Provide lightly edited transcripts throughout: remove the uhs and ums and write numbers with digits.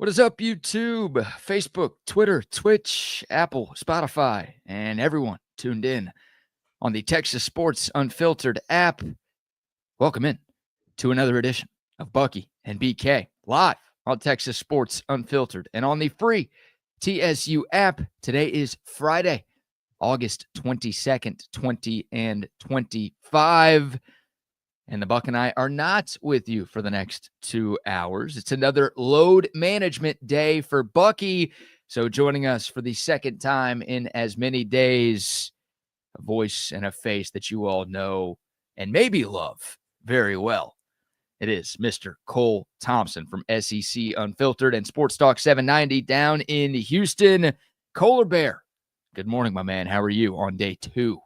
What is up, YouTube, Facebook, Twitter, Twitch, Apple, Spotify, and everyone tuned in on the Texas Sports Unfiltered app? Welcome in to another edition of Bucky and BK live on Texas Sports Unfiltered and on the free TSU app. Today is Friday, August 22nd, 2025. And the Buck and I are not with you for the next 2 hours. It's another load management day for Bucky. So joining us for the second time in as many days, a voice and a face that you all know and maybe love very well. It is Mr. Cole Thompson from SEC Unfiltered and Sports Talk 790 down in Houston. Collier Bear, good morning, my man. How are you on day 2?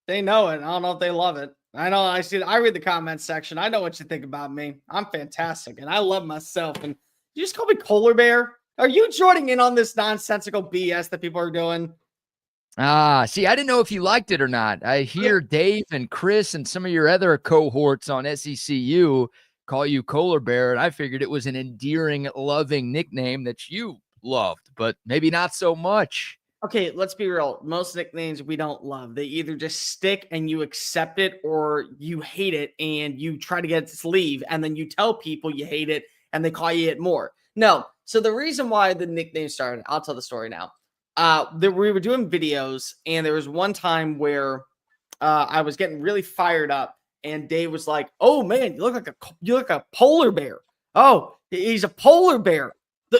They know it. I don't know if they love it. I know. I read the comments section. I know what you think about me. I'm fantastic, and I love myself. And you just call me Collier Bear. Are you joining in on this nonsensical BS that people are doing? See, I didn't know if you liked it or not. I hear Dave and Chris and some of your other cohorts on SECU call you Collier Bear, and I figured it was an endearing, loving nickname that you loved, but maybe not so much. Okay, let's be real. Most nicknames we don't love. They either just stick and you accept it, or you hate it and you try to get it to leave, and then you tell people you hate it and they call you it more. No. So the reason why the nickname started, I'll tell the story now. We were doing videos, and there was one time where I was getting really fired up, and Dave was like, "Oh man, you look like a polar bear. Oh, he's a polar bear.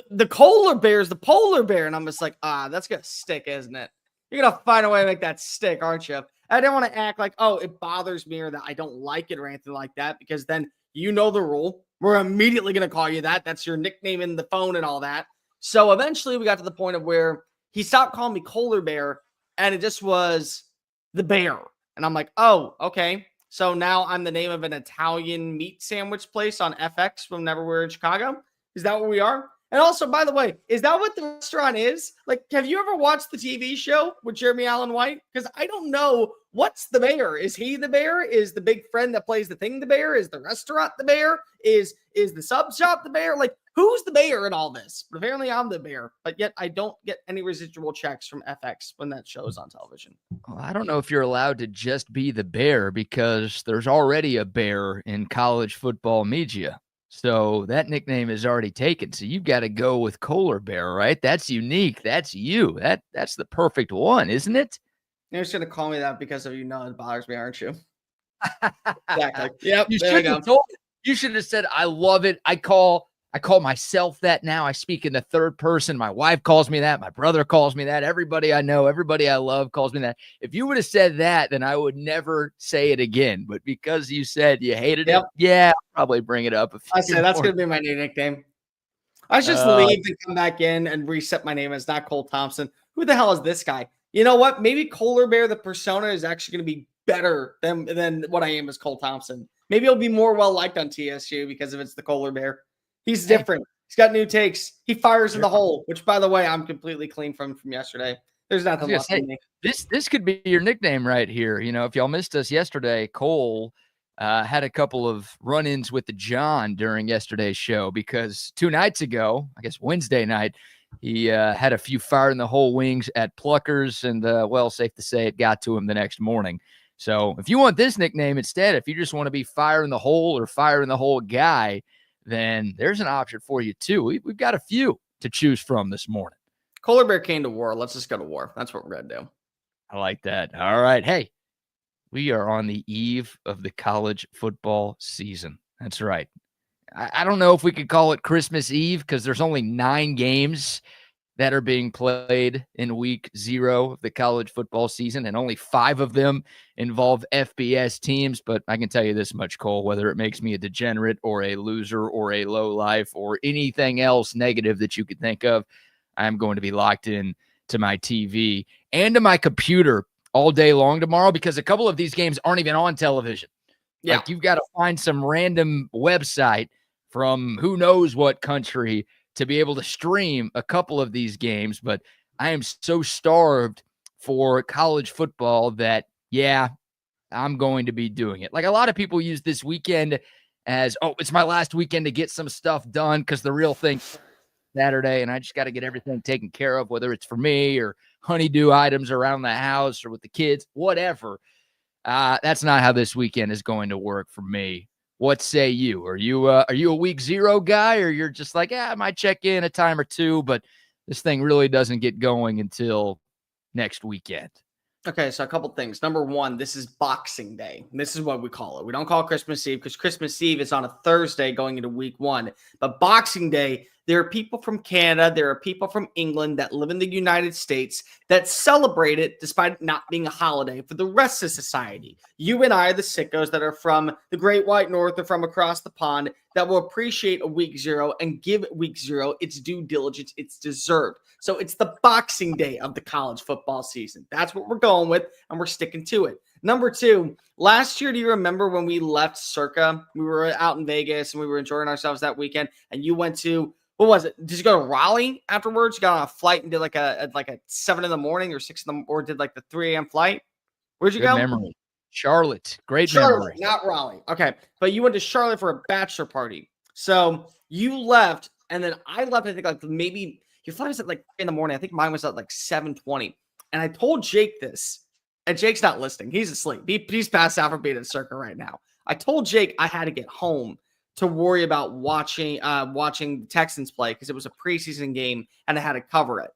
The Collier Bear is the polar bear." And I'm just like, that's gonna stick, isn't it? You're gonna find a way to make that stick, aren't you? I didn't want to act like, oh, it bothers me or that I don't like it or anything like that, because then you know the rule. We're immediately gonna call you that. That's your nickname in the phone and all that. So eventually we got to the point of where he stopped calling me Collier Bear, and it just was the bear. And I'm like, oh, okay. So now I'm the name of an Italian meat sandwich place on FX whenever we're in Chicago. Is that what we are? And also, by the way, is that what the restaurant is? Like, have you ever watched the TV show with Jeremy Allen White? Because I don't know, what's the bear? Is he the bear? Is the big friend that plays the thing the bear? Is the restaurant the bear? Is the sub shop the bear? Like, who's the bear in all this? But apparently I'm the bear, but yet I don't get any residual checks from FX when that show's on television. Well, I don't know if you're allowed to just be the bear, because there's already a bear in college football media. So that nickname is already taken. So you've got to go with Collier Bear, right? That's unique. That's you. That's the perfect one, isn't it? You're just going to call me that because of, it bothers me, aren't you? Exactly. Yep. You should have said, I love it. I call myself that now. I speak in the third person. My wife calls me that. My brother calls me that. Everybody I know, everybody I love calls me that. If you would have said that, then I would never say it again. But because you said you hated it, yeah, I'll probably bring it up. I say that's going to be my new nickname. I should just leave and come back in and reset my name as not Cole Thompson. Who the hell is this guy? You know what? Maybe Collier Bear, the persona, is actually going to be better than what I am as Cole Thompson. Maybe it'll be more well-liked on TSU because if it's the Collier Bear. He's different. He's got new takes. He fires in the hole, which, by the way, I'm completely clean from yesterday. There's nothing left in me. This could be your nickname right here. If y'all missed us yesterday, Cole had a couple of run-ins with the John during yesterday's show, because 2 nights ago, I guess Wednesday night, he had a few fire in the hole wings at Pluckers, and safe to say it got to him the next morning. So if you want this nickname instead, if you just want to be fire in the hole or fire in the hole guy, then there's an option for you too. We've got a few to choose from this morning. Collier Bear came to war. Let's just go to war. That's what we're going to do. I like that. All right. Hey, we are on the eve of the college football season. That's right. I don't know if we could call it Christmas Eve, because there's only 9 games that are being played in week 0 of the college football season, and only 5 of them involve FBS teams. But I can tell you this much, Cole, whether it makes me a degenerate or a loser or a lowlife or anything else negative that you could think of, I'm going to be locked in to my TV and to my computer all day long tomorrow, because a couple of these games aren't even on television. Yeah. Like, you've got to find some random website from who knows what country to be able to stream a couple of these games. But I am so starved for college football that, yeah, I'm going to be doing it. Like, a lot of people use this weekend as, oh, it's my last weekend to get some stuff done, because the real thing Saturday, and I just got to get everything taken care of, whether it's for me or honeydew items around the house or with the kids, whatever. That's not how this weekend is going to work for me. What say you? Are you a week 0 guy, or you're just like, I might check in a time or two, but this thing really doesn't get going until next weekend? Okay, so a couple things. Number one, this is Boxing Day. This is what we call it. We don't call it Christmas Eve because Christmas Eve is on a Thursday going into week 1. But Boxing Day, there are people from Canada, there are people from England that live in the United States that celebrate it despite it not being a holiday for the rest of society. You and I are the sickos that are from the Great White North or from across the pond that will appreciate a week 0 and give week 0 its due diligence it's deserved. So it's the Boxing Day of the college football season. That's what we're going with, and we're sticking to it. Number 2, last year, do you remember when we left Circa? We were out in Vegas and we were enjoying ourselves that weekend, and you went to, what was it? Did you go to Raleigh afterwards? You got on a flight and did like a 7 in the morning or 6 in the, or did like the 3 a.m. flight? Where'd you Good go? memory. Charlotte. Great Charlotte, memory. not Raleigh. Okay. But you went to Charlotte for a bachelor party. So you left, and then I left, I think like maybe your flight was at like in the morning. I think mine was at like 7:20. And I told Jake this, and Jake's not listening. He's asleep. He's passed out from being in Circa right now. I told Jake I had to get home to worry about watching the Texans play because it was a preseason game and I had to cover it.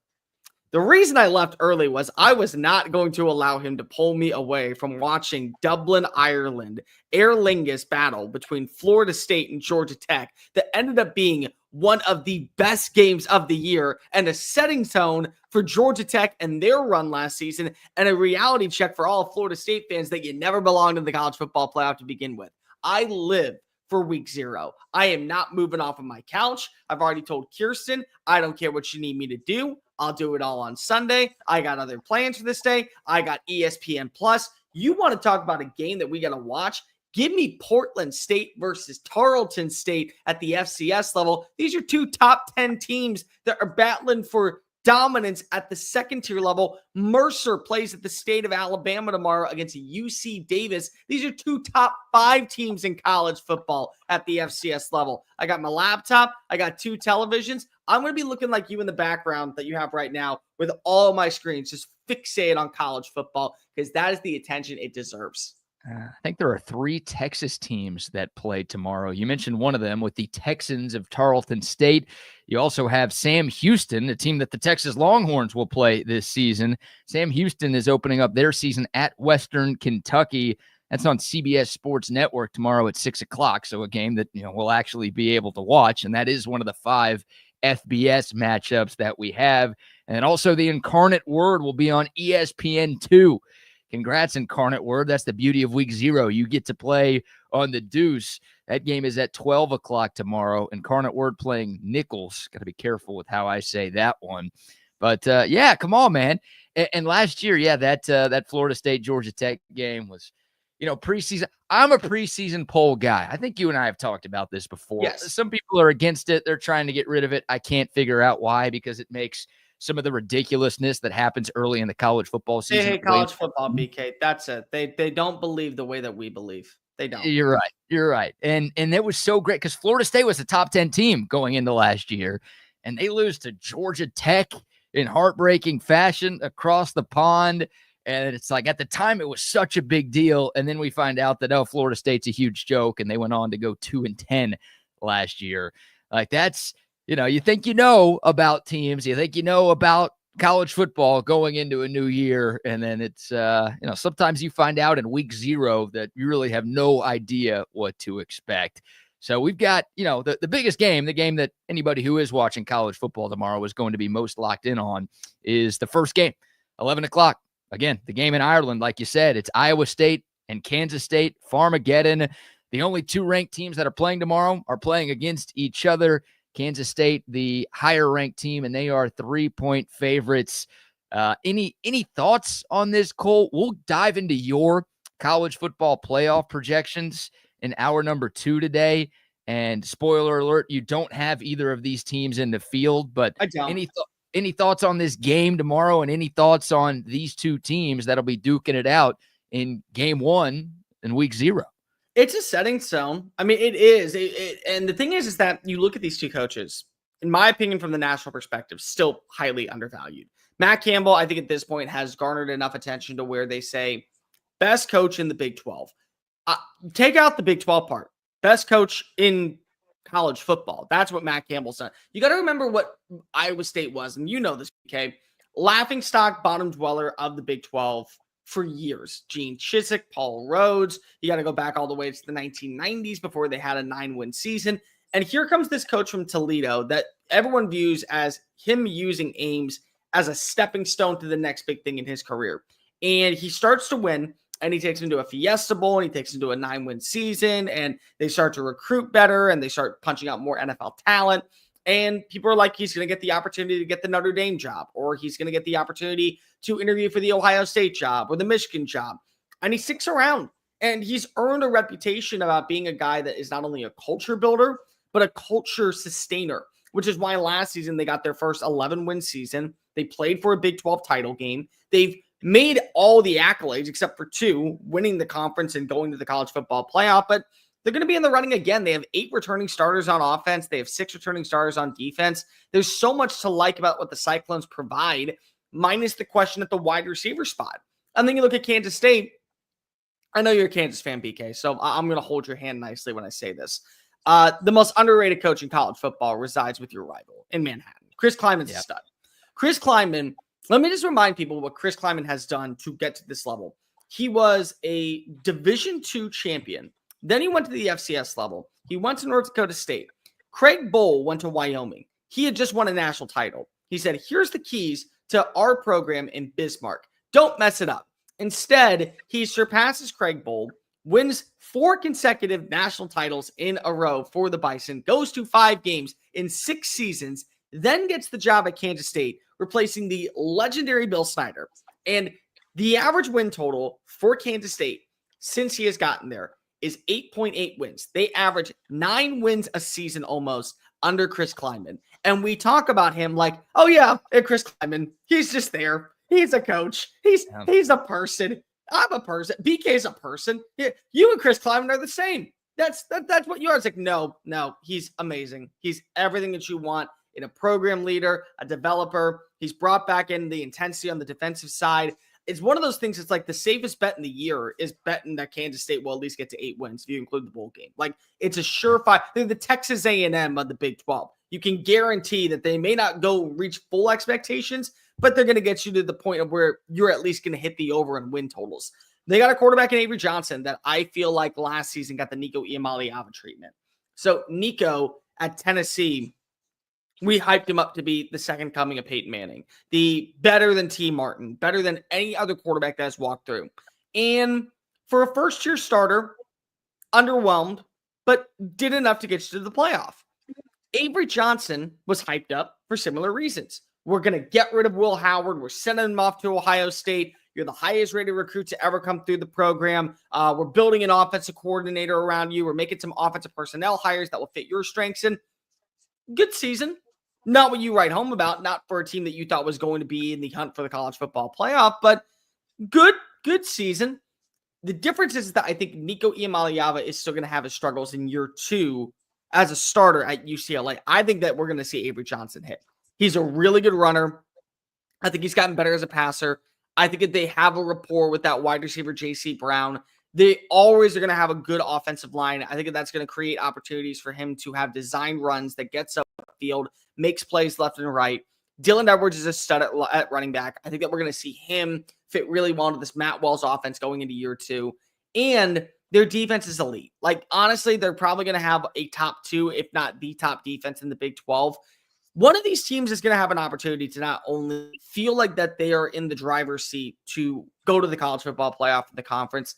The reason I left early was I was not going to allow him to pull me away from watching Dublin, Ireland, Aer Lingus battle between Florida State and Georgia Tech that ended up being one of the best games of the year and a setting tone for Georgia Tech and their run last season, and a reality check for all Florida State fans that you never belonged in the college football playoff to begin with. I live for week 0. I am not moving off of my couch. I've already told Kirsten, I don't care what you need me to do. I'll do it all on Sunday. I got other plans for this day. I got ESPN Plus. You want to talk about a game that we got to watch? Give me Portland State versus Tarleton State at the FCS level. These are 2 top 10 teams that are battling for dominance at the second tier level. Mercer plays at the state of Alabama tomorrow against UC Davis. These are 2 top 5 teams in college football at the FCS level. I got my laptop. I got 2 televisions. I'm going to be looking like you in the background that you have right now with all my screens, just fixated on college football because that is the attention it deserves. I think there are 3 Texas teams that play tomorrow. You mentioned one of them with the Texans of Tarleton State. You also have Sam Houston, a team that the Texas Longhorns will play this season. Sam Houston is opening up their season at Western Kentucky. That's on CBS Sports Network tomorrow at 6 o'clock. So a game that we'll actually be able to watch. And that is one of the 5 FBS matchups that we have. And also the Incarnate Word will be on ESPN2. Congrats, Incarnate Word. That's the beauty of week 0. You get to play on the Deuce. That game is at 12 o'clock tomorrow. Incarnate Word playing Nichols. Got to be careful with how I say that one. But, yeah, come on, man. And last year, that Florida State Georgia Tech game was, preseason. I'm a preseason poll guy. I think you and I have talked about this before. Yes. Some people are against it. They're trying to get rid of it. I can't figure out why, because it makes some of the ridiculousness that happens early in the college football season. They hate college football, BK. That's it. They don't believe the way that we believe. They don't. You're right. And it was so great because Florida State was a top 10 team going into last year, and they lose to Georgia Tech in heartbreaking fashion across the pond. And it's like at the time it was such a big deal. And then we find out that, Florida State's a huge joke. And they went on to go 2-10 last year. Like that's, you think about teams, you think about college football going into a new year. And then it's, sometimes you find out in week 0 that you really have no idea what to expect. So we've got, the biggest game, the game that anybody who is watching college football tomorrow is going to be most locked in on is the first game, 11 o'clock. Again, the game in Ireland, like you said, it's Iowa State and Kansas State, Farmageddon. The only 2 ranked teams that are playing tomorrow are playing against each other. Kansas State, the higher ranked team, and they are 3-point favorites. Any thoughts on this, Cole? We'll dive into your college football playoff projections in hour number 2 today. And spoiler alert, you don't have either of these teams in the field, but I don't. Any thoughts on this game tomorrow, and any thoughts on these 2 teams that'll be duking it out in game 1 in week 0? It's a setting stone. I mean, it is. And the thing is that you look at these 2 coaches, in my opinion, from the national perspective, still highly undervalued. Matt Campbell, I think at this point, has garnered enough attention to where they say best coach in the Big 12. Take out the Big 12 part. Best coach in college football. That's what Matt Campbell's done. You got to remember what Iowa State was, and you know this, BK. Laughingstock, bottom dweller of the Big 12 for years. Gene Chizik, Paul Rhodes. You got to go back all the way to the 1990s before they had a 9-win season. And here comes this coach from Toledo that everyone views as him using Ames as a stepping stone to the next big thing in his career. And he starts to win, and he takes him to a Fiesta Bowl, and he takes him to a 9-win season, and they start to recruit better, and they start punching out more NFL talent. And people are like, he's going to get the opportunity to get the Notre Dame job, or he's going to get the opportunity to interview for the Ohio State job or the Michigan job. And he sticks around, and he's earned a reputation about being a guy that is not only a culture builder, but a culture sustainer, which is why last season they got their first 11-win season. They played for a Big 12 title game. They've made all the accolades except for 2, winning the conference and going to the college football playoff, but they're going to be in the running again. They have 8 returning starters on offense. They have 6 returning starters on defense. There's so much to like about what the Cyclones provide, minus the question at the wide receiver spot. And then you look at Kansas State. I know you're a Kansas fan, BK, so I'm going to hold your hand nicely when I say this. The most underrated coach in college football resides with your rival in Manhattan. Chris Kleiman's a stud. Chris Kleiman, let me just remind people what Chris Kleiman has done to get to this level. He was a Division II champion. Then he went to the FCS level. He went to North Dakota State. Craig Bohl went to Wyoming. He had just won a national title. He said, here's the keys to our program in Bismarck. Don't mess it up. Instead, he surpasses Craig Bohl, wins 4 consecutive national titles in a row for the Bison, goes to 5 games in 6 seasons, then gets the job at Kansas State, replacing the legendary Bill Snyder. And the average win total for Kansas State since he has gotten there is 8.8 wins. They average 9 wins a season almost under Chris Kleiman. And we talk about him like, oh yeah, Chris Kleiman, he's just there. He's a coach. He's a person. I'm a person. BK's a person. You and Chris Kleiman are the same. That's what you are. It's like, no, he's amazing. He's everything that you want in a program leader, a developer. He's brought back in the intensity on the defensive side. It's one of those things. It's like the safest bet in the year is betting that Kansas State will at least get to 8 wins if you include the bowl game. Like it's a surefire. They're the Texas A&M of the Big 12. You can guarantee that they may not go reach full expectations, but they're going to get you to the point of where you're at least going to hit the over and win totals. They got a quarterback in Avery Johnson that I feel like last season got the Nico Iamaleava treatment. So Nico at Tennessee, we hyped him up to be the second coming of Peyton Manning, the better than T. Martin, better than any other quarterback that has walked through. And for a first-year starter, underwhelmed, but did enough to get you to the playoff. Avery Johnson was hyped up for similar reasons. We're going to get rid of Will Howard. We're sending him off to Ohio State. You're the highest rated recruit to ever come through the program. We're building an offensive coordinator around you. We're making some offensive personnel hires that will fit your strengths. And good season. Not what you write home about. Not for a team that you thought was going to be in the hunt for the college football playoff, but good season. The difference is that I think Nico Iamaleava is still going to have his struggles in year 2 as a starter at UCLA. I think that we're going to see Avery Johnson hit. He's a really good runner. I think he's gotten better as a passer. I think that they have a rapport with that wide receiver, J.C. Brown. They always are going to have a good offensive line. I think that that's going to create opportunities for him to have design runs that gets up the field, makes plays left and right. Dylan Edwards is a stud at running back. I think that we're going to see him fit really well into this Matt Wells offense going into year 2. And their defense is elite. Like, honestly, they're probably going to have a top 2, if not the top defense in the Big 12. One of these teams is going to have an opportunity to not only feel like that they are in the driver's seat to go to the college football playoff in the conference,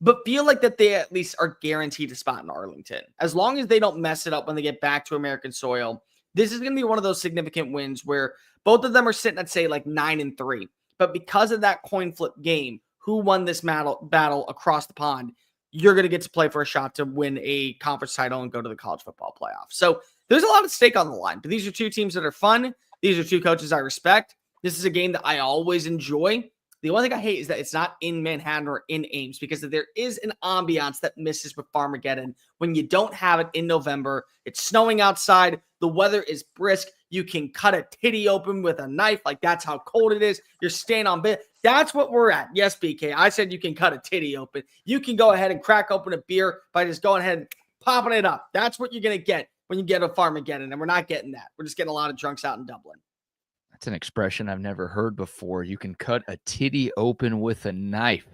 but feel like that they at least are guaranteed a spot in Arlington. As long as they don't mess it up when they get back to American soil, this is going to be one of those significant wins where both of them are sitting at, say, like 9-3. But because of that coin flip game, who won this battle across the pond, you're going to get to play for a shot to win a conference title and go to the college football playoff. So there's a lot at stake on the line. But these are 2 teams that are fun. These are 2 coaches I respect. This is a game that I always enjoy. The only thing I hate is that it's not in Manhattan or in Ames, because there is an ambiance that misses with Farmageddon when you don't have it in November. It's snowing outside. The weather is brisk. You can cut a titty open with a knife. Like, that's how cold it is. You're staying on bed. That's what we're at. Yes, BK. I said you can cut a titty open. You can go ahead and crack open a beer by just going ahead and popping it up. That's what you're going to get when you get a Farmageddon, and we're not getting that. We're just getting a lot of drunks out in Dublin. That's an expression I've never heard before. You can cut a titty open with a knife.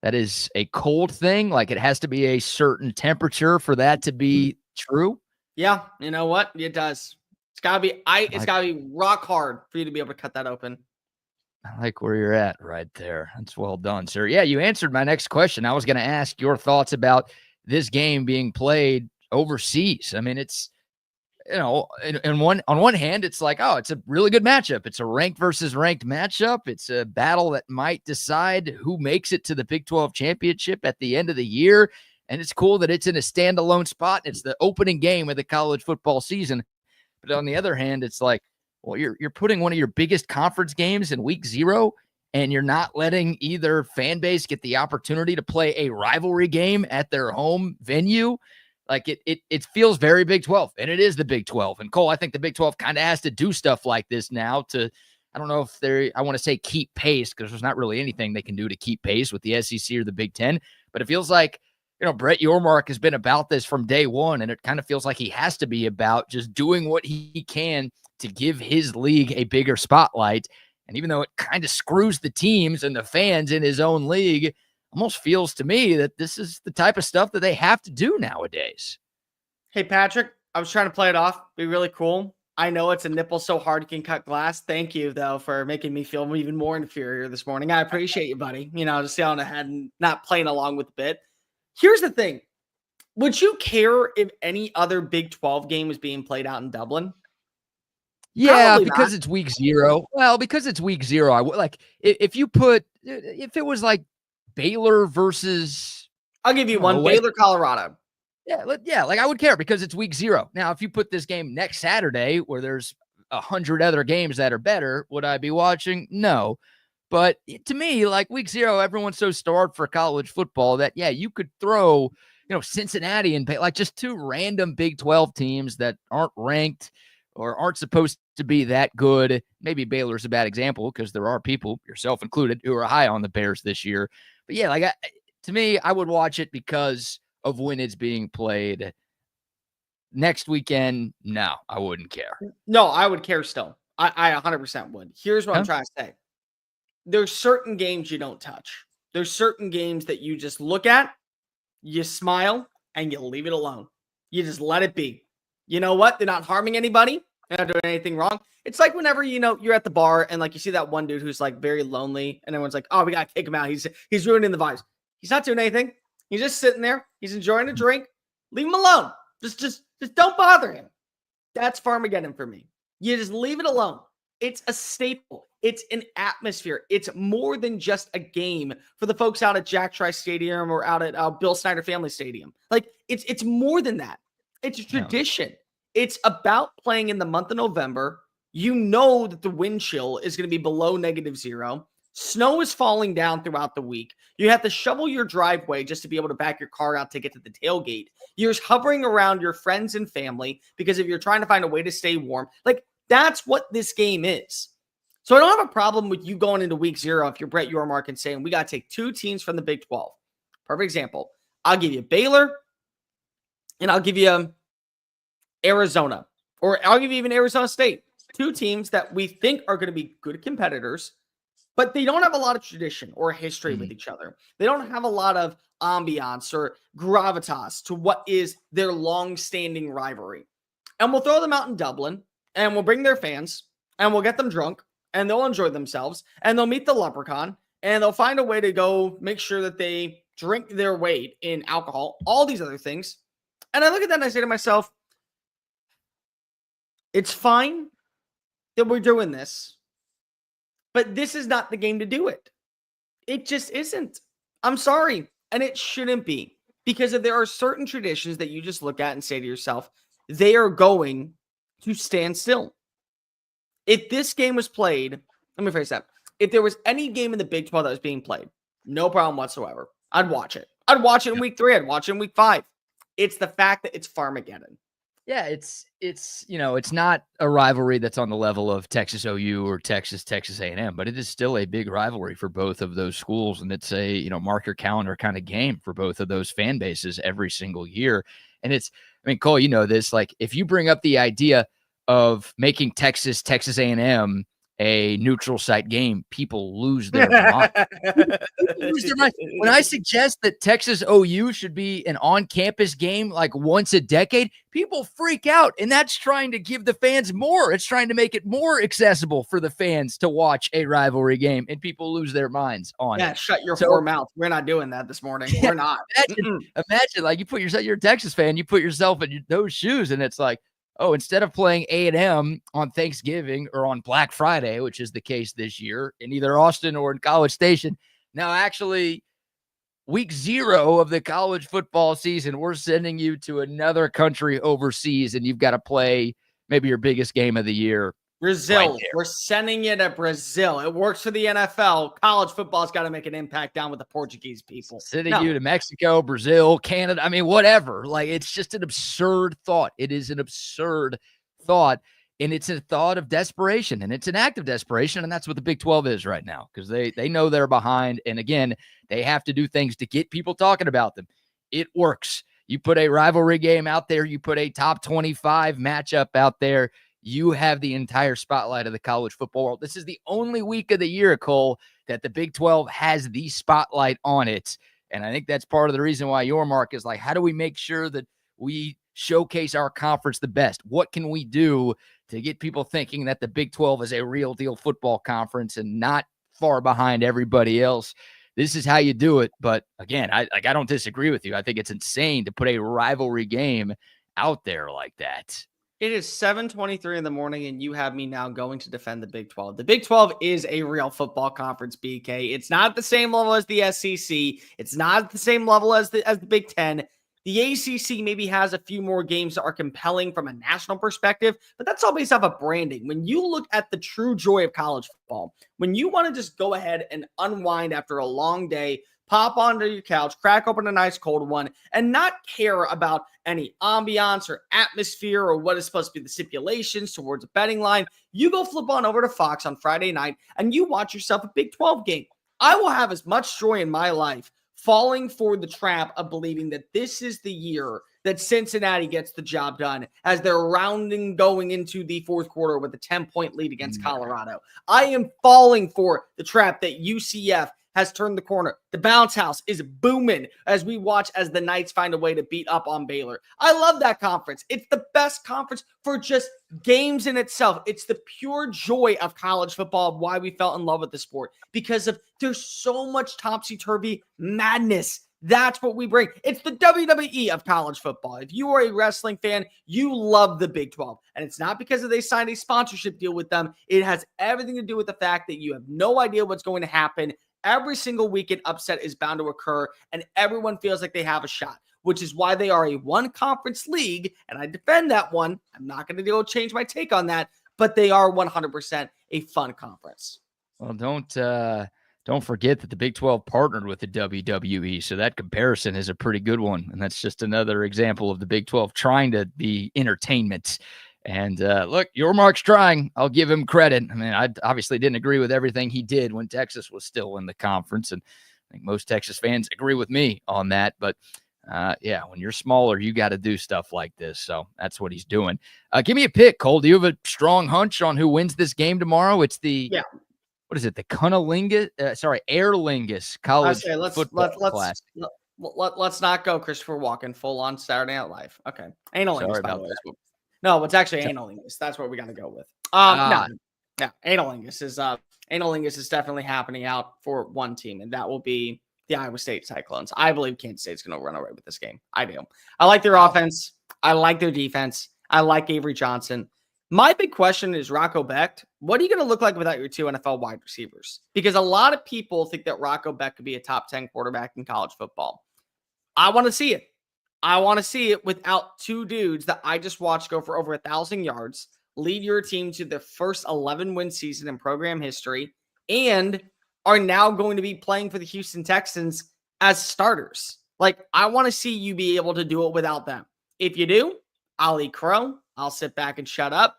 That is a cold thing. Like, it has to be a certain temperature for that to be true. Yeah, you know what? It does. It's gotta be it's gotta be rock hard for you to be able to cut that open. I like where you're at right there. That's well done, sir. Yeah, you answered my next question. I was going to ask your thoughts about this game being played overseas. I mean, it's, you know, on one hand, it's like, oh, it's a really good matchup. It's a ranked versus ranked matchup. It's a battle that might decide who makes it to the Big 12 championship at the end of the year. And it's cool that it's in a standalone spot. It's the opening game of the college football season. But on the other hand, it's like, well, you're putting one of your biggest conference games in week 0, and you're not letting either fan base get the opportunity to play a rivalry game at their home venue. Like, it feels very Big 12, and it is the Big 12. And Cole, I think the Big 12 kind of has to do stuff like this now to, I don't know if I want to say keep pace, because there's not really anything they can do to keep pace with the SEC or the Big 10. But it feels like, you know, Brett Yormark has been about this from day one, and it kind of feels like he has to be about just doing what he can to give his league a bigger spotlight. And even though it kind of screws the teams and the fans in his own league, almost feels to me that this is the type of stuff that they have to do nowadays. Hey, Patrick, I was trying to play it off. Be really cool. I know it's a nipple so hard you can cut glass. Thank you, though, for making me feel even more inferior this morning. I appreciate you, buddy. You know, just going ahead and not playing along with the bit. Here's the thing. Would you care if any other Big 12 game was being played out in Dublin? Yeah, Probably because not. it's week 0. Well, because it's week 0, I would like if it was like Baylor versus, I'll give you one. Baylor, Colorado. Yeah, like I would care because it's week 0. Now, if you put this game next Saturday where there's 100 other games that are better, would I be watching? No. But to me, like week 0, everyone's so starved for college football that, yeah, you could throw, you know, Cincinnati and like just 2 random Big 12 teams that aren't ranked or aren't supposed to be that good. Maybe Baylor's a bad example because there are people, yourself included, who are high on the Bears this year. But yeah, like to me, I would watch it because of when it's being played. Next weekend, no, I wouldn't care. No, I would care still. I 100% would. Here's what I'm trying to say. There's certain games you don't touch. There's certain games that you just look at, you smile, and you leave it alone. You just let it be. You know what? They're not harming anybody. They're not doing anything wrong. It's like whenever, you know, you're at the bar and like you see that one dude who's like very lonely and everyone's like, oh, we got to kick him out. He's ruining the vibes. He's not doing anything. He's just sitting there. He's enjoying a drink. Leave him alone. Just don't bother him. That's Farmageddon for me. You just leave it alone. It's a staple. It's an atmosphere. It's more than just a game for the folks out at Jack Trice Stadium or out at Bill Snyder Family Stadium. Like it's more than that. It's a tradition. It's about playing in the month of November. You know that the wind chill is going to be below -0. Snow is falling down throughout the week. You have to shovel your driveway just to be able to back your car out to get to the tailgate. You're hovering around your friends and family because if you're trying to find a way to stay warm, like that's what this game is. So I don't have a problem with you going into week 0 if you're Brett Yormark and saying we got to take 2 teams from the Big 12. Perfect example. I'll give you Baylor and I'll give you Arizona, or I'll give you even Arizona State. 2 teams that we think are going to be good competitors, but they don't have a lot of tradition or history with each other. They don't have a lot of ambiance or gravitas to what is their long-standing rivalry. And we'll throw them out in Dublin, and we'll bring their fans, and we'll get them drunk, and they'll enjoy themselves, and they'll meet the leprechaun, and they'll find a way to go make sure that they drink their weight in alcohol, all these other things. And I look at that and I say to myself, it's fine that we're doing this, but this is not the game to do it. It just isn't. I'm sorry. And it shouldn't be, because if there are certain traditions that you just look at and say to yourself, they are going to stand still. If this game was played, let me phrase that. if there was any game in the Big 12 that was being played, no problem whatsoever. I'd watch it. I'd watch it in week 3. I'd watch it in week 5. It's the fact that it's Farmageddon. Yeah, it's it's not a rivalry that's on the level of Texas OU or Texas A&M, but it is still a big rivalry for both of those schools, and it's a mark your calendar kind of game for both of those fan bases every single year. And Cole, you know this, like if you bring up the idea of making Texas A&M a neutral site game, people lose their mind. Lose their mind. When I suggest that Texas OU should be an on-campus game like once a decade, people freak out, and that's trying to give the fans more. It's trying to make it more accessible for the fans to watch a rivalry game, and people lose their minds on it. Yeah, shut your whore mouth. We're not doing that this morning. We're not. Imagine like you're a Texas fan, you put yourself in those shoes, and it's like, oh, instead of playing A&M on Thanksgiving or on Black Friday, which is the case this year in either Austin or in College Station, now actually week 0 of the college football season, we're sending you to another country overseas, and you've got to play maybe your biggest game of the year. Brazil. Right, we're sending you to Brazil. It works for the NFL. College football's got to make an impact down with the Portuguese people. Sending you to Mexico, Brazil, Canada. I mean, whatever. Like, it's just an absurd thought. It is an absurd thought, and it's a thought of desperation, and it's an act of desperation, and that's what the Big 12 is right now, because they know they're behind, and again, they have to do things to get people talking about them. It works. You put a rivalry game out there, you put a top 25 matchup out there, you have the entire spotlight of the college football world. This is the only week of the year, Cole, that the Big 12 has the spotlight on it. And I think that's part of the reason why your mark is like, how do we make sure that we showcase our conference the best? What can we do to get people thinking that the Big 12 is a real deal football conference and not far behind everybody else? This is how you do it. But again, I don't disagree with you. I think it's insane to put a rivalry game out there like that. It is 7:23 in the morning, and you have me now going to defend the Big 12. The Big 12 is a real football conference, BK. It's not at the same level as the SEC. It's not at the same level as the Big 10. The ACC maybe has a few more games that are compelling from a national perspective, but that's all based off of branding. When you look at the true joy of college football, when you want to just go ahead and unwind after a long day, pop onto your couch, crack open a nice cold one, and not care about any ambiance or atmosphere or what is supposed to be the stipulations towards a betting line, you go flip on over to Fox on Friday night and you watch yourself a Big 12 game. I will have as much joy in my life falling for the trap of believing that this is the year that Cincinnati gets the job done as they're rounding going into the fourth quarter with a 10-point lead against Colorado. I am falling for the trap that UCF has turned the corner. The bounce house is booming as we watch as the Knights find a way to beat up on Baylor. I love that conference. It's the best conference for just games in itself. It's the pure joy of college football, why we fell in love with the sport, because of there's so much topsy-turvy madness. That's what we bring. It's the WWE of college football. If you are a wrestling fan, you love the Big 12. And it's not because they signed a sponsorship deal with them. It has everything to do with the fact that you have no idea what's going to happen. Every single weekend upset is bound to occur, and everyone feels like they have a shot, which is why they are a one-conference league, and I defend that one. I'm not going to go change my take on that, but they are 100% a fun conference. Well, don't forget that the Big 12 partnered with the WWE, so that comparison is a pretty good one, and that's just another example of the Big 12 trying to be entertainment. And look, your Mark's trying. I'll give him credit. I mean, I obviously didn't agree with everything he did when Texas was still in the conference, and I think most Texas fans agree with me on that. But yeah, when you're smaller, you got to do stuff like this. So that's what he's doing. Give me a pick, Cole. Do you have a strong hunch on who wins this game tomorrow? It's the what is it? The Aer Lingus College football class. Let's not go Christopher Walken full on Saturday Night Live. Okay, Anal Lingus, by the way. This. No, it's actually Anal Lingus. That's what we got to go with. No, Anal Lingus is definitely happening out for one team, and that will be the Iowa State Cyclones. I believe Kansas State's going to run away with this game. I do. I like their offense. I like their defense. I like Avery Johnson. My big question is Rocco Becht. What are you going to look like without your two NFL wide receivers? Because a lot of people think that Rocco Becht could be a top 10 quarterback in college football. I want to see it. I want to see it without two dudes that I just watched go for over 1,000 yards, lead your team to the first 11-win season in program history, and are now going to be playing for the Houston Texans as starters. Like, I want to see you be able to do it without them. If you do, I'll eat crow. I'll sit back and shut up.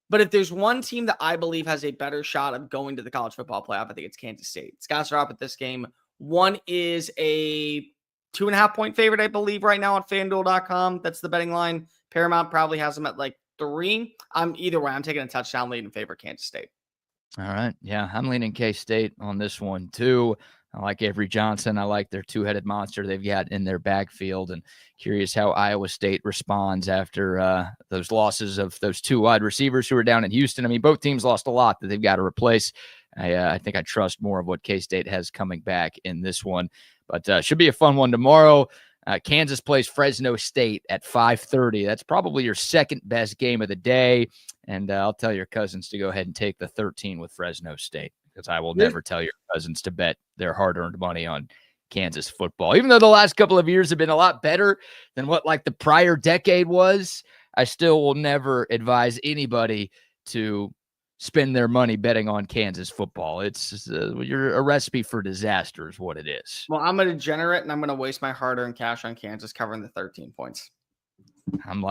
But if there's one team that I believe has a better shot of going to the college football playoff, I think it's Kansas State. Scouts are up at this game. One is a 2.5-point favorite, I believe, right now on FanDuel.com. That's the betting line. Paramount probably has them at like 3. Either way, I'm taking a touchdown lead in favor of Kansas State. All right. Yeah, I'm leaning K-State on this one too. I like Avery Johnson. I like their two-headed monster they've got in their backfield, and curious how Iowa State responds after those losses of those 2 wide receivers who are down in Houston. I mean, both teams lost a lot that they've got to replace. I think I trust more of what K-State has coming back in this one, but should be a fun one tomorrow. Kansas plays Fresno State at 5:30. That's probably your second best game of the day, and I'll tell your cousins to go ahead and take the 13 with Fresno State, because I will never tell your cousins to bet their hard-earned money on Kansas football. Even though the last couple of years have been a lot better than what like the prior decade was, I still will never advise anybody to spend their money betting on Kansas football. It's you're a recipe for disaster is what it is. Well, I'm a degenerate, and I'm going to waste my hard-earned cash on Kansas covering the 13 points. I'm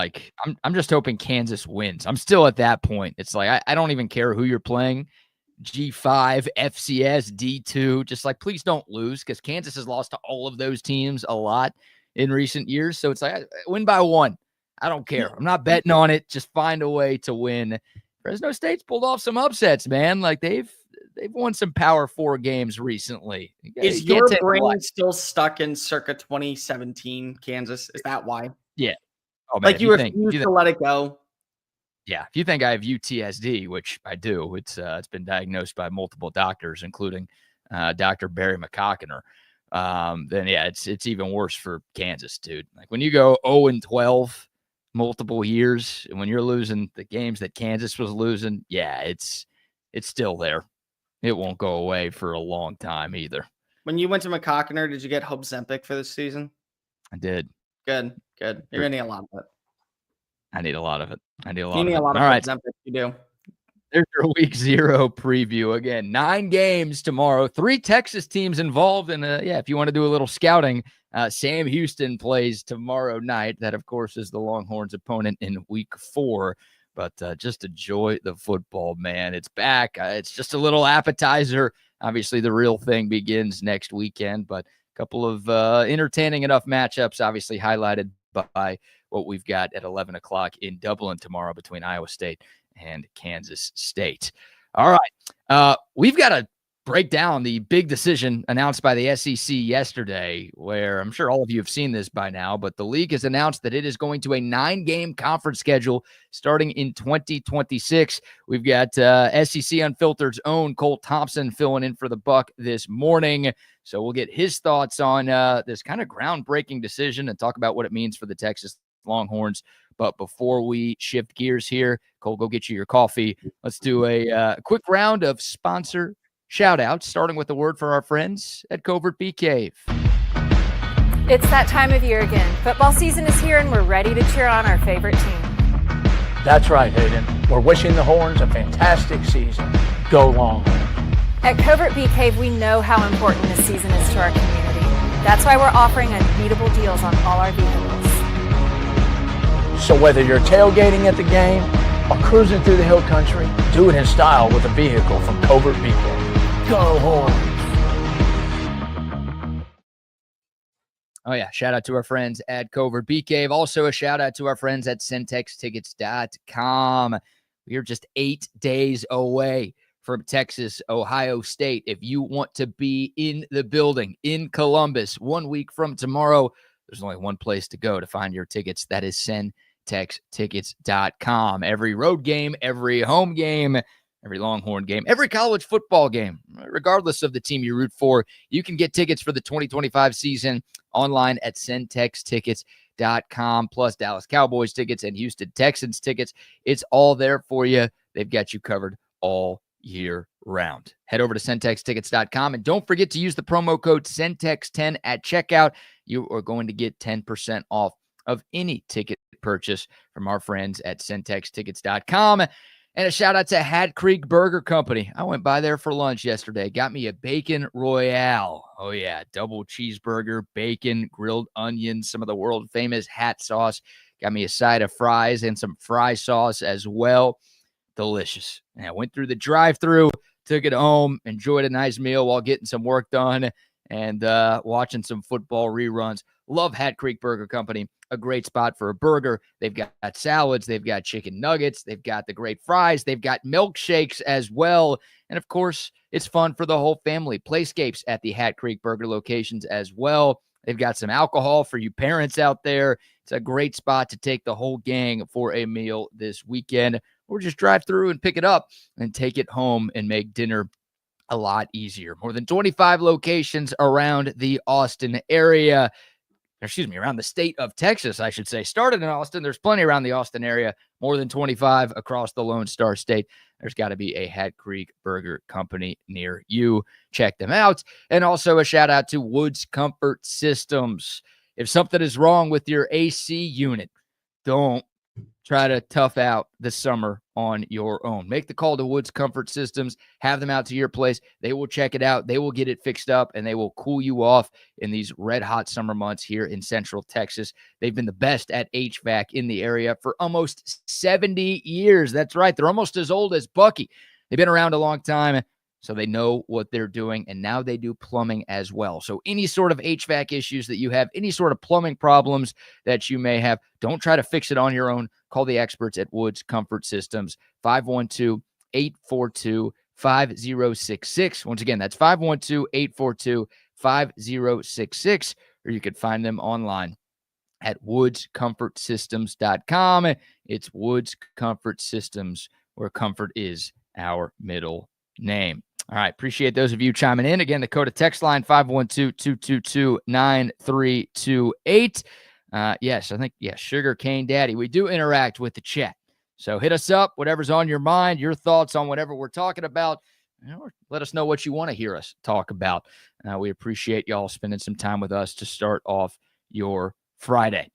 just hoping Kansas wins. I'm still at that point. It's like, I don't even care who you're playing. G5, FCS, D2, just like, please don't lose, because Kansas has lost to all of those teams a lot in recent years. So it's like, win by 1. I don't care. I'm not betting on it. Just find a way to win. Fresno State's pulled off some upsets, man. Like they've won some Power 4 games recently. Is your brain still stuck in circa 2017 Kansas? Is that why? Yeah. Oh, man, like you refuse to let it go? Yeah. If you think I have UTSD, which I do, it's been diagnosed by multiple doctors, including Dr. Barry McCockiner. Then yeah, it's even worse for Kansas, dude. Like when you go 0-12 multiple years, and when you're losing the games that Kansas was losing, yeah, it's still there. It won't go away for a long time either. When you went to McCockiner, did you get Hobzempic for this season? I did. Good. You're going to need a lot of it. I need a lot of it. You need a lot of Hobzempic. You do. There's your week 0 preview. Again, 9 games tomorrow, 3 Texas teams involved. And if you want to do a little scouting, Sam Houston plays tomorrow night. That, of course, is the Longhorns' opponent in week 4. But just enjoy the football, man. It's back. It's just a little appetizer. Obviously, the real thing begins next weekend, but a couple of entertaining enough matchups, obviously highlighted by what we've got at 11 o'clock in Dublin tomorrow between Iowa State and Kansas State. All right. We've got to break down the big decision announced by the SEC yesterday, where I'm sure all of you have seen this by now, but the league has announced that it is going to a 9-game conference schedule starting in 2026. We've got SEC Unfiltered's own Cole Thompson filling in for the Buck this morning. So we'll get his thoughts on this kind of groundbreaking decision and talk about what it means for the Texas Longhorns. But before we shift gears here, Cole, go get you your coffee. Let's do a quick round of sponsor shout outs, starting with a word for our friends at Covert Bee Cave. It's that time of year again. Football season is here and we're ready to cheer on our favorite team. That's right, Hayden. We're wishing the Horns a fantastic season. Go Longhorns. At Covert Bee Cave, we know how important this season is to our community. That's why we're offering unbeatable deals on all our vehicles. So whether you're tailgating at the game or cruising through the hill country, do it in style with a vehicle from Covert Bee Cave. Go Horns! Oh, yeah. Shout out to our friends at Covert Bee Cave. Also, a shout out to our friends at centextickets.com. We are just 8 days away from Texas, Ohio State. If you want to be in the building in Columbus 1 week from tomorrow, there's only one place to go to find your tickets. That is centextickets.com. Every road game, every home game, every Longhorn game, every college football game, regardless of the team you root for, you can get tickets for the 2025 season online at centextickets.com, plus Dallas Cowboys tickets and Houston Texans tickets. It's all there for you. They've got you covered all year round. Head over to centextickets.com and don't forget to use the promo code CENTEX10 at checkout. You are going to get 10% off of any ticket purchase from our friends at centextickets.com. And a shout out to Hat Creek Burger Company. I went by there for lunch yesterday. Got me a bacon royale. Oh, yeah. Double cheeseburger, bacon, grilled onions, some of the world famous hat sauce. Got me a side of fries and some fry sauce as well. Delicious. And I went through the drive-thru, took it home, enjoyed a nice meal while getting some work done and watching some football reruns. Love Hat Creek Burger Company. A great spot for a burger. They've got salads. They've got chicken nuggets. They've got the great fries. They've got milkshakes as well. And, of course, it's fun for the whole family. Playscapes at the Hat Creek Burger locations as well. They've got some alcohol for you parents out there. It's a great spot to take the whole gang for a meal this weekend, or just drive through and pick it up and take it home and make dinner a lot easier. More than 25 locations around the Austin area. Around the state of Texas, I should say. Started in Austin. There's plenty around the Austin area. More than 25 across the Lone Star State. There's got to be a Hat Creek Burger Company near you. Check them out. And also a shout out to Woods Comfort Systems. If something is wrong with your AC unit, don't try to tough out the summer on your own. Make the call to Woods Comfort Systems. Have them out to your place. They will check it out. They will get it fixed up, and they will cool you off in these red-hot summer months here in Central Texas. They've been the best at HVAC in the area for almost 70 years. That's right. They're almost as old as Bucky. They've been around a long time, so they know what they're doing, and now they do plumbing as well. So any sort of HVAC issues that you have, any sort of plumbing problems that you may have, don't try to fix it on your own. Call the experts at Woods Comfort Systems, 512-842-5066. Once again, that's 512-842-5066, or you could find them online at woodscomfortsystems.com. It's Woods Comfort Systems, where comfort is our middle name. All right. Appreciate those of you chiming in. Again, the Dakota text line, 512-222-9328. Yes, I think, Sugar Cane Daddy. We do interact with the chat. So hit us up, whatever's on your mind, your thoughts on whatever we're talking about. Or let us know what you want to hear us talk about. We appreciate y'all spending some time with us to start off your Friday.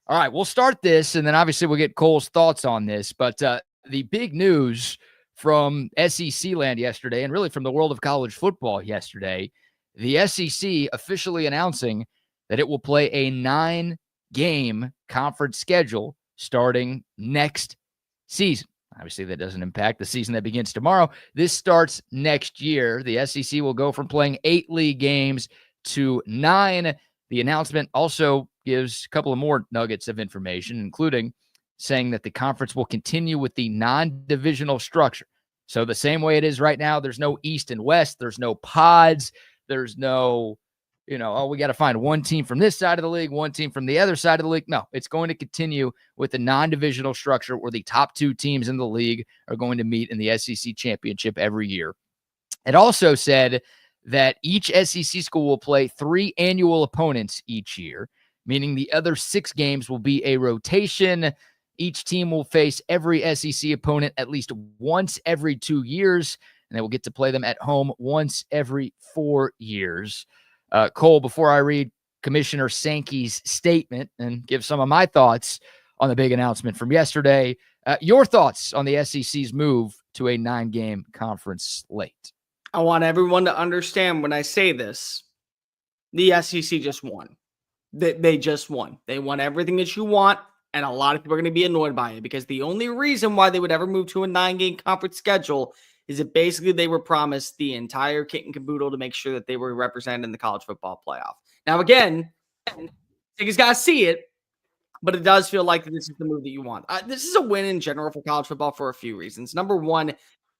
All right, we'll start this, and then obviously we'll get Cole's thoughts on this. But the big news from SEC land yesterday, and really from the world of college football yesterday, the SEC officially announcing that it will play a 9-game conference schedule starting next season. Obviously, that doesn't impact the season that begins tomorrow. This starts next year. The SEC will go from playing 8 league games to 9. The announcement also gives a couple of more nuggets of information, including saying that the conference will continue with the non-divisional structure. So the same way it is right now, there's no East and West. There's no pods. There's no, we got to find one team from this side of the league, one team from the other side of the league. No, it's going to continue with the non-divisional structure where the top 2 teams in the league are going to meet in the SEC championship every year. It also said that each SEC school will play 3 annual opponents each year, meaning the other 6 games will be a rotation. Each team will face every SEC opponent at least once every 2 years, and they will get to play them at home once every 4 years. Cole, before I read Commissioner Sankey's statement and give some of my thoughts on the big announcement from yesterday, your thoughts on the SEC's move to a 9-game conference slate? I want everyone to understand when I say this, the SEC just won. They just won. They won everything that you want. And a lot of people are going to be annoyed by it because the only reason why they would ever move to a 9-game conference schedule is that basically they were promised the entire kit and caboodle to make sure that they were represented in the college football playoff. Now, again, you guys got to see it, but it does feel like this is the move that you want. This is a win in general for college football for a few reasons. Number one,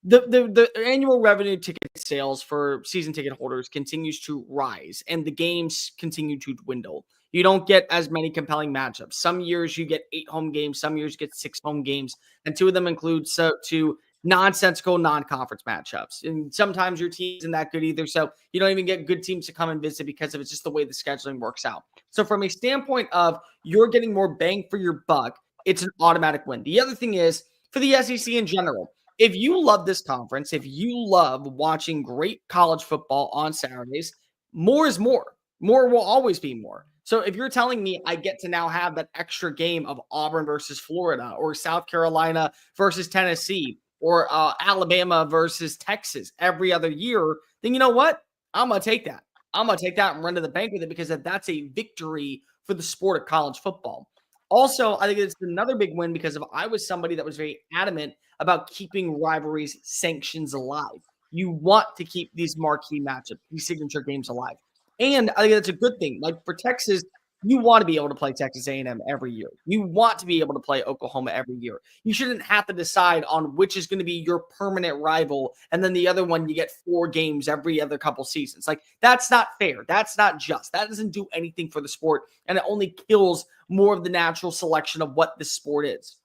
the annual revenue ticket sales for season ticket holders continues to rise, and the games continue to dwindle. You don't get as many compelling matchups. Some years you get 8 home games. Some years you get 6 home games. And 2 of them include 2 nonsensical non-conference matchups. And sometimes your team isn't that good either. So you don't even get good teams to come and visit because of it's just the way the scheduling works out. So from a standpoint of you're getting more bang for your buck, it's an automatic win. The other thing is for the SEC in general, if you love this conference, if you love watching great college football on Saturdays, more is more. More will always be more. So if you're telling me I get to now have that extra game of Auburn versus Florida or South Carolina versus Tennessee or Alabama versus Texas every other year, then you know what? I'm going to take that. I'm going to take that and run to the bank with it because that's a victory for the sport of college football. Also, I think it's another big win because I was somebody that was very adamant about keeping rivalries sanctions alive. You want to keep these marquee matchups, these signature games alive. And I think that's a good thing. Like for Texas, you want to be able to play Texas A&M every year. You want to be able to play Oklahoma every year. You shouldn't have to decide on which is going to be your permanent rival, and then the other one you get 4 games every other couple seasons. Like, that's not fair. That's not just. That doesn't do anything for the sport, and it only kills more of the natural selection of what this sport is.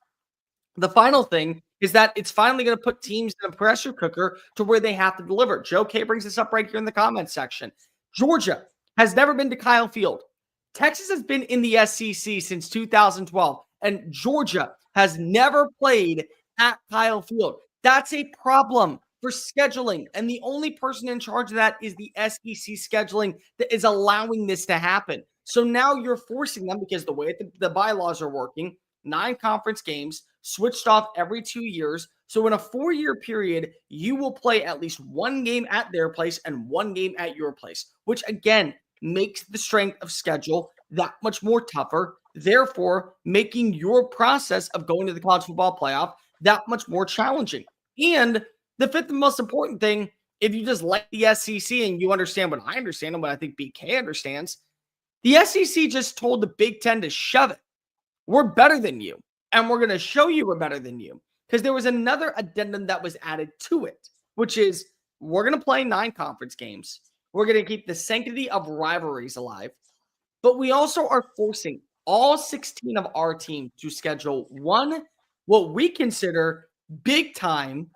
The final thing is that it's finally going to put teams in a pressure cooker to where they have to deliver. Joe K brings this up right here in the comments section. Georgia has never been to Kyle Field. Texas has been in the SEC since 2012, and Georgia has never played at Kyle Field. That's a problem for scheduling, and the only person in charge of that is the SEC scheduling that is allowing this to happen. So now you're forcing them, because the way the bylaws are working, 9 conference games switched off every 2 years. So in a 4-year period, you will play at least 1 game at their place and 1 game at your place, which again makes the strength of schedule that much more tougher, therefore making your process of going to the college football playoff that much more challenging. And the fifth and most important thing, if you just like the SEC and you understand what I understand and what I think BK understands, the SEC just told the Big Ten to shove it. We're better than you, and we're going to show you we're better than you. Because there was another addendum that was added to it, which is we're going to play 9 conference games. We're going to keep the sanctity of rivalries alive. But we also are forcing all 16 of our teams to schedule one, what we consider big-time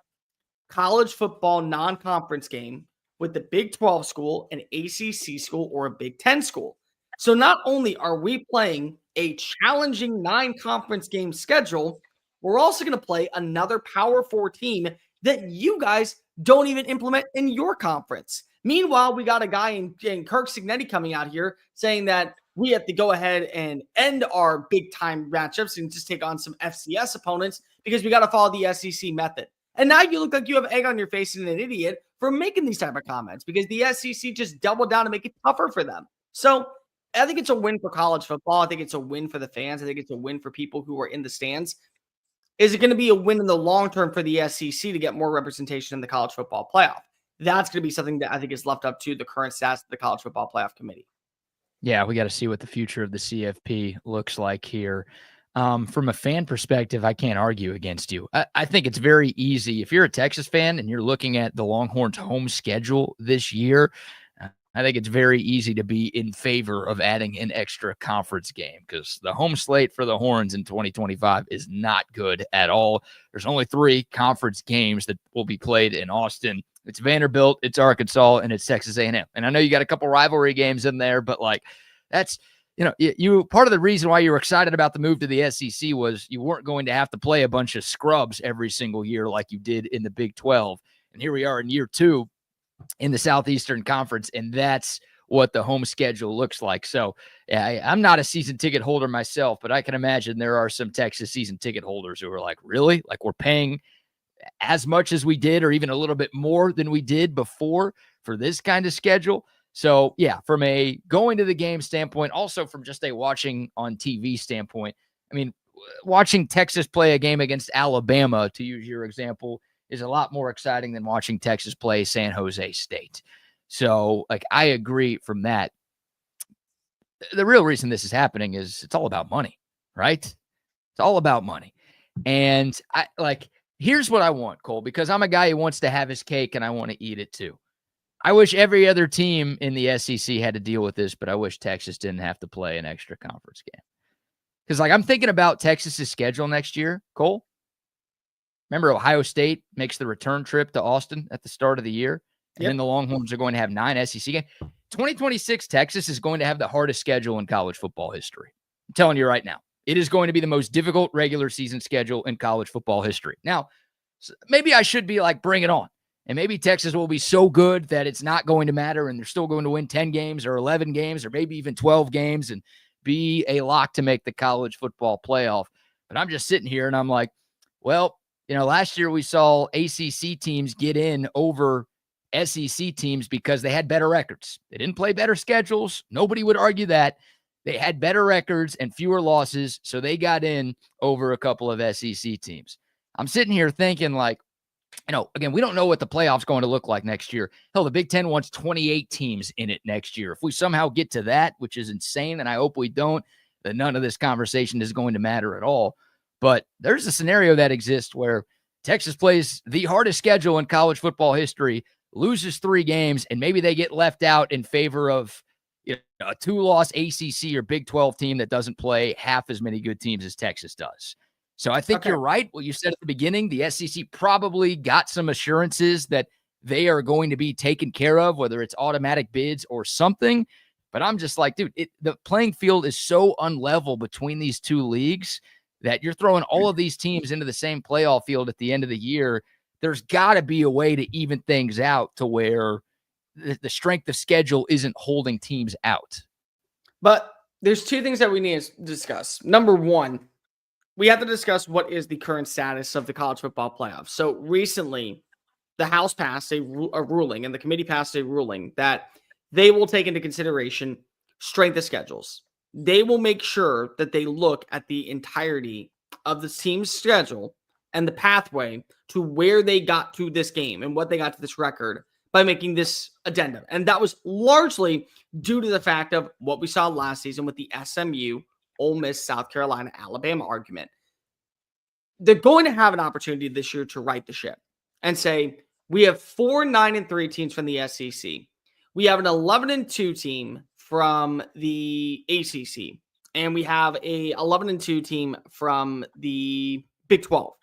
college football non-conference game with the Big 12 school, an ACC school, or a Big 10 school. So not only are we playing a challenging 9-conference game schedule, we're also going to play another Power 4 team that you guys don't even implement in your conference. Meanwhile, we got a guy in Kirk Signetti coming out here saying that we have to go ahead and end our big-time matchups and just take on some FCS opponents because we got to follow the SEC method. And now you look like you have egg on your face and an idiot for making these type of comments because the SEC just doubled down to make it tougher for them. So I think it's a win for college football. I think it's a win for the fans. I think it's a win for people who are in the stands. Is it going to be a win in the long term for the SEC to get more representation in the college football playoff? That's going to be something that I think is left up to the current status of the college football playoff committee. Yeah, we got to see what the future of the CFP looks like here. From a fan perspective, I can't argue against you. I think it's very easy. If you're a Texas fan and you're looking at the Longhorns' home schedule this year, I think it's very easy to be in favor of adding an extra conference game because the home slate for the Horns in 2025 is not good at all. There's only 3 conference games that will be played in Austin. It's Vanderbilt, it's Arkansas, and it's Texas A&M. And I know you got a couple rivalry games in there, but like that's, you part of the reason why you were excited about the move to the SEC was you weren't going to have to play a bunch of scrubs every single year like you did in the Big 12. And here we are in year 2 in the Southeastern Conference, and that's what the home schedule looks like. So I'm not a season ticket holder myself, but I can imagine there are some Texas season ticket holders who are like, really? Like we're paying as much as we did or even a little bit more than we did before for this kind of schedule. So yeah, from a going to the game standpoint, also from just a watching on TV standpoint, I mean, watching Texas play a game against Alabama, to use your example, is a lot more exciting than watching Texas play San Jose State. So like, I agree from that. The real reason this is happening is it's all about money, right? It's all about money. And here's what I want, Cole, because I'm a guy who wants to have his cake and I want to eat it too. I wish every other team in the SEC had to deal with this, but I wish Texas didn't have to play an extra conference game. Because I'm thinking about Texas's schedule next year, Cole. Remember, Ohio State makes the return trip to Austin at the start of the year, and then the Longhorns are going to have 9 SEC games. 2026, Texas is going to have the hardest schedule in college football history. I'm telling you right now, it is going to be the most difficult regular season schedule in college football history. Now, maybe I should be like, bring it on. And maybe Texas will be so good that it's not going to matter, and they're still going to win 10 games or 11 games or maybe even 12 games and be a lock to make the college football playoff. But I'm just sitting here and I'm like, well, last year we saw ACC teams get in over SEC teams because they had better records. They didn't play better schedules. Nobody would argue that. They had better records and fewer losses, so they got in over a couple of SEC teams. I'm sitting here thinking, like, again, we don't know what the playoff's going to look like next year. Hell, the Big Ten wants 28 teams in it next year. If we somehow get to that, which is insane, and I hope we don't, then none of this conversation is going to matter at all. But there's a scenario that exists where Texas plays the hardest schedule in college football history, loses 3 games, and maybe they get left out in favor of a 2-loss ACC or Big 12 team that doesn't play half as many good teams as Texas does. So I think you're right. What you said at the beginning, the SEC probably got some assurances that they are going to be taken care of, whether it's automatic bids or something. But I'm just like, dude, the playing field is so unlevel between these two leagues that you're throwing all of these teams into the same playoff field at the end of the year. There's got to be a way to even things out to where the strength of schedule isn't holding teams out. But there's 2 things that we need to discuss. Number 1, we have to discuss what is the current status of the college football playoffs. So recently, the House passed a ruling, and the committee passed a ruling that they will take into consideration strength of schedules. They will make sure that they look at the entirety of the team's schedule and the pathway to where they got to this game and what they got to this record by making this addendum. And that was largely due to the fact of what we saw last season with the SMU, Ole Miss, South Carolina, Alabama argument. They're going to have an opportunity this year to right the ship and say, we have 4 9-3 teams from the SEC. We have an 11-2 team from the ACC, and we have a 11-2 team from the Big 12.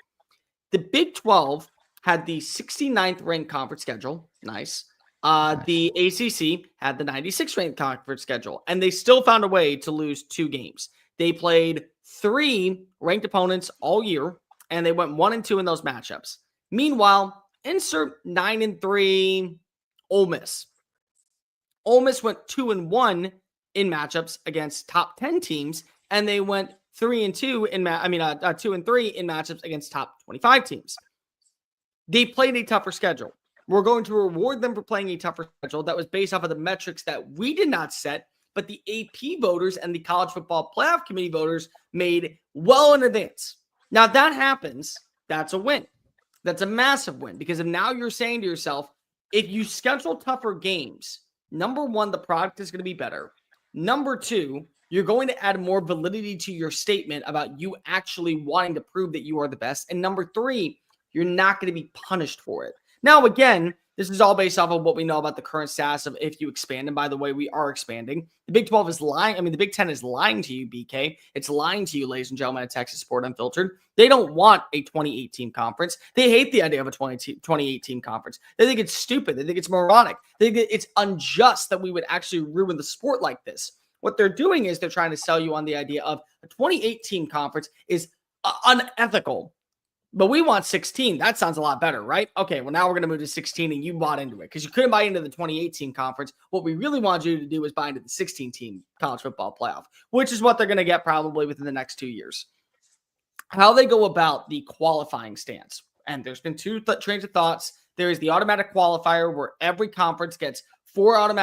The Big 12 had the 69th ranked conference schedule. Nice. The ACC had the 96th ranked conference schedule, and they still found a way to lose 2 games. They played 3 ranked opponents all year, and they went 1-2 in those matchups. Meanwhile, insert 9-3 Ole Miss. Ole Miss went 2-1 in matchups against top 10 teams, and they went 3-2 in 2-3 in matchups against top 25 teams. They played a tougher schedule. We're going to reward them for playing a tougher schedule that was based off of the metrics that we did not set, but the AP voters and the College Football Playoff Committee voters made well in advance. Now, if that happens, that's a win. That's a massive win, because if now you're saying to yourself, if you schedule tougher games, number 1, the product is going to be better. Number 2, you're going to add more validity to your statement about you actually wanting to prove that you are the best. And number 3, you're not going to be punished for it. Now, again, this is all based off of what we know about the current status of if you expand. And by the way, we are expanding. The Big 12 is lying. The Big 10 is lying to you, BK. It's lying to you, ladies and gentlemen, at Texas Sport Unfiltered. They don't want a 28-team conference. They hate the idea of a 28-team conference. They think it's stupid. They think it's moronic. They think it's unjust that we would actually ruin the sport like this. What they're doing is they're trying to sell you on the idea of a 28-team conference is unethical. But we want 16. That sounds a lot better, right? Okay, well, now we're going to move to 16, and you bought into it because you couldn't buy into the 28-team conference. What we really wanted you to do is buy into the 16-team college football playoff, which is what they're going to get probably within the next 2 years. How they go about the qualifying stance. And there's been 2 trains of thoughts. There is the automatic qualifier where every conference gets 4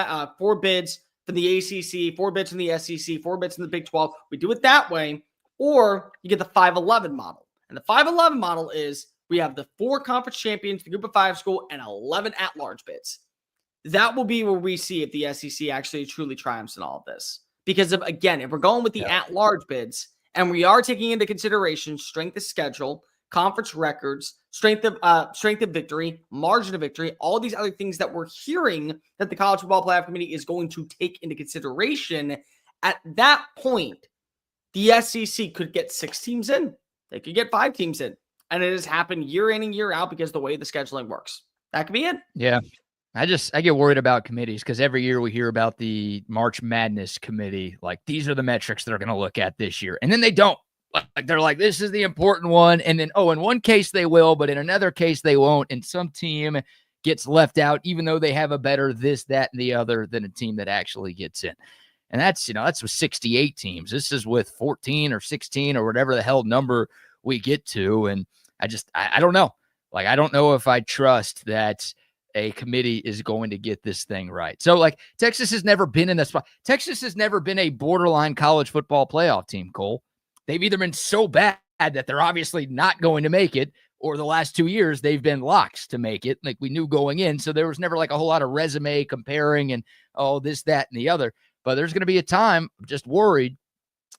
bids from the ACC, 4 bids from the SEC, 4 bids from the Big 12. We do it that way. Or you get the 5-11 model. And the 5-11 model is we have the 4 conference champions, the group of 5 school, and 11 at-large bids. That will be where we see if the SEC actually truly triumphs in all of this. Because, if we're going with the at-large bids, and we are taking into consideration strength of schedule, conference records, strength of victory, margin of victory, all these other things that we're hearing that the College Football Playoff Committee is going to take into consideration, at that point, the SEC could get 6 teams in. They could get 5 teams in. And it has happened year in and year out because of the way the scheduling works. That could be it. Yeah. I get worried about committees because every year we hear about the March Madness committee. Like, these are the metrics they're going to look at this year. And then they don't. Like, they're like, this is the important one. And then, in one case they will, but in another case they won't. And some team gets left out, even though they have a better this, that, and the other than a team that actually gets in. And that's with 68 teams. This is with 14 or 16 or whatever the hell number we get to. And I don't know. Like, I don't know if I trust that a committee is going to get this thing right. So, like, Texas has never been in this spot. Texas has never been a borderline college football playoff team, Cole. They've either been so bad that they're obviously not going to make it, or the last 2 years they've been locks to make it, like we knew going in. So there was never like a whole lot of resume comparing and, oh, this, that, and the other. But there's going to be a time I'm just worried.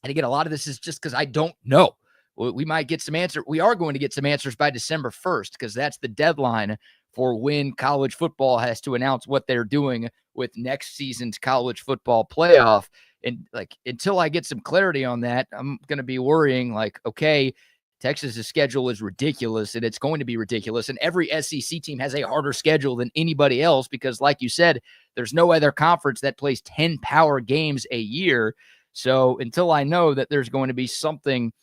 And again, a lot of this is just because I don't know. We might get some answers. We are going to get some answers by December 1st, because that's the deadline for when college football has to announce what they're doing with next season's college football playoff. And like, until I get some clarity on that, I'm going to be worrying like, okay, Texas's schedule is ridiculous, and it's going to be ridiculous. And every SEC team has a harder schedule than anybody else because, like you said, there's no other conference that plays 10 power games a year. So until I know that there's going to be something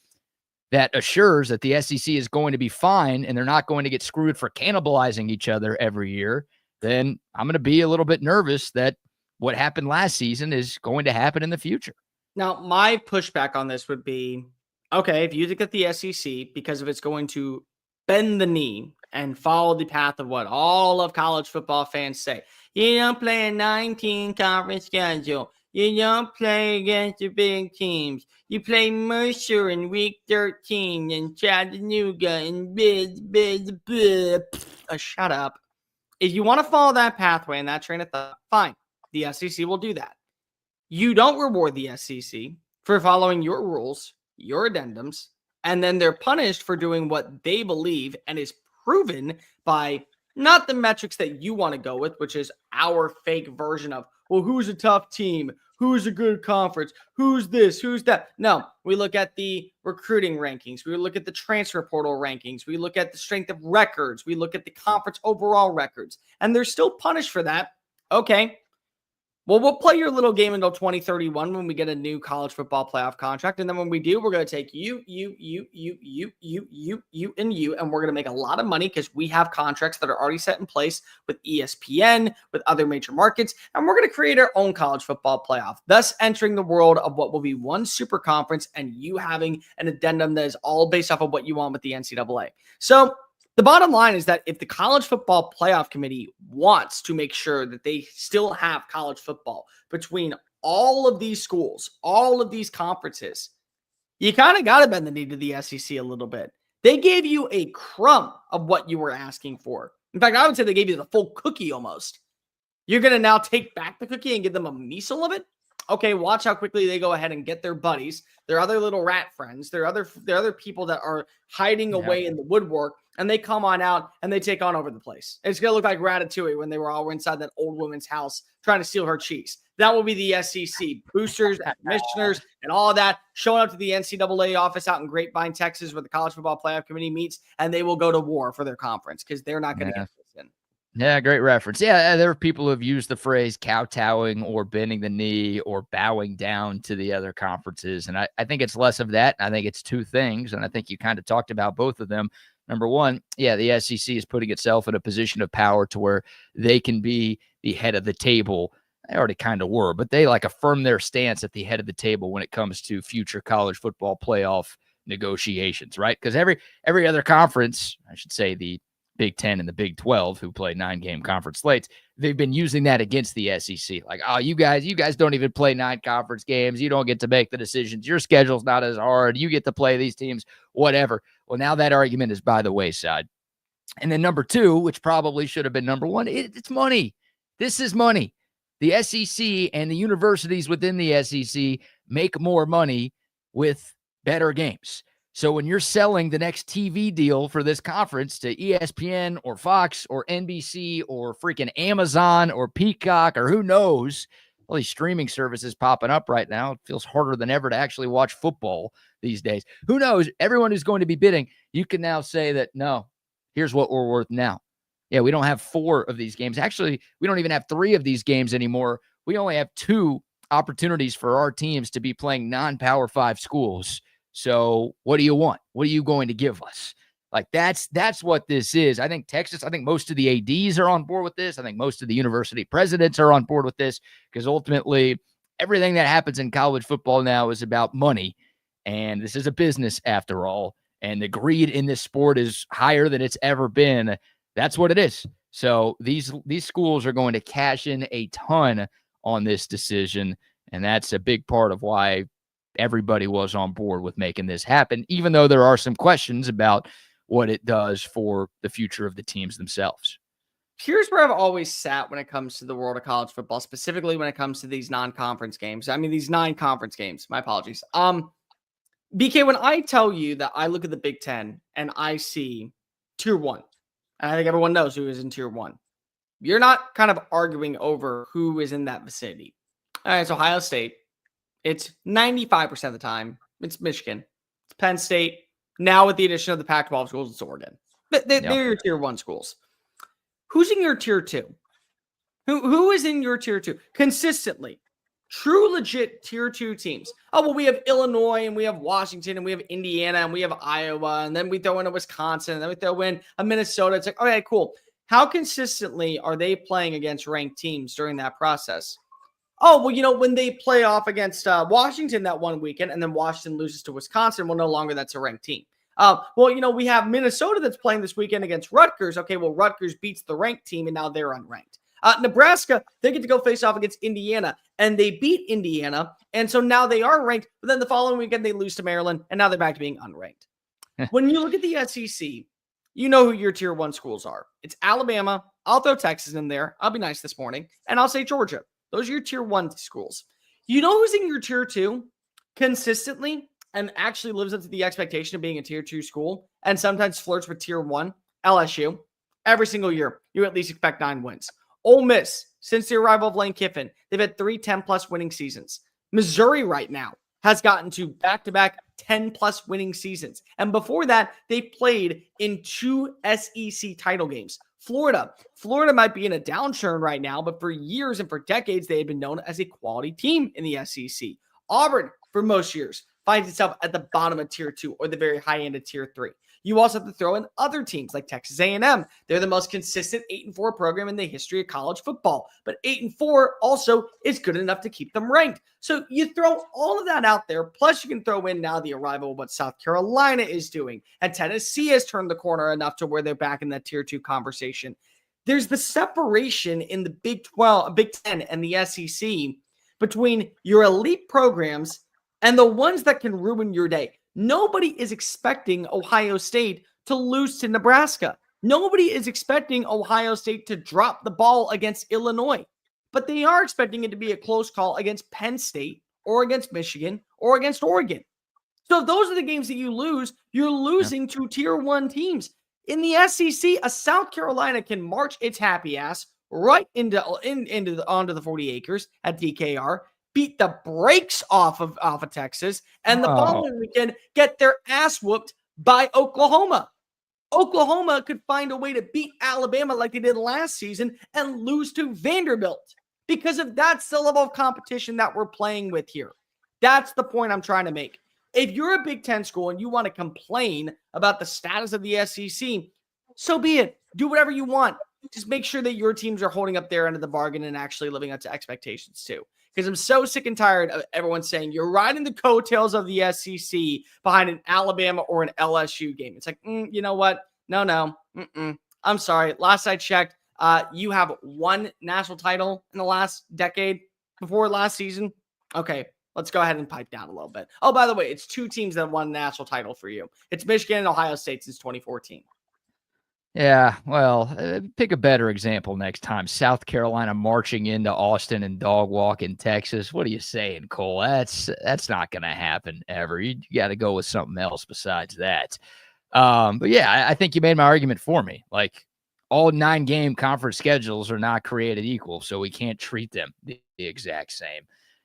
that assures that the SEC is going to be fine and they're not going to get screwed for cannibalizing each other every year, then I'm going to be a little bit nervous that what happened last season is going to happen in the future. Now, my pushback on this would be, okay, if you look at the SEC, because if it's going to bend the knee and follow the path of what all of college football fans say, you don't play a 19 conference schedule. You don't play against the big teams. You play Mercer in week 13 and Chattanooga and shut up. If you want to follow that pathway and that train of thought, fine. The SEC will do that. You don't reward the SEC for following your rules, your addendums, and then they're punished for doing what they believe and is proven by not the metrics that you want to go with, which is our fake version of, well, who's a tough team? Who's a good conference? Who's this? Who's that? No, we look at the recruiting rankings. We look at the transfer portal rankings. We look at the strength of records. We look at the conference overall records, and they're still punished for that. Okay. Well, we'll play your little game until 2031 when we get a new college football playoff contract. And then when we do, we're going to take you, and you, and we're going to make a lot of money because we have contracts that are already set in place with ESPN, with other major markets, and we're going to create our own college football playoff, thus entering the world of what will be one super conference and you having an addendum that is all based off of what you want with the NCAA. So the bottom line is that if the college football playoff committee wants to make sure that they still have college football between all of these schools, all of these conferences, you kind of got to bend the knee to the SEC a little bit. They gave you a crumb of what you were asking for. In fact, I would say they gave you the full cookie almost. You're going to now take back the cookie and give them a morsel of it? Okay, watch how quickly they go ahead and get their buddies, their other little rat friends, their other people that are hiding away in the woodwork, and they come on out and they take on over the place. It's going to look like Ratatouille when they were all inside that old woman's house trying to steal her cheese. That will be the SEC. Boosters, commissioners, and all of that showing up to the NCAA office out in Grapevine, Texas, where the College Football Playoff Committee meets, and they will go to war for their conference because they're not going to get this in. Yeah, great reference. Yeah, there are people who have used the phrase kowtowing or bending the knee or bowing down to the other conferences. And I think it's less of that. I think it's two things. And I think you kind of talked about both of them. Number one, yeah, the SEC is putting itself in a position of power to where they can be the head of the table. They already kind of were, but they like affirm their stance at the head of the table when it comes to future college football playoff negotiations, right? Because every other conference, I should say the Big 10 and the Big 12, who play 9-game conference slates, they've been using that against the SEC. Like, oh, you guys don't even play 9 conference games. You don't get to make the decisions. Your schedule's not as hard. You get to play these teams, whatever. Well, now that argument is by the wayside. And then number two, which probably should have been number one, it's money. This is money. The SEC and the universities within the SEC make more money with better games. So when you're selling the next TV deal for this conference to ESPN or Fox or NBC or freaking Amazon or Peacock or who knows, all these streaming services popping up right now, it feels harder than ever to actually watch football these days. Who knows? Everyone who's going to be bidding, you can now say that, no, here's what we're worth now. Yeah, we don't have 4 of these games. Actually, we don't even have 3 of these games anymore. We only have 2 opportunities for our teams to be playing non-Power 5 schools. So what do you want? What are you going to give us? Like that's what this is. I think Texas, I think most of the ADs are on board with this. I think most of the university presidents are on board with this because ultimately everything that happens in college football now is about money. And this is a business after all. and the greed in this sport is higher than it's ever been, that's what it is. So these schools are going to cash in a ton on this decision, and that's a big part of why everybody was on board with making this happen, even though there are some questions about what it does for the future of the teams themselves. Here's where I've always sat when it comes to the world of college football, specifically when it comes to these non-conference games. I mean, these 9 conference games. My apologies. BK, when I tell you that I look at the Big Ten and I see Tier 1, and I think everyone knows who is in Tier 1, you're not kind of arguing over who is in that vicinity. All right, it's Ohio State. It's 95% of the time. It's Michigan. It's Penn State. Now with the addition of the Pac-12 schools, it's Oregon. They're your Tier 1 schools. Who's in your Tier 2? Who is in your Tier 2? Consistently. True, legit Tier 2 teams. Oh, well, we have Illinois, and we have Washington, and we have Indiana, and we have Iowa, and then we throw in a Wisconsin, and then we throw in a Minnesota. It's like, okay, cool. How consistently are they playing against ranked teams during that process? Oh, well, when they play off against Washington that one weekend, and then Washington loses to Wisconsin, well, no longer that's a ranked team. We have Minnesota that's playing this weekend against Rutgers. Okay, well, Rutgers beats the ranked team, and now they're unranked. Nebraska, they get to go face off against Indiana, and they beat Indiana, and so now they are ranked, but then the following weekend they lose to Maryland, and now they're back to being unranked. When you look at the SEC, you know who your Tier 1 schools are. It's Alabama. I'll throw Texas in there. I'll be nice this morning, and I'll say Georgia. Those are your Tier 1 schools. You know who's in your Tier 2 consistently and actually lives up to the expectation of being a Tier 2 school and sometimes flirts with Tier 1? LSU. Every single year, you at least expect 9 wins. Ole Miss, since the arrival of Lane Kiffin, they've had 3 10-plus winning seasons. Missouri right now has gotten to back-to-back 10-plus winning seasons. And before that, they played in 2 SEC title games. Florida might be in a downturn right now, but for years and for decades, they have been known as a quality team in the SEC. Auburn, for most years, finds itself at the bottom of Tier 2 or the very high end of Tier 3. You also have to throw in other teams like Texas A&M. They're the most consistent 8-4 program in the history of college football. But 8-4 also is good enough to keep them ranked. So you throw all of that out there. Plus, you can throw in now the arrival of what South Carolina is doing. And Tennessee has turned the corner enough to where they're back in that Tier 2 conversation. There's the separation in the Big 10 and the SEC between your elite programs and the ones that can ruin your day. Nobody is expecting Ohio State to lose to Nebraska. Nobody is expecting Ohio State to drop the ball against Illinois. But they are expecting it to be a close call against Penn State or against Michigan or against Oregon. So if those are the games that you lose, you're losing to Tier 1 teams. In the SEC, a South Carolina can march its happy ass right onto the 40 acres at DKR, beat the brakes off of Texas, and the following weekend get their ass whooped by Oklahoma. Oklahoma could find a way to beat Alabama like they did last season and lose to Vanderbilt because of that's the level of competition that we're playing with here. That's the point I'm trying to make. If you're a Big Ten school and you want to complain about the status of the SEC, so be it. Do whatever you want. Just make sure that your teams are holding up their end of the bargain and actually living up to expectations too. Because I'm so sick and tired of everyone saying you're riding the coattails of the SEC behind an Alabama or an LSU game. It's like, you know what? No. I'm sorry. Last I checked, you have 1 national title in the last decade before last season. Okay, let's go ahead and pipe down a little bit. Oh, by the way, it's 2 teams that won a national title for you. It's Michigan and Ohio State since 2014. Yeah, well, pick a better example next time. South Carolina marching into Austin and dog walk in Texas. What are you saying, Cole? That's not going to happen ever. You got to go with something else besides that. But yeah, I think you made my argument for me. Like, all 9-game conference schedules are not created equal, so we can't treat them the exact same.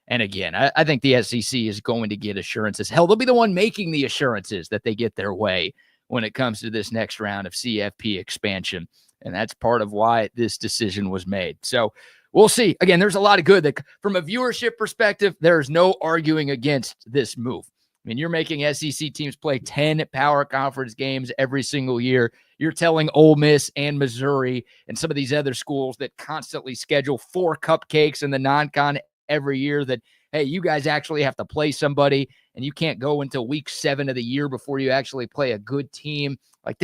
And again, I think the SEC is going to get assurances. Hell, they'll be the one making the assurances that they get their way when it comes to this next round of CFP expansion. And that's part of why this decision was made. So we'll see. Again, there's a lot of good that from a viewership perspective, there's no arguing against this move. I mean, you're making SEC teams play 10 power conference games every single year. You're telling Ole Miss and Missouri and some of these other schools that constantly schedule 4 cupcakes in the non-con every year that, hey, you guys actually have to play somebody, and you can't go until week 7 of the year before you actually play a good team. Like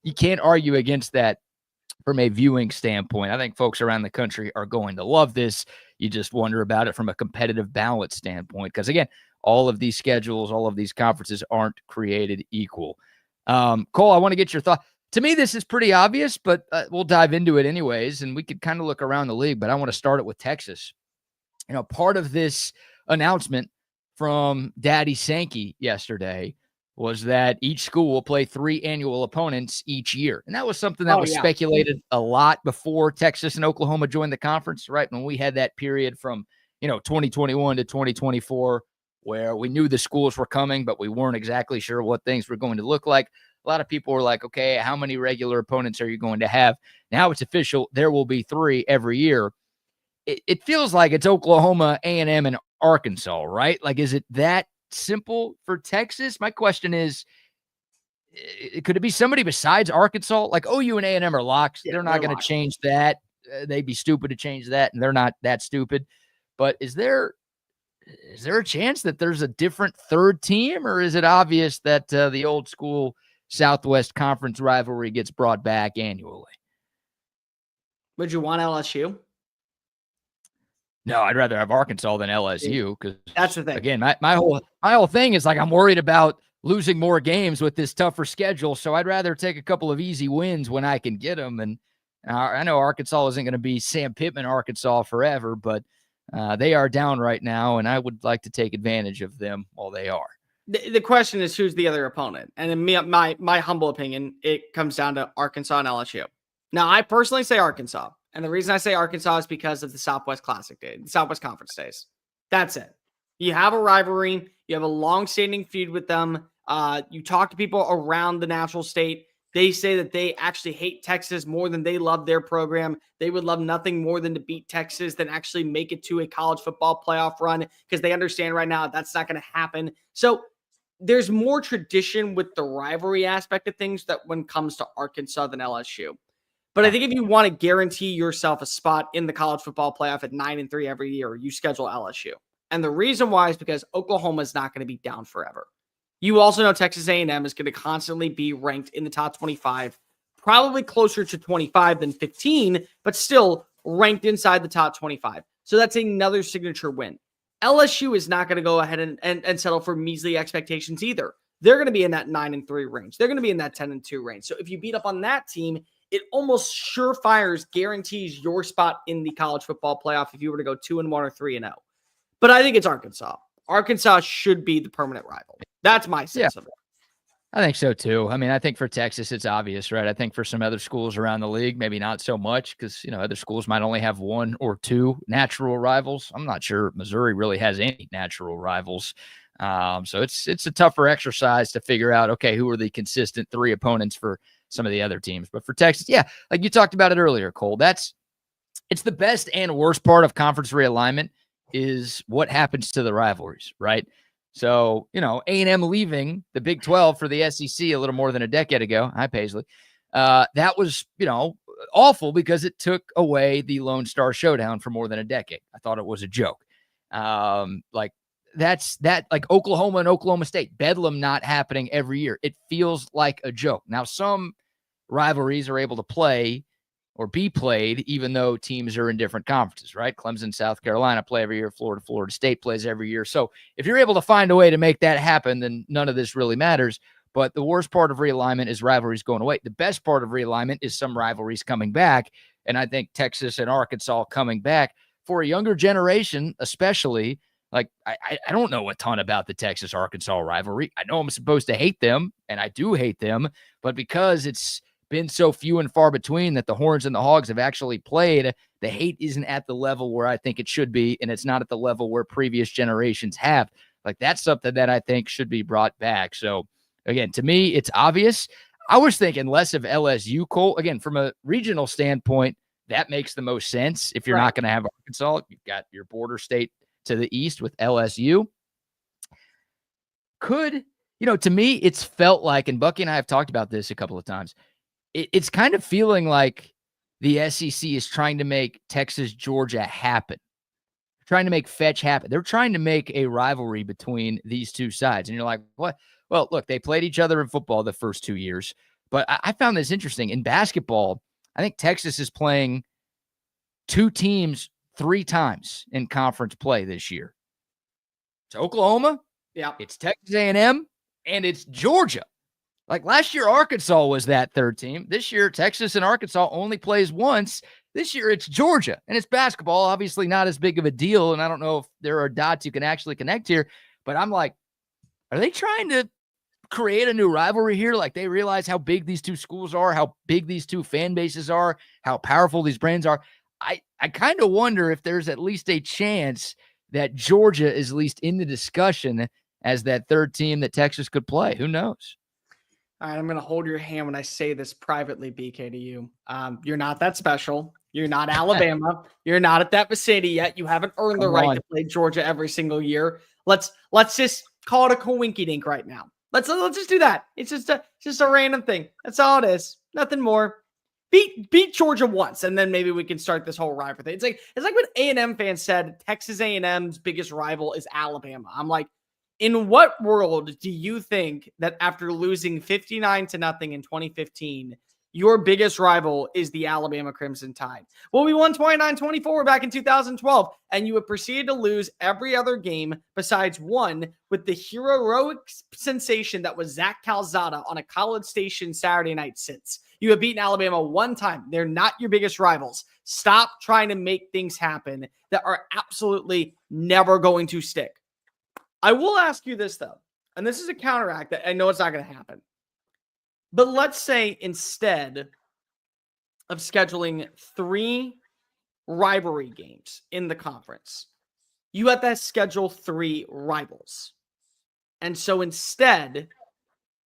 you can't argue against that from a viewing standpoint. I think folks around the country are going to love this. You just wonder about it from a competitive balance standpoint. Because again, all of these schedules, all of these conferences aren't created equal. Cole, I want to get your thought. To me, this is pretty obvious, but we'll dive into it anyways. And we could kind of look around the league, but I want to start it with Texas. Part of this announcement from Daddy Sankey yesterday was that each school will play 3 annual opponents each year. And that was something that was speculated a lot before Texas and Oklahoma joined the conference, right? When we had that period from, 2021 to 2024, where we knew the schools were coming, but we weren't exactly sure what things were going to look like. A lot of people were like, okay, how many regular opponents are you going to have? Now it's official. There will be 3 every year. It feels like it's Oklahoma, A&M, and Arkansas, right? Like, is it that simple for Texas? My question is, could it be somebody besides Arkansas? Like OU and A&M are locks. They're not going to change that. They'd be stupid to change that, and they're not that stupid. But is there a chance that there's a different third team, or is it obvious that the old school Southwest Conference rivalry gets brought back annually? Would you want LSU? No, I'd rather have Arkansas than LSU, because that's the thing. Again, my whole thing is like I'm worried about losing more games with this tougher schedule, so I'd rather take a couple of easy wins when I can get them. And I know Arkansas isn't going to be Sam Pittman Arkansas forever, but they are down right now, and I would like to take advantage of them while they are. The question is, who's the other opponent? And in my humble opinion, it comes down to Arkansas and LSU. Now, I personally say Arkansas. And the reason I say Arkansas is because of the Southwest Classic Day, the Southwest Conference days. That's it. You have a rivalry. You have a long-standing feud with them. You talk to people around the natural state. They say that they actually hate Texas more than they love their program. They would love nothing more than to beat Texas than actually make it to a college football playoff run, because they understand right now that's not going to happen. So there's more tradition with the rivalry aspect of things that when it comes to Arkansas than LSU. But I think if you want to guarantee yourself a spot in the college football playoff at 9-3 every year, you schedule LSU. And the reason why is because Oklahoma is not going to be down forever. You also know Texas A&M is going to constantly be ranked in the top 25, probably closer to 25 than 15, but still ranked inside the top 25. So that's another signature win. LSU is not going to go ahead and settle for measly expectations either. They're going to be in that 9-3 range. They're going to be in that 10-2 range. So if you beat up on that team, it almost surefires guarantees your spot in the college football playoff if you were to go 2-1 or 3-0. But I think it's Arkansas. Arkansas should be the permanent rival. That's my sense of it. I think so too. I mean, I think for Texas, it's obvious, right? I think for some other schools around the league, maybe not so much, because, other schools might only have 1 or 2 natural rivals. I'm not sure Missouri really has any natural rivals. So it's a tougher exercise to figure out, okay, who are the consistent 3 opponents for some of the other teams. But for Texas, like you talked about it earlier, Cole, it's the best and worst part of conference realignment is what happens to the rivalries, right? So, A&M leaving the Big 12 for the SEC a little more than a decade ago. Hi, Paisley. That was, awful because it took away the Lone Star Showdown for more than a decade. I thought it was a joke. Like Oklahoma and Oklahoma State, Bedlam not happening every year. It feels like a joke. Now, some rivalries are able to play or be played even though teams are in different conferences, right? Clemson, South Carolina play every year. Florida State plays every year. So if you're able to find a way to make that happen, then none of this really matters. But the worst part of realignment is rivalries going away. The best part of realignment is some rivalries coming back. And I think Texas and Arkansas coming back for a younger generation, especially. Like, I don't know a ton about the Texas-Arkansas rivalry. I know I'm supposed to hate them, and I do hate them, but because it's been so few and far between that the Horns and the Hogs have actually played, the hate isn't at the level where I think it should be, and it's not at the level where previous generations have. Like, that's something that I think should be brought back. So, again, to me, it's obvious. I was thinking less of LSU, Cole. Again, from a regional standpoint, that makes the most sense. If you're not going to have Arkansas, you've got your border state to the east with LSU. To me, it's felt like, and Bucky and I have talked about this a couple of times, it's kind of feeling like the SEC is trying to make Texas, Georgia happen. trying to make fetch happen. They're trying to make a rivalry between these two sides. And you're like, what? Well, look, they played each other in football the first 2 years. But I found this interesting. In basketball, I think Texas is playing two teams 3 times in conference play this year. It's Oklahoma, it's Texas A&M, and it's Georgia. Like last year, Arkansas was that third team. This year, Texas and Arkansas only plays once. This year, it's Georgia, and it's basketball, obviously not as big of a deal, and I don't know if there are dots you can actually connect here, but I'm like, are they trying to create a new rivalry here? Like they realize how big these two schools are, how big these two fan bases are, how powerful these brands are. I kind of wonder if there's at least a chance that Georgia is at least in the discussion as that third team that Texas could play. Who knows? All right, I'm going to hold your hand when I say this privately, BK, to you. You're not that special. You're not Alabama. You're not at that vicinity yet. You haven't earned the right to play Georgia every single year. Let's just call it a coinkydink right now. Let's just do that. It's just a random thing. That's all it is. Nothing more. Beat Georgia once, and then maybe we can start this whole rivalry thing. It's like when A&M fans said Texas A&M's biggest rival is Alabama. I'm like, in what world do you think that after losing 59-0 in 2015, your biggest rival is the Alabama Crimson Tide? Well, we won 29-24 back in 2012, and you have proceeded to lose every other game besides one with the heroic sensation that was Zach Calzada on a College Station Saturday night since. You have beaten Alabama one time. They're not your biggest rivals. Stop trying to make things happen that are absolutely never going to stick. I will ask you this, though, and this is a counteract that I know it's not going to happen. But let's say instead of scheduling 3 rivalry games in the conference, you have to schedule 3 rivals. And so instead,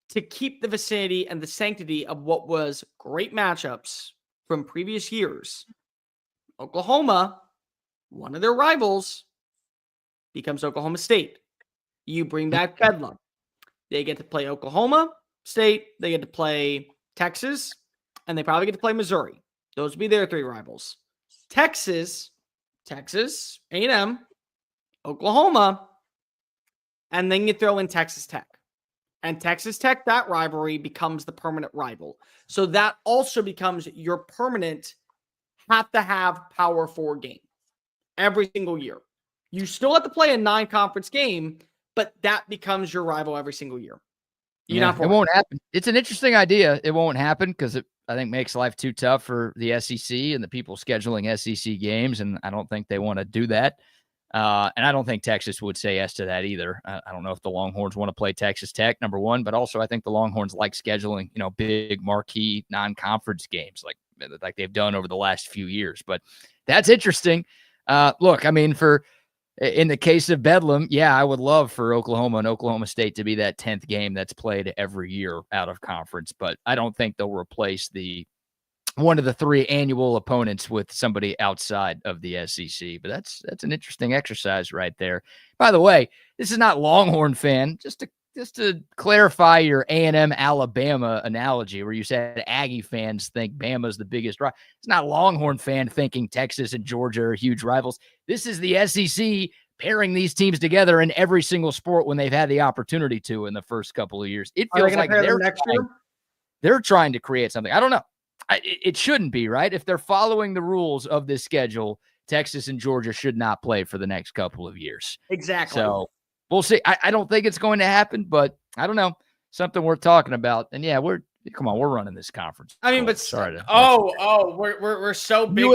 to keep the vicinity and the sanctity of what was great matchups from previous years, Oklahoma, one of their rivals, becomes Oklahoma State. You bring back Bedlam. They get to play Oklahoma State, they get to play Texas, and they probably get to play Missouri. Those would be their 3 rivals. Texas, A&M, Oklahoma, and then you throw in Texas Tech. And Texas Tech, that rivalry becomes the permanent rival. So that also becomes your permanent have-to-have Power 4 game every single year. You still have to play a 9-conference game, but that becomes your rival every single year. It won't happen. It's an interesting idea. It won't happen because it, I think, makes life too tough for the SEC and the people scheduling SEC games, and I don't think they want to do that. And I don't think Texas would say yes to that either. I don't know if the Longhorns want to play Texas Tech, number one, but also I think the Longhorns like scheduling, big marquee non-conference games like they've done over the last few years. But that's interesting. Look, I mean, in the case of Bedlam, yeah, I would love for Oklahoma and Oklahoma State to be that 10th game that's played every year out of conference, but I don't think they'll replace one of the 3 annual opponents with somebody outside of the SEC. But that's an interesting exercise right there. By the way, this is not Longhorn fan. Just to clarify your A&M Alabama analogy, where you said Aggie fans think Bama's the biggest rival. It's not Longhorn fan thinking Texas and Georgia are huge rivals. This is the SEC pairing these teams together in every single sport when they've had the opportunity to in the first couple of years. It feels like they're trying to create something. I don't know. It shouldn't be, right? If they're following the rules of this schedule, Texas and Georgia should not play for the next couple of years. Exactly. So we'll see. I don't think it's going to happen, but I don't know. Something worth talking about. And yeah, we're running this conference. I mean, but sorry. We're so big.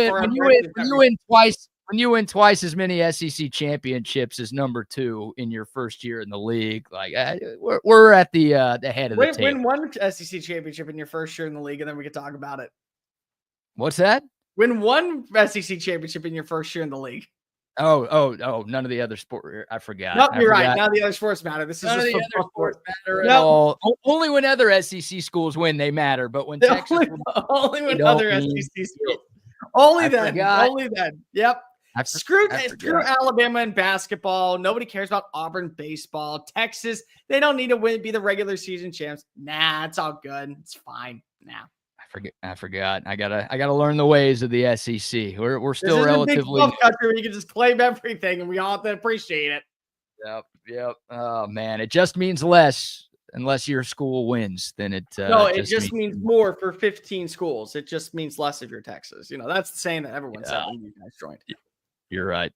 When you win twice as many SEC championships as number 2 in your first year in the league, like we're at the head of the table. Win one SEC championship in your first year in the league, and then we can talk about it. What's that? Win one SEC championship in your first year in the league. Oh, none of the other sport. I forgot. No, you're right. None of the other sports matter. This is none just of the other sports matter at all. Only when other SEC schools win, they matter. But when Texas only when other SEC schools. Only then. Yep. Screw Alabama in basketball. Nobody cares about Auburn baseball. Texas, they don't need to be the regular season champs. Nah, it's all good. It's fine. Nah. I I forgot. I gotta learn the ways of the SEC. We're still this is relatively a big country where you can just claim everything, and we all have to appreciate it. Yep. Oh man, it just means less unless your school wins. Then it no, it just means more for 15 schools. It just means less if you're Texas. That's the saying that everyone said when you guys joined. You're right.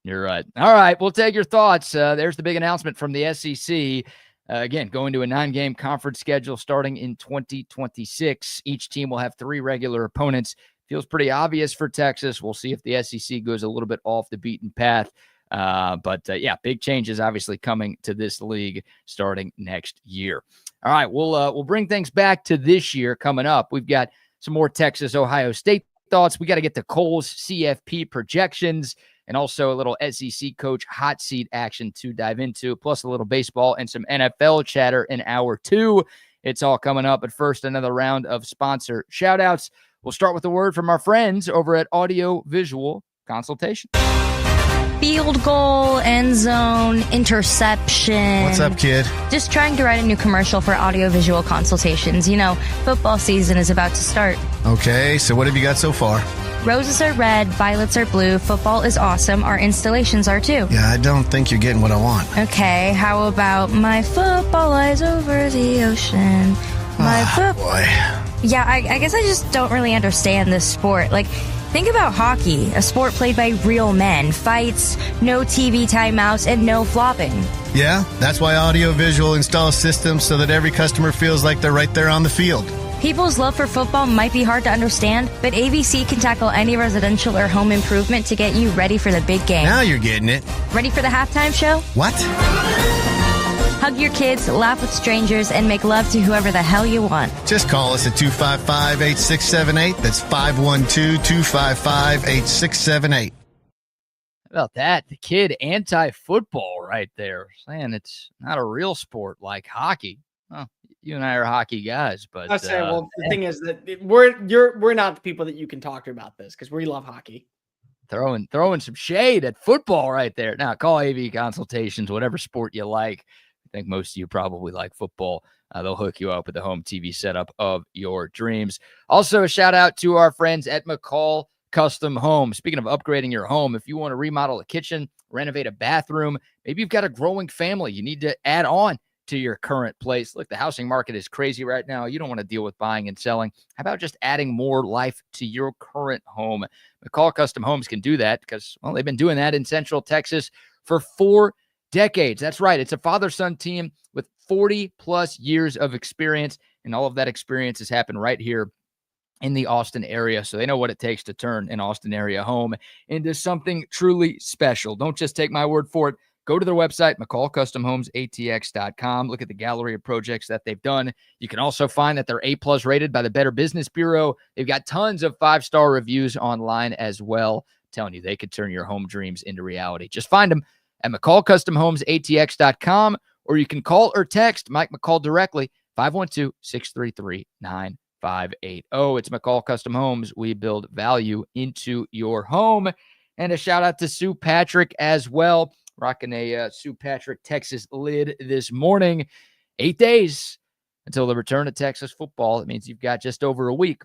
All right, we'll take your thoughts. There's the big announcement from the SEC. Again, going to a 9-game conference schedule starting in 2026. Each team will have 3 regular opponents. Feels pretty obvious for Texas. We'll see if the SEC goes a little bit off the beaten path. But big changes obviously coming to this league starting next year. All right, we'll bring things back to this year coming up. We've got some more Texas Ohio State thoughts. We got to get to Cole's CFP projections and also a little SEC coach hot seat action to dive into, plus a little baseball and some NFL chatter in hour 2. It's all coming up. But first, another round of sponsor shout outs. We'll start with a word from our friends over at Audio Visual Consultation. Field goal, end zone, interception. What's up, kid? Just trying to write a new commercial for audiovisual consultations. Football season is about to start. Okay, so what have you got so far? Roses are red, violets are blue, football is awesome, our installations are too. Yeah, I don't think you're getting what I want. Okay, how about my football lies over the ocean? Boy. Yeah, I guess I just don't really understand this sport. Think about hockey, a sport played by real men. Fights, no TV timeouts, and no flopping. Yeah, that's why Audiovisual installs systems so that every customer feels like they're right there on the field. People's love for football might be hard to understand, but AVC can tackle any residential or home improvement to get you ready for the big game. Now you're getting it. Ready for the halftime show? What? Hug your kids, laugh with strangers, and make love to whoever the hell you want. Just call us at 255-8678. That's 512-255-8678. How about that? The kid anti-football right there, saying it's not a real sport like hockey. Well, you and I are hockey guys, but I say, the thing is that we're not the people that you can talk to about this because we love hockey. Throwing some shade at football right there. Now, call AV Consultations, whatever sport you like. I think most of you probably like football. They'll hook you up with the home TV setup of your dreams. Also, a shout out to our friends at McCall Custom Home. Speaking of upgrading your home, if you want to remodel a kitchen, renovate a bathroom, maybe you've got a growing family, you need to add on to your current place. Look, the housing market is crazy right now. You don't want to deal with buying and selling. How about just adding more life to your current home? McCall Custom Homes can do that because, well, they've been doing that in Central Texas for 4 decades. That's right. It's a father-son team with 40-plus years of experience, and all of that experience has happened right here in the Austin area. So they know what it takes to turn an Austin area home into something truly special. Don't just take my word for it. Go to their website, McCallCustomHomesATX.com. Look at the gallery of projects that they've done. You can also find that they're A+ rated by the Better Business Bureau. They've got tons of 5-star reviews online as well. I'm telling you, they could turn your home dreams into reality. Just find them at McCallCustomHomesATX.com, or you can call or text Mike McCall directly, 512-633-9580. It's McCall Custom Homes. We build value into your home. And a shout out to Sue Patrick as well. Rocking a Sue Patrick Texas lid this morning. 8 days until the return of Texas football. It means you've got just over a week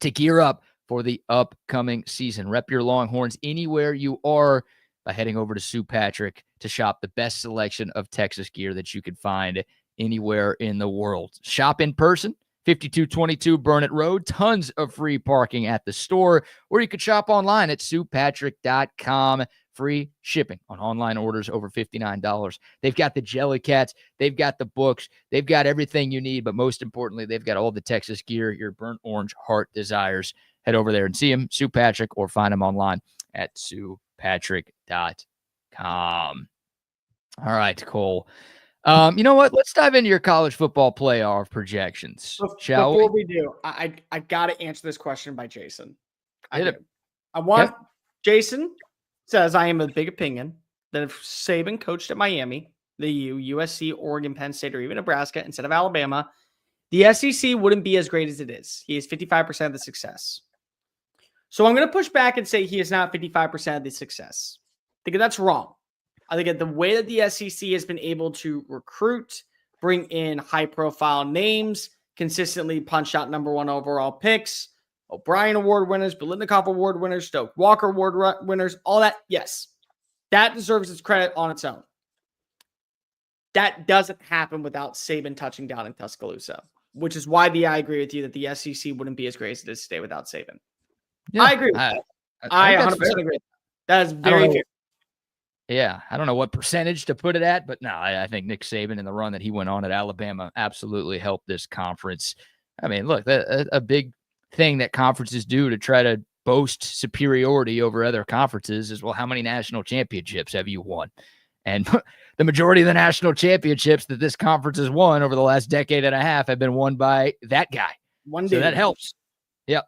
to gear up for the upcoming season. Rep your Longhorns anywhere you are by heading over to Sue Patrick to shop the best selection of Texas gear that you could find anywhere in the world. Shop in person, 5222 Burnett Road. Tons of free parking at the store, or you could shop online at SuePatrick.com. Free shipping on online orders over $59. They've got the jelly cats. They've got the books. They've got everything you need, but most importantly, they've got all the Texas gear your burnt orange heart desires. Head over there and see him, Sue Patrick, or find him online at SuePatrick.com. All right, Cole. You know what? Let's dive into your college football playoff projections, shall we? Before we do, I got to answer this question by Jason. Hit it. I want Jason says, I am of the big opinion that if Saban coached at Miami, the U, USC, Oregon, Penn State, or even Nebraska instead of Alabama, the SEC wouldn't be as great as it is. He is 55% of the success. So I'm going to push back and say he is not 55% of the success. I think that's wrong. I think that the way that the SEC has been able to recruit, bring in high-profile names, consistently punch out number 1 overall picks, O'Brien Award winners, Biletnikoff Award winners, Stoke Walker Award winners, all that. Yes, that deserves its credit on its own. That doesn't happen without Saban touching down in Tuscaloosa, which is why I agree with you that the SEC wouldn't be as great as it is today without Saban. Yeah, I agree with that. I 100% agree. That is very fair. Yeah, I don't know what percentage to put it at, but no, I think Nick Saban and the run that he went on at Alabama absolutely helped this conference. I mean, look, a big thing that conferences do to try to boast superiority over other conferences is, well, how many national championships have you won? And the majority of the national championships that this conference has won over the last decade and a half have been won by that guy. So that helps. Yep.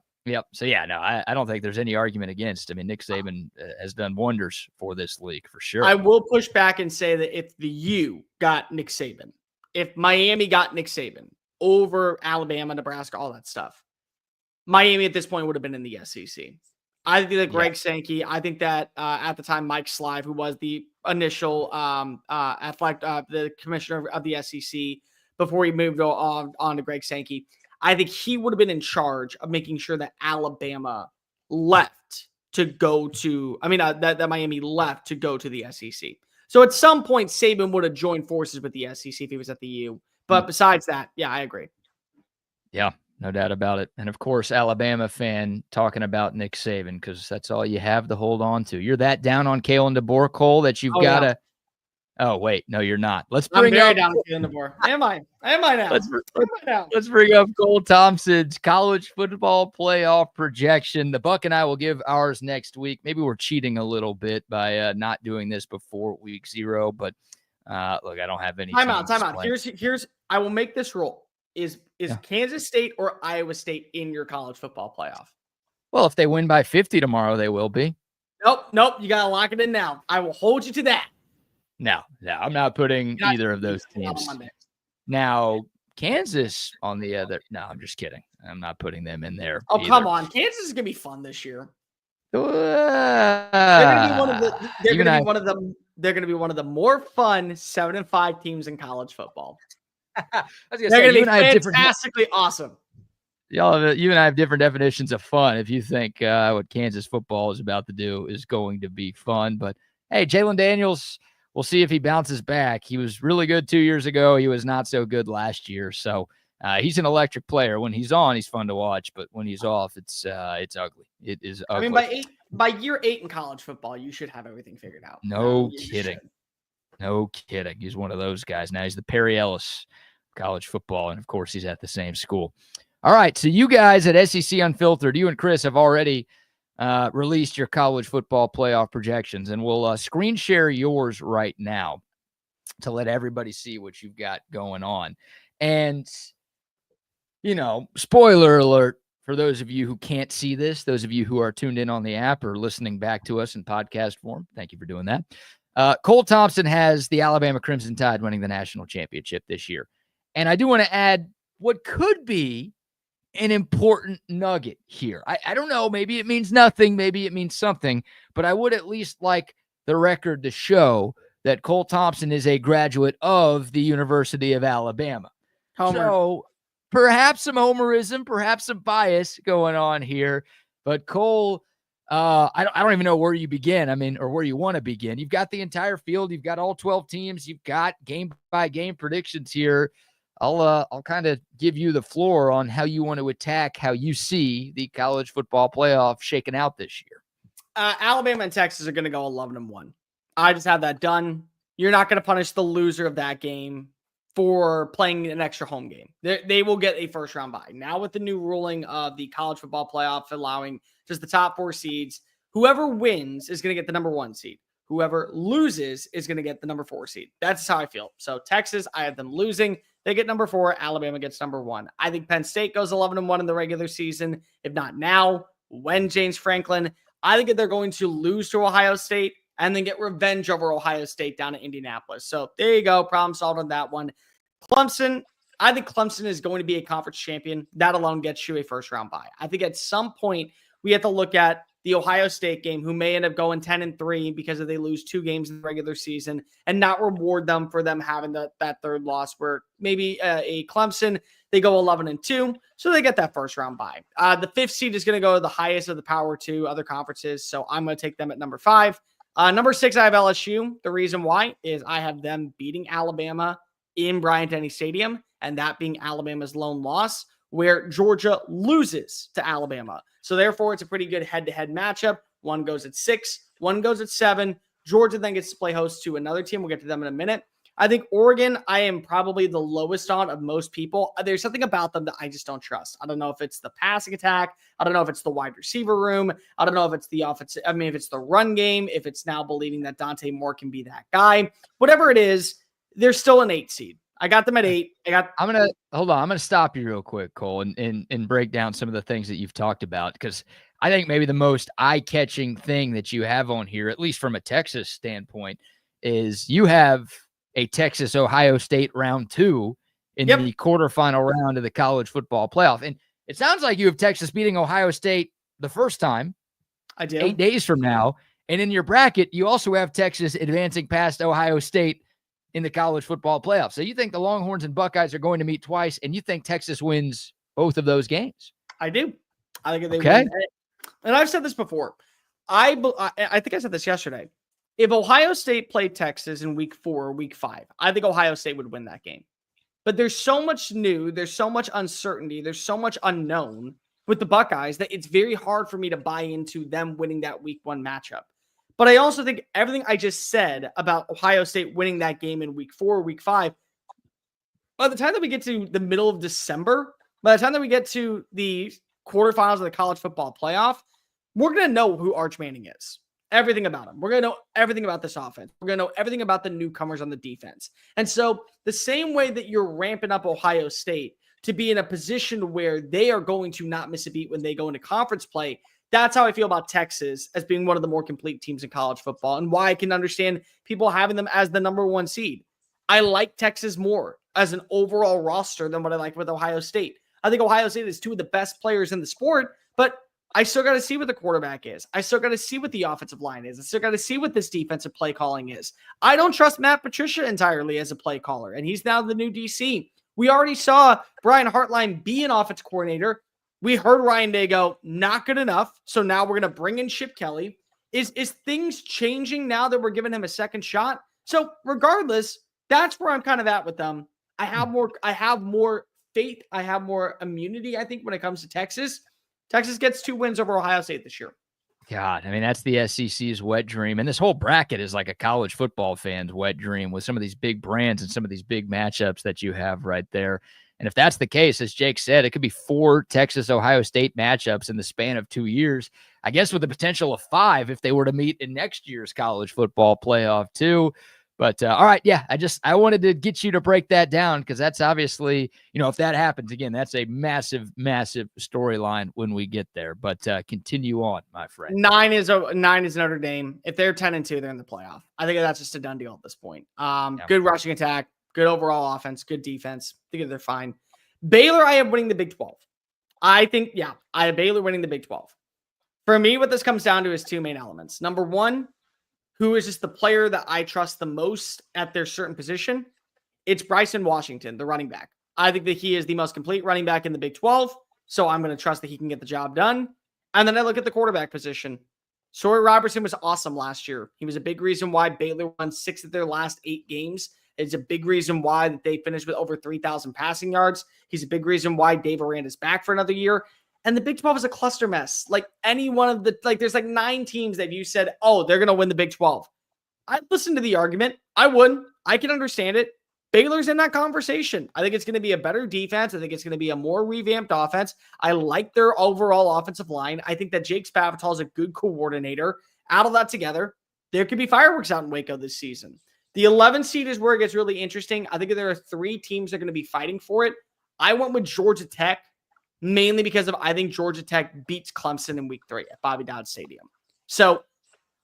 So, yeah, no, I don't think there's any argument against. I mean, Nick Saban has done wonders for this league for sure. I will push back and say that if the U got Nick Saban, if Miami got Nick Saban over Alabama, Nebraska, all that stuff, Miami at this point would have been in the SEC. I think that Greg Sankey, I think that at the time, Mike Slive, who was the initial the commissioner of the SEC before he moved on to Greg Sankey, I think he would have been in charge of making sure that Alabama left to go to, that Miami left to go to the SEC. So at some point, Saban would have joined forces with the SEC if he was at the U. But besides that, yeah, I agree. Yeah, no doubt about it. And of course, Alabama fan talking about Nick Saban, because that's all you have to hold on to. You're that down on Kalen DeBoer, Cole, that you've got to. Oh, wait. No, you're not. Let's bring up. Down Kalen DeBoer. Am I now? Let's bring up Cole Thompson's college football playoff projection. The Buck and I will give ours next week. Maybe we're cheating a little bit by not doing this before week 0, but look, I don't have any. Time out. Here's. I will make this rule. Is Kansas State or Iowa State in your college football playoff? Well, if they win by 50 tomorrow, they will be. Nope. You got to lock it in now. I will hold you to that. No, I'm not putting either of those teams. Now, Kansas on the other. No, I'm just kidding. I'm not putting them in there. Oh, come on. Kansas is going to be fun this year. They're going to be one of the more fun 7-5 teams in college football. They're going to be fantastically awesome. You and I have different definitions of fun. If you think what Kansas football is about to do is going to be fun, but hey, Jalen Daniels, we'll see if he bounces back. He was really good 2 years ago. He was not so good last year. So he's an electric player. When he's on, he's fun to watch, but when he's off, it's ugly. It is ugly. I mean, by year 8 in college football, you should have everything figured out. No kidding. He's one of those guys. Now he's the Perry Ellis of college football, and of course, he's at the same school. All right, so you guys at SEC Unfiltered, you and Chris have already released your college football playoff projections, and we'll screen share yours right now to let everybody see what you've got going on. And, spoiler alert for those of you who can't see this, those of you who are tuned in on the app or listening back to us in podcast form, thank you for doing that. Cole Thompson has the Alabama Crimson Tide winning the national championship this year. And I do want to add what could be an important nugget here. I don't know. Maybe it means nothing. Maybe it means something. But I would at least like the record to show that Cole Thompson is a graduate of the University of Alabama. Homer. So perhaps some homerism, perhaps some bias going on here. But Cole, I don't even know where you begin. Or where you want to begin. You've got the entire field. You've got all 12 teams. You've got game-by-game predictions here. I'll kind of give you the floor on how you want to attack, how you see the college football playoff shaking out this year. Alabama and Texas are going to go 11-1. I just have that done. You're not going to punish the loser of that game for playing an extra home game. They will get a first-round bye. Now with the new ruling of the college football playoff allowing just the top 4 seeds, whoever wins is going to get the number 1 seed. Whoever loses is going to get the number 4 seed. That's how I feel. So Texas, I have them losing. They get number 4. Alabama gets number 1. I think Penn State goes 11-1 in the regular season. If not now, when James Franklin. I think that they're going to lose to Ohio State and then get revenge over Ohio State down at Indianapolis. So there you go. Problem solved on that one. Clemson. I think Clemson is going to be a conference champion. That alone gets you a first-round bye. I think at some point we have to look at the Ohio State game, who may end up going 10-3 because if they lose 2 games in the regular season, and not reward them for them having that third loss, where maybe a Clemson, they go 11-2, so they get that first round bye. The 5th seed is going to go to the highest of the Power 2 other conferences, so I'm going to take them at number 5. Number 6, I have LSU. The reason why is I have them beating Alabama in Bryant-Denny Stadium, and that being Alabama's lone loss, where Georgia loses to Alabama. So therefore, it's a pretty good head-to-head matchup. One goes at 6, one goes at 7. Georgia then gets to play host to another team. We'll get to them in a minute. I think Oregon, I am probably the lowest on of most people. There's something about them that I just don't trust. I don't know if it's the passing attack. I don't know if it's the wide receiver room. I don't know if it's the offense. I mean, if it's the run game, if it's now believing that Dante Moore can be that guy. Whatever it is, they're still an 8 seed. I got them at 8. I'm gonna stop you real quick, Cole, and break down some of the things that you've talked about, because I think maybe the most eye-catching thing that you have on here, at least from a Texas standpoint, is you have a Texas-Ohio State round 2 in the quarterfinal round of the college football playoff. And it sounds like you have Texas beating Ohio State the first time. I do. 8 days from now. And in your bracket, you also have Texas advancing past Ohio State in the college football playoff. So you think the Longhorns and Buckeyes are going to meet twice, and you think Texas wins both of those games? I do. I think they win. And I've said this before. I think I said this yesterday. If Ohio State played Texas in week 4 or week 5, I think Ohio State would win that game. But there's so much new, there's so much uncertainty, there's so much unknown with the Buckeyes that it's very hard for me to buy into them winning that week 1 matchup. But I also think everything I just said about Ohio State winning that game in week 4 or week 5, by the time that we get to the middle of December, by the time that we get to the quarterfinals of the college football playoff, we're going to know who Arch Manning is. Everything about him. We're going to know everything about this offense. We're going to know everything about the newcomers on the defense. And so the same way that you're ramping up Ohio State to be in a position where they are going to not miss a beat when they go into conference play, that's how I feel about Texas as being one of the more complete teams in college football, and why I can understand people having them as the number 1 seed. I like Texas more as an overall roster than what I like with Ohio State. I think Ohio State is 2 of the best players in the sport, but I still got to see what the quarterback is. I still got to see what the offensive line is. I still got to see what this defensive play calling is. I don't trust Matt Patricia entirely as a play caller, and he's now the new DC. We already saw Brian Hartline be an offense coordinator. We heard Ryan Day go, not good enough, so now we're going to bring in Chip Kelly. Is things changing now that we're giving him a second shot? So regardless, that's where I'm kind of at with them. I have more faith. I have more immunity, I think, when it comes to Texas. Texas gets 2 wins over Ohio State this year. God, I mean, that's the SEC's wet dream. And this whole bracket is like a college football fan's wet dream with some of these big brands and some of these big matchups that you have right there. And if that's the case, as Jake said, it could be 4 Texas-Ohio State matchups in the span of 2 years. I guess with the potential of 5 if they were to meet in next year's college football playoff too. But all right, yeah, I wanted to get you to break that down, because that's obviously, if that happens again, that's a massive, massive storyline when we get there. But continue on, my friend. 9 is Notre Dame. If they're 10-2, they're in the playoff. I think that's just a done deal at this point. Good rushing attack, good overall offense, good defense. I think they're fine. Baylor, I am winning the Big 12. I have Baylor winning the Big 12. For me, what this comes down to is 2 main elements. Number 1, who is just the player that I trust the most at their certain position? It's Bryson Washington, the running back. I think that he is the most complete running back in the Big 12, so I'm going to trust that he can get the job done. And then I look at the quarterback position. Sawyer Robertson was awesome last year. He was a big reason why Baylor won 6 of their last 8 games. It's a big reason why that they finished with over 3,000 passing yards. He's a big reason why Dave Aranda's back for another year. And the Big 12 is a cluster mess. Like any one of there's 9 teams that you said, oh, they're going to win the Big 12. I'd listen to the argument. I would. I can understand it. Baylor's in that conversation. I think it's going to be a better defense. I think it's going to be a more revamped offense. I like their overall offensive line. I think that Jake Spavital is a good coordinator. Out of that together, there could be fireworks out in Waco this season. The 11 seed is where it gets really interesting. I think there are 3 teams that are going to be fighting for it. I went with Georgia Tech, mainly because I think Georgia Tech beats Clemson in week 3 at Bobby Dodd Stadium. So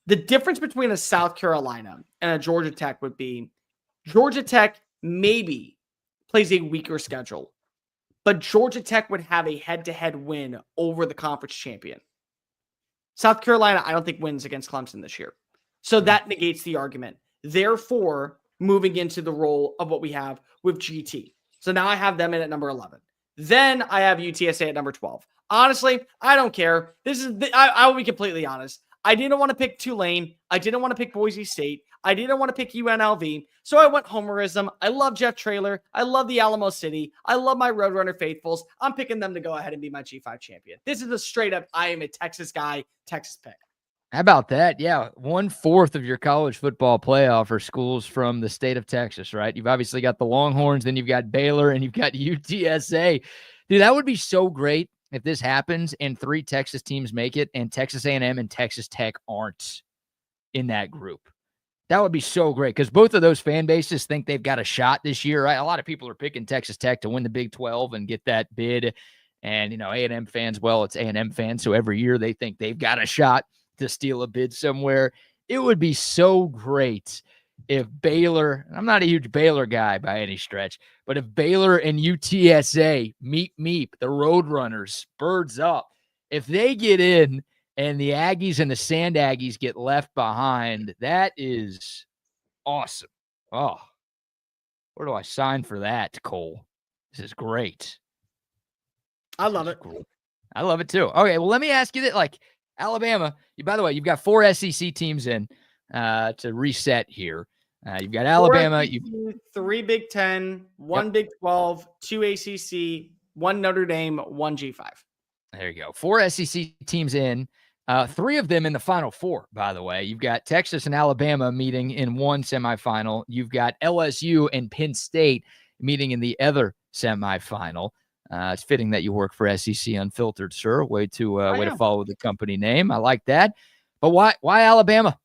the difference between a South Carolina and a Georgia Tech would be Georgia Tech maybe plays a weaker schedule, but Georgia Tech would have a head-to-head win over the conference champion. South Carolina, I don't think wins against Clemson this year. So that negates the argument. Therefore, moving into the role of what we have with GT. So now I have them in at number 11. Then I have UTSA at number 12. Honestly, I don't care. I will be completely honest. I didn't want to pick Tulane. I didn't want to pick Boise State. I didn't want to pick UNLV. So I went homerism. I love Jeff Traylor. I love the Alamo City. I love my Roadrunner faithfuls. I'm picking them to go ahead and be my G5 champion. This is a straight up, I am a Texas guy, Texas pick. How about that? Yeah. 1/4 of your college football playoff are schools from the state of Texas, right? You've obviously got the Longhorns, then you've got Baylor, and you've got UTSA. Dude, that would be so great if this happens and 3 Texas teams make it and Texas A&M and Texas Tech aren't in that group. That would be so great because both of those fan bases think they've got a shot this year, right? A lot of people are picking Texas Tech to win the Big 12 and get that bid. And, A&M fans, well, it's A&M fans. So every year they think they've got a shot to steal a bid somewhere. It would be so great if Baylor, I'm not a huge Baylor guy by any stretch, but if Baylor and UTSA meet the Roadrunners, birds up, if they get in and the Aggies and the Sand Aggies get left behind, that is awesome. Oh, where do I sign for that, Cole? This is great. I love it. Cool. I love it too. Okay, well, let me ask you that, Alabama, by the way, you've got 4 SEC teams in to reset here. You've got Alabama. 3 Big 10, 1 Big 12, 2 ACC, 1 Notre Dame, 1 G5. There you go. 4 SEC teams in. 3 of them in the Final Four, by the way. You've got Texas and Alabama meeting in one semifinal. You've got LSU and Penn State meeting in the other semifinal. It's fitting that you work for SEC Unfiltered, sir. Way to follow the company name. I like that. But why Alabama?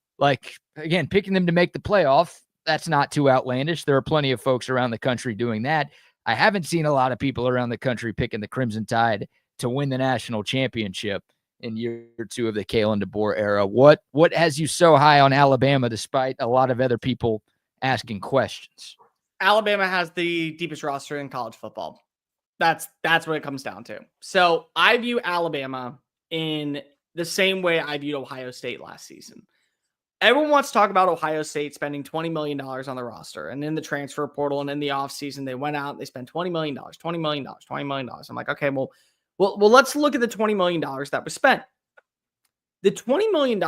Again, picking them to make the playoff, that's not too outlandish. There are plenty of folks around the country doing that. I haven't seen a lot of people around the country picking the Crimson Tide to win the national championship in year 2 of the Kalen DeBoer era. What has you so high on Alabama despite a lot of other people asking questions? Alabama has the deepest roster in college football. That's what it comes down to. So I view Alabama in the same way I viewed Ohio State last season. Everyone wants to talk about Ohio State spending $20 million on the roster. And in the transfer portal and in the offseason, they went out and they spent $20 million. I'm like, okay, well, let's look at the $20 million that was spent. The $20 million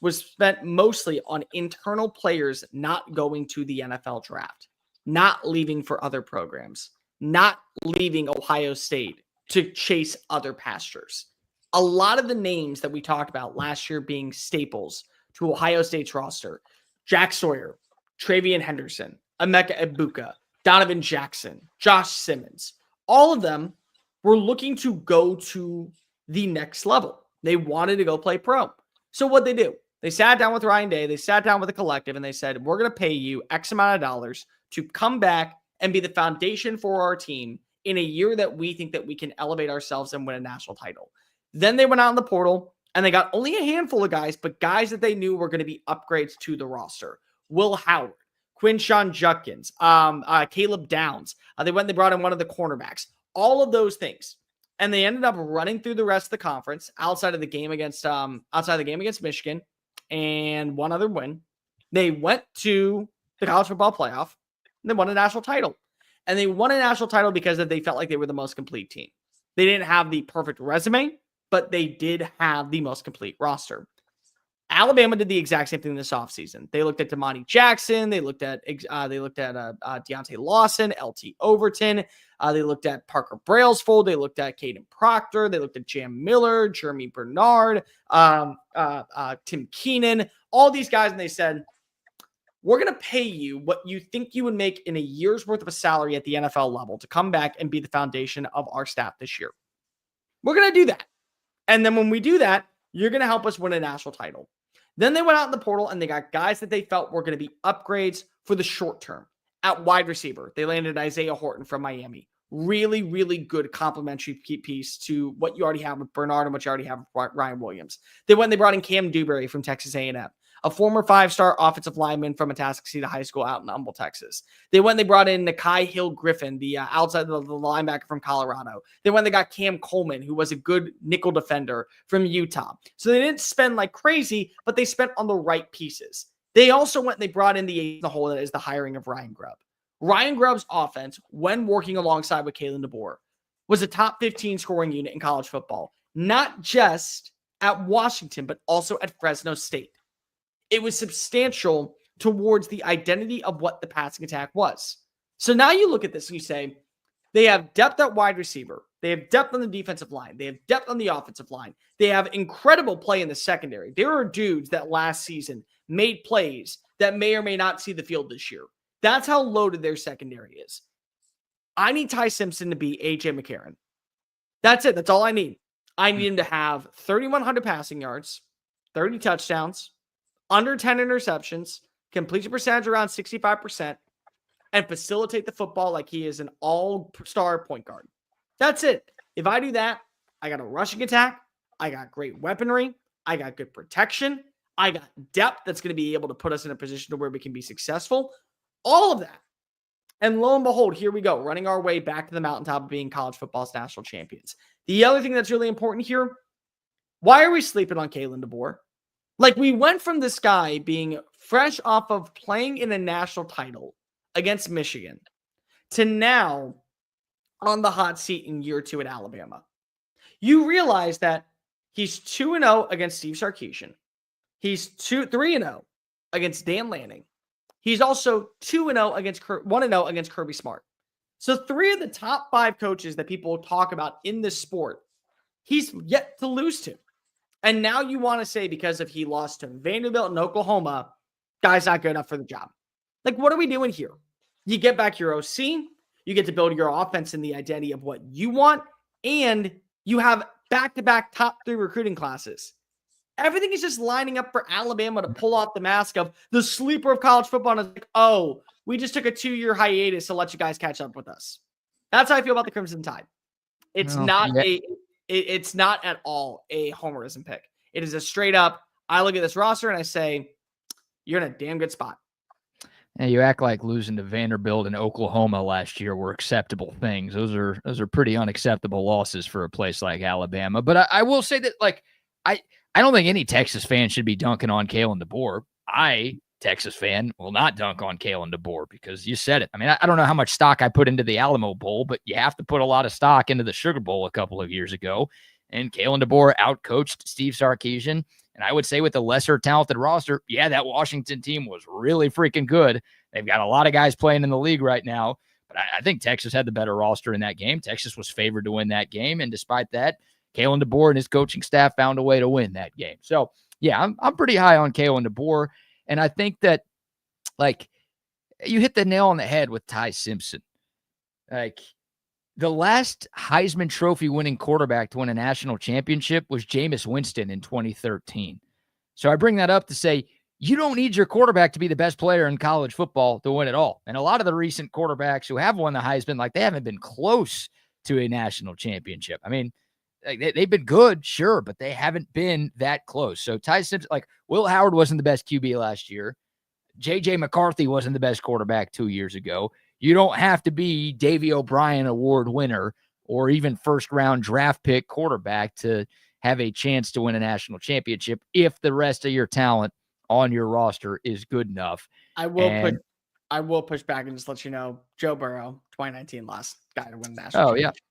was spent mostly on internal players not going to the NFL draft, not leaving for other programs, not leaving Ohio State to chase other pastures. A lot of the names that we talked about last year being staples to Ohio State's roster, Jack Sawyer, Travian Henderson, Emeka Egbuka, Donovan Jackson, Josh Simmons, all of them were looking to go to the next level. They wanted to go play pro. So what they do? They sat down with Ryan Day, they sat down with the collective, and they said, we're going to pay you X amount of dollars to come back and be the foundation for our team in a year that we think that we can elevate ourselves and win a national title. Then they went out in the portal and they got only a handful of guys, but guys that they knew were going to be upgrades to the roster. Will Howard, Quinshawn Judkins, Caleb Downs. They went and they brought in one of the cornerbacks. All of those things. And they ended up running through the rest of the conference outside of the game against Michigan and one other win. They went to the college football playoff and they won a national title. And they won a national title because they felt like they were the most complete team. They didn't have the perfect resume, but they did have the most complete roster. Alabama did the exact same thing this offseason. They looked at Damani Jackson. They looked at Deontay Lawson, LT Overton. They looked at Parker Brailsford. They looked at Caden Proctor. They looked at Jam Miller, Jeremy Bernard, Tim Keenan, all these guys. And they said, we're going to pay you what you think you would make in a year's worth of a salary at the NFL level to come back and be the foundation of our staff this year. We're going to do that. And then when we do that, you're going to help us win a national title. Then they went out in the portal and they got guys that they felt were going to be upgrades for the short term. At wide receiver, they landed Isaiah Horton from Miami. Really, really good complementary piece to what you already have with Bernard and what you already have with Ryan Williams. They went and they brought in Cam Dewberry from Texas A&M. a former 5-star offensive lineman from Atascocita High School out in Humble, Texas. They brought in Nakai Hill Griffin, the outside the linebacker from Colorado. They got Cam Coleman, who was a good nickel defender from Utah. So they didn't spend like crazy, but they spent on the right pieces. They also they brought in the hole that is the hiring of Ryan Grubb. Ryan Grubb's offense, when working alongside with Kalen DeBoer, was a top 15 scoring unit in college football, not just at Washington, but also at Fresno State. It was substantial towards the identity of what the passing attack was. So now you look at this and you say, they have depth at wide receiver. They have depth on the defensive line. They have depth on the offensive line. They have incredible play in the secondary. There are dudes that last season made plays that may or may not see the field this year. That's how loaded their secondary is. I need Ty Simpson to be A.J. McCarron. That's it. That's all I need. I need him to have 3,100 passing yards, 30 touchdowns, under 10 interceptions, completion percentage around 65%, and facilitate the football like he is an all-star point guard. That's it. If I do that, I got a rushing attack. I got great weaponry. I got good protection. I got depth that's going to be able to put us in a position to where we can be successful. All of that. And lo and behold, here we go, running our way back to the mountaintop of being college football's national champions. The other thing that's really important here, why are we sleeping on Kalen DeBoer? Like, we went from this guy being fresh off of playing in a national title against Michigan to now on the hot seat in year 2 at Alabama. You realize that he's 2-0 against Steve Sarkisian. He's 3-0 against Dan Lanning. He's also 1-0 against Kirby Smart. So 3 of the top 5 coaches that people talk about in this sport, he's yet to lose to. And now you want to say because if he lost to Vanderbilt and Oklahoma, guy's not good enough for the job. Like, what are we doing here? You get back your OC, you get to build your offense in the identity of what you want, and you have back-to-back top 3 recruiting classes. Everything is just lining up for Alabama to pull off the mask of the sleeper of college football. And it's like, oh, we just took a 2-year hiatus to let you guys catch up with us. That's how I feel about the Crimson Tide. It's it's not at all a homerism pick. It is a straight up, I look at this roster and I say, you're in a damn good spot. And you act like losing to Vanderbilt and Oklahoma last year were acceptable things. Those are pretty unacceptable losses for a place like Alabama. But I will say that, like, I don't think any Texas fan should be dunking on Kalen DeBoer. Texas fan, will not dunk on Kalen DeBoer because you said it. I mean, I don't know how much stock I put into the Alamo Bowl, but you have to put a lot of stock into the Sugar Bowl a couple of years ago. And Kalen DeBoer outcoached Steve Sarkisian. And I would say with a lesser talented roster, yeah, that Washington team was really freaking good. They've got a lot of guys playing in the league right now. But I think Texas had the better roster in that game. Texas was favored to win that game. And despite that, Kalen DeBoer and his coaching staff found a way to win that game. So, yeah, I'm pretty high on Kalen DeBoer. And I think that, like, you hit the nail on the head with Ty Simpson. Like, the last Heisman Trophy winning quarterback to win a national championship was Jameis Winston in 2013. So I bring that up to say, you don't need your quarterback to be the best player in college football to win it all. And a lot of the recent quarterbacks who have won the Heisman, like, they haven't been close to a national championship. I mean, they've been good, sure, but they haven't been that close. So Ty Simpson, like, Will Howard wasn't the best QB last year. J.J. McCarthy wasn't the best quarterback 2 years ago. You don't have to be Davey O'Brien award winner or even first-round draft pick quarterback to have a chance to win a national championship if the rest of your talent on your roster is good enough. I will push back and just let you know, Joe Burrow, 2019 last guy to win the national championship.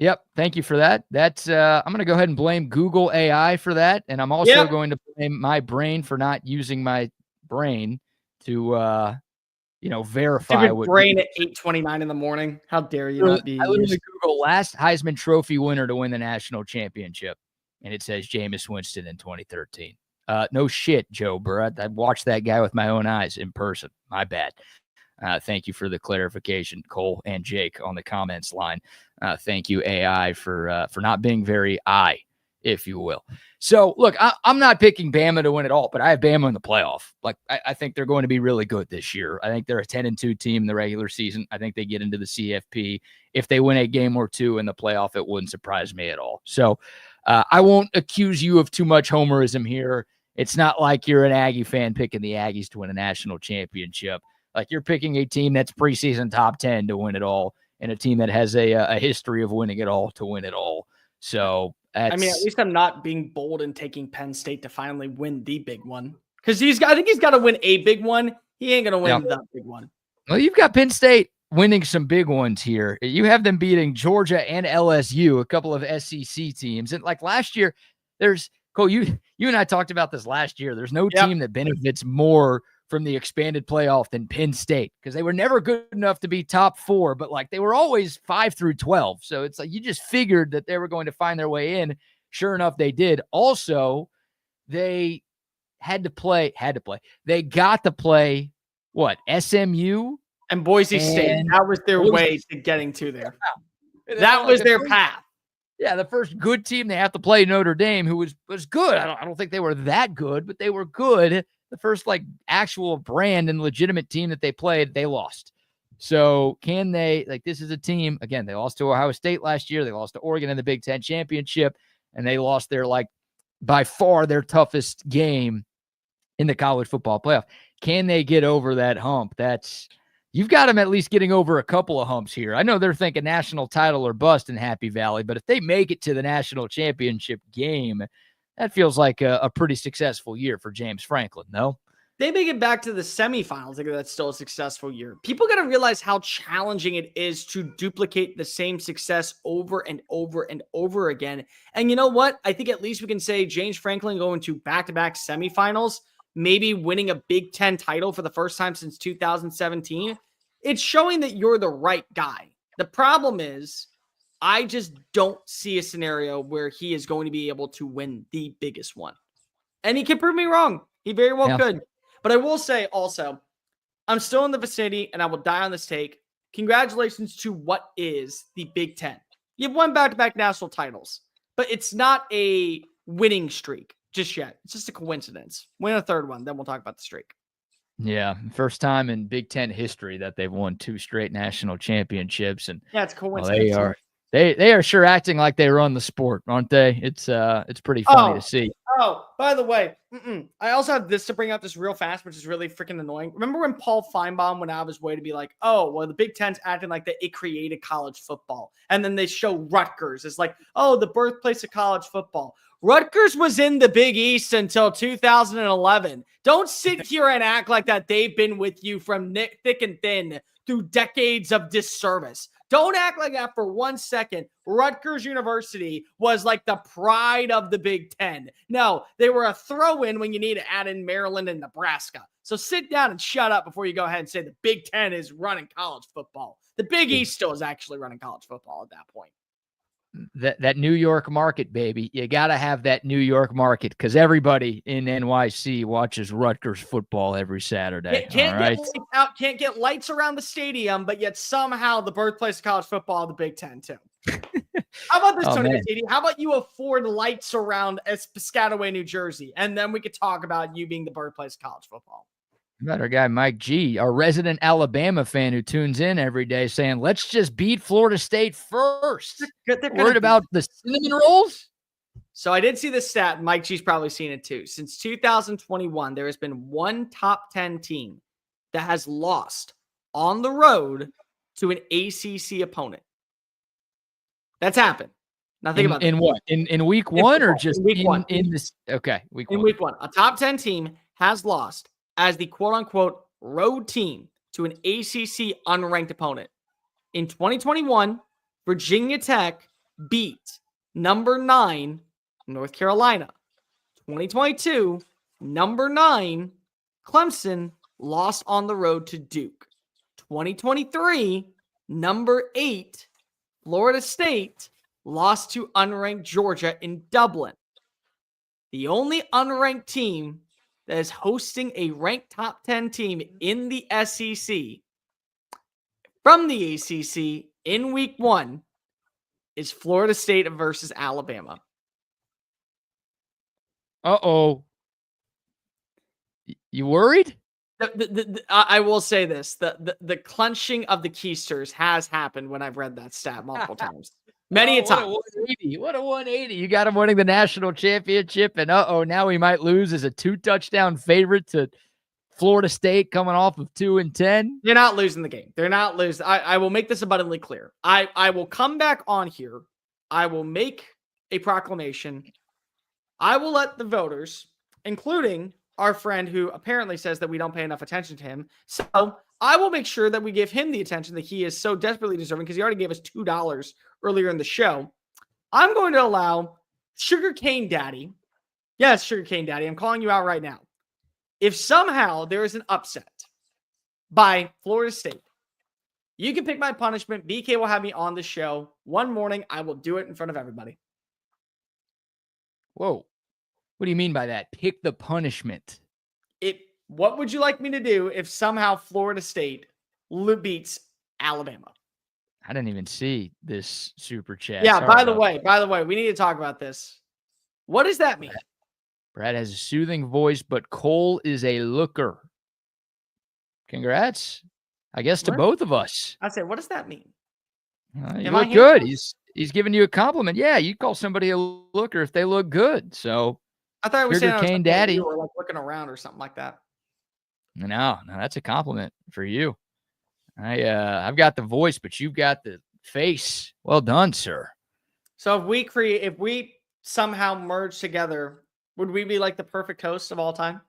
Yep. Thank you for that. That's I'm going to go ahead and blame Google AI for that. And I'm also going to blame my brain for not using my brain to, verify Stupid what brain at 8:29 in the morning. How dare you not be? I literally Google last Heisman Trophy winner to win the national championship. And it says Jameis Winston in 2013. No shit, Joe Burrow. I watched that guy with my own eyes in person. My bad. Thank you for the clarification, Cole and Jake on the comments line. Thank you, AI, for not being very if you will. So, look, I'm not picking Bama to win it all, but I have Bama in the playoff. Like, I think they're going to be really good this year. I think they're a 10-2 team in the regular season. I think they get into the CFP. If they win a game or two in the playoff, it wouldn't surprise me at all. So, I won't accuse you of too much homerism here It's not like you're an Aggie fan picking the Aggies to win a national championship. Like you're picking a team that's preseason top 10 to win it all, and a team that has a history of winning it all to win it all. So I mean, at least I'm not being bold and taking Penn State to finally win the big one. Because I think he's got to win a big one. He ain't going to win the big one. Well, you've got Penn State winning some big ones here. You have them beating Georgia and LSU, a couple of SEC teams. And like last year, there's Cole, you and I talked about this last year. There's no team that benefits more from the expanded playoff than Penn State, because they were never good enough to be top 4, but like they were always 5 through 12. So it's like you just figured that they were going to find their way in. Sure enough, they did. Also, they had to play. They got to play what? SMU and Boise State. That was their way to getting to there. That was their path. Yeah, the first good team they have to play, Notre Dame, who was good. I don't think they were that good, but they were good. The first like actual brand and legitimate team that they played, they lost. So can they, like, this is a team, again, they lost to Ohio State last year. They lost to Oregon in the Big Ten championship, and they lost their, like, by far their toughest game in the college football playoff. Can they get over that hump? You've got them at least getting over a couple of humps here. I know they're thinking national title or bust in Happy Valley, but if they make it to the national championship game, that feels like a pretty successful year for James Franklin, no? They make it back to the semifinals. I think that's still a successful year. People got to realize how challenging it is to duplicate the same success over and over and over again. And you know what? I think at least we can say James Franklin going to back-to-back semifinals, maybe winning a Big Ten title for the first time since 2017. It's showing that you're the right guy. The problem is, I just don't see a scenario where he is going to be able to win the biggest one. And he can prove me wrong. He very well could. But I will say also, I'm still in the vicinity, and I will die on this take. Congratulations to what is the Big Ten. You've won back-to-back national titles, but it's not a winning streak just yet. It's just a coincidence. Win a third one, then we'll talk about the streak. Yeah, first time in Big Ten history that they've won 2 straight national championships, and it's coincidence. Well, they are sure acting like they run the sport, aren't they? It's pretty funny to see. Oh, by the way, I also have this to bring up this real fast, which is really freaking annoying. Remember when Paul Feinbaum went out of his way to be like, oh, well, the Big Ten's acting like it created college football. And then they show Rutgers as like, oh, the birthplace of college football. Rutgers was in the Big East until 2011. Don't sit here and act like that they've been with you from thick and thin through decades of disservice. Don't act like that for 1 second. Rutgers University was like the pride of the Big Ten. No, they were a throw-in when you need to add in Maryland and Nebraska. So sit down and shut up before you go ahead and say the Big Ten is running college football. The Big East still is actually running college football at that point. That New York market, baby. You got to have that New York market because everybody in NYC watches Rutgers football every Saturday. Can't get lights around the stadium, but yet somehow the birthplace of college football, the Big Ten too. How about this, Tony? How about you afford lights around Piscataway, New Jersey, and then we could talk about you being the birthplace of college football. About our guy Mike G, our resident Alabama fan who tunes in every day saying, let's just beat Florida State first. They're worried about the cinnamon rolls? So I did see this stat. Mike G's probably seen it too. Since 2021, there has been one top 10 team that has lost on the road to an ACC opponent. That's happened. Now think about it. In what? In week one or just week one? In this? Okay, week one. In week one, a top 10 team has lost as the quote-unquote road team to an ACC unranked opponent. In 2021, Virginia Tech beat number 9 North Carolina. 2022, number 9 Clemson lost on the road to Duke. 2023, number 8 Florida State lost to unranked Georgia in Dublin. The only unranked team that is hosting a ranked top 10 team in the SEC from the ACC in week one is Florida State versus Alabama. Uh-oh. You worried? I will say this. The clenching of the keisters has happened when I've read that stat multiple times. Many a What time. a 180. What a 180. You got him winning the national championship, and now he might lose as a 2-touchdown favorite to Florida State coming off of 2-10. They're not losing the game. They're not losing. I will make this abundantly clear. I will come back on here. I will make a proclamation. I will let the voters, including our friend who apparently says that we don't pay enough attention to him. So I will make sure that we give him the attention that he is so desperately deserving because he already gave us $2 earlier in the show. I'm going to allow Sugarcane Daddy. Yes, Sugarcane Daddy. I'm calling you out right now. If somehow there is an upset by Florida State, you can pick my punishment. BK will have me on the show one morning. I will do it in front of everybody. Whoa. What do you mean by that? Pick the punishment. What would you like me to do if somehow Florida State beats Alabama? I didn't even see this super chat. Yeah, Sorry by the about way, we need to talk about this. What does that mean? Brad has a soothing voice, but Cole is a looker. Congrats, I guess, to both of us. I said, what does that mean? You look good. He's giving you a compliment. Yeah, you call somebody a looker if they look good. So I thought it was saying Cane Daddy. You were like looking around or something like that. No, that's a compliment for you. I've got the voice, but you've got the face. Well done, sir. So if we somehow merge together, would we be like the perfect host of all time?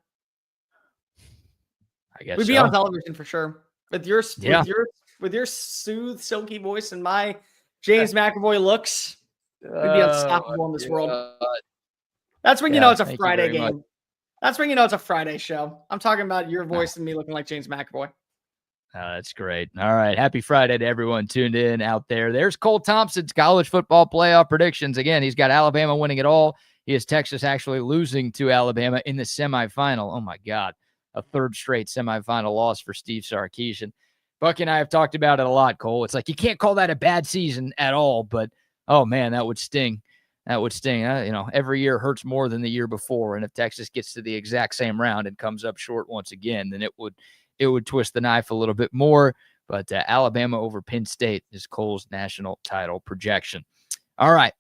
I guess we'd be on television for sure. With your soothed, silky voice and my James McAvoy looks, we'd be unstoppable in this world. That's when you know it's a Friday game. Much. That's when you know it's a Friday show. I'm talking about your voice and me looking like James McAvoy. That's great. All right. Happy Friday to everyone tuned in out there. There's Cole Thompson's college football playoff predictions. Again, he's got Alabama winning it all. He has Texas actually losing to Alabama in the semifinal. Oh, my God. A third straight semifinal loss for Steve Sarkisian. Bucky and I have talked about it a lot, Cole. It's like you can't call that a bad season at all, but, oh, man, that would sting. That would sting. Every year hurts more than the year before, and if Texas gets to the exact same round and comes up short once again, then it would twist the knife a little bit more. But Alabama over Penn State is Cole's national title projection. All right.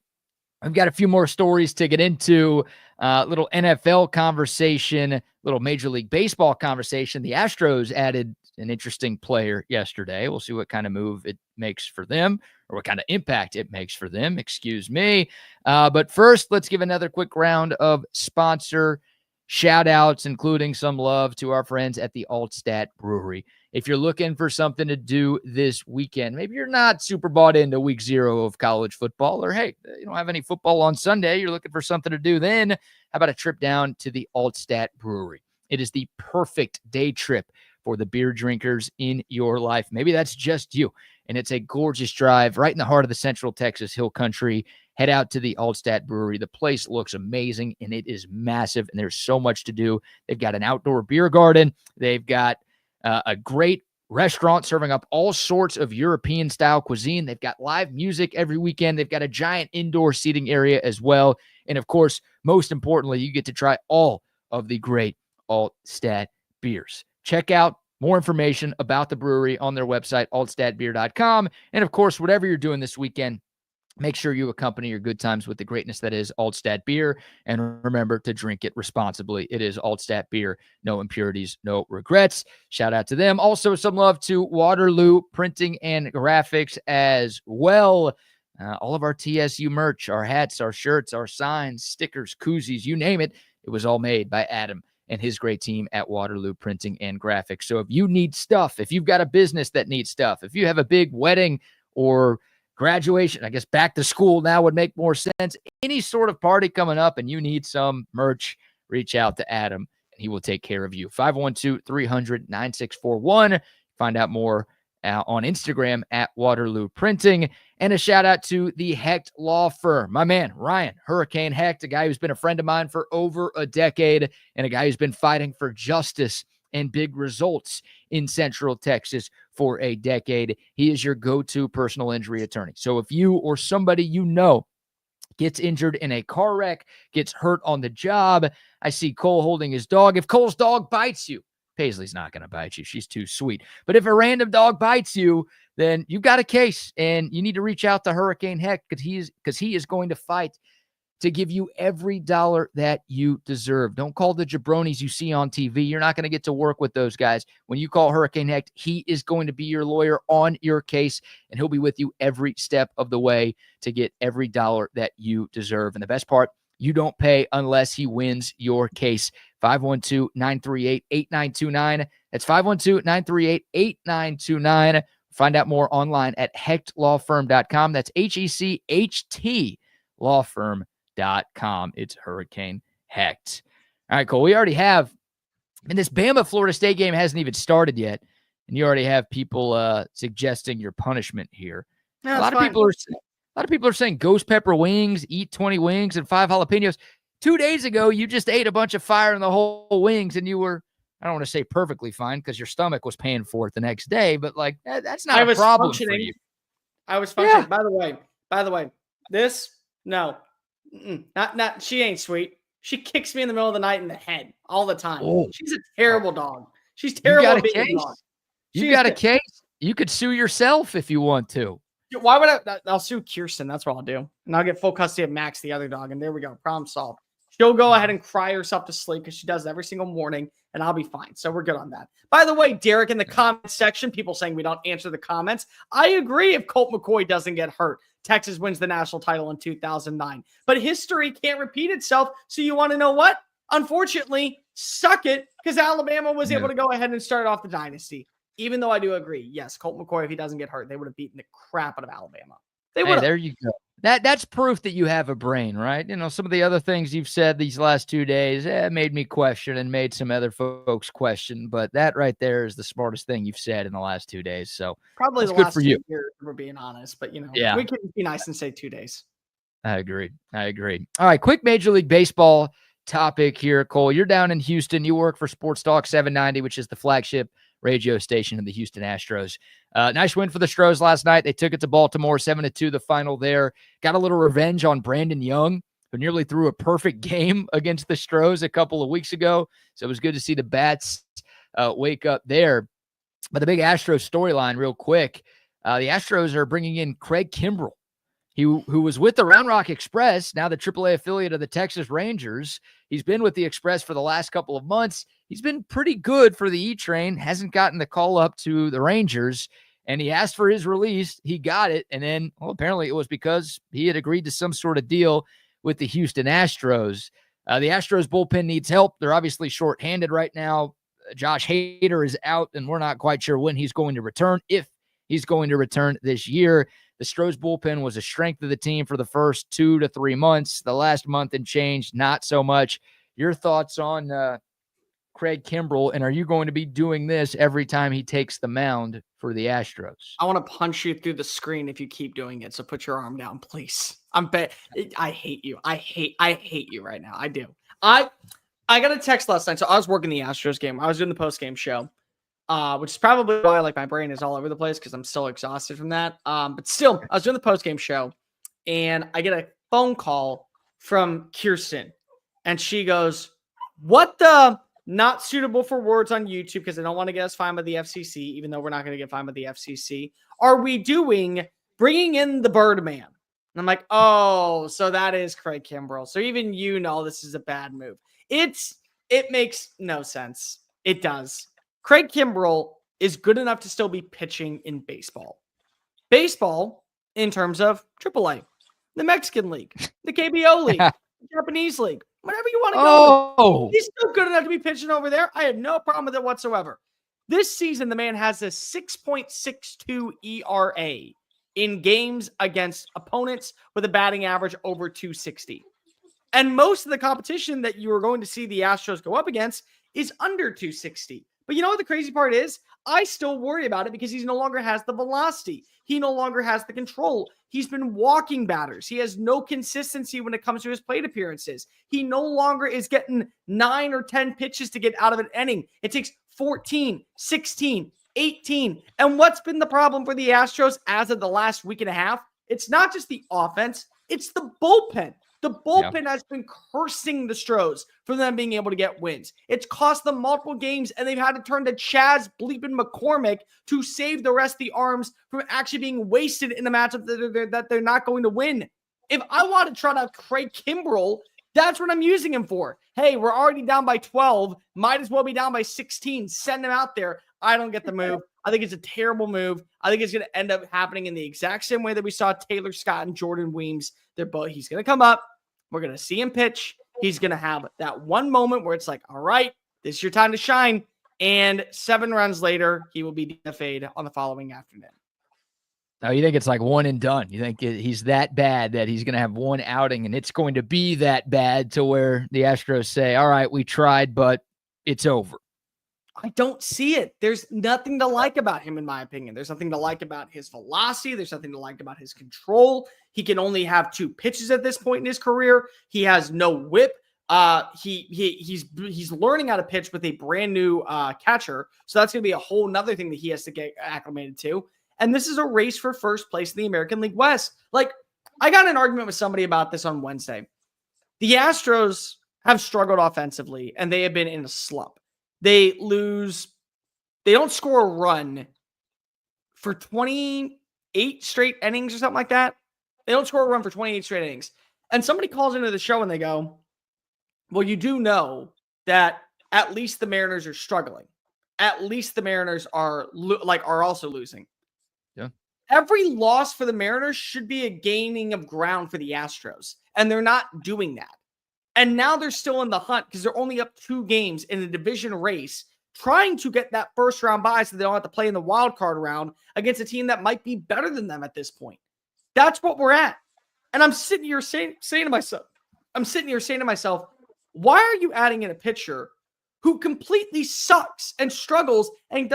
I've got a few more stories to get into. Little NFL conversation, little Major League Baseball conversation. The Astros added an interesting player yesterday. We'll see what kind of move it makes for them or what kind of impact it makes for them. Excuse me. But first, let's give another quick round of sponsor shout outs, including some love to our friends at the Altstadt Brewery. If you're looking for something to do this weekend, maybe you're not super bought into week 0 of college football, or hey, you don't have any football on Sunday, you're looking for something to do then, how about a trip down to the Altstadt Brewery? It is the perfect day trip for the beer drinkers in your life. Maybe that's just you, and it's a gorgeous drive right in the heart of the Central Texas Hill Country. Head out to the Altstadt Brewery. The place looks amazing, and it is massive, and there's so much to do. They've got an outdoor beer garden. They've got a great restaurant serving up all sorts of European-style cuisine. They've got live music every weekend. They've got a giant indoor seating area as well. And, of course, most importantly, you get to try all of the great Altstadt beers. Check out more information about the brewery on their website, altstadtbeer.com. And, of course, whatever you're doing this weekend, make sure you accompany your good times with the greatness that is Altstadt Beer. And remember to drink it responsibly. It is Altstadt Beer. No impurities, no regrets. Shout out to them. Also, some love to Waterloo Printing and Graphics as well. All of our TSU merch, our hats, our shirts, our signs, stickers, koozies, you name it. It was all made by Adam and his great team at Waterloo Printing and Graphics. So if you need stuff, if you've got a business that needs stuff, if you have a big wedding or graduation, I guess back to school now would make more sense. Any sort of party coming up and you need some merch, reach out to Adam and he will take care of you. 512-300-9641. Find out more on Instagram at Waterloo Printing. And a shout out to the Hecht Law Firm. My man, Ryan Hurricane Hecht, a guy who's been a friend of mine for over a decade and a guy who's been fighting for justice and big results in Central Texas for a decade. He is your go-to personal injury attorney. So if you or somebody you know gets injured in a car wreck, gets hurt on the job, I see Cole holding his dog. If Cole's dog bites you, Paisley's not going to bite you. She's too sweet. But if a random dog bites you, then you've got a case, and you need to reach out to Hurricane Heck because he is going to fight to give you every dollar that you deserve. Don't call the jabronis you see on TV. You're not going to get to work with those guys. When you call Hurricane Hecht, he is going to be your lawyer on your case, and he'll be with you every step of the way to get every dollar that you deserve. And the best part, you don't pay unless he wins your case. 512-938-8929. That's 512-938-8929. Find out more online at hechtlawfirm.com. That's HECHT lawfirm.com. It's Hurricane Hecht. All right, Cole. We already have, and this Bama-Florida State game hasn't even started yet, and you already have people suggesting your punishment here. No, a lot of people are saying ghost pepper wings, eat 20 wings and 5 jalapenos. 2 days ago, you just ate a bunch of fire in the whole wings, and you were, I don't want to say perfectly fine because your stomach was paying for it the next day, but like that's not a problem for you. I was functioning. Yeah. By the way, this, no. Not she ain't sweet. She kicks me in the middle of the night in the head all the time. Oh. She's a terrible dog. She's terrible at being a dog. You got a case. You could sue yourself if you want to. Why would I'll sue Kirsten. That's what I'll do. And I'll get full custody of Max, the other dog. And there we go. Problem solved. She'll go ahead and cry herself to sleep because she does every single morning, and I'll be fine. So we're good on that. By the way, Derek, in the comment section, people saying we don't answer the comments. I agree if Colt McCoy doesn't get hurt. Texas wins the national title in 2009. But history can't repeat itself. So you want to know what? Unfortunately, suck it, because Alabama was able to go ahead and start off the dynasty. Even though I do agree, yes, Colt McCoy, if he doesn't get hurt, they would have beaten the crap out of Alabama. They would. Hey, there you go. That's proof that you have a brain, right? You know, some of the other things you've said these last 2 days made me question and made some other folks question. But that right there is the smartest thing you've said in the last 2 days. So probably the last 2 years, we're being honest. But, you know, we can be nice and say 2 days. I agree. All right, quick Major League Baseball topic here, Cole. You're down in Houston. You work for Sports Talk 790, which is the flagship radio station of the Houston Astros. Nice win for the Stros last night. They took it to Baltimore, 7-2, the final there. Got a little revenge on Brandon Young, who nearly threw a perfect game against the Stros a couple of weeks ago. So it was good to see the bats wake up there. But the big Astros storyline real quick, the Astros are bringing in Craig Kimbrell, who was with the Round Rock Express, now the AAA affiliate of the Texas Rangers. He's been with the Express for the last couple of months. He's been pretty good for the E-Train, hasn't gotten the call up to the Rangers, and he asked for his release. He got it, and then, well, apparently it was because he had agreed to some sort of deal with the Houston Astros. The Astros bullpen needs help. They're obviously shorthanded right now. Josh Hader is out, and we're not quite sure when he's going to return, if he's going to return this year. The Stros bullpen was a strength of the team for the first 2 to 3 months. The last month and change, not so much. Your thoughts on Craig Kimbrell, and are you going to be doing this every time he takes the mound for the Astros? I want to punch you through the screen if you keep doing it, so put your arm down, please. I hate you. I hate you right now. I do. I got a text last night, so I was working the Astros game. I was doing the post-game show. Which is probably why like my brain is all over the place because I'm still exhausted from that. But still, I was doing the post-game show, and I get a phone call from Kirsten, and she goes, "What the not suitable for words on YouTube because I don't want to get us fined by the FCC, even though we're not going to get fined by the FCC. Are we doing bringing in the Birdman?" And I'm like, "Oh, so that is Craig Kimbrell. So even you know this is a bad move." It makes no sense. It does. Craig Kimbrell is good enough to still be pitching in baseball. Baseball, in terms of AAA, the Mexican League, the KBO League, the Japanese League, whatever you want to go with. He's still good enough to be pitching over there. I have no problem with it whatsoever. This season, the man has a 6.62 ERA in games against opponents with a batting average over 260. And most of the competition that you are going to see the Astros go up against is under 260. But you know what the crazy part is? I still worry about it because he no longer has the velocity. He no longer has the control. He's been walking batters. He has no consistency when it comes to his plate appearances. He no longer is getting 9 or 10 pitches to get out of an inning. It takes 14, 16, 18. And what's been the problem for the Astros as of the last week and a half? It's not just the offense. It's the bullpen. The bullpen has been cursing the Stros for them being able to get wins. It's cost them multiple games, and they've had to turn to Chaz bleeping McCormick to save the rest of the arms from actually being wasted in a matchup that they're not going to win. If I want to try out Craig Kimbrell, that's what I'm using him for. Hey, we're already down by 12. Might as well be down by 16. Send him out there. I don't get the move. I think it's a terrible move. I think it's going to end up happening in the exact same way that we saw Taylor Scott and Jordan Weems. He's going to come up. We're going to see him pitch. He's going to have that one moment where it's like, all right, this is your time to shine. And 7 runs later, he will be DFA'd on the following afternoon. Oh, you think it's like one and done? You think he's that bad that he's going to have one outing and it's going to be that bad to where the Astros say, all right, we tried, but it's over? I don't see it. There's nothing to like about him, in my opinion. There's nothing to like about his velocity. There's nothing to like about his control. He can only have 2 pitches at this point in his career. He has no whip. He's learning how to pitch with a brand new catcher. So that's going to be a whole nother thing that he has to get acclimated to. And this is a race for first place in the American League West. Like, I got in an argument with somebody about this on Wednesday. The Astros have struggled offensively, and they have been in a slump. They don't score a run for 28 straight innings or something like that. They don't score a run for 28 straight innings. And somebody calls into the show and they go, well, you do know that at least the Mariners are struggling. At least the Mariners are also losing. Yeah. Every loss for the Mariners should be a gaining of ground for the Astros, and they're not doing that. And now they're still in the hunt because they're only up 2 games in the division race, trying to get that first round bye so they don't have to play in the wild card round against a team that might be better than them at this point. That's what we're at. And I'm sitting here saying to myself, why are you adding in a pitcher who completely sucks and struggles and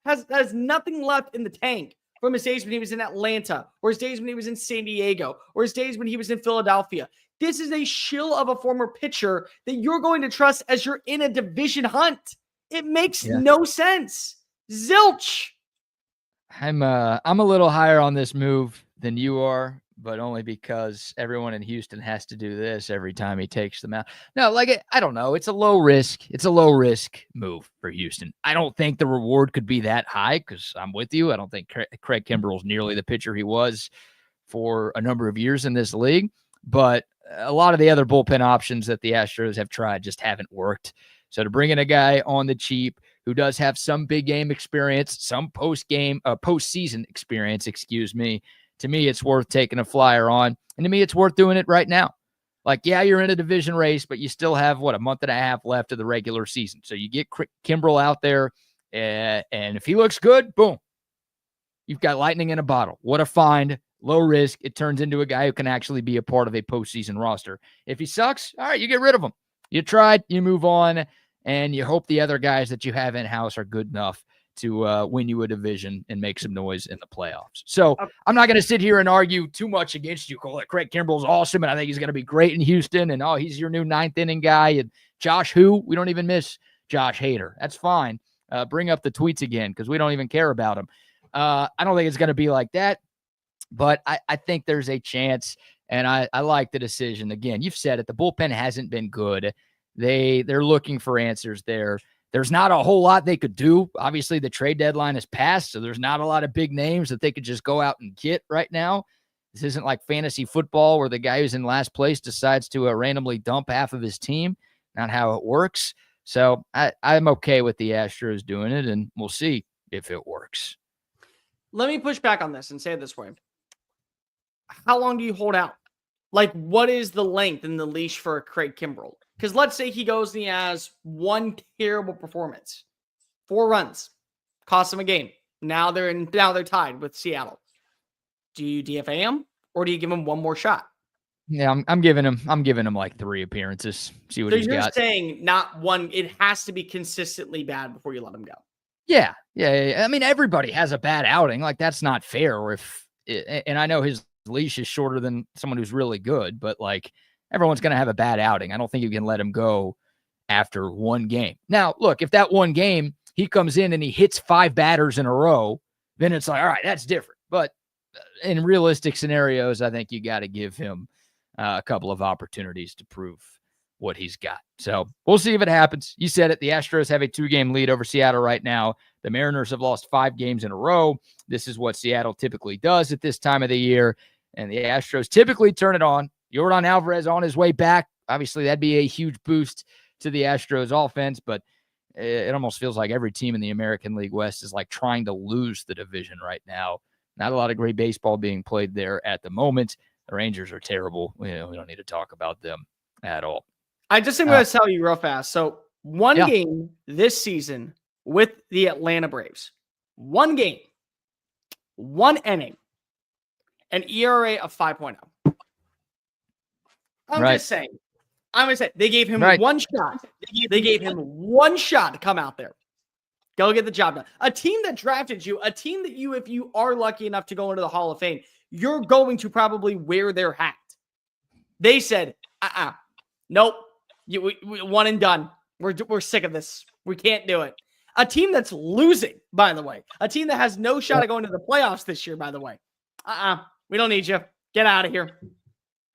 has nothing left in the tank from his days when he was in Atlanta, or his days when he was in San Diego, or his days when he was in Philadelphia? This is a shill of a former pitcher that you're going to trust as you're in a division hunt. It makes no sense. Zilch. I'm a little higher on this move than you are, but only because everyone in Houston has to do this every time he takes them out. No, I don't know. It's a low risk move for Houston. I don't think the reward could be that high because I'm with you. I don't think Craig Kimbrell's nearly the pitcher he was for a number of years in this league, but a lot of the other bullpen options that the Astros have tried just haven't worked. So to bring in a guy on the cheap who does have some big game experience, some postseason experience, to me, it's worth taking a flyer on. And to me, it's worth doing it right now. Like, yeah, you're in a division race, but you still have, a month and a half left of the regular season. So you get Kimbrell out there, and if he looks good, boom, you've got lightning in a bottle. What a find. Low risk. It turns into a guy who can actually be a part of a postseason roster. If he sucks, all right, you get rid of him. You tried, you move on, and you hope the other guys that you have in-house are good enough to win you a division and make some noise in the playoffs. So I'm not going to sit here and argue too much against you, Cole. Craig Kimbrell's awesome, and I think he's going to be great in Houston, and he's your new 9th inning guy. And Josh we don't even miss Josh Hader. That's fine. Bring up the tweets again because we don't even care about him. I don't think it's going to be like that. But I think there's a chance, and I like the decision. Again, you've said it. The bullpen hasn't been good. They're looking for answers there. There's not a whole lot they could do. Obviously, the trade deadline has passed, so there's not a lot of big names that they could just go out and get right now. This isn't like fantasy football where the guy who's in last place decides to randomly dump half of his team. Not how it works. So I'm okay with the Astros doing it, and we'll see if it works. Let me push back on this and say it this way. How long do you hold out? Like, what is the length and the leash for Craig Kimbrell? Because let's say he goes and he has one terrible performance, 4 runs, costs him a game. Now they're tied with Seattle. Do you DFA him or do you give him one more shot? Yeah, I'm giving him like 3 appearances. See what he's got. So you're saying not one. It has to be consistently bad before you let him go. Yeah. I mean, everybody has a bad outing. Like, that's not fair. And I know his leash is shorter than someone who's really good, but like, everyone's going to have a bad outing. I don't think you can let him go after 1 game. Now, look, if that 1 game he comes in and he hits 5 batters in a row, then it's like, all right, that's different. But in realistic scenarios, I think you got to give him a couple of opportunities to prove what he's got. So we'll see if it happens. You said it. The Astros have a 2-game lead over Seattle right now. The Mariners have lost 5 games in a row. This is what Seattle typically does at this time of the year. And the Astros typically turn it on. Yordan Alvarez on his way back. Obviously, that'd be a huge boost to the Astros offense, but it almost feels like every team in the American League West is like trying to lose the division right now. Not a lot of great baseball being played there at the moment. The Rangers are terrible. We don't need to talk about them at all. I just am going to tell you real fast. So one game this season with the Atlanta Braves, 1 game, 1 inning, an ERA of 5.0. I'm just saying. I'm going to say they gave him one shot. They gave him 1 shot to come out there. Go get the job done. A team that drafted you, a team that you, if you are lucky enough to go into the Hall of Fame, you're going to probably wear their hat. They said, nope. We 1 and done. We're sick of this. We can't do it. A team that's losing, by the way. A team that has no shot at going to the playoffs this year, by the way. We don't need you. Get out of here.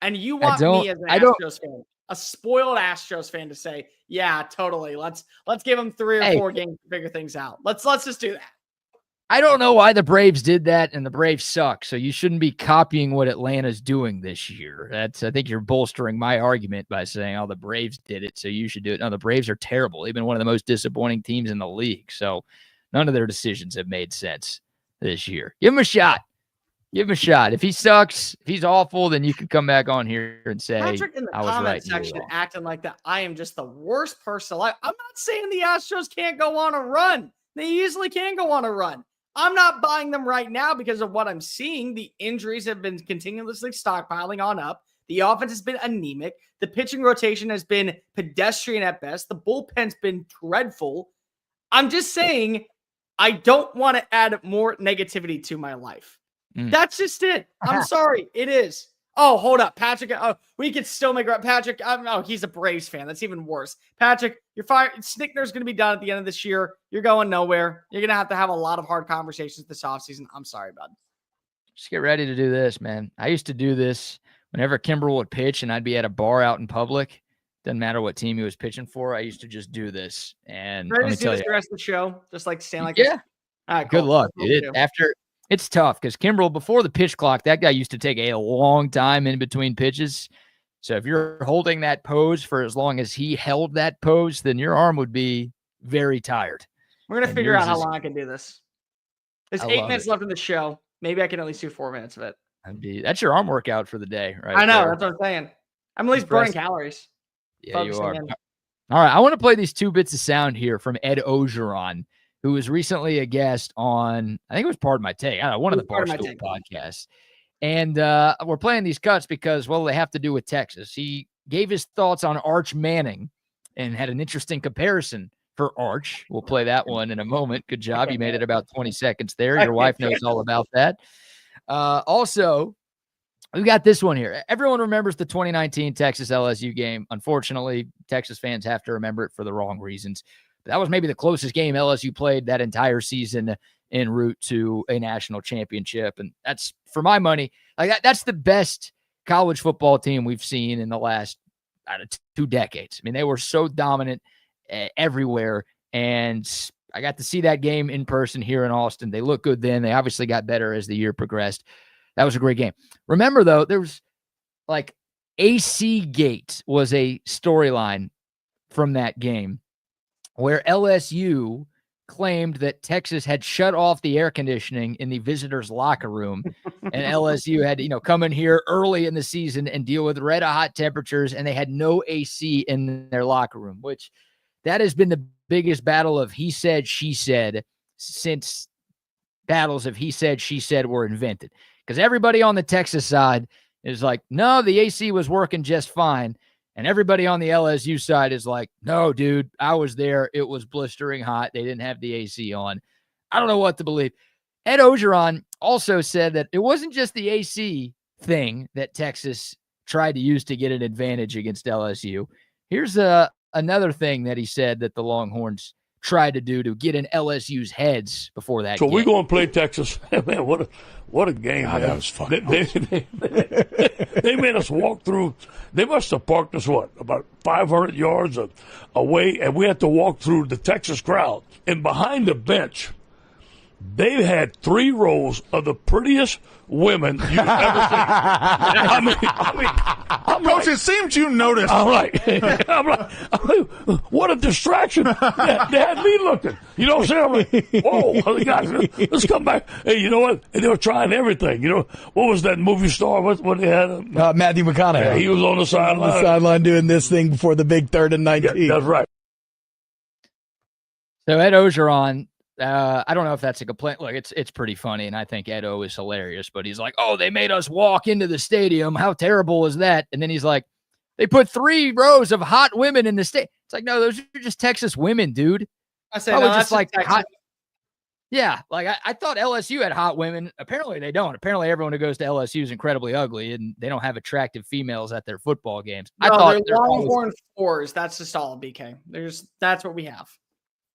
And you want me as an Astros fan, a spoiled Astros fan, to say, yeah, totally. Let's give them 3 or 4 games to figure things out. Let's just do that. I don't know why the Braves did that, and the Braves suck. So you shouldn't be copying what Atlanta's doing this year. I think you're bolstering my argument by saying, oh, the Braves did it, so you should do it. No, the Braves are terrible. They've been one of the most disappointing teams in the league. So none of their decisions have made sense this year. Give him a shot. Give him a shot. If he sucks, if he's awful, then you can come back on here and say, Patrick in the comment section acting like that. I am just the worst person. I'm not saying the Astros can't go on a run. They easily can go on a run. I'm not buying them right now because of what I'm seeing. The injuries have been continuously stockpiling on up. The offense has been anemic. The pitching rotation has been pedestrian at best. The bullpen's been dreadful. I'm just saying I don't want to add more negativity to my life. That's just it. I'm sorry. It is. Oh, hold up. Patrick. Oh, we could still make right. Patrick. He's a Braves fan. That's even worse. Patrick, you're fired. Snickner's going to be done at the end of this year. You're going nowhere. You're going to have a lot of hard conversations this offseason. I'm sorry, bud. Just get ready to do this, man. I used to do this whenever Kimbrel would pitch and I'd be at a bar out in public. Doesn't matter what team he was pitching for. I used to just do this. And ready to do this the rest of the show? Just like stand like this? All right, cool. Good luck, dude. It's tough because Kimbrel, before the pitch clock, that guy used to take a long time in between pitches. So if you're holding that pose for as long as he held that pose, then your arm would be very tired. We're going to figure out how long I can do this. There's 8 minutes left in the show. Maybe I can at least do 4 minutes of it. That's your arm workout for the day, right? I know. There. That's what I'm saying. I'm at least burning calories. Yeah, you are. All right. I want to play these 2 bits of sound here from Ed Ogeron, who was recently a guest on, I think it was Part of My Take. I don't know, one of the Barstool podcasts. And we're playing these cuts because, well, they have to do with Texas. He gave his thoughts on Arch Manning and had an interesting comparison for Arch. We'll play that one in a moment. Good job. You made it about 20 seconds there. Your wife knows all about that. Also, we got this one here. Everyone remembers the 2019 Texas LSU game. Unfortunately, Texas fans have to remember it for the wrong reasons. That was maybe the closest game LSU played that entire season en route to a national championship. And that's, for my money, like that's the best college football team we've seen in the last 2 decades. I mean, they were so dominant everywhere. And I got to see that game in person here in Austin. They looked good then. They obviously got better as the year progressed. That was a great game. Remember, though, there was like AC Gate was a storyline from that game, where LSU claimed that Texas had shut off the air conditioning in the visitors' locker room, and LSU had to, come in here early in the season and deal with red hot temperatures, and they had no AC in their locker room, which that has been the biggest battle of he said, she said since battles of he said, she said were invented. Because everybody on the Texas side is like, no, the AC was working just fine. And everybody on the LSU side is like, no, dude, I was there. It was blistering hot. They didn't have the AC on. I don't know what to believe. Ed Ogeron also said that it wasn't just the AC thing that Texas tried to use to get an advantage against LSU. Here's another thing that he said that the Longhorns tried to do to get in LSU's heads before that So game. we're going to play Texas. Man, what a game, God, man. that was fucking They made us walk through. They must have parked us, about 500 yards away, and we had to walk through the Texas crowd. And behind the bench, they had 3 rows of the prettiest women you've ever seen. I'm Coach, like, it seems you noticed. I'm like, what a distraction. They had me looking. You know what I'm saying? I'm like, whoa, guys, let's come back. Hey, you know what? And they were trying everything. You know, what was that movie star? What they had? Matthew McConaughey. Yeah, he was on the sideline. Doing this thing before the big 3rd and 19. Yeah, that's right. So Ed Ogeron, I don't know if that's a complaint. Look, it's pretty funny, and I think Ed O is hilarious, but he's like, oh, they made us walk into the stadium. How terrible is that? And then he's like, they put 3 rows of hot women in the state. It's like, no, those are just Texas women, dude. I say, Probably no, just that's like Texas. hot. Yeah, like I thought LSU had hot women. Apparently they don't. Apparently everyone who goes to LSU is incredibly ugly, and they don't have attractive females at their football games. I No, thought they're Longhorn fours. That's just all, BK. That's what we have.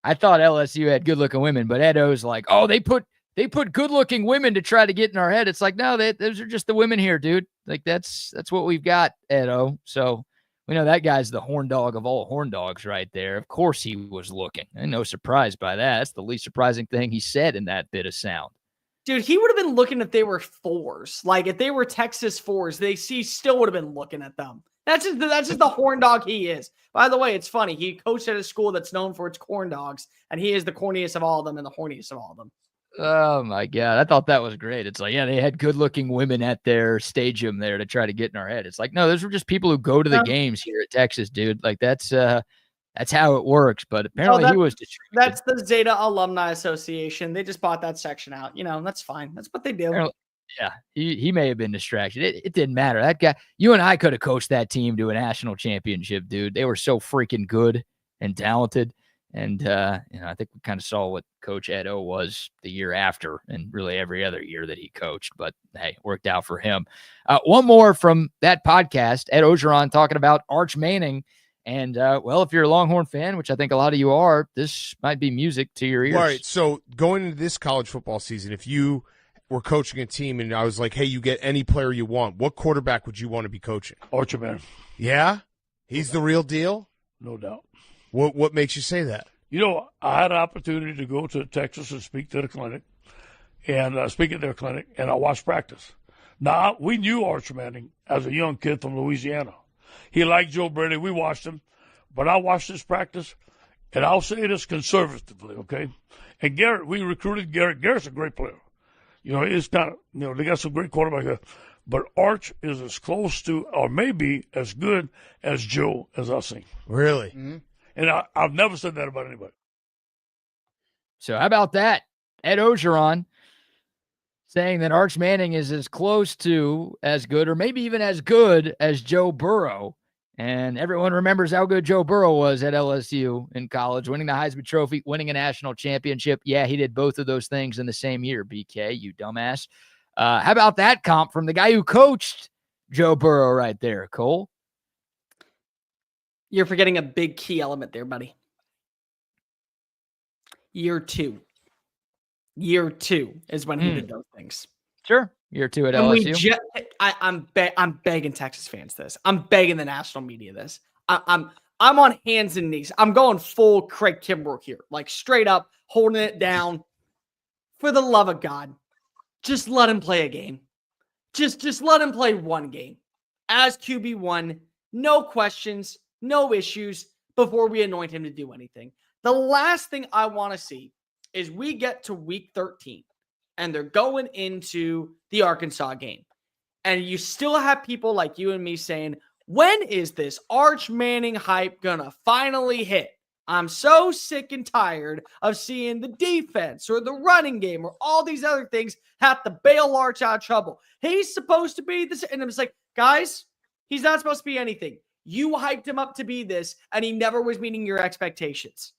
I thought LSU had good-looking women, but Ed O's like, oh, they put good-looking women to try to get in our head. It's like, no, those are just the women here, dude. Like that's what we've got, Ed O. So we know that guy's the horn dog of all horn dogs right there. Of course he was looking. And no surprise by that. That's the least surprising thing he said in that bit of sound. Dude, he would have been looking if they were 4s. Like if they were Texas 4s, he still would have been looking at them. That's just the horn dog he is. By the way, it's funny. He coached at a school that's known for its corn dogs, and he is the corniest of all of them and the horniest of all of them. Oh my God. I thought that was great. It's like, yeah, they had good looking women at their stadium there to try to get in our head. It's like, no, those were just people who go to the games here at Texas, dude. Like that's how it works. But apparently he was distracted. That's the Zeta Alumni Association. They just bought that section out. That's fine. That's what they do. Apparently, yeah, he may have been distracted. It didn't matter. That guy, you and I could have coached that team to a national championship, dude. They were so freaking good and talented. And, I think we kind of saw what Coach Ed O was the year after and really every other year that he coached. But, hey, worked out for him. One more from that podcast, Ed Ogeron talking about Arch Manning. And, if you're a Longhorn fan, which I think a lot of you are, this might be music to your ears. All right, so going into this college football season, if you were coaching a team and I was like, hey, you get any player you want, what quarterback would you want to be coaching? Arch Manning. Yeah? He's the real deal? No doubt. What makes you say that? I had an opportunity to go to Texas and speak to the clinic, and speak at their clinic, and I watched practice. Now, we knew Arch Manning as a young kid from Louisiana. He liked Joe Brady. We watched him. But I watched his practice, and I'll say this conservatively, okay? And Garrett, we recruited Garrett. Garrett's a great player. It's kind of, they got some great quarterbacks there. But Arch is as close to, or maybe as good as Joe as I've seen. Really? Mm-hmm. And I've never said that about anybody. So how about that? Ed Ogeron saying that Arch Manning is as close to as good, or maybe even as good as Joe Burrow. And everyone remembers how good Joe Burrow was at LSU in college, winning the Heisman Trophy, winning a national championship. Yeah, he did both of those things in the same year, BK, you dumbass. How about that comp from the guy who coached Joe Burrow right there, Cole? You're forgetting a big key element there, buddy. Year two. Year 2 is when he did those things. Sure. Year 2 at And LSU. I'm begging Texas fans this. I'm begging the national media this. I'm on hands and knees. I'm going full Craig Kimbrough here, like straight up holding it down. For the love of God, just let him play a game. Just let him play one game as QB1. No questions, no issues before we anoint him to do anything. The last thing I want to see is we get to week 13 and they're going into the Arkansas game. And you still have people like you and me saying, when is this Arch Manning hype going to finally hit? I'm so sick and tired of seeing the defense or the running game or all these other things have to bail Arch out of trouble. He's supposed to be this. And I'm just like, guys, he's not supposed to be anything. You hyped him up to be this, and he never was meeting your expectations.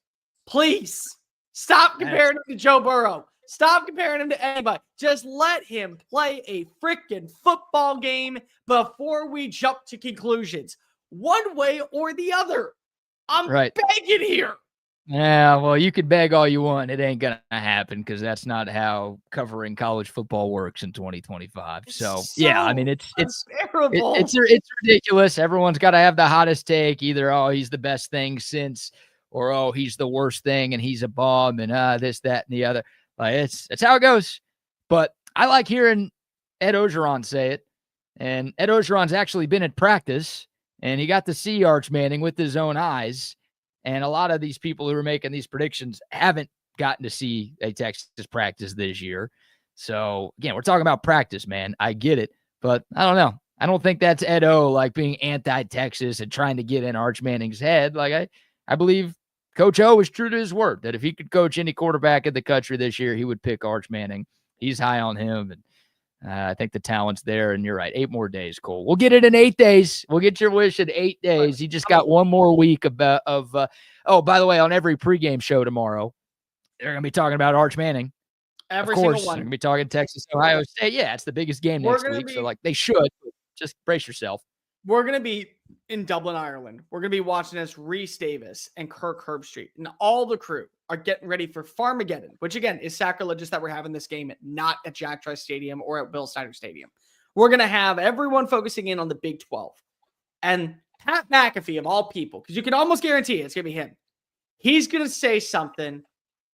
Please stop comparing him to Joe Burrow. Stop comparing him to anybody. Just let him play a freaking football game before we jump to conclusions. One way or the other. I'm begging here. Yeah, well, you could beg all you want. It ain't going to happen because that's not how covering college football works in 2025. So, yeah, I mean, it's terrible. It's ridiculous. Everyone's got to have the hottest take. Either, oh, he's the best thing since, or, oh, he's the worst thing and he's a bum and this, that, and the other. Like, it's how it goes. But I like hearing Ed Ogeron say it. And Ed Ogeron's actually been at practice, and he got to see Arch Manning with his own eyes. And a lot of these people who are making these predictions haven't gotten to see a Texas practice this year. So, again, we're talking about practice, man. I get it. But I don't know. I don't think that's Ed O, like, being anti-Texas and trying to get in Arch Manning's head. Like, I believe Coach O is true to his word that if he could coach any quarterback in the country this year, he would pick Arch Manning. He's high on him, and I think the talent's there, and you're right. 8 more days, Cole. We'll get it in 8 days. We'll get your wish in 8 days. You just got 1 more week of oh, by the way, on every pregame show tomorrow, they're going to be talking about Arch Manning. Every of course, single one. They're going to be talking Texas, Ohio State. Yeah, it's the biggest game next week. So, like, they should. Just brace yourself. We're going to be in Dublin, Ireland. We're going to be watching as Reese Davis and Kirk Herbstreit and all the crew are getting ready for Farmageddon, which, again, is sacrilegious that we're having this game not at Jack Trice Stadium or at Bill Snyder Stadium. We're going to have everyone focusing in on the Big 12. And Pat McAfee, of all people, because you can almost guarantee it's going to be him, he's going to say something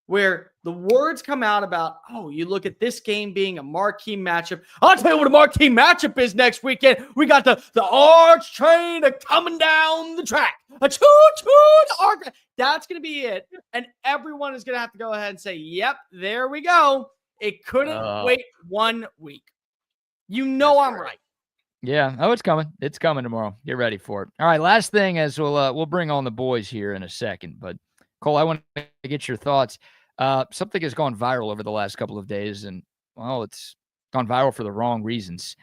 where the words come out about, oh, you look at this game being a marquee matchup. I'll tell you what a marquee matchup is next weekend. We got the Arch train coming down the track. A choo-choo Arch. That's going to be it. And everyone is going to have to go ahead and say, yep, there we go. It couldn't wait 1 week. You know I'm right. Yeah. Oh, it's coming. It's coming tomorrow. Get ready for it. All right. Last thing as we'll bring on the boys here in a second. But, Cole, I want to get your thoughts. Something has gone viral over the last couple of days, and, well, it's gone viral for the wrong reasons.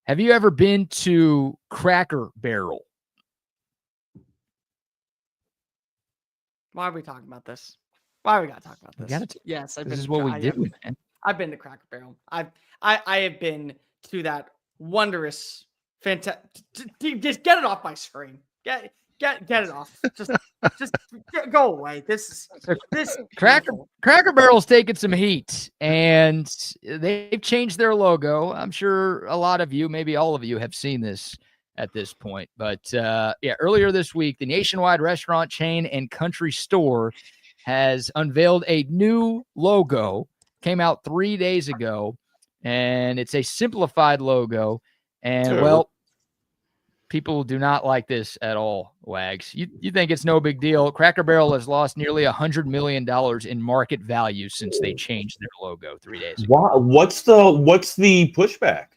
Have you ever been to Cracker Barrel? Why are we talking about this? Why are we got to talk about this? Yes, this is what we do, man. I've been to Cracker Barrel. I have been to that wondrous, fantastic. Just get it off my screen. Get it off. Just go away. This Cracker Barrel's taking some heat, and they've changed their logo. I'm sure a lot of you, maybe all of you, have seen this at this point. But earlier this week, the nationwide restaurant chain and country store has unveiled a new logo. Came out 3 days ago, and it's a simplified logo. And well, people do not like this at all, Wags. You think it's no big deal. Cracker Barrel has lost nearly $100 million in market value since they changed their logo 3 days ago. Wow. What's the pushback?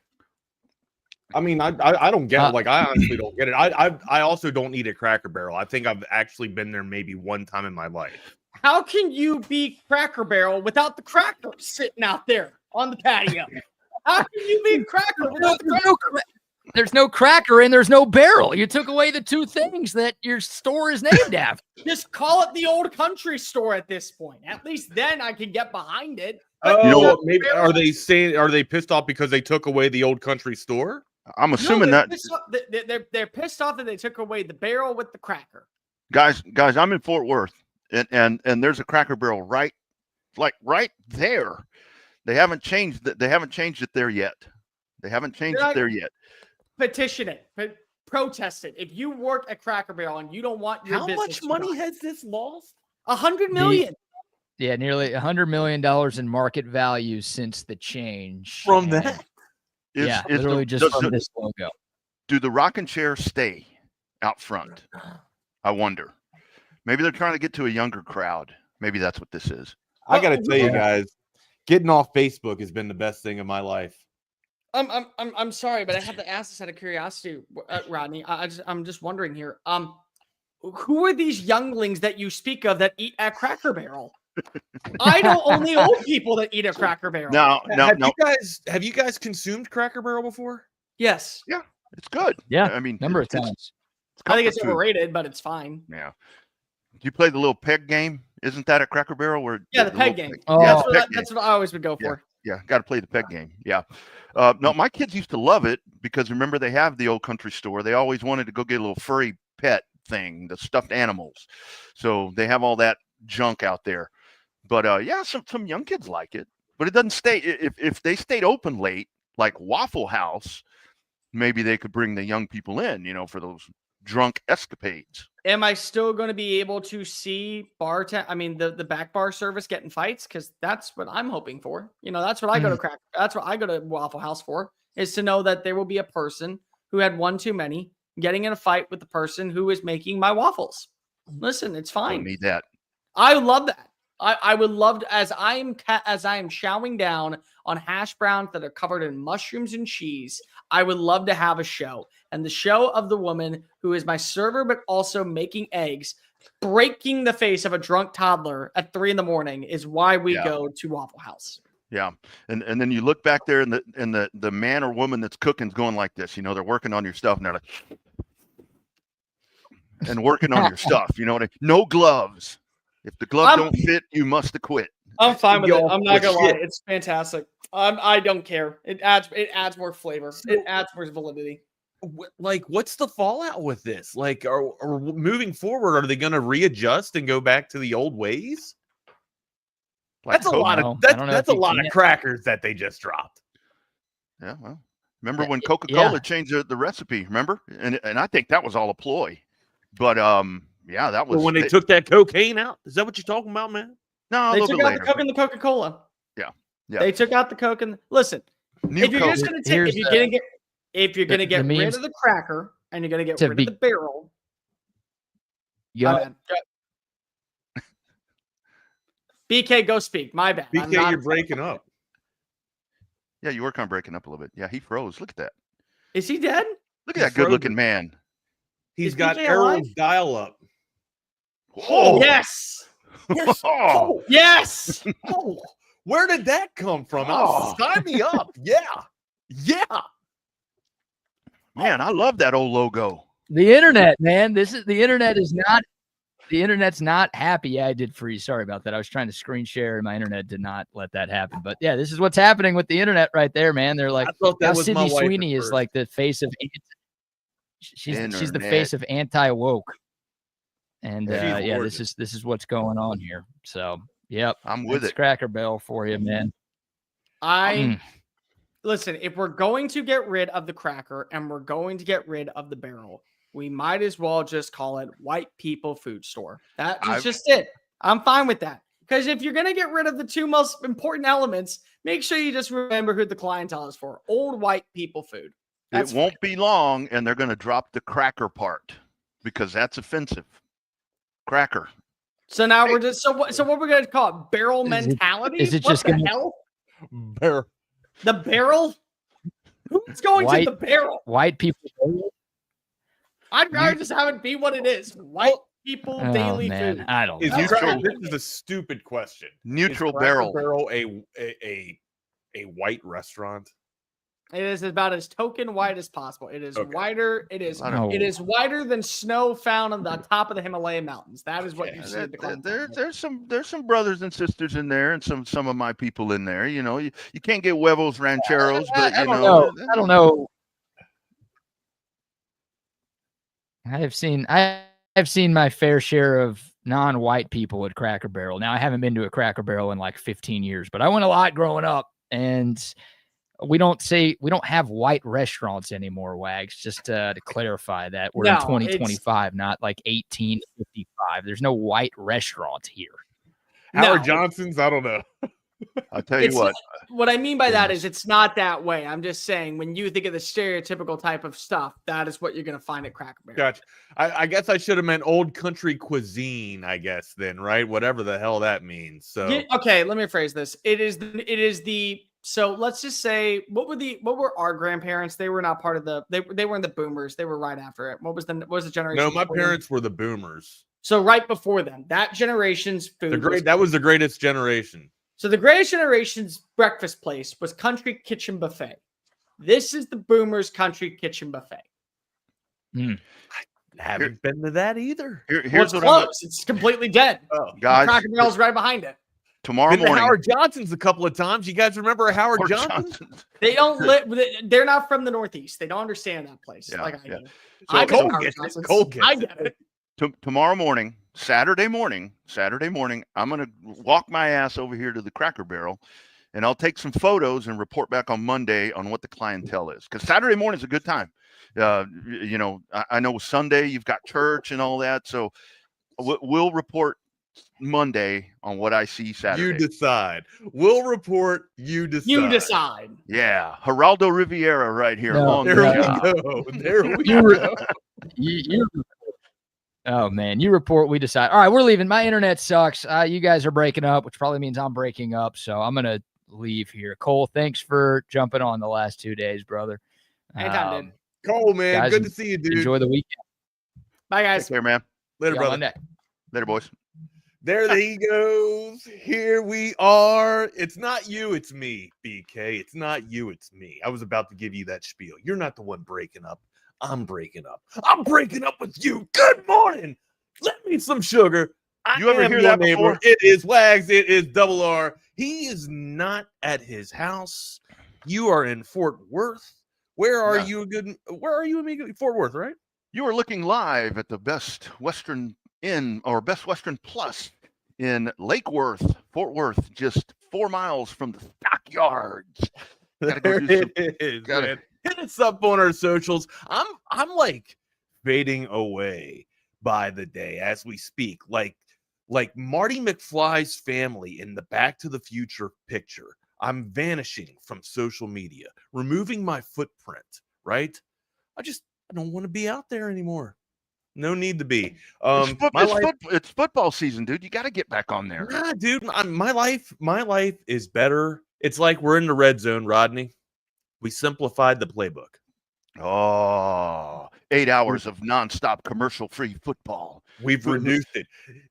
I mean, I don't get it. Like, I honestly don't get it. I also don't eat at Cracker Barrel. I think I've actually been there maybe one time in my life. How can you be Cracker Barrel without the cracker sitting out there on the patio? How can you be Cracker without the cracker? There's no cracker and there's no barrel. You took away the two things that your store is named after. Just call it the Old Country Store at this point. At least then I can get behind it. You know what? Maybe are they pissed off because they took away the Old Country Store? I'm assuming they're pissed off that they took away the barrel with the cracker. Guys, I'm in Fort Worth, and there's a Cracker Barrel right there. They haven't changed it. They haven't changed it there yet. Petition it, protest it. If you work at Cracker Barrel and you don't want your business, how much money has this lost? $100 million. Nearly $100 million in market value since the change from that. Literally just from this logo. Do the rocking chairs stay out front? I wonder. Maybe they're trying to get to a younger crowd. Maybe that's what this is. I got to tell you guys, getting off Facebook has been the best thing of my life. I'm sorry, but I have to ask this out of curiosity, Rodney. I'm just wondering here. Who are these younglings that you speak of that eat at Cracker Barrel? I know only old people that eat at Cracker Barrel. No. Have you guys consumed Cracker Barrel before? Yes. Yeah, it's good. Yeah, I mean, number of times. I think it's overrated, but it's fine. Yeah. Do you play the little peg game? Isn't that at Cracker Barrel? The peg game. That's what I always would go for. Yeah, got to play the peg game. Yeah. No, my kids used to love it because remember they have the Old Country Store. They always wanted to go get a little furry pet thing, the stuffed animals. So they have all that junk out there. But yeah, some young kids like it. But it doesn't stay. If they stayed open late, like Waffle House, maybe they could bring the young people in, for those drunk escapades. Am I still going to be able to see the back bar service getting fights? Because that's what I'm hoping for. That's what I go to that's what I go to Waffle House for, is to know that there will be a person who had one too many getting in a fight with the person who is making my waffles. Listen, it's fine. Don't need that. I love that. I would love to, as I am chowing down on hash browns that are covered in mushrooms and cheese, I would love to have a show. And the show of the woman who is my server, but also making eggs, breaking the face of a drunk toddler at 3 a.m. is why we go to Waffle House. Yeah. And then you look back there and the man or woman that's cooking is going like this, they're working on your stuff and they're like, and working on your stuff, no gloves. If the glove don't fit, you must quit. I'm fine with it. I'm not gonna lie. It's fantastic. I don't care. It adds more flavor. It adds more validity. Like, what's the fallout with this? Like, are moving forward, are they going to readjust and go back to the old ways? That's a lot of that's a lot of crackers that they just dropped. Yeah, well, remember when Coca-Cola changed the recipe? Remember, and I think that was all a ploy. But yeah, that was when they took that cocaine out. Is that what you're talking about, man? No, they took out the Coke and the Coca-Cola. Yeah. They took out the Coke and listen. If you're just gonna take, if you're gonna get rid of the cracker and you're gonna get rid of the barrel, BK, go speak. My bad. BK, you're breaking up. Yeah, you were kind of breaking up a little bit. Yeah, he froze. Look at that. Is he dead? Look at that good-looking man. He's got Arrow's dial-up. Oh, yes. Oh, yes. Oh, where did that come from? Sign me up. Yeah. Yeah. Man, I love that old logo. The internet, man. The internet's not happy. Yeah, I did freeze. Sorry about that. I was trying to screen share and my internet did not let that happen. But yeah, this is what's happening with the internet right there, man. They're like, Sydney Sweeney is like the face of she's the face of anti-woke. And this is what's going on here. So yep, I'm with it. Cracker Barrel for you, man. Listen, if we're going to get rid of the cracker and we're going to get rid of the barrel, we might as well just call it White People Food Store. That's just it. I'm fine with that. Because if you're going to get rid of the two most important elements, make sure you just remember who the clientele is for. Old white people food. It won't be long, and they're going to drop the cracker part because that's offensive. Cracker. So now we're just so what we're going to call it? Barrel mentality? Is it just going to hell? Barrel? The barrel? Who's going to the barrel? White people. I'd rather just have it be what it is. White people daily food. I don't know. This is a stupid question. Neutral is barrel. Barrel a white restaurant? It is about as token white as possible. It is whiter. It is whiter than snow found on the top of the Himalayan mountains. That is what you see. There's some brothers and sisters in there, and some of my people in there. You can't get huevos rancheros, but I don't know. I've seen my fair share of non-white people at Cracker Barrel. Now I haven't been to a Cracker Barrel in like 15 years, but I went a lot growing up, and we don't have white restaurants anymore, Wags, just to clarify that. We're in 2025, not like 1855. There's no white restaurant here. Howard Johnson's, I don't know. I'll tell you what. What I mean by that is it's not that way. I'm just saying when you think of the stereotypical type of stuff, that is what you're going to find at Cracker Barrel. Gotcha. I guess I should have meant old country cuisine, I guess, then, right? Whatever the hell that means. So okay, let me rephrase this. So let's just say what were our grandparents? They were not part of they were in the boomers. They were right after it. What was the generation? No, my parents were the boomers. So right before them, that generation's food. That was the greatest generation. So the greatest generation's breakfast place was Country Kitchen Buffet. This is the boomers' Country Kitchen Buffet. I haven't been to that either. Here's what close. It's completely dead. Oh, guys, Cracker Barrel's right behind it. Tomorrow morning, Howard Johnson's a couple of times. You guys remember Howard Johnson? They don't live. They're not from the Northeast. They don't understand that place. Yeah, like I do. So I get it. I get it. tomorrow morning, Saturday morning, I'm going to walk my ass over here to the Cracker Barrel, and I'll take some photos and report back on Monday on what the clientele is. Because Saturday morning is a good time. I know Sunday you've got church and all that, so we'll report Monday on what I see Saturday. You decide. We'll report. You decide. You decide. Yeah, Geraldo Riviera right here. No, there we go. There we go. Oh man, you report, we decide. All right, we're leaving. My internet sucks. You guys are breaking up, which probably means I'm breaking up. So I'm gonna leave here. Cole, thanks for jumping on the last 2 days, brother. Anytime, dude. Cole, man, guys, good to see you, dude. Enjoy the weekend. Bye, guys. Take care, man. Later, brother. Monday. Later, boys. There he goes. Here we are. It's not you, it's me, BK. It's not you, it's me. I was about to give you that spiel. You're not the one breaking up. I'm breaking up. I'm breaking up with you. Good morning. Let me some sugar. You ever hear that before? It is Wags. It is Double R. He is not at his house. You are in Fort Worth. Where are you, amigo? Fort Worth, right? You are looking live at the Best Western Inn or Best Western Plus in Lake Worth, Fort Worth, just 4 miles from the stockyards. There it is, man. Hit us up on our socials. I'm like fading away by the day as we speak. Like Marty McFly's family in the Back to the Future picture. I'm vanishing from social media, removing my footprint, right? I don't want to be out there anymore. No need to be. It's football season, dude. You got to get back on there. Nah, dude. My life is better. It's like we're in the red zone, Rodney. We simplified the playbook. Oh, 8 hours of nonstop commercial-free football. We've reduced it.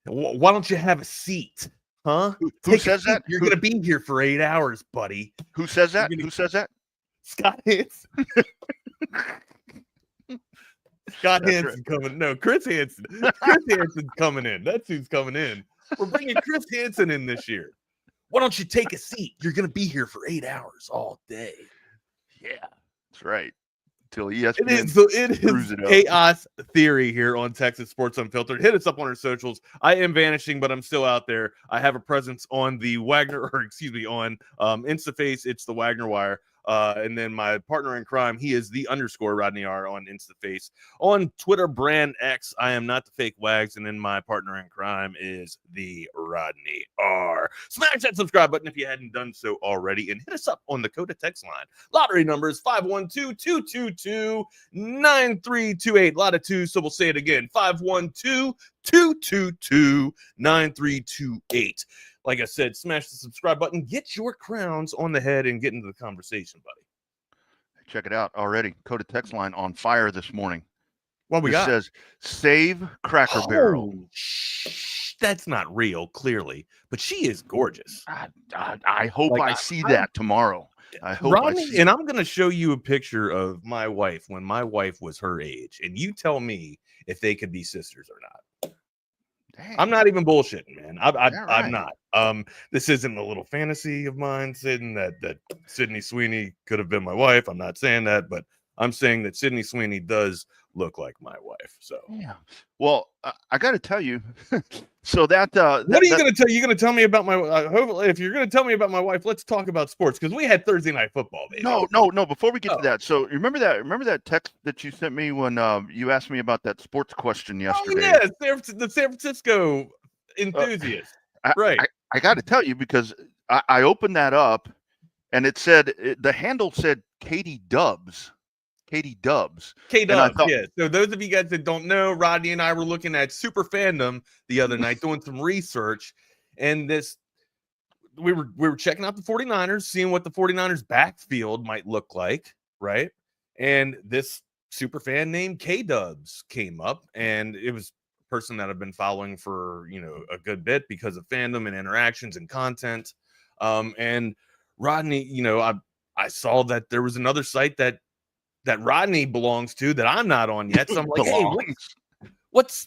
Why don't you have a seat? Huh? Who says that? You're going to be here for 8 hours, buddy. Who says that? Who says that? Scott Hansen. Scott Hansen coming. No, Chris Hansen. Chris Hansen's coming in. That's who's coming in. We're bringing Chris Hansen in this year. Why don't you take a seat? You're going to be here for 8 hours all day. Yeah, that's right. Until ESPN it is chaos theory here on Texas Sports Unfiltered. Hit us up on our socials. I am vanishing, but I'm still out there. I have a presence on the Wagner, on InstaFace. It's the Wagner Wire. And then my partner in crime, he is the _ Rodney R on InstaFace. On Twitter, brand X, I am not the fake Wags. And then my partner in crime is the Rodney R. Smash that subscribe button if you hadn't done so already. And hit us up on the Coda text line. Lottery number is 512-222-9328. Lot of twos, so we'll say it again. 512-222-9328. Like I said, smash the subscribe button. Get your crowns on the head and get into the conversation, buddy. Check it out already. Coda text line on fire this morning. What we got? It says, save Cracker Barrel. That's not real, clearly. But she is gorgeous. I hope I see that tomorrow. I hope Rodney, and I'm going to show you a picture of my wife when my wife was her age. And you tell me if they could be sisters or not. Dang. I'm not even bullshitting, man. I'm right. not. This isn't a little fantasy of mine saying that Sydney Sweeney could have been my wife. I'm not saying that, but I'm saying that Sydney Sweeney does look like my wife. So yeah. Well, I got to tell you. So that what are you going to tell? You're going to tell me about my? Hopefully, if you're going to tell me about my wife, let's talk about sports because we had Thursday night football. Baby. No. Before we get to that, so remember that text that you sent me when you asked me about that sports question yesterday. Oh yeah, the San Francisco enthusiast. Right. I got to tell you because I opened that up and it said the handle said Katie Dubs. K-Dubs. Yeah. So those of you guys that don't know, Rodney and I were looking at Super Fandom the other night doing some research, and we were checking out the 49ers, seeing what the 49ers backfield might look like, right? And this super fan named K-Dubs came up, and it was a person that I've been following for, a good bit because of fandom and interactions and content. And Rodney, I saw that there was another site that Rodney belongs to that I'm not on yet. So I'm like, hey, what's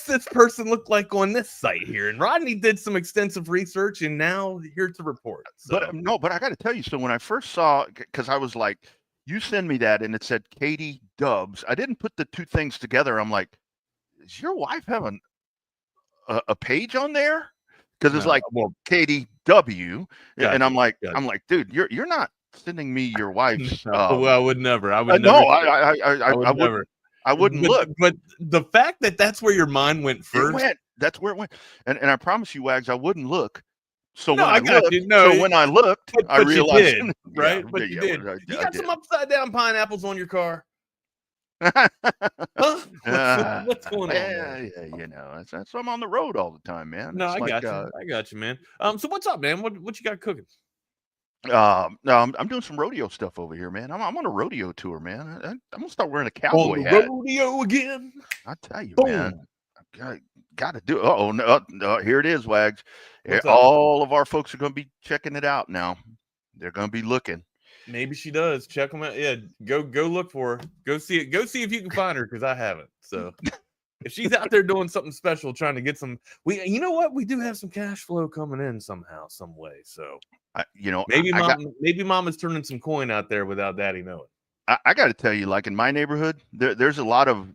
this person look like on this site here? And Rodney did some extensive research and now here to report. So. But I got to tell you, so when I first saw, because I was like, you send me that and it said Katie Dubs. I didn't put the two things together. I'm like, does your wife have a page on there? Because it's like, well, KDW, and I'm like, dude, you're not sending me your wife's. Well, I would never. I would no, never. I would never. I wouldn't look. But the fact that that's where your mind went first. That's where it went. And I promise you, Wags, I wouldn't look. So no, when I looked, I realized, you did, right? But you did. You got some upside down pineapples on your car. Huh? What's going on? Yeah, that's I'm on the road all the time, man. No, I got you, man. So what's up, man? What you got cooking? No, I'm doing some rodeo stuff over here, man. I'm on a rodeo tour, man. I'm gonna start wearing a cowboy hat. Rodeo again. I tell you, man. Got to do it. No, here it is, Wags. All of our folks are going to be checking it out now. They're going to be looking. Maybe she does. Check them out. Yeah, go look for her. Go see it. Go see if you can find her, because I haven't. So if she's out there doing something special, trying to get some, you know what? We do have some cash flow coming in somehow, some way. So maybe Mama's turning some coin out there without Daddy knowing. I got to tell you, like in my neighborhood, there's a lot of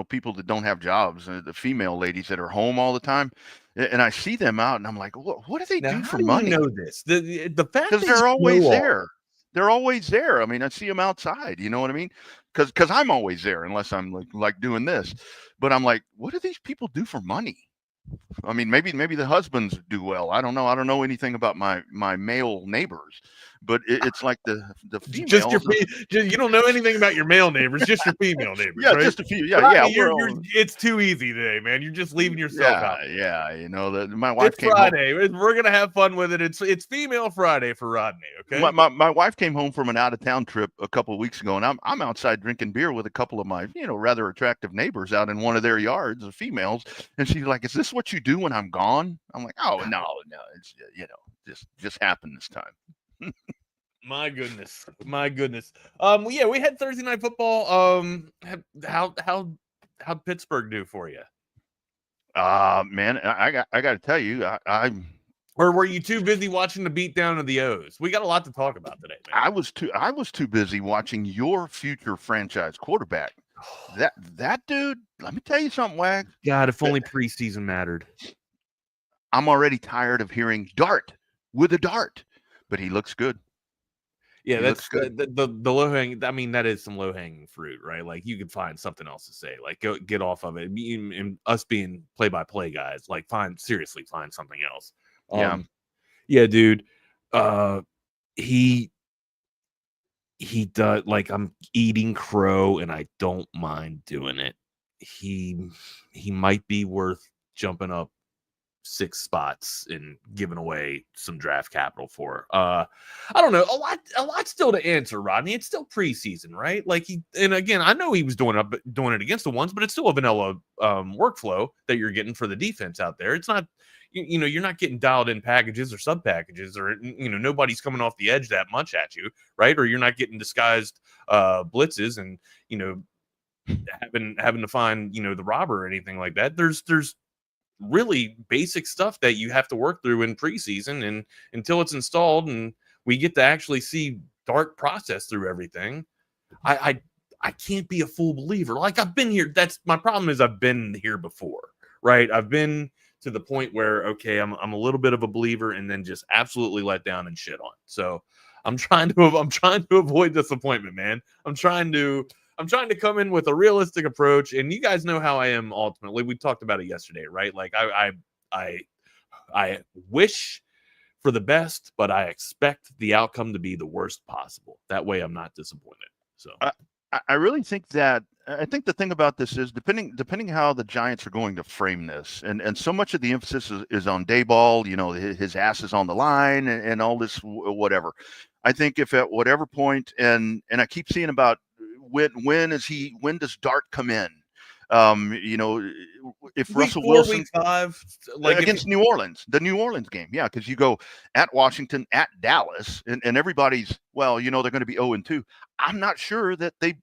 people that don't have jobs, the female ladies that are home all the time, and I see them out, and I'm like, what do they do for money? You know this? The fact because they're always there. They're always there. I mean, I see them outside. You know what I mean? Because I'm always there, unless I'm like doing this. But I'm like, what do these people do for money? I mean, maybe the husbands do well. I don't know. I don't know anything about my male neighbors, but it's like the females. You don't know anything about your male neighbors, just your female neighbors. Yeah, right? just a few. Yeah. It's too easy today, man. You're just leaving yourself out. Yeah. My wife came Friday. home. We're gonna have fun with it. It's Female Friday for Rodney. Okay. My wife came home from an out of town trip a couple of weeks ago, and I'm outside drinking beer with a couple of my rather attractive neighbors out in one of their yards, the females, and she's like, "Is this what you do when I'm gone?" I'm like, "Oh no, it's just happened this time." My goodness. We had Thursday night football. How'd Pittsburgh do for you? Man, I got to tell you, or were you too busy watching the beatdown of the O's? We got a lot to talk about today, man. I was too busy watching your future franchise quarterback. That dude, let me tell you something, Wags. God, if only preseason mattered. I'm already tired of hearing dart with a dart, but he looks good. Yeah, that's the low hanging. I mean, that is some low hanging fruit, right? Like you could find something else to say, like go get off of it. And us being play by play guys, like find something else. Yeah, dude. He does, like, I'm eating crow, and I don't mind doing it. He might be worth jumping up 6 spots and giving away some draft capital for. I don't know, a lot still to answer, Rodney. It's still preseason, right? Like and again, I know he was doing it against the ones, but it's still a vanilla workflow that you're getting for the defense out there. It's not, you're not getting dialed in packages or sub packages, or nobody's coming off the edge that much at you, right? Or you're not getting disguised blitzes and having to find the robber or anything like that. There's really basic stuff that you have to work through in preseason, and until it's installed and we get to actually see Dart process through everything, I can't be a full believer. Like, I've been here. That's my problem, is I've been here before, right? I've been to the point where, okay, I'm a little bit of a believer and then just absolutely let down and shit on. So I'm trying to avoid disappointment, man. I'm trying to come in with a realistic approach, and you guys know how I am ultimately. We talked about it yesterday, right? Like I wish for the best, but I expect the outcome to be the worst possible. That way I'm not disappointed. So I really think that, I think the thing about this is depending how the Giants are going to frame this, and so much of the emphasis is on Dayball, his ass is on the line and all this, whatever. I think if at whatever point, and I keep seeing about when does Dart come in? If Russell Wilson, week 5, like against New Orleans, the New Orleans game, yeah, because you go at Washington, at Dallas, and everybody's, well, they're going to be 0-2. I'm not sure that they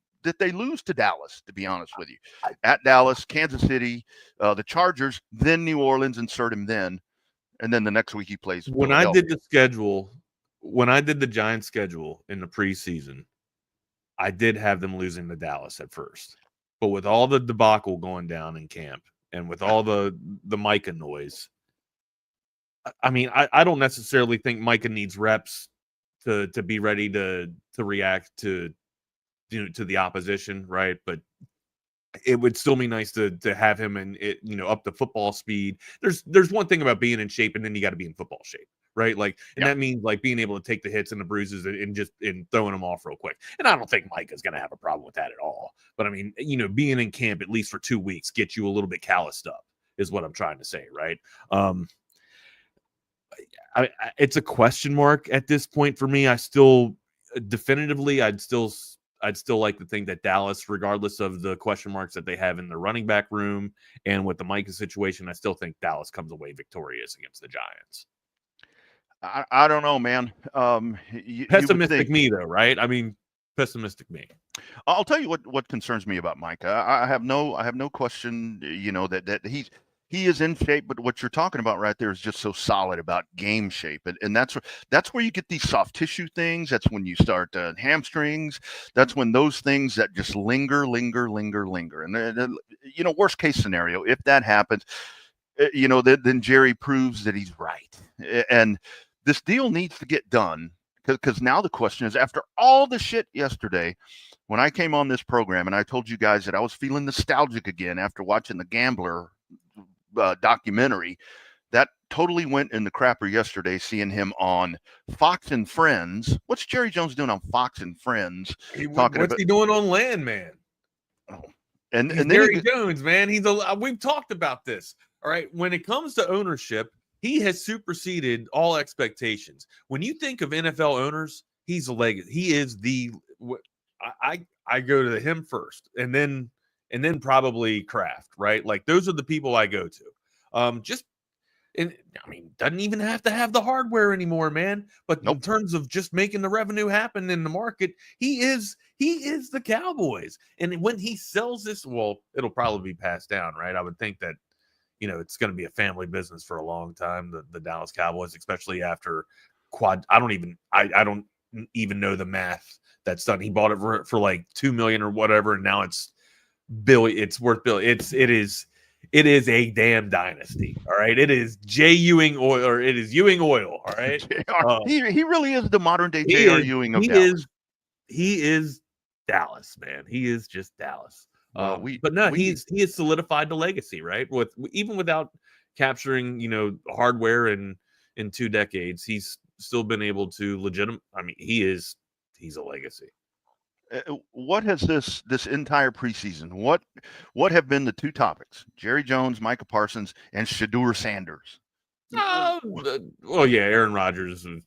lose to Dallas, to be honest with you. At Dallas, Kansas City, the Chargers, then New Orleans, insert him then, and then the next week he plays. When I did the Giants schedule in the preseason, I did have them losing to Dallas at first. But with all the debacle going down in camp and with all the Micah noise, I mean, I don't necessarily think Micah needs reps to be ready to react to the opposition, right? But it would still be nice to have him up to football speed. There's one thing about being in shape, and then you got to be in football shape, right? Like, and that means like being able to take the hits and the bruises and throwing them off real quick. And I don't think Micah's going to have a problem with that at all. But I mean, being in camp at least for 2 weeks gets you a little bit calloused up, is what I'm trying to say, right? It's a question mark at this point for me. I still definitively, I'd still like to think that Dallas, regardless of the question marks that they have in the running back room and with the Micah situation, I still think Dallas comes away victorious against the Giants. I don't know, man. Pessimistic me, though, right? I mean, pessimistic me. I'll tell you what concerns me about Micah. I have no question, that he is in shape, but what you're talking about right there is just so solid about game shape. And that's where you get these soft tissue things. That's when you start hamstrings. That's when those things that just linger. And, worst case scenario, if that happens, then Jerry proves that he's right. And this deal needs to get done because now the question is, after all the shit yesterday, when I came on this program and I told you guys that I was feeling nostalgic again after watching the Gambler documentary, that totally went in the crapper yesterday, seeing him on Fox and Friends. What's Jerry Jones doing on Fox and Friends? What's he doing on Landman? Oh, and Jerry Jones, man. We've talked about this. All right. When it comes to ownership, he has superseded all expectations. When you think of NFL owners, he's a legacy. He is I go to him first, and then probably Kraft, right? Like those are the people I go to. Doesn't even have to have the hardware anymore, man. But in terms of just making the revenue happen in the market, he is the Cowboys. And when he sells this, well, it'll probably be passed down, right? I would think that, it's going to be a family business for a long time, the Dallas Cowboys, especially after I don't even know the math that's done. He bought it for like $2 million or whatever, and now it's worth billion. It is a damn dynasty. All right. It is Ewing oil, or it is Ewing oil. All right. He really is the modern day J.R. Ewing of Dallas. He is Dallas, man. He is just Dallas. He has solidified the legacy, right? Even without capturing, hardware in 2 decades, he's still been able to he's a legacy. What has this entire preseason? What have been the 2 topics? Jerry Jones, Micah Parsons, and Shedeur Sanders. Well, yeah, Aaron Rodgers was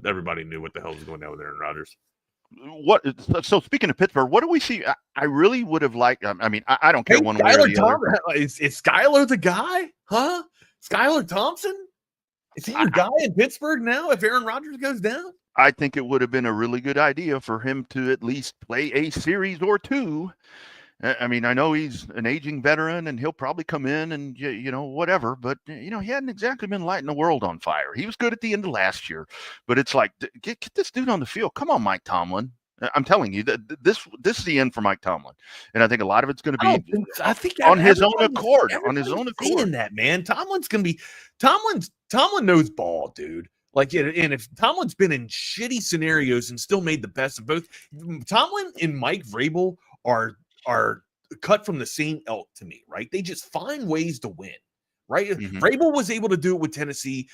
everybody knew what the hell was going on with Aaron Rodgers. So speaking of Pittsburgh, what do we see? I really would have liked. I don't care one way or the other. Is Skylar the guy? Huh? Skylar Thompson? Is he your guy in Pittsburgh now? If Aaron Rodgers goes down, I think it would have been a really good idea for him to at least play a series or 2. I know he's an aging veteran and he'll probably come in and, whatever. But, he hadn't exactly been lighting the world on fire. He was good at the end of last year. But it's like, get this dude on the field. Come on, Mike Tomlin. I'm telling you, this is the end for Mike Tomlin. And I think a lot of it's going to be I think on his own accord. On his own accord. Saying that, man. Tomlin knows ball, dude. Like, and if Tomlin's been in shitty scenarios and still made the best of both, Tomlin and Mike Vrabel are cut from the same elk to me, right? They just find ways to win, right? Mm-hmm. Vrabel was able to do it with Tennessee.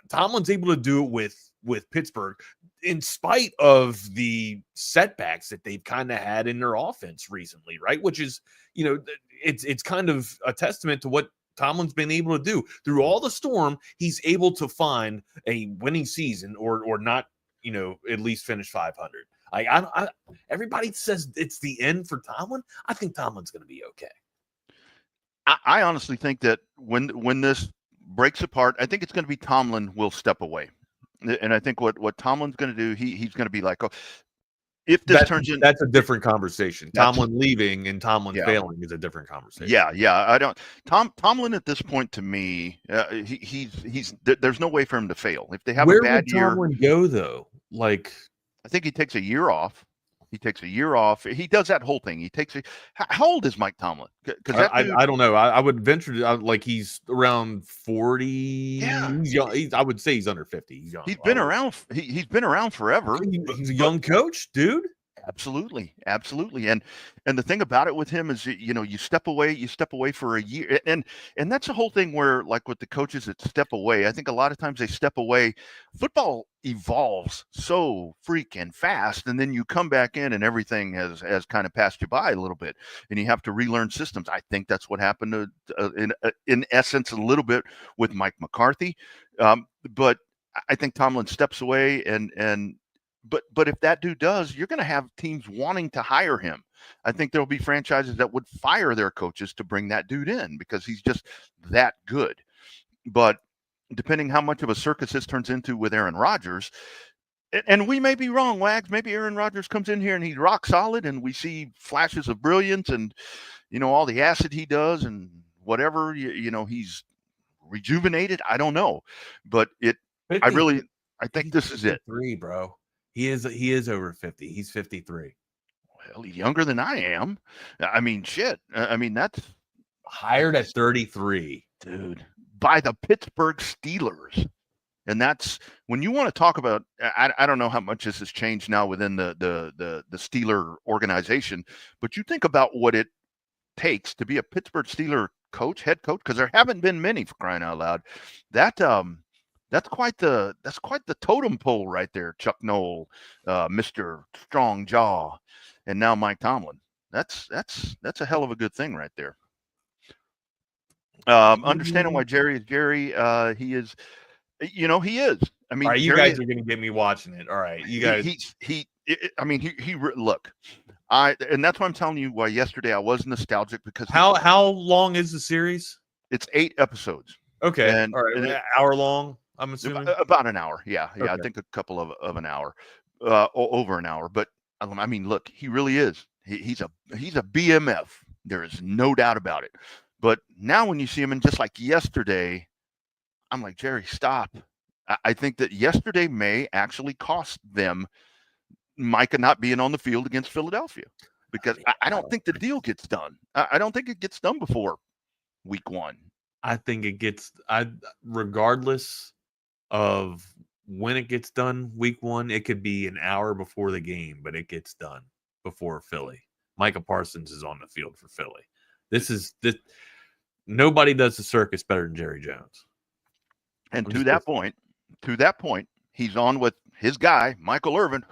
Tomlin's able to do it with Pittsburgh, in spite of the setbacks that they've kind of had in their offense recently, right? Which is, it's kind of a testament to what Tomlin's been able to do through all the storm. He's able to find a winning season or not, at least finish 500. Everybody says it's the end for Tomlin. I think Tomlin's going to be okay. I honestly think that when this breaks apart, I think it's going to be Tomlin will step away. And I think what Tomlin's going to do, he's going to be like, if this turns in, that's a different conversation. Tomlin leaving and Tomlin failing is a different conversation. Yeah. Tomlin at this point, to me, he's there's no way for him to fail. If they have a bad year, Tomlin go though? Like, I think he takes a year off. He takes a year off. He does that whole thing. He takes how old is Mike Tomlin? Because I don't know. I would venture to like he's around 40. Yeah, he's young. I would say he's under 50. He's young. He's been around. He's been around forever. He's a young coach, dude. Absolutely. And the thing about it with him is, you step away for a year, and that's the whole thing where, like with the coaches that step away, I think a lot of times they step away. Football evolves so freaking fast, and then you come back in and everything has kind of passed you by a little bit, and you have to relearn systems. I think that's what happened in essence a little bit with Mike McCarthy, but I think Tomlin steps away But if that dude does, you're going to have teams wanting to hire him. I think there'll be franchises that would fire their coaches to bring that dude in because he's just that good. But depending how much of a circus this turns into with Aaron Rodgers, and we may be wrong, Wags, maybe Aaron Rodgers comes in here and he's rock solid and we see flashes of brilliance and, all the acid he does and whatever, he's rejuvenated. I don't know. But I think this is it. 3, bro. He is over 50. He's 53. Well, he's younger than I am. I mean, shit. I mean, that's hired at 33, dude, by the Pittsburgh Steelers. And that's when you want to talk about. I don't know how much this has changed now within the Steeler organization, but you think about what it takes to be a Pittsburgh Steeler head coach, because there haven't been many, for crying out loud. That's quite the totem pole right there. Chuck Noll, Mr. Strong Jaw, and now Mike Tomlin. That's a hell of a good thing right there. Understanding why Jerry is Jerry. He is, he is. I mean, all right, you guys are going to get me watching it. All right, you guys. Look, and that's why I'm telling you why yesterday I was nostalgic because how long is the series? It's 8 episodes. Okay, and, all right, an hour long. I'm assuming about an hour. Yeah. Okay. I think a couple of an hour, over an hour. But I mean, look, he really is. He's a BMF. There is no doubt about it. But now when you see him, and just like yesterday, I'm like, Jerry, stop. I think that yesterday may actually cost them Micah not being on the field against Philadelphia, because I don't think the deal gets done. I don't think it gets done before week 1. I think it gets. Regardless of when it gets done, week 1, it could be an hour before the game, but it gets done before Philly. Micah Parsons is on the field for Philly. This. Nobody does the circus better than Jerry Jones. And to that point, he's on with his guy, Michael Irvin.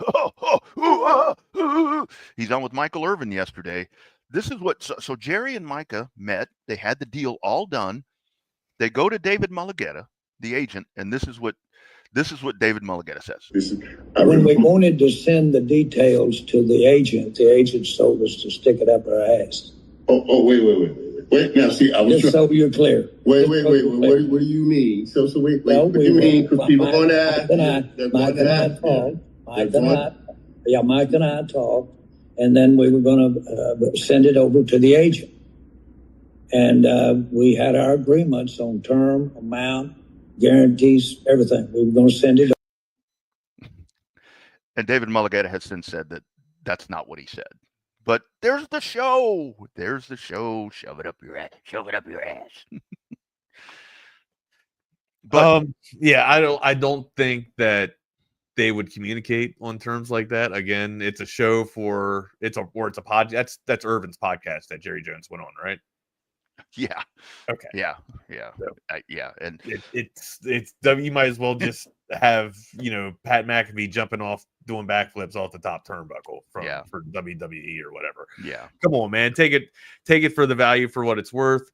He's on with Michael Irvin yesterday. This is what. So Jerry and Micah met. They had the deal all done. They go to David Mulligetta, the agent, and this is what David Mulligetta says. When we wanted to send the details to the agent told us to stick it up our ass. Oh, wait. Now, see, I was just so you're clear. Wait. What do you mean? So wait. What do you mean? Because people going to ask. Mike and I talked, and then we were going to send it over to the agent. And we had our agreements on term, amount, guarantees, everything. We were going to send it over. And David Mulligetta has since said that that's not what he said. But there's the show. Shove it up your ass. But yeah, I don't think that they would communicate on terms like that. Again, it's a show it's a podcast. That's Irvin's podcast that Jerry Jones went on, right? Yeah. Okay. Yeah. So, yeah. And it's you might as well just have Pat McAfee jumping off doing backflips off the top turnbuckle for WWE or whatever. Yeah. Come on, man. Take it for the value for what it's worth.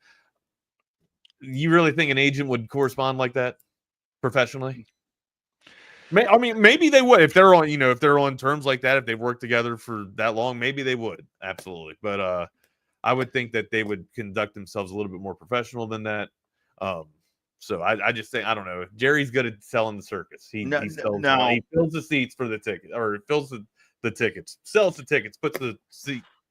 You really think an agent would correspond like that professionally? I mean, maybe they would if they're on terms like that. If they've worked together for that long, maybe they would. Absolutely. But I would think that they would conduct themselves a little bit more professional than that. So I just think, I don't know. Jerry's good at selling the circus. He fills the seats for the ticket, or fills the tickets, sells the tickets, puts the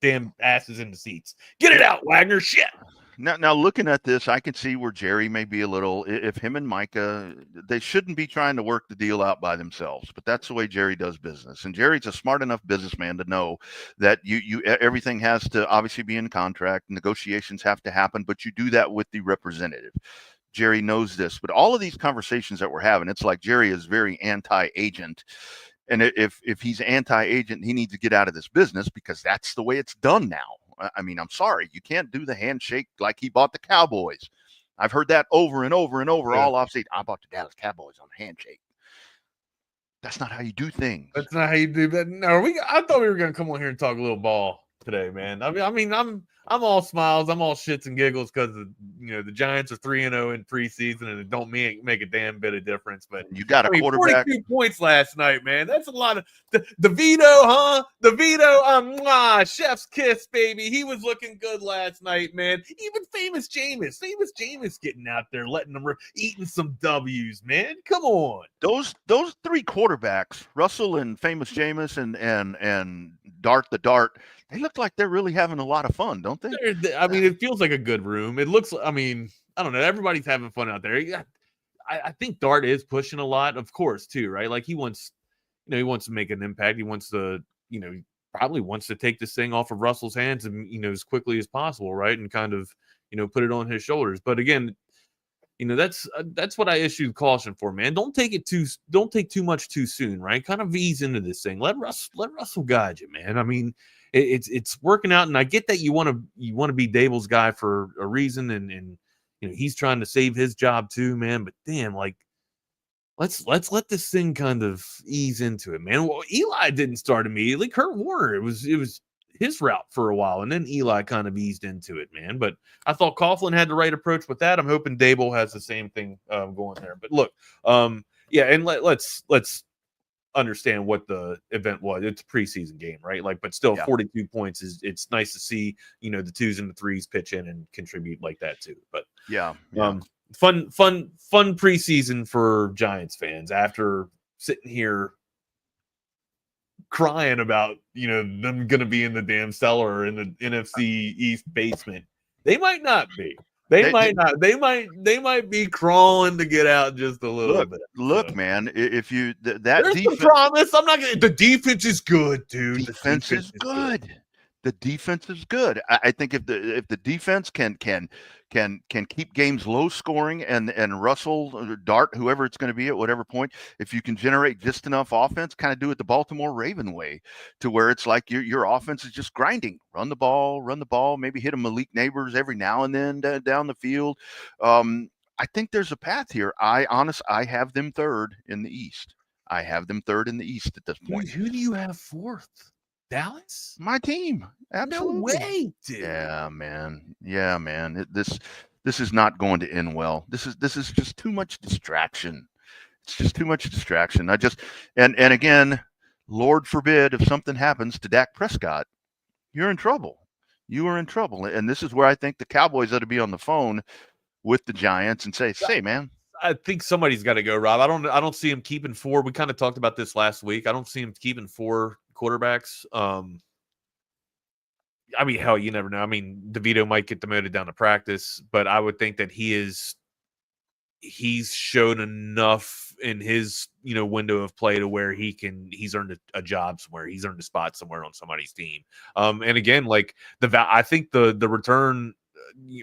damn asses in the seats. Get it out, Wagner. Shit. Now looking at this, I can see where Jerry may be a little. If him and Micah, they shouldn't be trying to work the deal out by themselves. But that's the way Jerry does business, and Jerry's a smart enough businessman to know that everything has to obviously be in contract. Negotiations have to happen, but you do that with the representative. Jerry knows this, but all of these conversations that we're having, it's like Jerry is very anti-agent. And if he's anti-agent, he needs to get out of this business because that's the way it's done now. I mean, I'm sorry. You can't do the handshake like he bought the Cowboys. I've heard that over and over and over all offseason. I bought the Dallas Cowboys on the handshake. That's not how you do things. That's not how you do that. No, I thought we were going to come on here and talk a little ball today, man. I mean, I'm all smiles. I'm all shits and giggles because the Giants are 3-0 in preseason, and it don't make a damn bit of difference. But you got a quarterback. 42 points last night, man. That's a lot of the Vito, huh? The Vito, chef's kiss, baby. He was looking good last night, man. Even famous Jameis getting out there, letting them eating some W's, man. Come on. Those three quarterbacks, Russell and famous Jameis and Dart the Dart. They look like they're really having a lot of fun, don't they? I mean, it feels like a good room. It looks, I mean, I don't know. Everybody's having fun out there. I think Dart is pushing a lot, of course, too, right? Like he wants to make an impact. He wants to, probably wants to take this thing off of Russell's hands and, as quickly as possible, right? And kind of, put it on his shoulders. But again, that's what I issued caution for, man. Don't take too much too soon, right? Kind of ease into this thing. Let Russell guide you, man. I mean, it's working out, and I get that you want to be Dable's guy for a reason, and he's trying to save his job too, man. But damn, like let's let this thing kind of ease into it, man. Well, Eli didn't start immediately. Kurt Warner, it was his route for a while, and then Eli kind of eased into it, man. But I thought Coughlin had the right approach with that. I'm hoping Dable has the same thing going there. But look, yeah, and let's understand what the event was. It's a preseason game, right? Like, but still, 42 points it's nice to see, the twos and the threes pitch in and contribute like that too. But fun preseason for Giants fans after sitting here crying about them gonna be in the damn cellar or in the NFC East basement. They might not be. They might be crawling to get out just a little bit. Look, man, if you there's defense, the promise. I'm not gonna. The defense is good, dude. Defense is good. The defense is good. I think if the defense can keep games low scoring and Russell or Dart, whoever it's going to be at whatever point, if you can generate just enough offense, kind of do it the Baltimore Raven way, to where it's like your offense is just grinding, run the ball, maybe hit a Malik Neighbors every now and then down the field. I think there's a path here. I have them third in the East. I have them third in the East at this point. Who do you have fourth? Dallas? My team. Absolutely. No way, dude. Yeah, man. This is not going to end well. This is just too much distraction. It's just too much distraction. And again, Lord forbid if something happens to Dak Prescott, you're in trouble. You are in trouble. And this is where I think the Cowboys ought to be on the phone with the Giants and say, man. I think somebody's got to go, Rob. I don't see him keeping four. We kind of talked about this last week. I don't see him keeping four quarterbacks. I mean, hell, you never know. I mean, DeVito might get demoted down to practice, but I would think that he's shown enough in his window of play to where he's earned a job somewhere. He's earned a spot somewhere on somebody's team. And again, like I think the return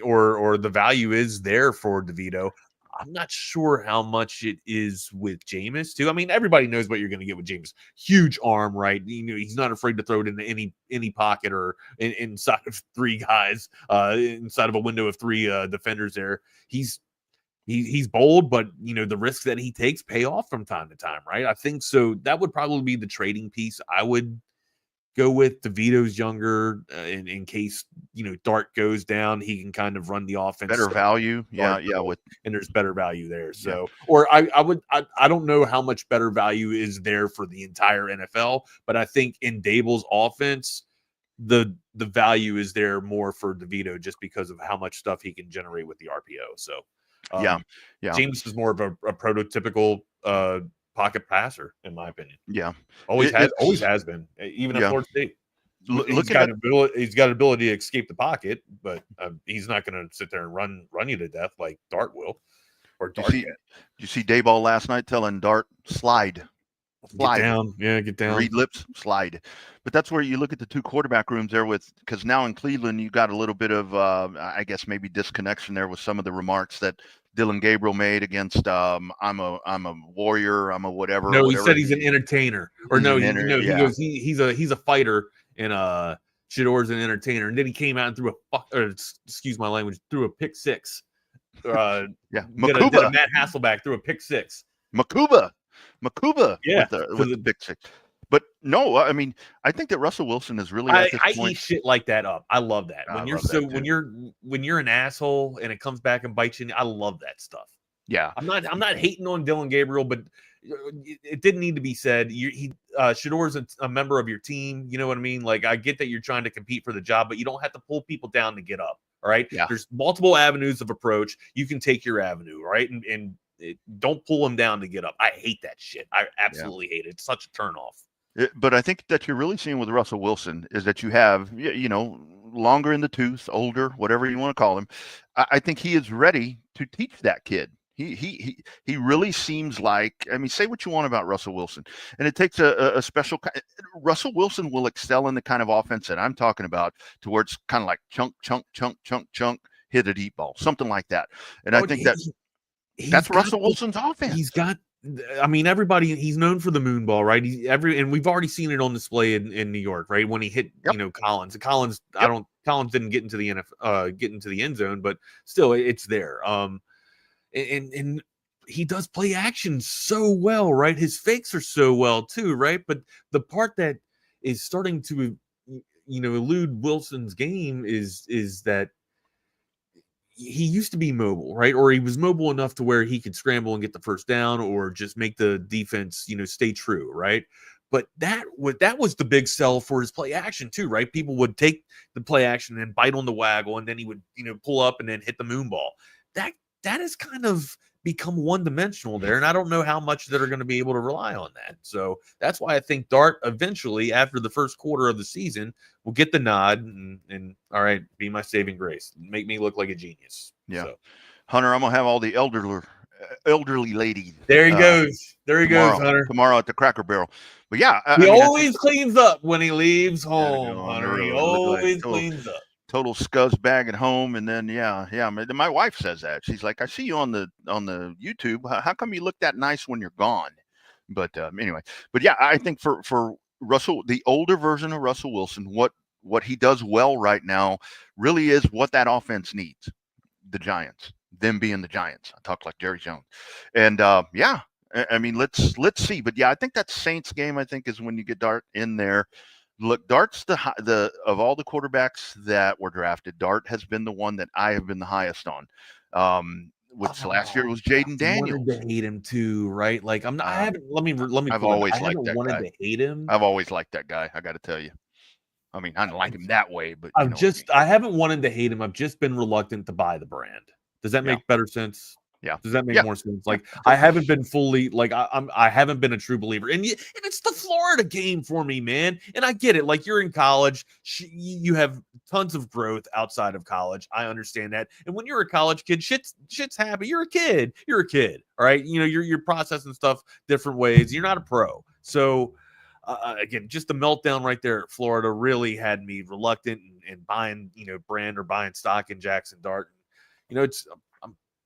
or the value is there for DeVito. I'm not sure how much it is with Jameis too. I mean, everybody knows what you're going to get with Jameis. Huge arm, right? He's not afraid to throw it into any pocket or inside of three guys, inside of a window of three defenders. There, he's bold, but the risks that he takes pay off from time to time, right? I think so. That would probably be the trading piece I would go with. DeVito's younger, in case Dart goes down, he can kind of run the offense. Better value, and there's better value there. So, or I don't know how much better value is there for the entire NFL, but I think in Dable's offense, the value is there more for DeVito just because of how much stuff he can generate with the RPO. So, James is more of a prototypical pocket passer, in my opinion. Yeah, always has been, even at Florida State. He's got ability to escape the pocket, but he's not going to sit there and run you to death like Dart will. Or Dart. Did you see Dayball last night telling Dart slide? Get down. Yeah, get down. Read lips, slide. But that's where you look at the two quarterback rooms there because now in Cleveland, you got a little bit of, I guess, maybe disconnection there with some of the remarks that Dylan Gabriel made against, I'm a warrior, I'm a whatever. No, whatever. He said he's an entertainer. Or he goes, he's a fighter, and Shador's an entertainer. And then he came out and excuse my language, threw a pick six. Makuba. Did a Matt Hasselbeck threw a pick six. Makuba. Yeah, with the big six. But no, I mean, I think that Russell Wilson is really at this point. Eat shit like that up. I love that. When you're an asshole and it comes back and bites you, I love that stuff. Yeah. I'm not hating on Dylan Gabriel, but it didn't need to be said. Shador's a member of your team. You know what I mean? Like, I get that you're trying to compete for the job, but you don't have to pull people down to get up. All right. Yeah. There's multiple avenues of approach. You can take your avenue, right? And don't pull them down to get up. I hate that shit. I absolutely hate it. It's such a turnoff. But I think that you're really seeing with Russell Wilson is that you have, longer in the tooth, older, whatever you want to call him. I think he is ready to teach that kid. He really seems like, I mean, say what you want about Russell Wilson, and it takes a special kind. Russell Wilson will excel in the kind of offense that I'm talking about, towards kind of like chunk, hit a deep ball, something like that. And I think that's Russell Wilson's offense. He's got, I mean, everybody, he's known for the moon ball, right? And we've already seen it on display in New York, right? When he hit, Collins. Collins didn't get into the end zone, but still, it's there. And he does play action so well, right? His fakes are so well too, right? But the part that is starting to, elude Wilson's game is that he used to be mobile, right? Or he was mobile enough to where he could scramble and get the first down, or just make the defense, stay true, right? But that was the big sell for his play action too, right? People would take the play action and bite on the waggle, and then he would, pull up and then hit the moon ball. That has kind of become one-dimensional there, and I don't know how much that are going to be able to rely on that. So that's why I think Dart eventually, after the first quarter of the season, will get the nod and all right, be my saving grace, make me look like a genius. Yeah, so. Hunter, I'm gonna have all the elderly ladies. There he goes. There he tomorrow, goes, Hunter. Tomorrow at the Cracker Barrel. But yeah, he always cleans up when he leaves home, Hunter. He always cleans up. Total scuzz bag at home, and then my wife says that. She's like, I see you on the YouTube. How come you look that nice when you're gone? But anyway, I think for Russell, the older version of Russell Wilson, what he does well right now really is what that offense needs. The Giants, them being the Giants. I talk like Jerry Jones, and I mean, let's see. But I think that Saints game, I think, is when you get Dart in there. Look, Dart's the of all the quarterbacks that were drafted, Dart has been the one that I have been the highest on. Last year it was Jaden Daniels. I wanted to hate him too, right? Like I'm not. I haven't. Let me. I've always liked that guy. To hate him. I've always liked that guy. I got to tell you. I mean, I don't like him that way, but I haven't wanted to hate him. I've just been reluctant to buy the brand. Does that make better sense? Yeah. Does that make more sense? Like, I haven't been fully, like, I haven't been a true believer. And it's the Florida game for me, man. And I get it. Like, you're in college. You have tons of growth outside of college. I understand that. And when you're a college kid, shit's happy. You're a kid. All right. You're processing stuff different ways. You're not a pro. So, again, just the meltdown right there at Florida really had me reluctant and buying, brand or buying stock in Jackson Dart.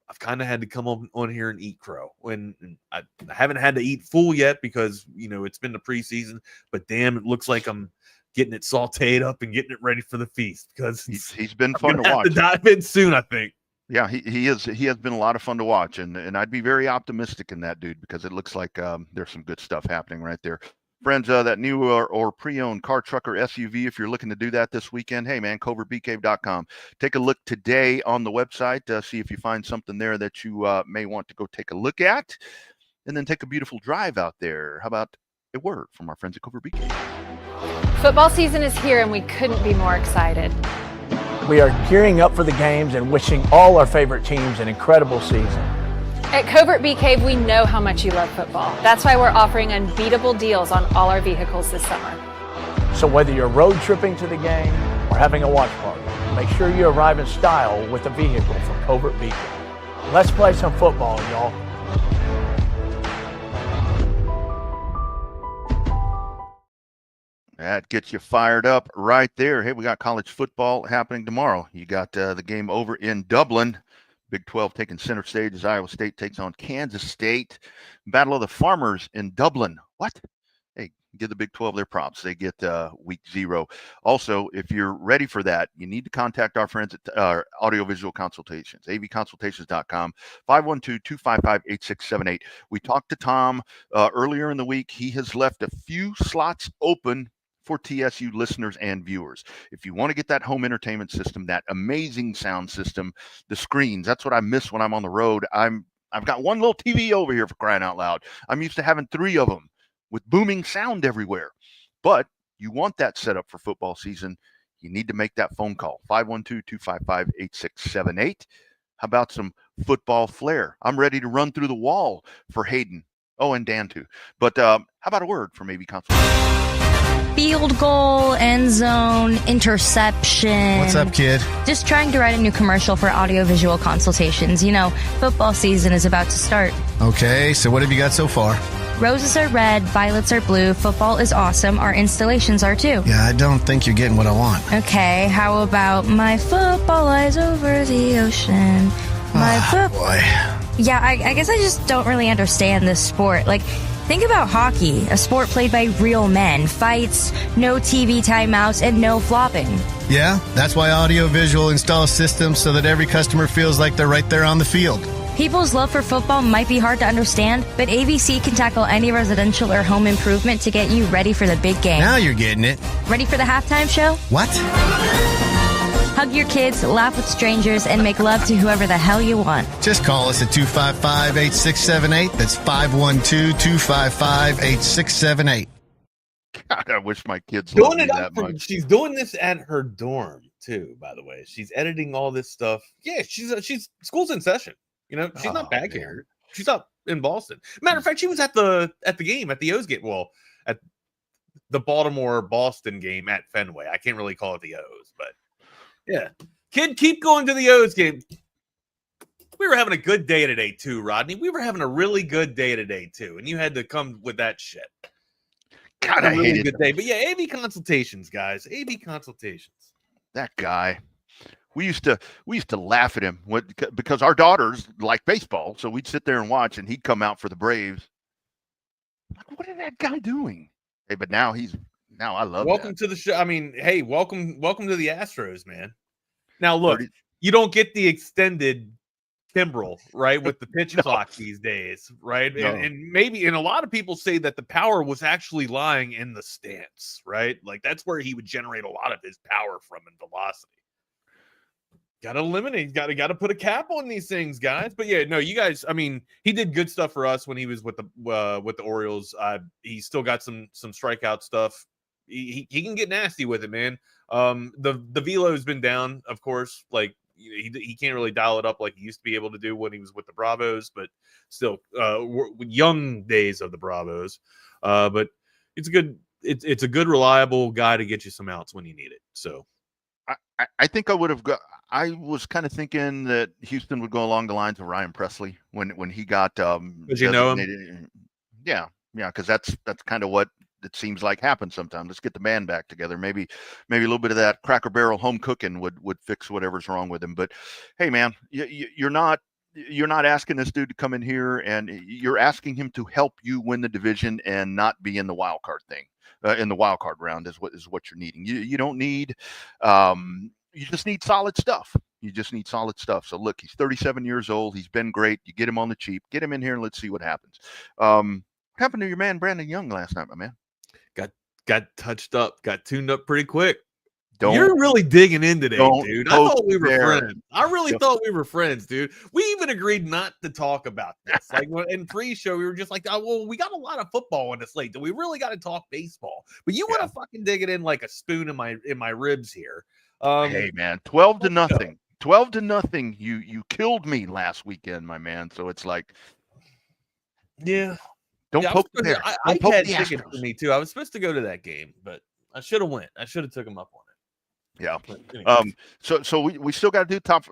I've kind of had to come on here and eat crow when I haven't had to eat full yet because, it's been the preseason, but damn, it looks like I'm getting it sauteed up and getting it ready for the feast because he's been fun to watch. To dive in soon, I think. Yeah, he has been a lot of fun to watch, and I'd be very optimistic in that dude because it looks like there's some good stuff happening right there. Friends, that new or pre-owned car, truck, or SUV, if you're looking to do that this weekend, hey, man, covertbeecave.com. Take a look today on the website. See if you find something there that you may want to go take a look at, and then take a beautiful drive out there. How about a word from our friends at Cover Bee Cave? Football season is here, and we couldn't be more excited. We are gearing up for the games and wishing all our favorite teams an incredible season. At Covert Bee Cave, we know how much you love football. That's why we're offering unbeatable deals on all our vehicles this summer. So whether you're road tripping to the game or having a watch party, make sure you arrive in style with a vehicle from Covert Beacon. Let's play some football, y'all. That gets you fired up right there. Hey, we got college football happening tomorrow. You got the game over in Dublin. Big 12 taking center stage as Iowa State takes on Kansas State. Battle of the Farmers in Dublin. What? Hey, give the Big 12 their props. They get week 0. Also, if you're ready for that, you need to contact our friends at Audiovisual Consultations, avconsultations.com, 512-255-8678. We talked to Tom earlier in the week. He has left a few slots open for TSU listeners and viewers. If you want to get that home entertainment system, that amazing sound system, the screens, that's what I miss when I'm on the road. I've got one little TV over here, for crying out loud. I'm used to having 3 of them with booming sound everywhere. But you want that set up for football season, you need to make that phone call, 512-255-8678. How about some football flair? I'm ready to run through the wall for Hayden. Oh, and Dan too. But how about a word from maybe consultation? Field goal, end zone, interception. What's up, kid? Just trying to write a new commercial for audiovisual consultations. You know, football season is about to start. Okay, so what have you got so far? Roses are red, violets are blue, football is awesome, our installations are too. Yeah, I don't think you're getting what I want. Okay, how about my football lies over the ocean? Boy. Yeah, I guess I just don't really understand this sport. Like, think about hockey, a sport played by real men. Fights, no TV timeouts, and no flopping. Yeah, that's why Audiovisual installs systems so that every customer feels like they're right there on the field. People's love for football might be hard to understand, but AVC can tackle any residential or home improvement to get you ready for the big game. Now you're getting it. Ready for the halftime show? What? Hug your kids, laugh with strangers, and make love to whoever the hell you want. Just call us at 255-8678. That's 512-255-8678. God, I wish my kids doing loved it me up that much. She's doing this at her dorm too, by the way. She's editing all this stuff. Yeah, she's school's in session. You know, she's not back here. She's up in Boston. Matter of fact, she was at the game, at the O's game. Well, at the Baltimore-Boston game at Fenway. I can't really call it the O's, but yeah. Kid, keep going to the O's game. We were having a good day today too, Rodney. We were having a really good day today too, and you had to come with that shit. God, I really hate good it. day. But yeah, AV consultations, guys. AV consultations. That guy. We used to laugh at him because our daughters like baseball, so we'd sit there and watch, and he'd come out for the Braves. Like, what is that guy doing? Hey, but now I love. Welcome to the show. I mean, hey, welcome to the Astros, man. Now look, you don't get the extended timbrel, right, with the pitch clock these days, right? No. And a lot of people say that the power was actually lying in the stance, right? Like that's where he would generate a lot of his power from and velocity. Got to eliminate. Got to put a cap on these things, guys. But yeah, no, you guys. I mean, he did good stuff for us when he was with the Orioles. He still got some strikeout stuff. He can get nasty with it, man. The velo has been down, of course. Like he can't really dial it up like he used to be able to do when he was with the Bravos, but still, young days of the Bravos. But it's a good, reliable guy to get you some outs when you need it. So. I think I would have got. I was kind of thinking that Houston would go along the lines of Ryan Presley when he got. Did you know him? Yeah, because that's kind of what it seems like happens sometimes. Let's get the band back together. Maybe a little bit of that Cracker Barrel home cooking would fix whatever's wrong with him. But hey, man, you're not asking this dude to come in here, and you're asking him to help you win the division and not be in the wild card thing. In the wild card round is what you're needing. You don't need. You just need solid stuff. So look, he's 37 years old. He's been great. You get him on the cheap. Get him in here and let's see what happens. What happened to your man Brandon Young last night, my man? Got touched up. Got tuned up pretty quick. You're really digging in today, dude. I thought we were friends. I really thought we were friends, dude. We even agreed not to talk about this. Like in pre-show, we were just like, "Oh, well, we got a lot of football on the slate. Do we really got to talk baseball?" But you want to fucking dig it in like a spoon in my ribs here. Hey, man, 12-0. 12-0. You killed me last weekend, my man. So it's like, yeah. Don't poke the bear. I had tickets for me too. I was supposed to go to that game, but I should have went. I should have took him up on it. Yeah. So we still got to do top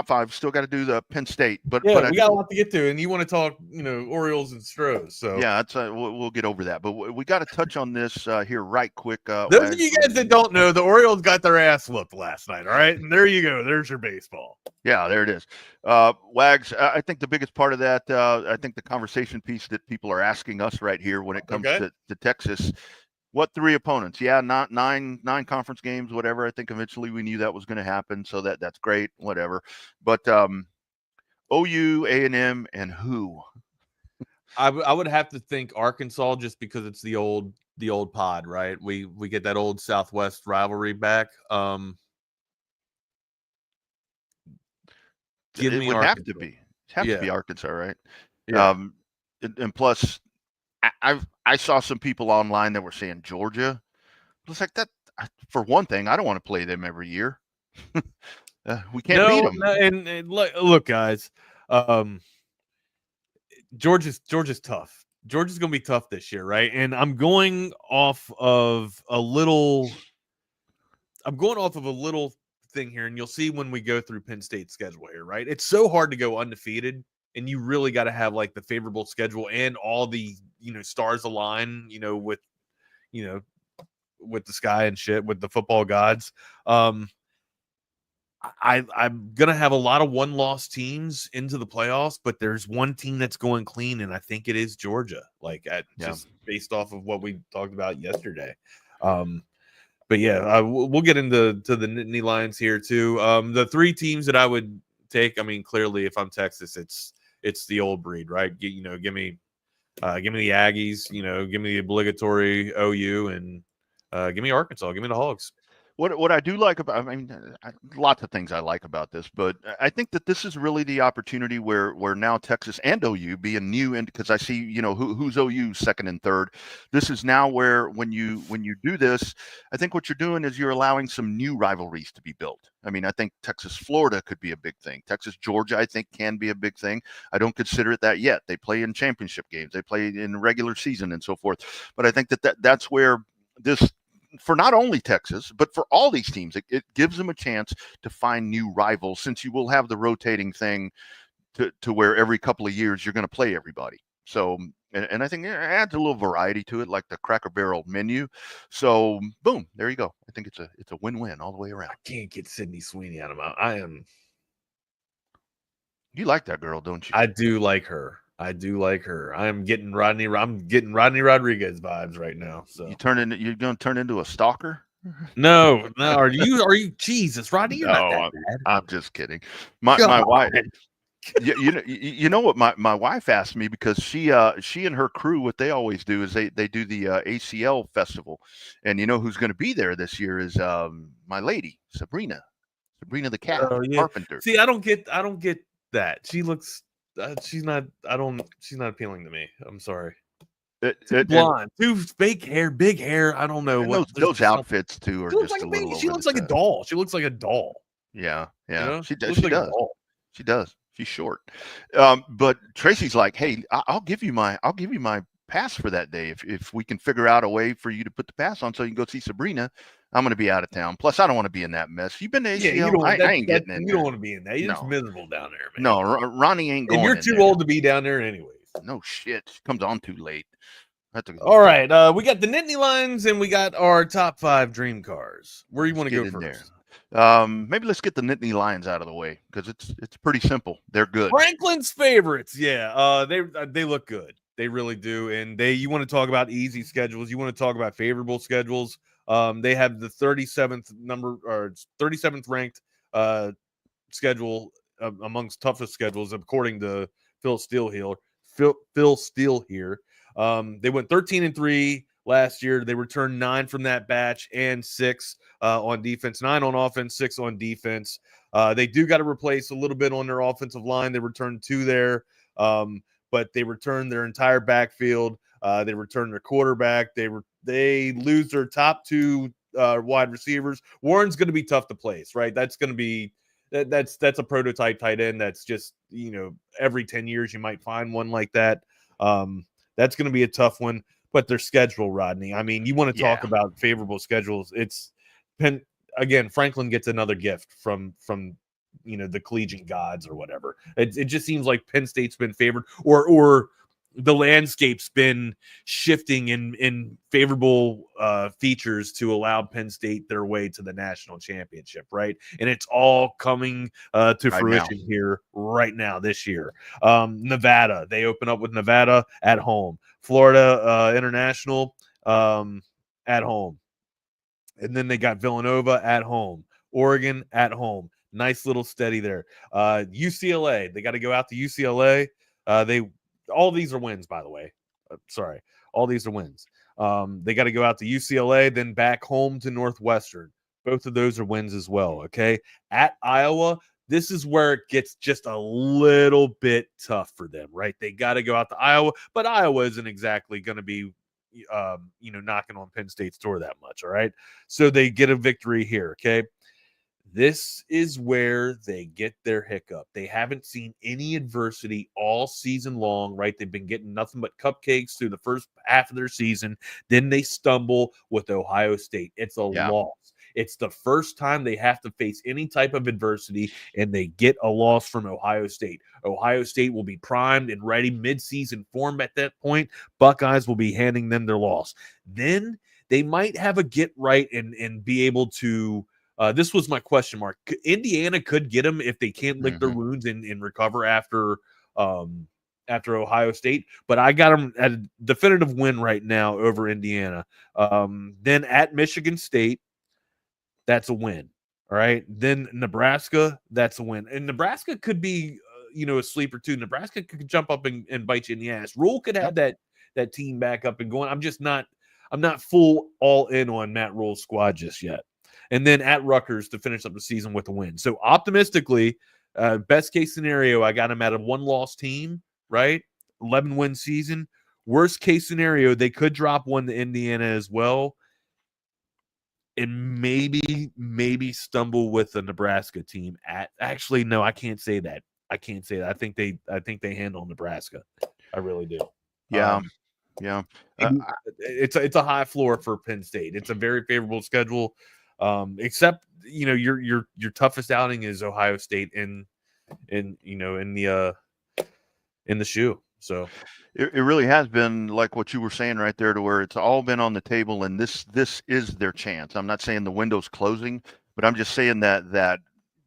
five. Still got to do the Penn State, but we got a lot to get to, and you want to talk, Orioles and Stros. So yeah, that's we'll get over that. But we got to touch on this here right quick. Those of you guys that don't know, the Orioles got their ass whooped last night. All right, and there you go. There's your baseball. Yeah, there it is. Wags, I think the biggest part of that, I think the conversation piece that people are asking us right here when it comes to Texas. What 3 opponents? Yeah, not nine conference games, whatever. I think eventually we knew that was going to happen, so that's great, whatever. But OU, A&M, and who? I would have to think Arkansas just because it's the old pod, right? We get that old Southwest rivalry back. It would Arkansas. have to be. To be Arkansas, right? Yeah. And plus, I saw some people online that were saying Georgia. It's like that. For one thing, I don't want to play them every year. We can't beat them. No, and look, guys, Georgia's tough. Georgia's going to be tough this year, right? And I'm going off of a little thing here, and you'll see when we go through Penn State's schedule here, right? It's so hard to go undefeated, and you really got to have like the favorable schedule and all the stars align, with the sky and shit, with the football gods. I'm gonna have a lot of one-loss teams into the playoffs, but there's one team that's going clean, and I think it is Georgia. Just based off of what we talked about yesterday. But yeah, we'll get into the Nittany Lions here too. The 3 teams that I would take, I mean, clearly, if I'm Texas, it's the old breed, right? Give me the Aggies, give me the obligatory OU, and give me Arkansas, give me the Hogs. What I do like about, lots of things I like about this, but I think that this is really the opportunity where now Texas and OU being new, and because I see, who's OU second and third. This is now where when you do this, I think what you're doing is you're allowing some new rivalries to be built. I mean, I think Texas Florida could be a big thing. Texas Georgia, I think, can be a big thing. I don't consider it that yet. They play in championship games, they play in regular season and so forth. But I think that's where this, for not only Texas, but for all these teams, it gives them a chance to find new rivals, since you will have the rotating thing to where every couple of years you're going to play everybody. So, and I think it adds a little variety to it, like the Cracker Barrel menu. So, boom, there you go. I think it's a win-win all the way around. I can't get Sydney Sweeney out of my. You like that girl, don't you? I do like her. I'm getting Rodney Rodriguez vibes right now. So you're going to turn into a stalker? No. Are you? Jesus, Rodney, you're not that bad. I'm just kidding. My wife. You know what my wife asked me, because she and her crew, what they always do is they do the ACL festival, and who's going to be there this year is my lady Sabrina the cat carpenter. See, I don't get that. She looks. She's not appealing to me. I'm sorry. Blonde, too fake hair, big hair. I don't know what those outfits too are just a little. She looks like a doll. She looks like a doll. Yeah. She does. She does. She's short. But Tracy's like, hey, I'll give you my pass for that day if we can figure out a way for you to put the pass on so you can go see Sabrina. I'm going to be out of town. Plus, I don't want to be in that mess. You've been to ACL. I ain't getting in. You don't want to be in that. You're just miserable down there, man. No, Ronnie ain't going. And you're too old to be down there anyways. No shit. Comes on too late. All right. We got the Nittany Lions, and we got our top 5 dream cars. Where do you want to go first? Maybe let's get the Nittany Lions out of the way, because it's pretty simple. They're good. Franklin's favorites. Yeah. They look good. They really do. And you want to talk about easy schedules. You want to talk about favorable schedules. They have the 37th ranked schedule amongst toughest schedules, according to Phil Steele here. They went 13-3 last year. They returned 9 from that batch and 6 on defense, 9 on offense, 6 on defense. They do got to replace a little bit on their offensive line. They returned 2 there, but they returned their entire backfield. They returned their quarterback. They lose their top 2 wide receivers. Warren's going to be tough to place, right? That's going to be that's a prototype tight end. That's just every 10 years you might find one like that. That's going to be a tough one. But their schedule, Rodney. I mean, you want to talk about favorable schedules. It's Franklin gets another gift from the collegiate gods or whatever. It just seems like Penn State's been favored, or the landscape's been shifting in favorable features to allow Penn State their way to the national championship, right? And it's all coming to fruition here right now this year. Nevada, they open up with Nevada at home. Florida International at home. And then they got Villanova at home. Oregon at home. Nice little steady there. UCLA, they got to go out to UCLA. All these are wins, by the way. Sorry. All these are wins. They got to go out to UCLA, then back home to Northwestern. Both of those are wins as well, okay? At Iowa, this is where it gets just a little bit tough for them, right? They got to go out to Iowa, but Iowa isn't exactly going to be, knocking on Penn State's door that much, all right? So they get a victory here, okay? This is where they get their hiccup. They haven't seen any adversity all season long, right? They've been getting nothing but cupcakes through the first half of their season. Then they stumble with Ohio State. It's a loss. It's the first time they have to face any type of adversity, and they get a loss from Ohio State. Ohio State will be primed and ready midseason form at that point. Buckeyes will be handing them their loss. Then they might have a get right and be able to this was my question mark. Indiana could get them if they can't lick their wounds and recover after Ohio State, but I got them at a definitive win right now over Indiana. Then at Michigan State, that's a win. All right. Then Nebraska, that's a win. And Nebraska could be, a sleeper too. Nebraska could jump up and bite you in the ass. Rule could have that team back up and going. I'm not full all in on Matt Rule's squad just yet. And then at Rutgers to finish up the season with a win. So optimistically, best case scenario, I got him at a one-loss team, right? 11-win season. Worst case scenario, they could drop one to Indiana as well. And maybe stumble with the Nebraska team. Actually, no, I can't say that. I think they handle Nebraska. I really do. Yeah. It's a high floor for Penn State. It's a very favorable schedule. Except your toughest outing is Ohio State in the shoe. So it really has been like what you were saying right there, to where it's all been on the table, and this is their chance. I'm not saying the window's closing, but I'm just saying that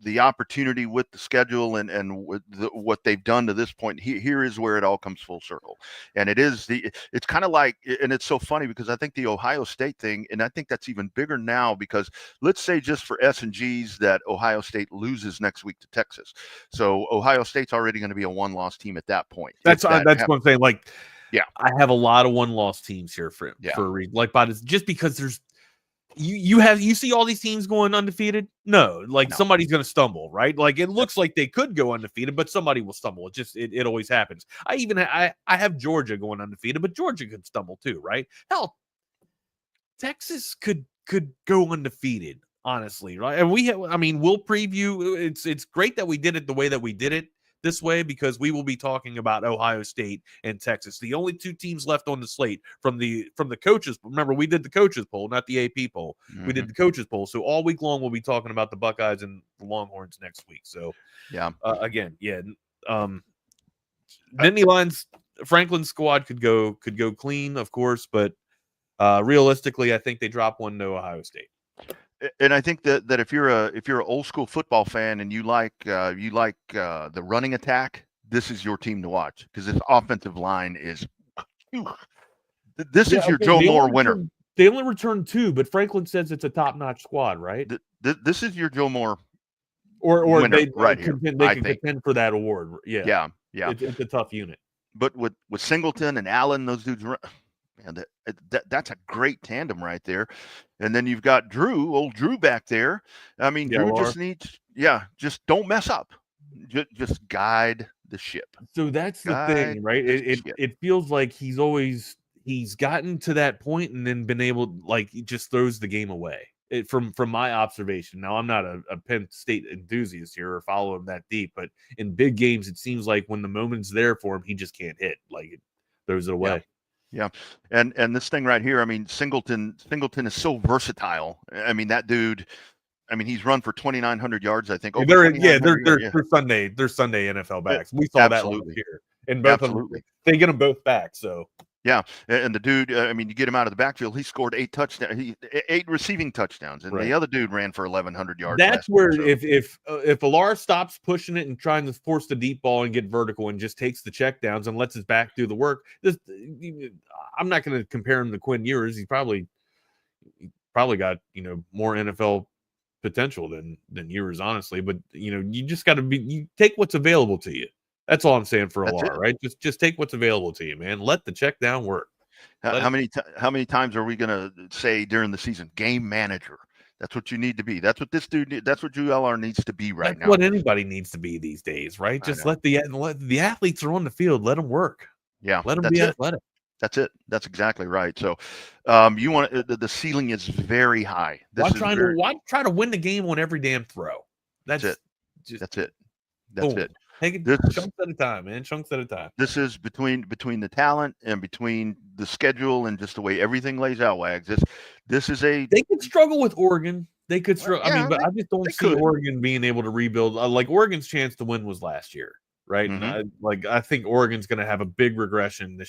the opportunity with the schedule and with what they've done to this point, here is where it all comes full circle. And it's kind of like, and it's so funny because I think the Ohio State thing, and I think that's even bigger now, because let's say just for S&Gs that Ohio State loses next week to Texas. So Ohio State's already going to be a one-loss team at that point. That's what I'm saying. Like, yeah, I have a lot of one-loss teams here for a reason. Like, but it's just because there's, you see all these teams going undefeated? No, somebody's going to stumble, right? Like, it looks like they could go undefeated, but somebody will stumble. It always happens. I have Georgia going undefeated, but Georgia could stumble too, right? Hell, Texas could go undefeated, honestly, right? And we'll preview. It's great that we did it the way that we did it this way, because we will be talking about Ohio State and Texas, the only two teams left on the slate from the coaches. Remember, we did the coaches poll, not the AP poll. We did the coaches poll. So all week long, we'll be talking about the Buckeyes and the Longhorns next week. So Nittany Lions, Franklin's squad could go clean, of course, but realistically, I think they drop one to Ohio State. And I think that if you're an old school football fan and you like the running attack, this is your team to watch, because this offensive line is. This is your Joe Moore winner. They only returned 2, but Franklin says it's a top-notch squad, right? This is your Joe Moore, or winner they right here. They can contend for that award. Yeah. It's a tough unit. But with Singleton and Allen, those dudes. Man, that's a great tandem right there. And then you've got old Drew back there. I mean, Drew just needs, just don't mess up. Just guide the ship. So that's the thing, right? It feels like he's gotten to that point and then been able, like, he just throws the game away. From my observation. Now, I'm not a Penn State enthusiast here or follow him that deep, but in big games, it seems like when the moment's there for him, he just can't hit. Like, it throws it away. Yeah. And this thing right here, I mean, Singleton is so versatile. I mean, that dude, I mean, he's run for 2,900 yards, I think. They're Sunday NFL backs. We saw that last year. And both of them, they get them both back. So yeah, and the dude, I mean, you get him out of the backfield, he scored 8 touchdowns, 8 receiving touchdowns, and the other dude ran for 1,100 yards. That's where if Alar stops pushing it and trying to force the deep ball and get vertical and just takes the check downs and lets his back do the work, I'm not going to compare him to Quinn Ewers. He probably got more NFL potential than Ewers, honestly. But you just got to you take what's available to you. That's all I'm saying for Alar, right? Just take what's available to you, man. Let the check down work. How many times are we going to say during the season, game manager? That's what you need to be. That's what this dude. That's what Drew Eller needs to be right now. What anybody needs to be these days, right? Just let the athletes are on the field. Let them work. Yeah, let them be athletic. That's it. That's exactly right. So, you want the ceiling is very high. Why try to win the game on every damn throw? That's it. That's it. That's it. Take it chunks at a time, man. Chunks at a time. This is between the talent and between the schedule and just the way everything lays out, Wags. This is a. They could struggle with Oregon. They could struggle. But I just don't see Oregon being able to rebuild. Like Oregon's chance to win was last year, right? Mm-hmm. I think Oregon's going to have a big regression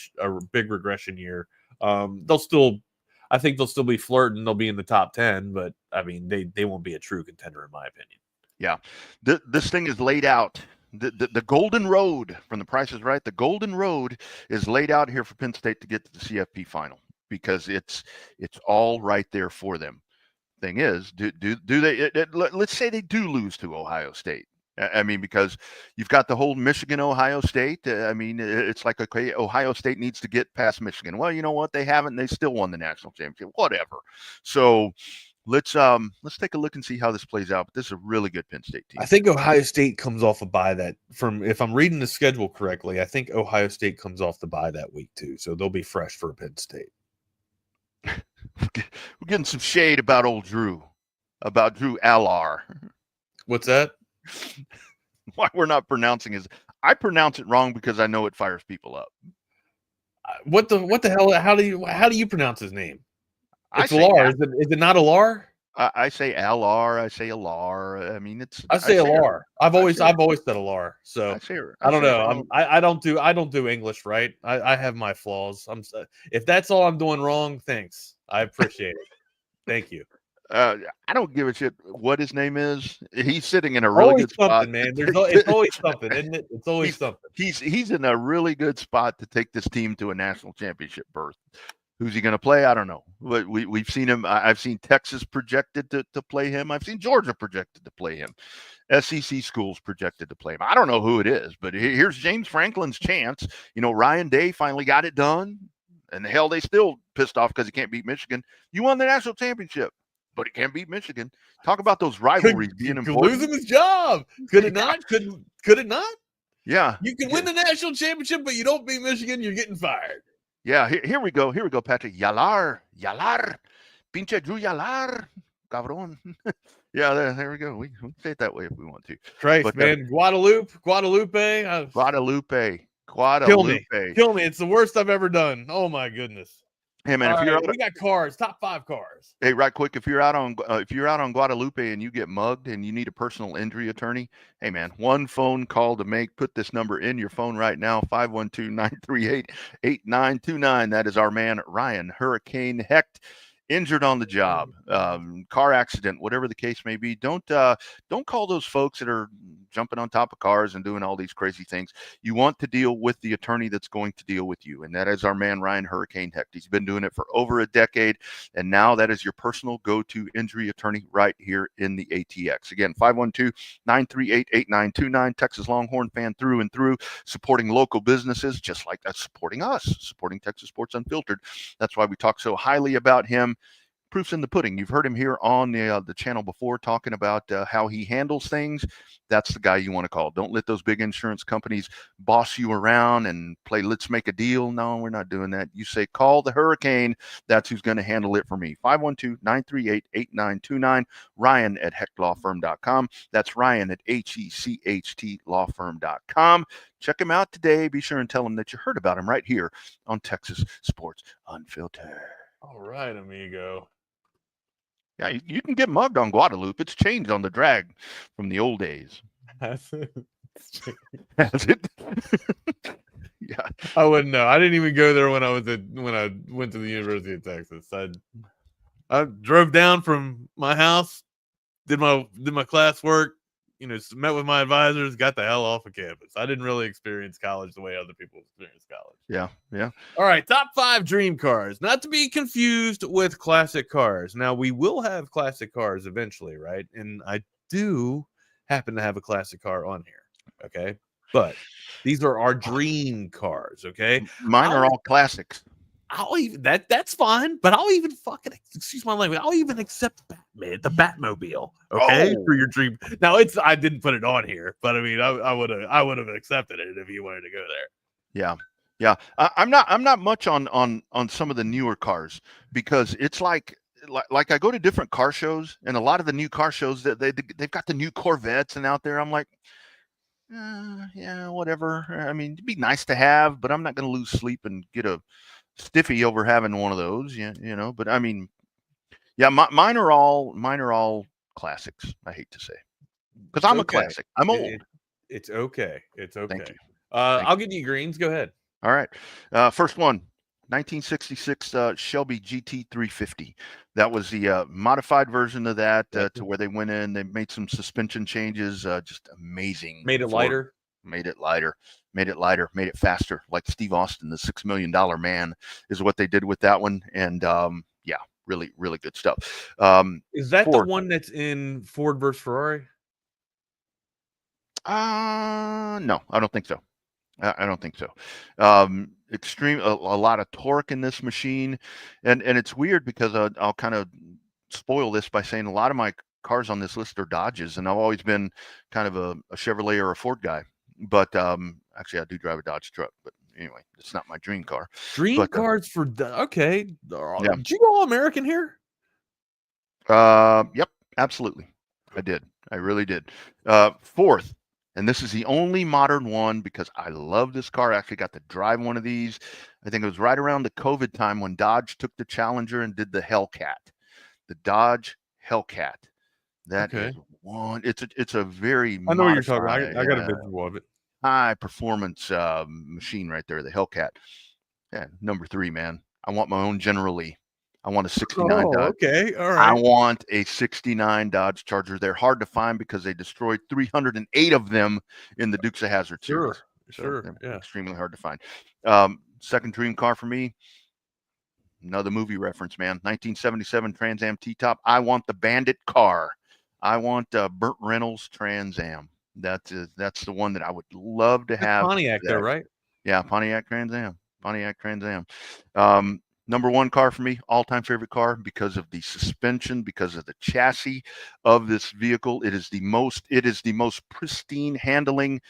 year. I think they'll still be flirting. They'll be in the top 10, but I mean, they won't be a true contender in my opinion. Yeah, this thing is laid out. The golden road from The Price is Right. The golden road is laid out here for Penn State to get to the CFP final because it's all right there for them. Thing is, do they? Let's say they do lose to Ohio State. I mean, because you've got the whole Michigan, Ohio State. I mean, it's like, okay, Ohio State needs to get past Michigan. Well, you know what? They haven't. They still won the national championship. Whatever. So. Let's take a look and see how this plays out. But this is a really good Penn State team. I think Ohio State comes off a bye if I'm reading the schedule correctly, I think Ohio State comes off the bye that week too. So they'll be fresh for Penn State. We're getting some shade about old Drew Aller. What's that? Why we're not pronouncing I pronounce it wrong because I know it fires people up. What the hell? How do you pronounce his name? It's Alar. Is it not Alar? I say Alar. I say Alar. I mean, I say Alar. I've always said Alar. So I don't know. I don't do English right. I have my flaws. If that's all I'm doing wrong, thanks. I appreciate it. Thank you. I don't give a shit what his name is. He's sitting in a really good spot, man. It's always something, isn't it? It's always something. He's in a really good spot to take this team to a national championship berth. Who's he going to play? I don't know. But we've seen him. I've seen Texas projected to play him. I've seen Georgia projected to play him. SEC schools projected to play him. I don't know who it is, but here's James Franklin's chance. Ryan Day finally got it done. And the hell, they still pissed off because he can't beat Michigan. You won the national championship, but he can't beat Michigan. Talk about those rivalries being important. Losing his job. Could it not? Could it not? Yeah. You can win the national championship, but you don't beat Michigan, you're getting fired. Yeah, here we go. Here we go, Patrick. Yalar. Pinche Drew Yalar. Cabrón. Yeah, there we go. We can say it that way if we want to. Christ, man. Guadalupe. Kill me. It's the worst I've ever done. Oh, my goodness. Hey, man, we got cars, top 5 cars. Hey, right quick, if you're out on Guadalupe and you get mugged and you need a personal injury attorney, hey, man, one phone call to make. Put this number in your phone right now, 512-938-8929. That is our man, Ryan Hurricane Hecht. Injured on the job, car accident, whatever the case may be. Don't call those folks that are jumping on top of cars and doing all these crazy things. You want to deal with the attorney that's going to deal with you, and that is our man Ryan Hurricane Hecht. He's been doing it for over a decade, and now that is your personal go-to injury attorney right here in the ATX. Again, 512-938-8929. Texas Longhorn fan through and through, supporting local businesses just like that, supporting us, supporting Texas Sports Unfiltered. That's why we talk so highly about him. proof's in the pudding. You've heard him here on the channel before talking about how he handles things. That's the guy you want to call. Don't let those big insurance companies boss you around and play let's make a deal. No, we're not doing that. You say call the Hurricane. That's who's going to handle it for me. 512-938-8929. Ryan at hechtlawfirm.com. That's Ryan at HECHT lawfirm.com. Check him out today. Be sure and tell him that you heard about him right here on Texas Sports Unfiltered. All right, amigo. Yeah, you can get mugged on Guadalupe. It's changed on the drag from the old days. Has it? Has it? Yeah, I wouldn't know. I didn't even go there when I went to the University of Texas. I drove down from my house, did my classwork, met with my advisors, got the hell off of campus. I didn't really experience college the way other people experience college. Yeah. All right, top 5 dream cars, not to be confused with classic cars. Now, we will have classic cars eventually, right? And I do happen to have a classic car on here, okay? But these are our dream cars, okay? Mine are all classics. I'll even that's fine, but I'll even fucking excuse my language. I'll even accept Batman, the Batmobile, okay, for your dream. Now I didn't put it on here, but I mean, I would have accepted it if you wanted to go there. Yeah. I'm not much on some of the newer cars because it's like I go to different car shows and a lot of the new car shows that they've got the new Corvettes and out there. I'm like, yeah, whatever. I mean, it'd be nice to have, but I'm not going to lose sleep and get a stiffy over having one of those, but I mean, yeah, mine are all classics. I hate to say, because I'm a classic. I'm old. It's okay. Thank you. I'll give you greens. Go ahead. All right. First one, 1966 Shelby GT 350. That was the modified version of that to where they went in. They made some suspension changes. Just amazing. Made it lighter. Made it lighter, made it faster, like Steve Austin, the $6 million man, is what they did with that one. And yeah, really, really good stuff. Is that Ford, the one that's in Ford versus Ferrari? No, I don't think so. I don't think so. Extreme, a lot of torque in this machine. And it's weird because I'll kind of spoil this by saying a lot of my cars on this list are Dodges, and I've always been kind of a Chevrolet or a Ford guy. But actually, I do drive a Dodge truck. But anyway, it's not my dream car. Cars for okay. Yeah. Did you go All-American here? Yep, absolutely. I did. I really did. Fourth, and this is the only modern one because I love this car. I actually got to drive one of these. I think it was right around the COVID time when Dodge took the Challenger and did the Hellcat, the Dodge Hellcat. That is one. It's a very. I know what you're talking about. I got a visual of it. High performance machine right there, the Hellcat. Yeah, number 3, man. I want my own General Lee. I want a 69 Dodge. Okay, all right. I want a 69 Dodge Charger. They're hard to find because they destroyed 308 of them in the Dukes of Hazzard series. Sure. Yeah. Extremely hard to find. Second dream car for me. Another movie reference, man. 1977 Trans Am T-Top. I want the Bandit car. I want Burt Reynolds Trans Am. That's the one that I would love to have. Pontiac there, right? Yeah, Pontiac Trans Am. Number 1 car for me, all-time favorite car because of the suspension, because of the chassis of this vehicle. It is the most pristine handling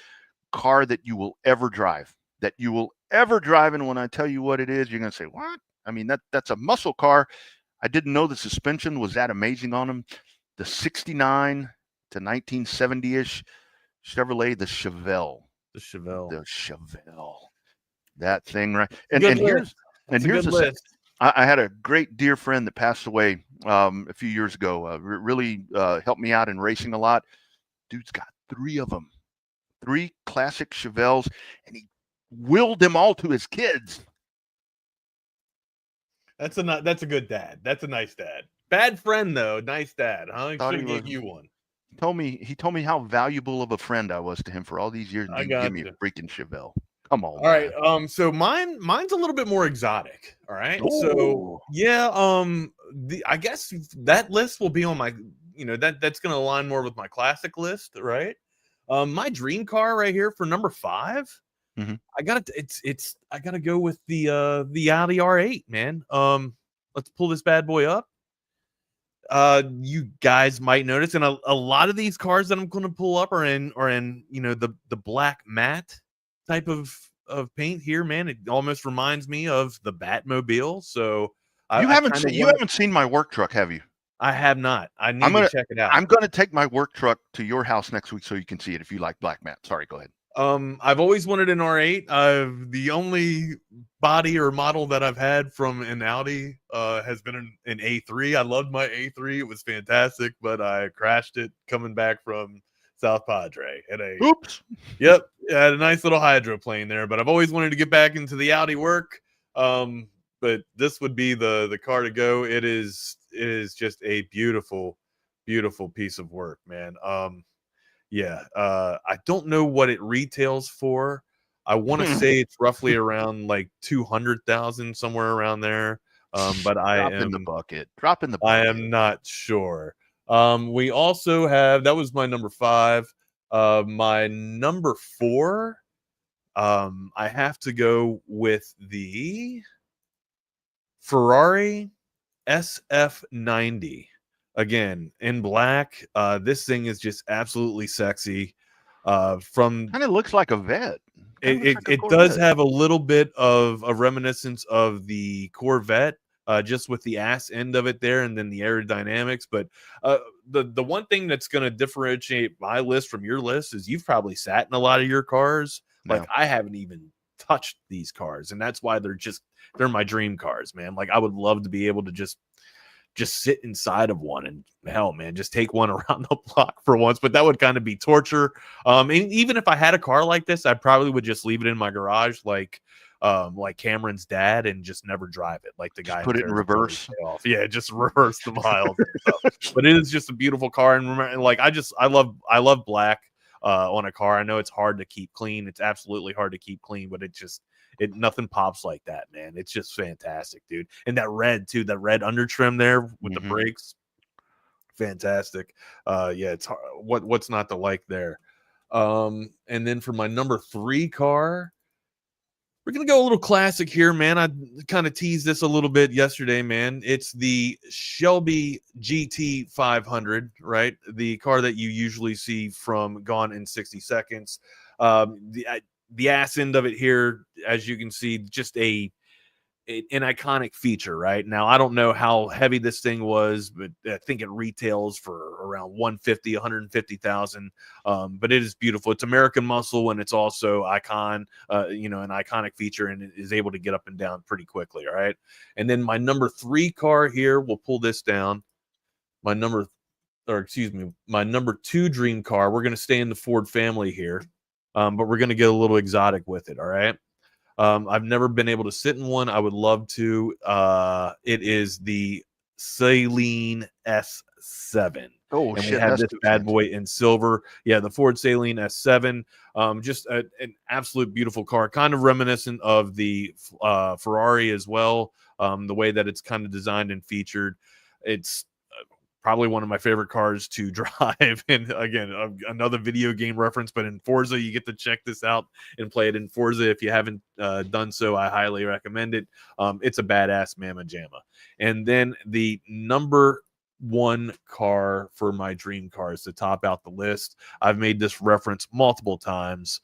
car that you will ever drive. And when I tell you what it is, you're gonna say, "What?" I mean, that's a muscle car. I didn't know the suspension was that amazing on them. The 69 to 1970-ish Chevrolet, the Chevelle. That thing, right? And here's I had a great dear friend that passed away a few years ago. Really helped me out in racing a lot. Dude's got 3 of them, 3 classic Chevelles, and he willed them all to his kids. That's a good dad. That's a nice dad. Bad friend though, nice dad. Huh? He should give you one. He told me how valuable of a friend I was to him for all these years. He give me a freaking Chevelle. Come on. All right. So mine's a little bit more exotic. All right. Ooh. So yeah. I guess that list will be on my. That's going to align more with my classic list, right? My dream car right here for number 5. Mm-hmm. I gotta go with the Audi R8, man. Let's pull this bad boy up. you guys might notice, and a lot of these cars that I'm going to pull up are in the black matte type of paint here, man. It almost reminds me of the Batmobile. So you haven't seen my work truck, have you? I have not. I need to check it out. I'm going to take my work truck to your house next week so you can see it if you like black matte. Sorry, go ahead. I've always wanted an R8. The only body or model that I've had from an Audi has been an A3. I loved my A3. It was fantastic, but I crashed it coming back from South Padre. Oops. Yep. I had a nice little hydroplane there, but I've always wanted to get back into the Audi work. But this would be the car to go. It is just a beautiful, beautiful piece of work, man. I don't know what it retails for. I want to say it's roughly around like 200,000, somewhere around there. But Drop in the bucket. I am not sure. We also have, that was my number 5. My number 4, I have to go with the Ferrari SF90. Again, in black. This thing is just absolutely sexy. From kind of looks like a vet. It does have a little bit of a reminiscence of the Corvette, just with the ass end of it there, and then the aerodynamics. But the one thing that's going to differentiate my list from your list is you've probably sat in a lot of your cars. No. Like I haven't even touched these cars, and that's why they're my dream cars, man. Like I would love to be able to just sit inside of one, and hell, man, just take one around the block for once. But that would kind of be torture. And even if I had a car like this, I probably would just leave it in my garage, like Cameron's dad, and just never drive it. Like the guy put it in reverse. Yeah, just reverse the miles. But it is just a beautiful car, and remember, like I love black on a car. I know it's hard to keep clean. It's absolutely hard to keep clean, but nothing pops like that, man. It's just fantastic, dude. And that red too, that red under trim there with the brakes, fantastic. It's hard. What's not to like there. And then for my number 3 car, we're gonna go a little classic here, man. I kind of teased this a little bit yesterday, man. It's the Shelby GT 500, right? The car that you usually see from Gone in 60 Seconds. The ass end of it here, as you can see, just an iconic feature, right? Now, I don't know how heavy this thing was, but I think it retails for around 150,000. But it is beautiful. It's American muscle, and it's also an iconic feature, and it is able to get up and down pretty quickly, all right? And then my number 3 car here, we'll pull this down. My number 2 dream car. We're going to stay in the Ford family here. But we're going to get a little exotic with it, all right? I've never been able to sit in one. I would love to. It is the Saleen S7. Oh, and shit. We have this bad boy in silver. Yeah, the Ford Saleen S7. Just an absolute beautiful car, kind of reminiscent of the Ferrari as well. The way that it's kind of designed and featured. It's probably one of my favorite cars to drive. And again, another video game reference, but in Forza, you get to check this out and play it in Forza. If you haven't done so, I highly recommend it. It's a badass mamma jamma. And then the number 1 car for my dream cars to top out the list. I've made this reference multiple times.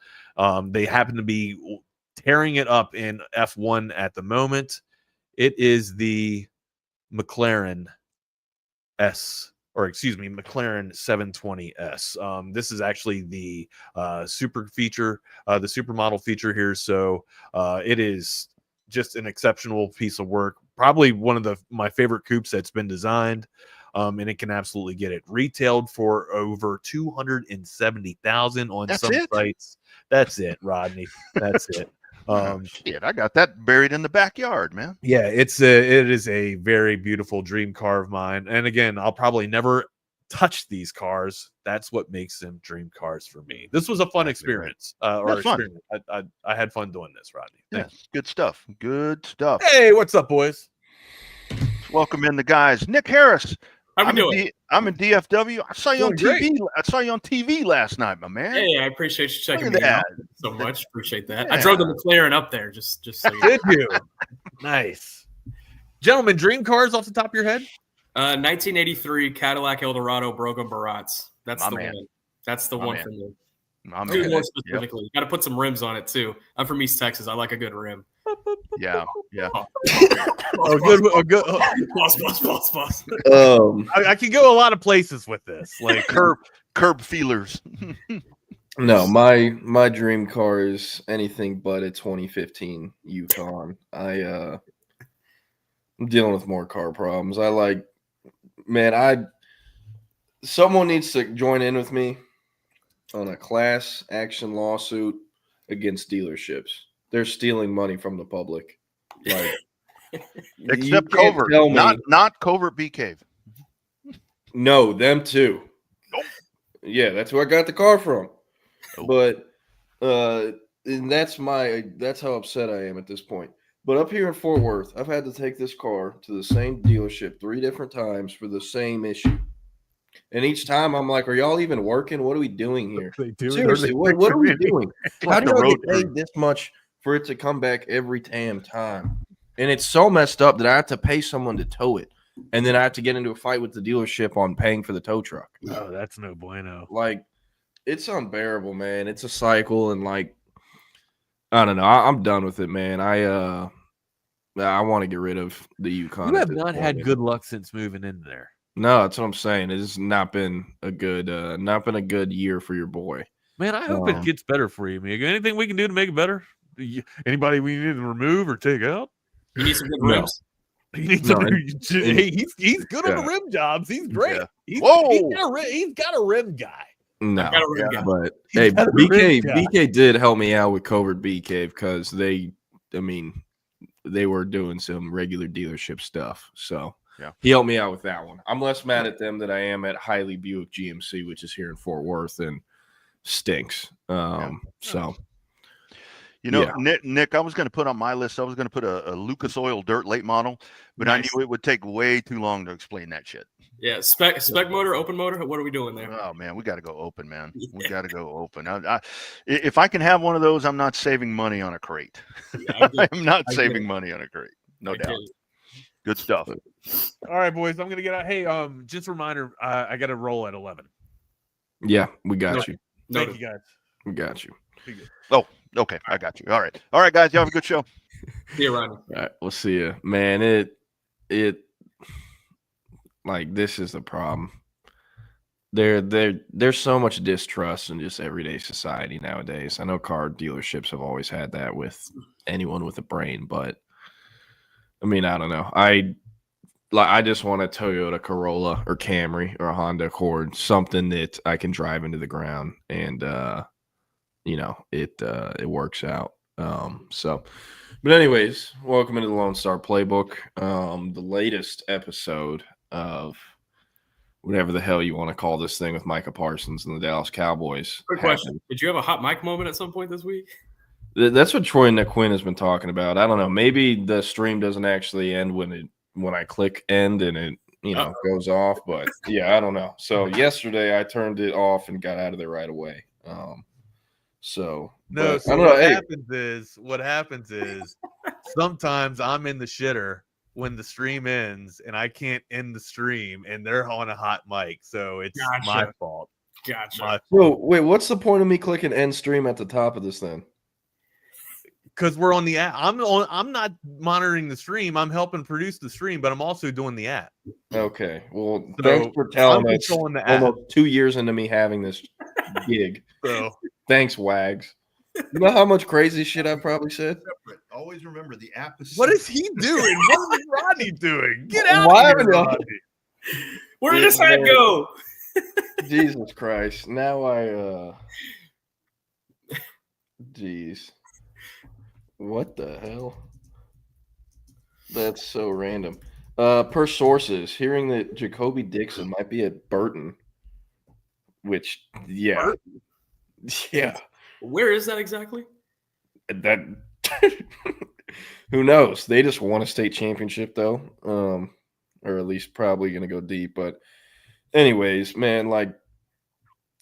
They happen to be tearing it up in F1 at the moment. It is the McLaren McLaren 720S. This is actually the super feature, the supermodel feature here. So it is just an exceptional piece of work. Probably one of my favorite coupes that's been designed. And it can absolutely get it retailed for over 270,000 on some sites. That's it, Rodney. That's it. Shit, I got that buried in the backyard, man. Yeah, it is a very beautiful dream car of mine. And again, I'll probably never touch these cars. That's what makes them dream cars for me. This was a fun experience. Fun. I had fun doing this, Rodney. Yeah, good stuff. Good stuff. Hey, what's up, boys? Welcome in the guys. Nick Harris. How we doing? I'm in DFW. I saw you on TV. I saw you on TV last night, my man. Hey, I appreciate you checking me out so much. Appreciate that. Yeah. I drove the McLaren up there just so you Did you? Nice. Gentlemen, dream cars off the top of your head? 1983 Cadillac Eldorado Brogan Barats. That's My the man. one. That's the My one man. for me. My Two man. more specifically. Got to put some rims on it too. I'm from East Texas. I like a good rim. Yeah. Good. Boss. I can go a lot of places with this. Like curb feelers. No, my dream car is anything but a 2015 Yukon. I'm dealing with more car problems. Someone needs to join in with me on a class action lawsuit against dealerships. They're stealing money from the public. Like, Except Covert, not Covert Bee Cave. No, them too. Nope. Yeah, that's where I got the car from. Nope. But and that's how upset I am at this point. But up here in Fort Worth, I've had to take this car to the same dealership 3 different times for the same issue. And each time I'm like, are y'all even working? What are we doing here? Seriously, what are we doing? How do you get paid this much for it to come back every damn time? And it's so messed up that I have to pay someone to tow it. And then I have to get into a fight with the dealership on paying for the tow truck. Oh, that's no bueno. Like, it's unbearable, man. It's a cycle. And like, I don't know. I'm done with it, man. I want to get rid of the Yukon. You have not had good luck since moving in there. No, that's what I'm saying. It's not been a good year for your boy. Man, I hope it gets better for you, Amigo. Anything we can do to make it better? Anybody we need to remove or take out? You need some good rims. He needs he's good on the rim jobs. He's great. Yeah. He's got a rim guy. No, but hey, BK did help me out with Covert Bee Cave because they were doing some regular dealership stuff. So yeah, he helped me out with that one. I'm less mad at them than I am at Hiley Buick GMC, which is here in Fort Worth and stinks. So. Nick, I was going to put on my list, I was going to put a Lucas Oil Dirt late model, but I knew it would take way too long to explain that shit. Yeah, spec motor, open motor. What are we doing there? Oh man, we got to go open, man. Yeah. We got to go open. If I can have one of those, I'm not saving money on a crate. Yeah, I'm not saving money on a crate, no doubt. Good stuff. All right, boys, I'm gonna get out. Hey, just a reminder, I got to roll at 11. Yeah, we got you. Thank you, guys. We got you. Oh, okay, I got you. All right, guys, you have a good show. See you, Rodney. All right, we'll see you, man. It like this is the problem. There's so much distrust in just everyday society nowadays. I know car dealerships have always had that with anyone with a brain, but I mean, I don't know. I just want a Toyota Corolla or Camry or a Honda Accord, something that I can drive into the ground and it works out. But anyways, welcome into the Lone Star Playbook. The latest episode of whatever the hell you want to call this thing with Micah Parsons and the Dallas Cowboys. Quick question. Did you have a hot mic moment at some point this week? That's what Troy Quinn has been talking about. I don't know. Maybe the stream doesn't actually end when I click end and it goes off. But yeah, I don't know. So yesterday I turned it off and got out of there right away. What happens is sometimes I'm in the shitter when the stream ends and I can't end the stream and they're on a hot mic. So it's my fault. Gotcha. So wait, what's the point of me clicking end stream at the top of this thing? Because we're on the app. I'm not monitoring the stream. I'm helping produce the stream, but I'm also doing the app. Okay. Well, thanks for telling us. Almost 2 years into me having this gig. So thanks, Wags. You know how much crazy shit I've probably said? Always remember the app is. What is he doing? What is Rodney doing? Get out of here, Rodney. Where did this app go? Jesus Christ. Now Jeez. What the hell? That's so random. Per sources, hearing that Jacoby Dixon might be at Burton, which, yeah. Burton? Yeah. Where is that exactly? That who knows? They just won a state championship though. Or at least probably gonna go deep. But anyways, man, like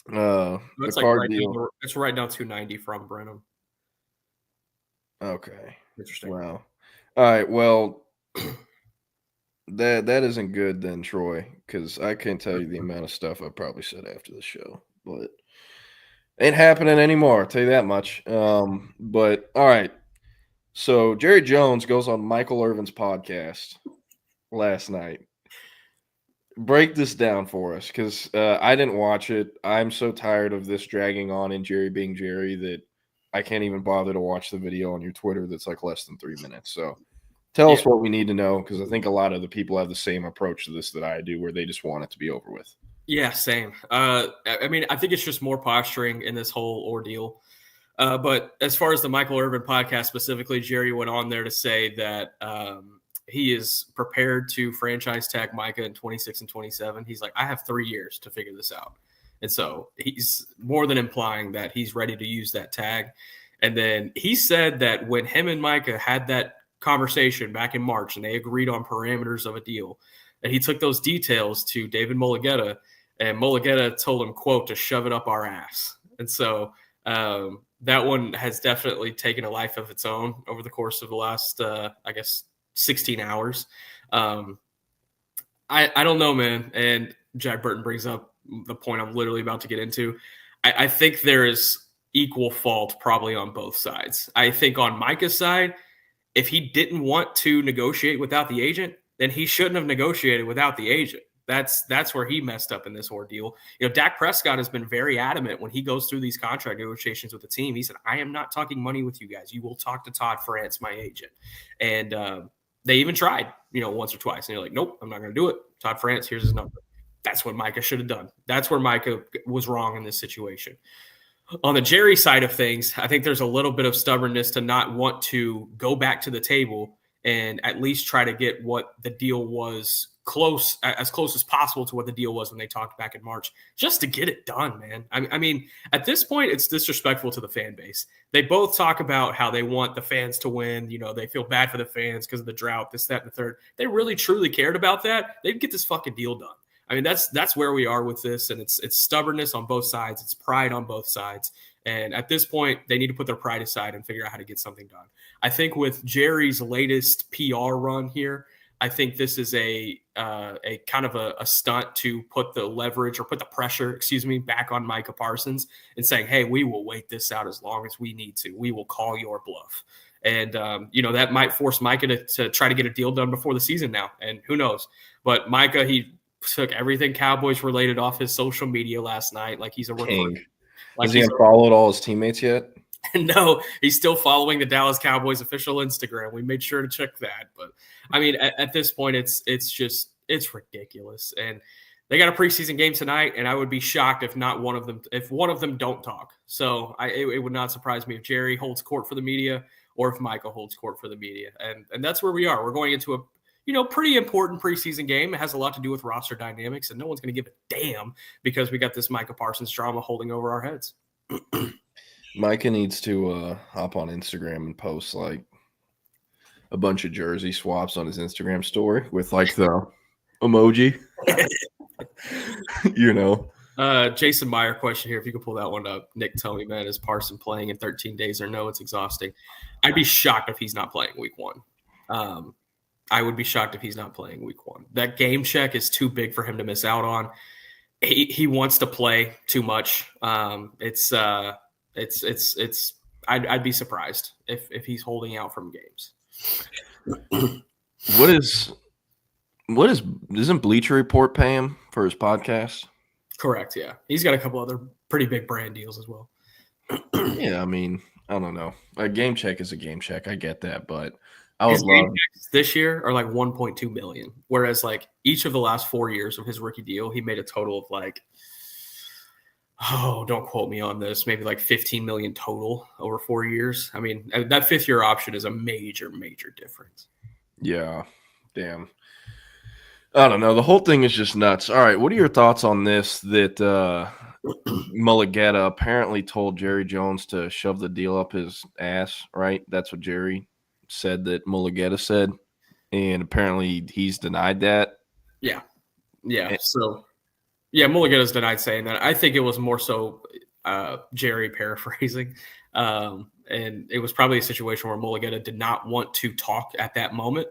the card deal. It's right down 290 from Brenham. Okay. Interesting. Wow. All right. Well, That isn't good then, Troy, because I can't tell you the amount of stuff I probably said after the show, but ain't happening anymore. I'll tell you that much. But all right. So Jerry Jones goes on Michael Irvin's podcast last night. Break this down for us, because I didn't watch it. I'm so tired of this dragging on and Jerry being Jerry that I can't even bother to watch the video on your Twitter that's like less than 3 minutes. So tell us what we need to know, because I think a lot of the people have the same approach to this that I do, where they just want it to be over with. Yeah, same. I mean, I think it's just more posturing in this whole ordeal. But as far as the Michael Irvin podcast specifically, Jerry went on there to say that he is prepared to franchise tag Micah in 26 and 27. He's like, I have 3 years to figure this out. And so he's more than implying that he's ready to use that tag. And then he said that when him and Micah had that conversation back in March and they agreed on parameters of a deal, and he took those details to David Mulugheta, and Mulugheta told him, quote, to shove it up our ass. And so that one has definitely taken a life of its own over the course of the last, 16 hours. I don't know, man. And Jack Burton brings up the point I'm literally about to get into. I think there is equal fault probably on both sides. I think on Micah's side, if he didn't want to negotiate without the agent, then he shouldn't have negotiated without the agent. That's where he messed up in this ordeal. You know, Dak Prescott has been very adamant when he goes through these contract negotiations with the team. He said, I am not talking money with you guys. You will talk to Todd France, my agent. And they even tried, once or twice. And you're like, nope, I'm not going to do it. Todd France, here's his number. That's what Micah should have done. That's where Micah was wrong in this situation. On the Jerry side of things, I think there's a little bit of stubbornness to not want to go back to the table and at least try to get what the deal was as close as possible to what the deal was when they talked back in March, just to get it done, man. I mean, at this point, it's disrespectful to the fan base. They both talk about how they want the fans to win. They feel bad for the fans because of the drought, this, that, and the third. They really, truly cared about that. They'd get this fucking deal done. I mean, that's where we are with this, and it's stubbornness on both sides. It's pride on both sides. And at this point, they need to put their pride aside and figure out how to get something done. I think with Jerry's latest PR run here, I think this is a kind of a stunt to put the leverage or put the pressure, back on Micah Parsons and saying, hey, we will wait this out as long as we need to. We will call your bluff. And, that might force Micah to try to get a deal done before the season now. And who knows? But Micah, he took everything Cowboys related off his social media last night. Like he's a rookie. Has he unfollowed all his teammates yet? No, he's still following the Dallas Cowboys official Instagram. We made sure to check that. But I mean, at this point, it's ridiculous. And they got a preseason game tonight, and I would be shocked if one of them don't talk. So it would not surprise me if Jerry holds court for the media or if Micah holds court for the media. And that's where we are. We're going into a pretty important preseason game. It has a lot to do with roster dynamics, and no one's going to give a damn because we got this Micah Parsons drama holding over our heads. Micah needs to hop on Instagram and post like a bunch of jersey swaps on his Instagram story with like the emoji. Jason Meyer question here. If you could pull that one up. Nick, tell me, man, is Parson playing in 13 days or no? It's exhausting. I'd be shocked if he's not playing week one. I would be shocked if he's not playing week one. That game check is too big for him to miss out on. He wants to play too much. I'd be surprised if he's holding out from games. Doesn't Bleacher Report pay him for his podcast? Correct. Yeah. He's got a couple other pretty big brand deals as well. Yeah. I mean, I don't know. A game check is a game check. I get that, but I would love this year are like 1.2 million. Whereas like each of the last 4 years of his rookie deal, he made a total of like, don't quote me on this, maybe like 15 million total over 4 years. I mean, that fifth year option is a major, major difference. Yeah. Damn. I don't know. The whole thing is just nuts. All right. What are your thoughts on this? That Mulugheta apparently told Jerry Jones to shove the deal up his ass, right? That's what Jerry said that Mulugheta said. And apparently he's denied that. Yeah. Yeah. So, yeah, Mulugheta's denied saying that. I think it was more so Jerry paraphrasing. And it was probably a situation where Mulugheta did not want to talk at that moment.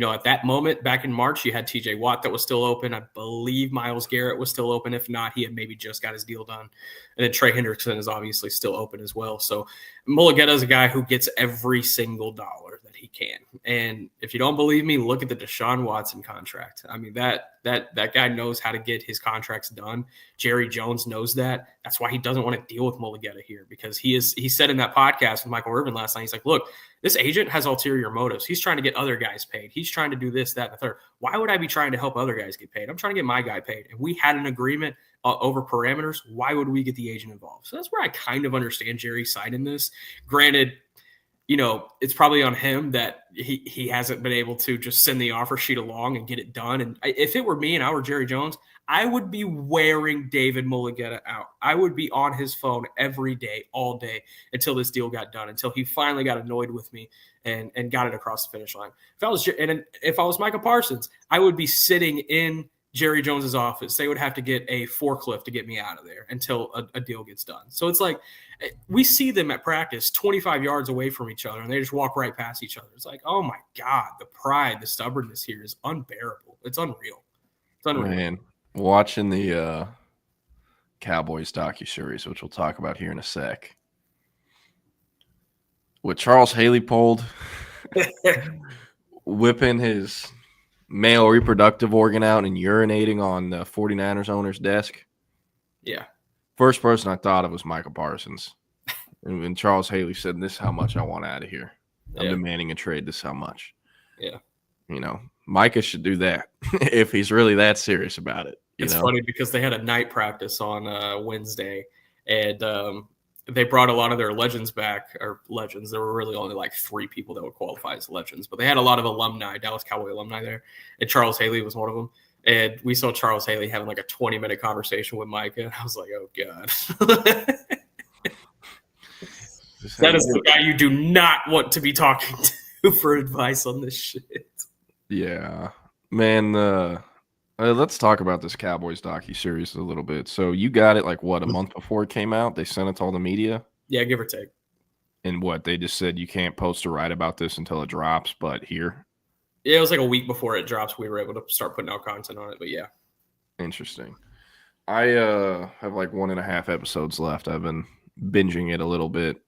At that moment back in March, you had TJ Watt that was still open. I believe Myles Garrett was still open. If not, he had maybe just got his deal done. And then Trey Hendrickson is obviously still open as well. So Mulligetta is a guy who gets every single dollar that he can. And if you don't believe me, look at the Deshaun Watson contract. I mean, that guy knows how to get his contracts done. Jerry Jones knows that. That's why he doesn't want to deal with Mulligetta here, because he said in that podcast with Michael Irvin last night, he's like, look, this agent has ulterior motives. He's trying to get other guys paid. He's trying to do this, that, and the third. Why would I be trying to help other guys get paid? I'm trying to get my guy paid. And we had an agreement over parameters. Why would we get the agent involved? So that's where I kind of understand Jerry's side in this. Granted, it's probably on him that he hasn't been able to just send the offer sheet along and get it done. And if it were me and I were Jerry Jones, I would be wearing David Mulligetta out. I would be on his phone every day, all day, until this deal got done, until he finally got annoyed with me and got it across the finish line. If I was Micah Parsons, I would be sitting in Jerry Jones's office. They would have to get a forklift to get me out of there until a deal gets done. So it's like we see them at practice 25 yards away from each other, and they just walk right past each other. It's like, oh my God, the pride, the stubbornness here is unbearable. It's unreal. It's unreal. Man, watching the Cowboys docuseries, which we'll talk about here in a sec, with Charles Haley pulled, whipping his male reproductive organ out and urinating on the 49ers owner's desk. Yeah. First person I thought of was Michael Parsons. And when Charles Haley said, this is how much I want out of here. I'm demanding a trade. This is how much. Yeah. Micah should do that if he's really that serious about it. It's funny because they had a night practice on Wednesday, and they brought a lot of their legends back, or legends. There were really only like 3 people that would qualify as legends, but they had a lot of alumni, Dallas Cowboy alumni there, and Charles Haley was one of them. And we saw Charles Haley having like a 20-minute conversation with Micah, and I was like, oh, God. That is the guy you do not want to be talking to for advice on this shit. Yeah. Man, let's talk about this Cowboys docuseries a little bit. So you got it a month before it came out? They sent it to all the media? Yeah, give or take. And they just said you can't post or write about this until it drops, but here? Yeah, it was like a week before it drops. We were able to start putting out content on it, but yeah. Interesting. I have 1.5 episodes left. I've been binging it a little bit.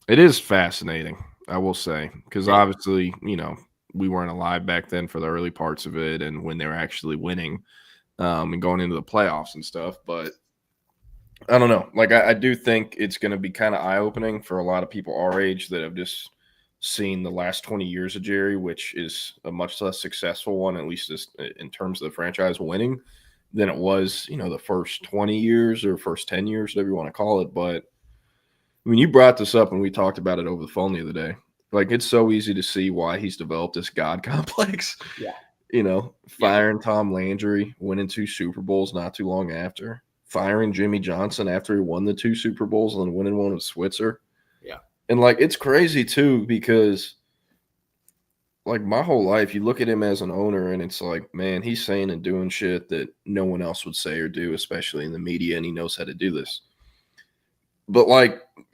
It is fascinating, I will say, because obviously, we weren't alive back then for the early parts of it and when they were actually winning and going into the playoffs and stuff. But I don't know. I do think it's going to be kind of eye-opening for a lot of people our age that have just seen the last 20 years of Jerry, which is a much less successful one, at least in terms of the franchise winning, than it was, the first 20 years or first 10 years, whatever you want to call it. But when you brought this up and we talked about it over the phone the other day, it's so easy to see why he's developed this God complex. Yeah. Firing Tom Landry, winning 2 Super Bowls not too long after, firing Jimmy Johnson after he won the 2 Super Bowls and then winning one with Switzer. Yeah. And it's crazy too, because my whole life, you look at him as an owner and it's man, he's saying and doing shit that no one else would say or do, especially in the media, and he knows how to do this. But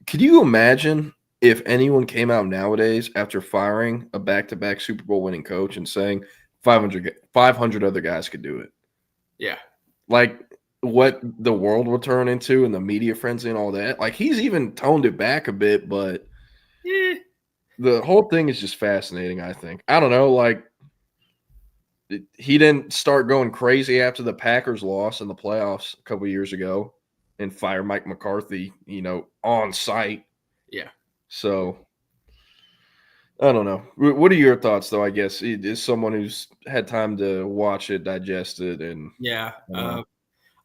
could you imagine if anyone came out nowadays after firing a back-to-back Super Bowl winning coach and saying 500 other guys could do it? Yeah. What the world will turn into and the media frenzy and all that. He's even toned it back a bit, but the whole thing is just fascinating, I think. I don't know, he didn't start going crazy after the Packers loss in the playoffs a couple years ago and fire Mike McCarthy, on site. Yeah. So, I don't know. What are your thoughts, though, I guess, is someone who's had time to watch it, digest it, and yeah. I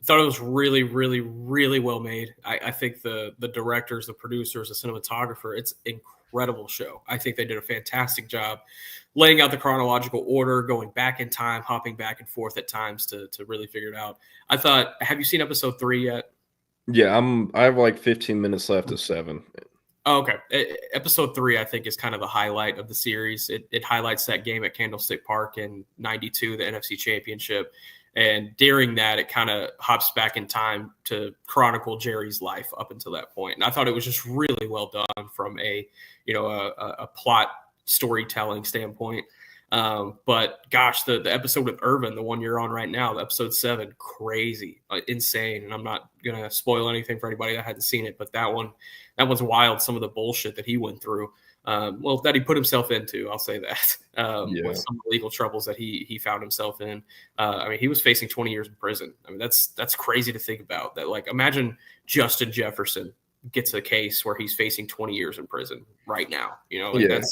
thought it was really, really, really well made. I think the directors, the producers, the cinematographer, it's incredible show. I think they did a fantastic job laying out the chronological order, going back in time, hopping back and forth at times to really figure it out. I thought, have you seen episode 3 yet? Yeah, I have 15 minutes left of 7. Oh, okay. Episode 3, I think, is kind of the highlight of the series. It highlights that game at Candlestick Park in '92, the NFC Championship. And during that, it kind of hops back in time to chronicle Jerry's life up until that point. And I thought it was just really well done from a plot storytelling standpoint. But gosh, the episode with Irvin, the one you're on right now, episode 7, crazy, insane. And I'm not gonna spoil anything for anybody that hadn't seen it, but that one's wild. Some of the bullshit that he went through, that he put himself into, I'll say that, with some legal troubles that he found himself in. I mean, he was facing 20 years in prison. I mean, that's crazy to think about. That, like, imagine Justin Jefferson gets a case where he's facing 20 years in prison right now. You know, like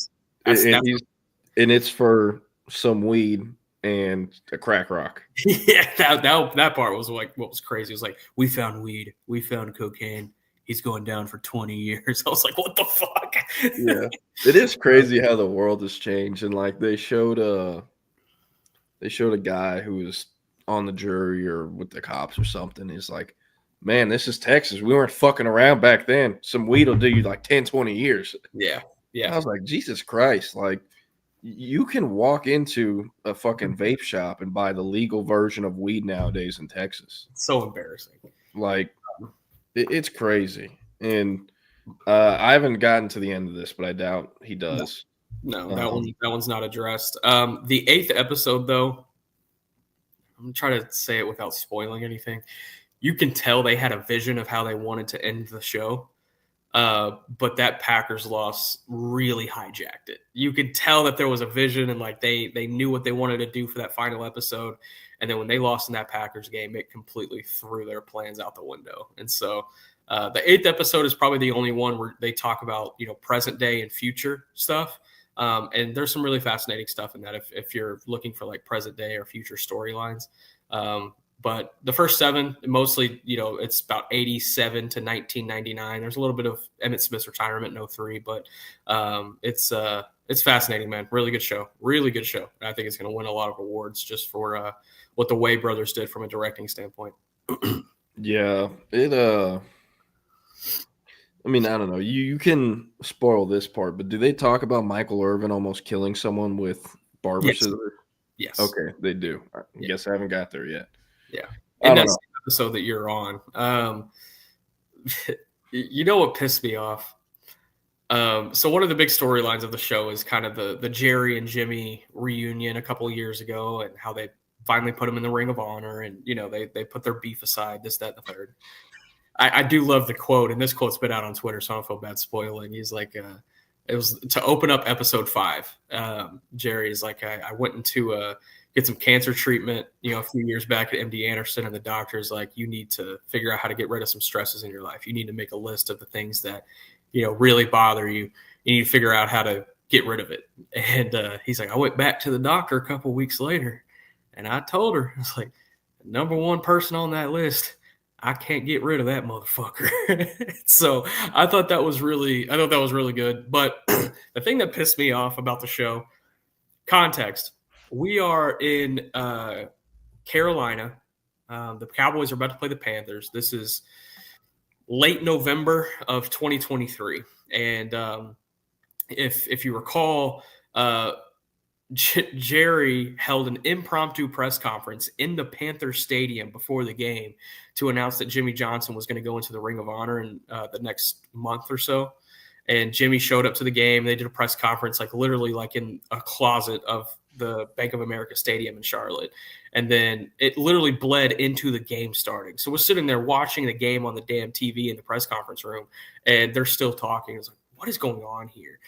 and it's for some weed and a crack rock. Yeah, that part was like what was crazy. It was like, we found weed, we found cocaine. He's going down for 20 years. I was like, what the fuck? Yeah, it is crazy how the world has changed. And like they showed a guy who was on the jury or with the cops or something. He's like, man, this is Texas. We weren't fucking around back then. Some weed will do you like 10, 20 years. Yeah. I was like, Jesus Christ. Like, you can walk into a fucking vape shop and buy the legal version of weed nowadays in Texas. It's so embarrassing. Like, it's crazy. And I haven't gotten to the end of this, but I doubt he does. No, that one's not addressed. The 8th episode, though, I'm going to try to say it without spoiling anything. You can tell they had a vision of how they wanted to end the show. But that Packers loss really hijacked it. You could tell that there was a vision and like they knew what they wanted to do for that final episode. And then when they lost in that Packers game, it completely threw their plans out the window. And so the 8th episode is probably the only one where they talk about, present day and future stuff. And there's some really fascinating stuff in that if you're looking for like present day or future storylines. But the first 7, mostly, it's about 87 to 1999. There's a little bit of Emmitt Smith's retirement in 03, but it's fascinating, man. Really good show. Really good show. And I think it's going to win a lot of awards just for what the Way brothers did from a directing standpoint. Yeah. I mean, I don't know. You can spoil this part, but do they talk about Michael Irvin almost killing someone with barber scissors? Yes. Okay, they do. I guess I haven't got there yet. Yeah. And that's the episode that you're on. You know what pissed me off? So one of the big storylines of the show is kind of the Jerry and Jimmy reunion a couple of years ago and how they finally put them in the Ring of Honor and, they put their beef aside, this, that, and the third. I do love the quote, and this quote's been out on Twitter, so I don't feel bad spoiling. He's like, it was to open up episode 5. Jerry is like, I went into get some cancer treatment, a few years back at MD Anderson, and the doctor's like, you need to figure out how to get rid of some stresses in your life. You need to make a list of the things that, really bother you. You need to figure out how to get rid of it. And he's like, I went back to the doctor a couple of weeks later, and I told her, it's like, number 1 person on that list, I can't get rid of that motherfucker. So I thought that was really good. But the thing that pissed me off about the show, context. We are in Carolina. The Cowboys are about to play the Panthers. This is late November of 2023. And if you recall, Jerry held an impromptu press conference in the Panther Stadium before the game to announce that Jimmy Johnson was going to go into the Ring of Honor in the next month or so. And Jimmy showed up to the game. They did a press conference, like literally like in a closet of the Bank of America Stadium in Charlotte. And then it literally bled into the game starting. So we're sitting there watching the game on the damn TV in the press conference room, and they're still talking. It's like, what is going on here?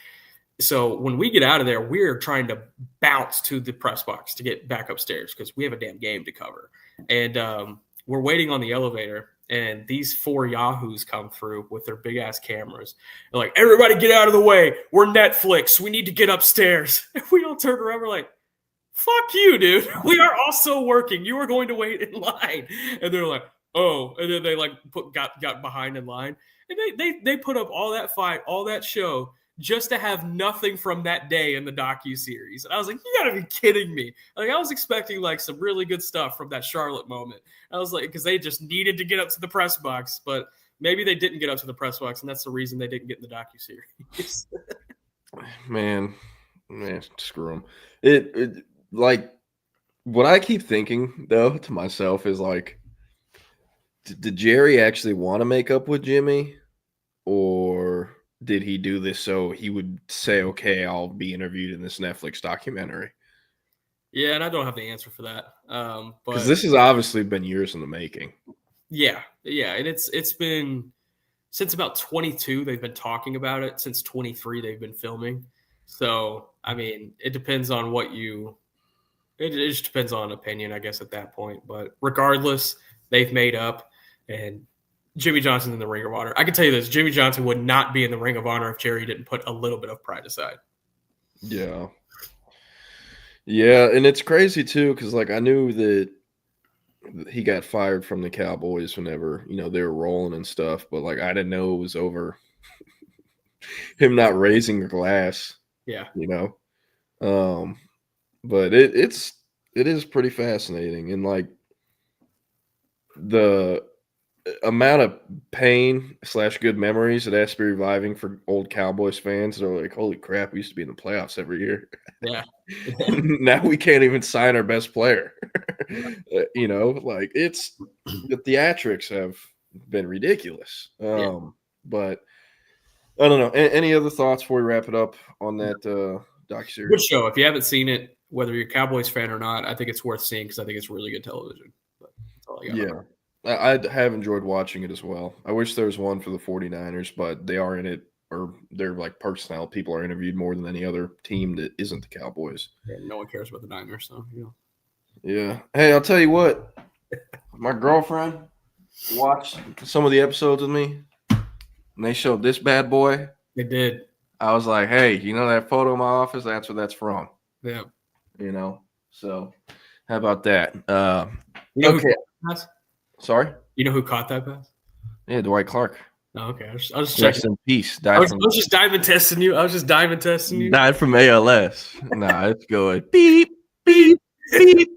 So when we get out of there, we're trying to bounce to the press box to get back upstairs because we have a damn game to cover. And we're waiting on the elevator, and these 4 yahoos come through with their big-ass cameras. They're like, everybody get out of the way. We're Netflix. We need to get upstairs. And we all turn around. We're like, fuck you, dude. We are also working. You are going to wait in line. And they're like, oh. And then they like got behind in line. And they put up all that fight, all that show, just to have nothing from that day in the docuseries. And I was like, you gotta be kidding me. Like, I was expecting like some really good stuff from that Charlotte moment. I was like, because they just needed to get up to the press box, but maybe they didn't get up to the press box, and that's the reason they didn't get in the docuseries. Man, screw them. It like what I keep thinking though to myself is like, did Jerry actually want to make up with Jimmy, or did he do this so he would say, okay, I'll be interviewed in this Netflix documentary? Yeah, and I don't have the answer for that. Because this has obviously been years in the making. Yeah, and it's been since about 22 they've been talking about it. Since 23 they've been filming. So I mean, it depends on what you. It just depends on opinion, I guess, at that point. But regardless, they've made up, and Jimmy Johnson's in the Ring of Honor. I can tell you this: Jimmy Johnson would not be in the Ring of Honor if Jerry didn't put a little bit of pride aside. Yeah. Yeah, and it's crazy, too, because, like, I knew that he got fired from the Cowboys whenever, they were rolling and stuff, but, like, I didn't know it was over him not raising a glass. Yeah. But it is pretty fascinating, and like the amount of pain / good memories that has to be reviving for old Cowboys fans. They're like, holy crap, we used to be in the playoffs every year. Yeah. Now we can't even sign our best player. Like it's the theatrics have been ridiculous. But I don't know. Any other thoughts before we wrap it up on that docuseries? Good show. If you haven't seen it, whether you're a Cowboys fan or not, I think it's worth seeing because I think it's really good television. But that's all I got. I have enjoyed watching it as well. I wish there was one for the 49ers, but they are in it, or they're like personnel. People are interviewed more than any other team that isn't the Cowboys. Yeah, no one cares about the Niners, so Yeah. Hey, I'll tell you what. My girlfriend watched some of the episodes with me, and they showed this bad boy. They did. I was like, hey, that photo in my office? That's where that's from. Yeah. So how about that? Okay. Sorry? You know who caught that pass? Yeah, Dwight Clark. Oh, okay. I was just Rest checking. in peace. I was just diamond testing you. Died from ALS. Nah, it's going beep, beep, beep.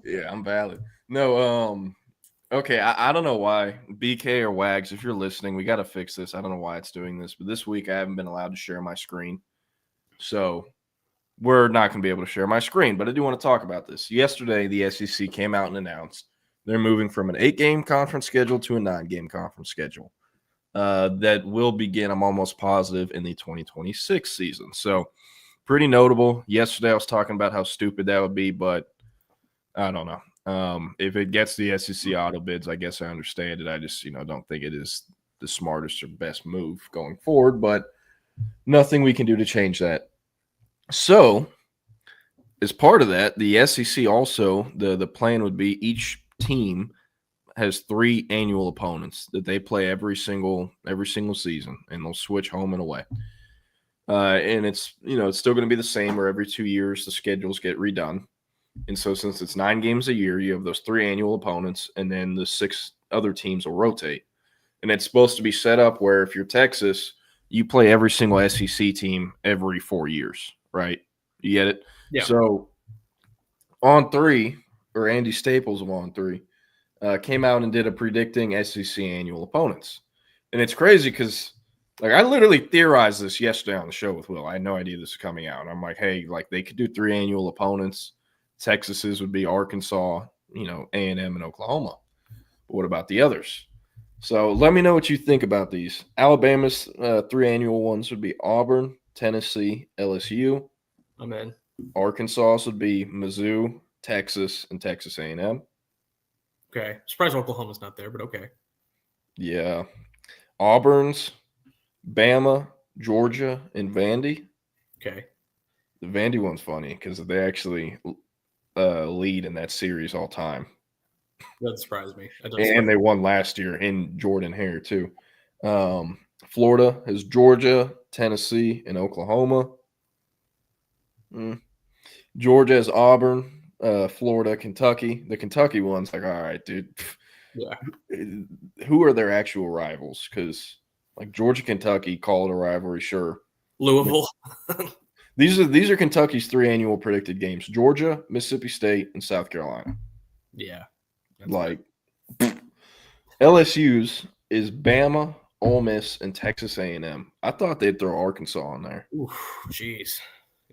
Yeah, I'm valid. No, okay, I don't know why. BK or Wags, if you're listening, we got to fix this. I don't know why it's doing this, but this week I haven't been allowed to share my screen. So we're not going to be able to share my screen, but I do want to talk about this. Yesterday, the SEC came out and announced they're moving from an 8-game conference schedule to a 9-game conference schedule. That will begin, I'm almost positive, in the 2026 season. So pretty notable. Yesterday I was talking about how stupid that would be, but I don't know. If it gets the SEC auto bids, I guess I understand it. I just, don't think it is the smartest or best move going forward, but nothing we can do to change that. So as part of that, the SEC also, the plan would be each team has 3 annual opponents that they play every single season, and they'll switch home and away. And it's it's still going to be the same, where every 2 years the schedules get redone. And so since it's 9 games a year, you have those 3 annual opponents, and then the 6 other teams will rotate. And it's supposed to be set up where if you're Texas, you play every single SEC team every 4 years, right? You get it? Yeah. So On 3, or Andy Staples of On 3, came out and did a predicting SEC annual opponents. And it's crazy because, like, I literally theorized this yesterday on the show with Will. I had no idea this was coming out. And I'm like, hey, like, they could do 3 annual opponents. Texas's would be Arkansas, A&M, and Oklahoma. But what about the others? So let me know what you think about these. Alabama's 3 annual ones would be Auburn, Tennessee, LSU. I'm in. Arkansas would be Mizzou, Texas, and Texas A&M. Okay. Surprised Oklahoma's not there, but okay. Yeah. Auburn's Bama, Georgia, and Vandy. Okay. The Vandy one's funny because they actually lead in that series all time. That surprised me. And they won last year in Jordan Hare, too. Florida has Georgia, Tennessee, and Oklahoma. Georgia has Auburn, Florida, Kentucky. The Kentucky one's like, all right, dude. Yeah. Who are their actual rivals? Because, like, Georgia, Kentucky, call it a rivalry, sure. Louisville. These are Kentucky's 3 annual predicted games: Georgia, Mississippi State, and South Carolina. Yeah. Like, LSU's is Bama, Ole Miss, and Texas A&M. I thought they'd throw Arkansas in there. Jeez.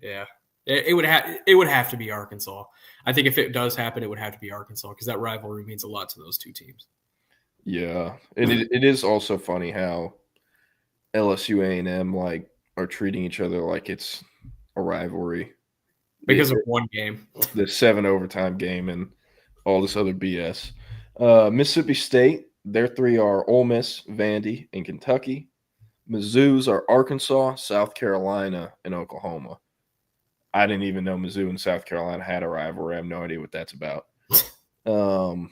Yeah. It would have to be Arkansas. I think if it does happen, it would have to be Arkansas because that rivalry means a lot to those 2 teams. Yeah. And it is also funny how LSU A&M like are treating each other like it's a rivalry because of one game, the 7 overtime game, and all this other BS. Mississippi State, their 3 are Ole Miss, Vandy, and Kentucky. Mizzou's are Arkansas, South Carolina, and Oklahoma. I didn't even know Mizzou and South Carolina had a rivalry. I have no idea what that's about. OU's,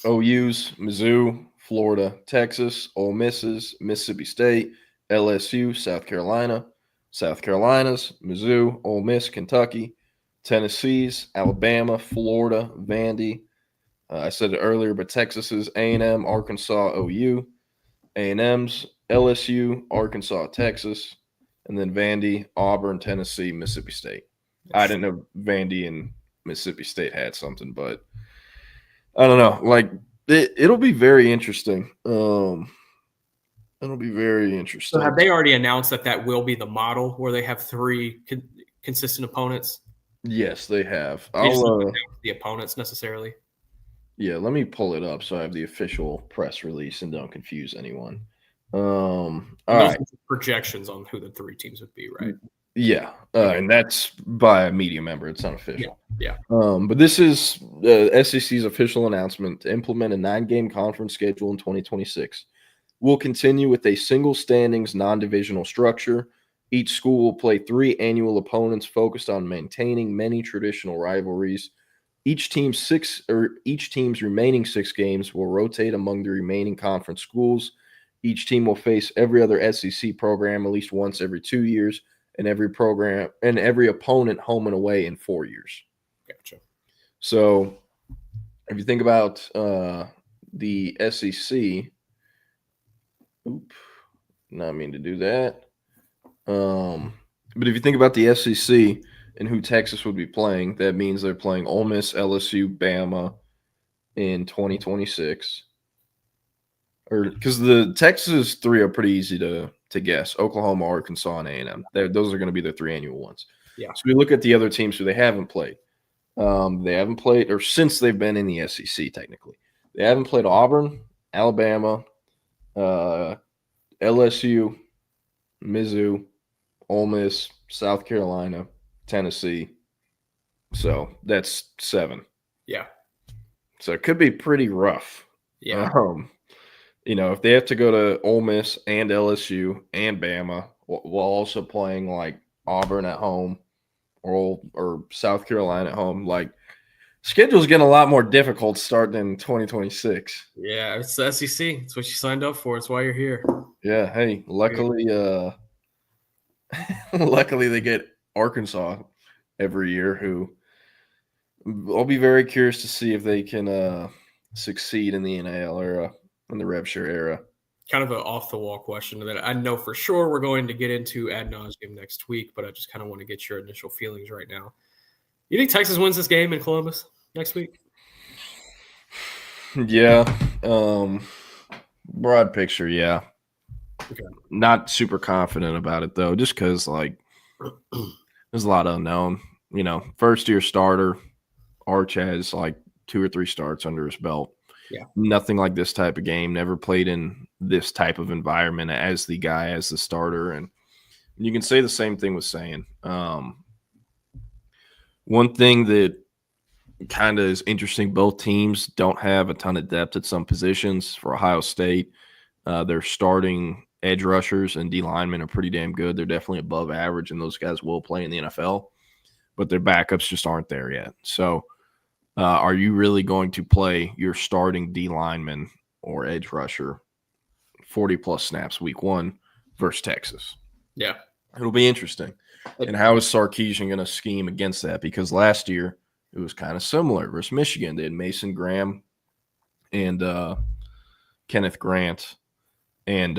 Mizzou, Florida, Texas, Ole Miss's, Mississippi State, LSU, South Carolina's, Mizzou, Ole Miss, Kentucky, Tennessee's, Alabama, Florida, Vandy. I said it earlier, but Texas's A&M, Arkansas, OU, A&M's, LSU, Arkansas, Texas, and then Vandy, Auburn, Tennessee, Mississippi State. I didn't know Vandy and Mississippi State had something, but I don't know. Like it'll be very interesting. It'll be very interesting. So have they already announced that will be the model where they have 3 consistent opponents? Yes, they have. They just don't announce the opponents necessarily. Yeah, let me pull it up so I have the official press release and don't confuse anyone. All right. Projections on who the 3 teams would be, right? Yeah, and that's by a media member. It's unofficial. Yeah. But this is the SEC's official announcement to implement a 9-game conference schedule in 2026. We'll continue with a single standings non-divisional structure. Each school will play 3 annual opponents focused on maintaining many traditional rivalries. Each team's remaining 6 games will rotate among the remaining conference schools. Each team will face every other SEC program at least once every 2 years, and every opponent home and away in 4 years. Gotcha. So if you think about the SEC, not mean to do that. But if you think about the SEC and who Texas would be playing, that means they're playing Ole Miss, LSU, Bama in 2026. Or because the Texas 3 are pretty easy to guess: Oklahoma, Arkansas, and A&M. Those are going to be the 3 annual ones. Yeah. So we look at the other teams who they haven't played. They haven't played, or since they've been in the SEC, technically, they haven't played Auburn, Alabama, LSU, Mizzou, Ole Miss, South Carolina, Tennessee. So that's 7. Yeah. So it could be pretty rough. Yeah. If they have to go to Ole Miss and LSU and Bama while also playing like Auburn at home or South Carolina at home, like schedule's getting a lot more difficult starting in 2026. Yeah, it's the SEC. It's what you signed up for. It's why you're here. Yeah. Hey, luckily they get Arkansas every year, who I'll be very curious to see if they can succeed in the NIL era, in the rev share era. Kind of an off-the-wall question that I know for sure we're going to get into ad nauseum next week, but I just kind of want to get your initial feelings right now. You think Texas wins this game in Columbus next week? Yeah. Broad picture, yeah. Okay. Not super confident about it, though, just because, there's a lot of unknown. First-year starter, Arch has, 2 or 3 starts under his belt. Yeah. Nothing like this type of game, never played in this type of environment as the guy, as the starter. And you can say the same thing with saying. One thing that kind of is interesting, both teams don't have a ton of depth at some positions. For Ohio State, their starting edge rushers and D linemen are pretty damn good. They're definitely above average, and those guys will play in the NFL, but their backups just aren't there yet. So are you really going to play your starting D lineman or edge rusher 40-plus snaps week 1 versus Texas? Yeah. It'll be interesting. And how is Sarkisian going to scheme against that? Because last year it was kind of similar versus Michigan. They had Mason Graham and Kenneth Grant. And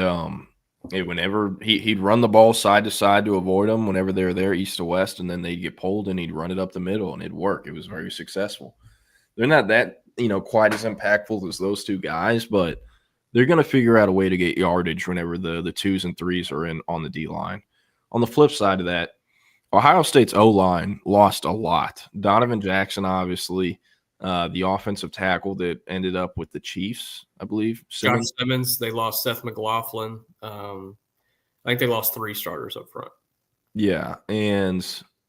whenever he'd run the ball side to side to avoid them whenever they were there east to west, and then they'd get pulled and he'd run it up the middle and it'd work. It was very successful. They're not that, quite as impactful as those 2 guys, but they're going to figure out a way to get yardage whenever the 2s and 3s are in on the D line. On the flip side of that, Ohio State's O-line lost a lot. Donovan Jackson, obviously, The offensive tackle that ended up with the Chiefs, I believe. Josh Simmons. They lost Seth McLaughlin. I think they lost 3 starters up front. Yeah, and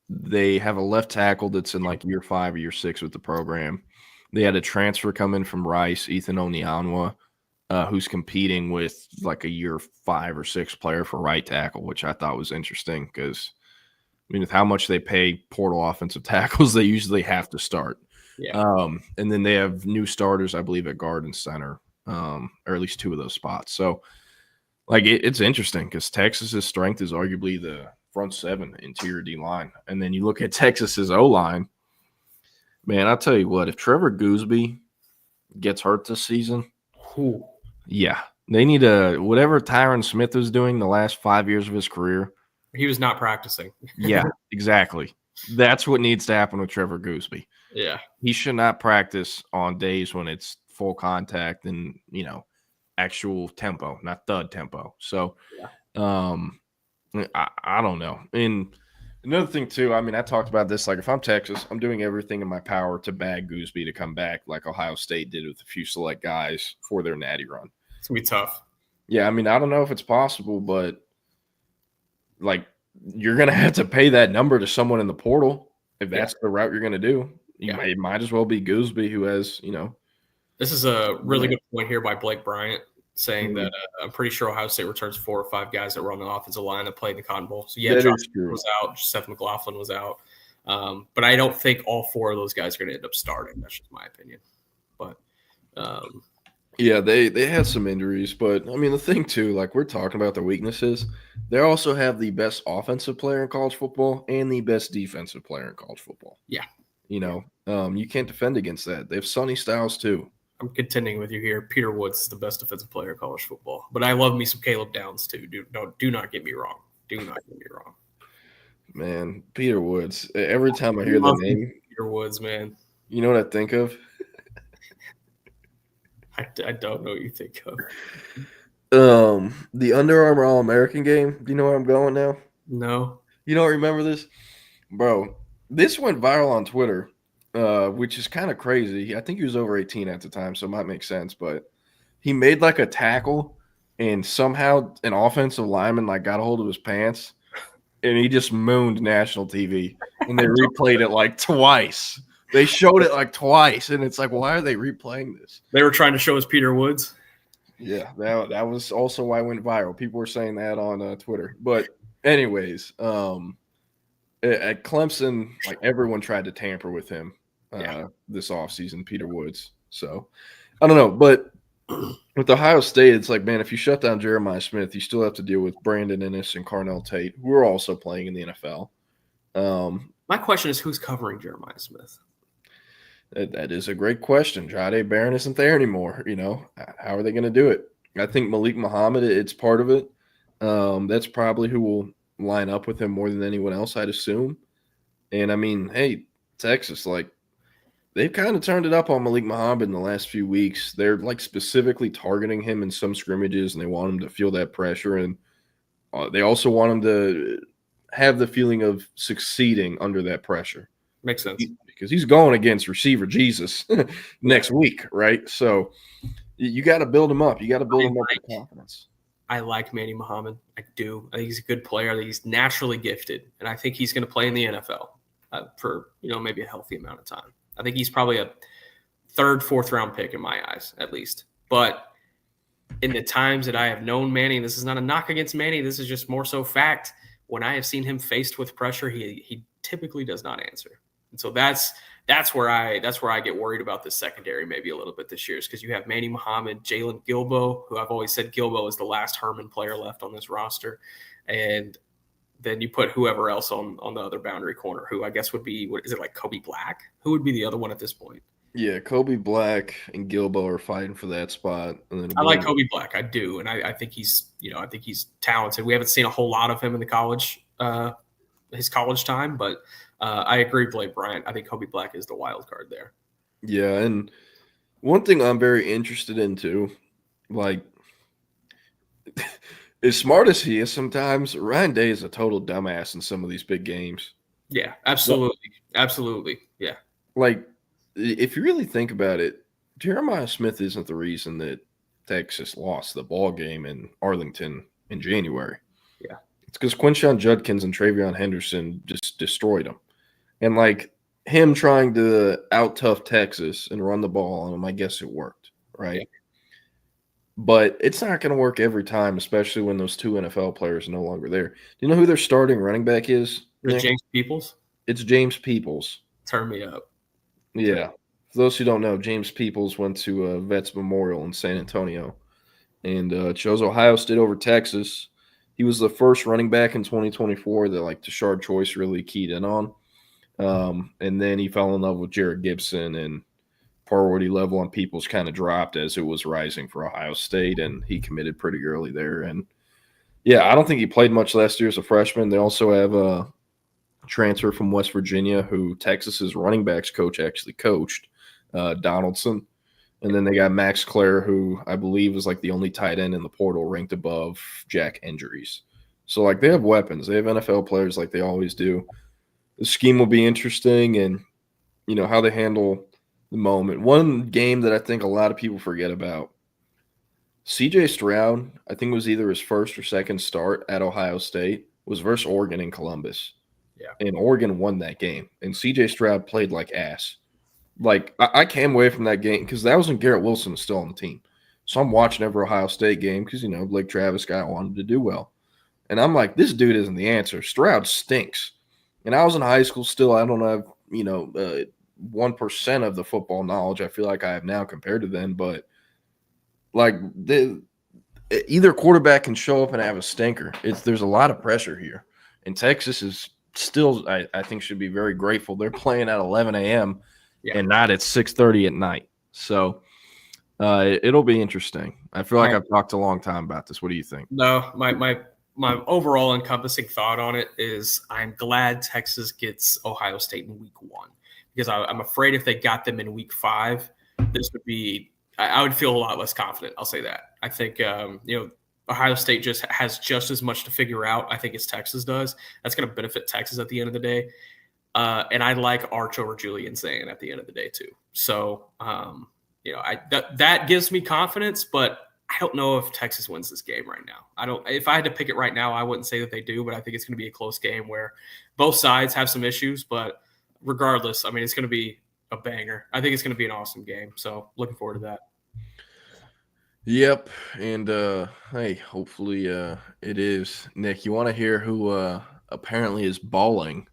they have a left tackle that's in like year 5 or year 6 with the program. They had a transfer come in from Rice, Ethan Onyanwa, who's competing with like a year 5 or 6 player for right tackle, which I thought was interesting because, I mean, with how much they pay portal offensive tackles, they usually have to start. Yeah. And then they have new starters, I believe, at guard and center, or at least 2 of those spots. So, like, it's interesting because Texas's strength is arguably the front 7 interior D line. And then you look at Texas's O line, man, I'll tell you what, if Trevor Gooseby gets hurt this season, yeah, they need whatever Tyron Smith was doing the last 5 years of his career. He was not practicing. Yeah, exactly. That's what needs to happen with Trevor Gooseby. Yeah. He should not practice on days when it's full contact and, you know, actual tempo, not thud tempo. So, I don't know. And another thing, too, I mean, I talked about this. Like, if I'm Texas, I'm doing everything in my power to bag Gooseby to come back like Ohio State did with a few select guys for their natty run. It's going to be tough. Yeah, I mean, I don't know if it's possible, but, like, you're going to have to pay that number to someone in the portal if that's the route you're going to do. It might as well be Gooseby, who has, you know. This is a really good point here by Blake Bryant saying that I'm pretty sure Ohio State returns 4 or 5 guys that were on the offensive line that played in the Cotton Bowl. So, yeah, Josh was out. Seth McLaughlin was out. But I don't think all 4 of those guys are going to end up starting. That's just my opinion. But, yeah, they had some injuries. But, I mean, the thing, too, like we're talking about their weaknesses, they also have the best offensive player in college football and the best defensive player in college football. Yeah. You know, you can't defend against that. They have Sonny Styles, too. I'm contending with you here. Peter Woods is the best defensive player in college football. But I love me some Caleb Downs, too. Do not get me wrong. Do not get me wrong. Man, Peter Woods. Every time I hear the name. Peter Woods, man. You know what I think of? I don't know what you think of. The Under Armour All-American game. Do you know where I'm going now? No. You don't remember this? Bro, this went viral on Twitter, which is kind of crazy. I think he was over 18 at the time, so it might make sense. But he made like a tackle, and somehow an offensive lineman like got a hold of his pants, and he just mooned national TV. And they replayed it like twice. They showed it like twice, and it's like, why are they replaying this? They were trying to show us Peter Woods. Yeah, that was also why it went viral. People were saying that on Twitter. But anyways, at Clemson, like everyone tried to tamper with him this offseason, Peter Woods. So I don't know. But with Ohio State, it's like, man, if you shut down Jeremiah Smith, you still have to deal with Brandon Ennis and Carnell Tate, who are also playing in the NFL. My question is, who's covering Jeremiah Smith? That is a great question. Jade Barron isn't there anymore. You know, how are they going to do it? I think Malik Muhammad, it's part of it. That's probably who will line up with him more than anyone else, I'd assume. And, I mean, hey, Texas, like, they've kind of turned it up on Malik Muhammad in the last few weeks. They're, like, specifically targeting him in some scrimmages, and they want him to feel that pressure. And they also want him to have the feeling of succeeding under that pressure. Makes sense. Because he's going against receiver Jesus next week, right? So you got to build him up. You got to build him up with confidence. I like Manny Muhammad. I do. I think he's a good player. I think he's naturally gifted, and I think he's going to play in the NFL for maybe a healthy amount of time. I think he's probably a 3rd, 4th round pick in my eyes, at least. But in the times that I have known Manny, and this is not a knock against Manny, this is just more so fact. When I have seen him faced with pressure, he typically does not answer. And so that's where I get worried about the secondary maybe a little bit this year, is because you have Manny Muhammad, Jalen Gilbo, who I've always said Gilbo is the last Herman player left on this roster, and then you put whoever else on the other boundary corner, who I guess would be, what is it, like Kobe Black? Who would be the other one at this point? Yeah, Kobe Black and Gilbo are fighting for that spot. And then I like Kobe Black, I do, and I think he's talented. We haven't seen a whole lot of him in the college, his college time, but. I agree, Blake Bryant. I think Kobe Black is the wild card there. Yeah, and one thing I'm very interested in too, like, as smart as he is sometimes, Ryan Day is a total dumbass in some of these big games. Yeah, absolutely. Absolutely. Yeah. Like, if you really think about it, Jeremiah Smith isn't the reason that Texas lost the ball game in Arlington in January. Yeah. It's because Quinshon Judkins and Travion Henderson just destroyed them. And, like, him trying to out-tough Texas and run the ball on them, I guess it worked, right? Yeah. But it's not going to work every time, especially when those 2 NFL players are no longer there. Do you know who their starting running back is? James Peoples? It's James Peoples. Turn me up. Yeah. For those who don't know, James Peoples went to Vets Memorial in San Antonio and chose Ohio State over Texas. He was the first running back in 2024 that, like, Tashard Choice really keyed in on. And then he fell in love with Jared Gibson, and priority level on Peoples kind of dropped as it was rising for Ohio State, and he committed pretty early there. And, yeah, I don't think he played much last year as a freshman. They also have a transfer from West Virginia who Texas's running backs coach actually coached, Donaldson. And then they got Max Clare, who I believe is like the only tight end in the portal ranked above Jack Injuries. So, like, they have weapons. They have NFL players like they always do. The scheme will be interesting, and, you know, how they handle the moment. One game that I think a lot of people forget about, C.J. Stroud, I think it was either his first or second start at Ohio State, was versus Oregon in Columbus. Yeah. And Oregon won that game. And C.J. Stroud played like ass. Like, I came away from that game because that was when Garrett Wilson was still on the team. So I'm watching every Ohio State game because, you know, Blake Travis guy wanted to do well. And I'm like, this dude isn't the answer. Stroud stinks. And I was in high school still. I don't have, 1% of the football knowledge I feel like I have now compared to then. But, like, either quarterback can show up and have a stinker. There's a lot of pressure here. And Texas is still, I think, should be very grateful. They're playing at 11 a.m. and not at 6:30 at night. So it'll be interesting. I feel like I've talked a long time about this. What do you think? No, my overall encompassing thought on it is I'm glad Texas gets Ohio State in week 1 because I'm afraid if they got them in week 5, this would be I would feel a lot less confident. I'll say that. I think Ohio State has just as much to figure out, I think, as Texas does. That's going to benefit Texas at the end of the day. And I like Arch over Julian Zane at the end of the day too. So, that gives me confidence, but I don't know if Texas wins this game right now. If I had to pick it right now, I wouldn't say that they do, but I think it's going to be a close game where both sides have some issues, but regardless, I mean, it's going to be a banger. I think it's going to be an awesome game. So looking forward to that. Yep. And, hey, hopefully it is. Nick, you want to hear who apparently is balling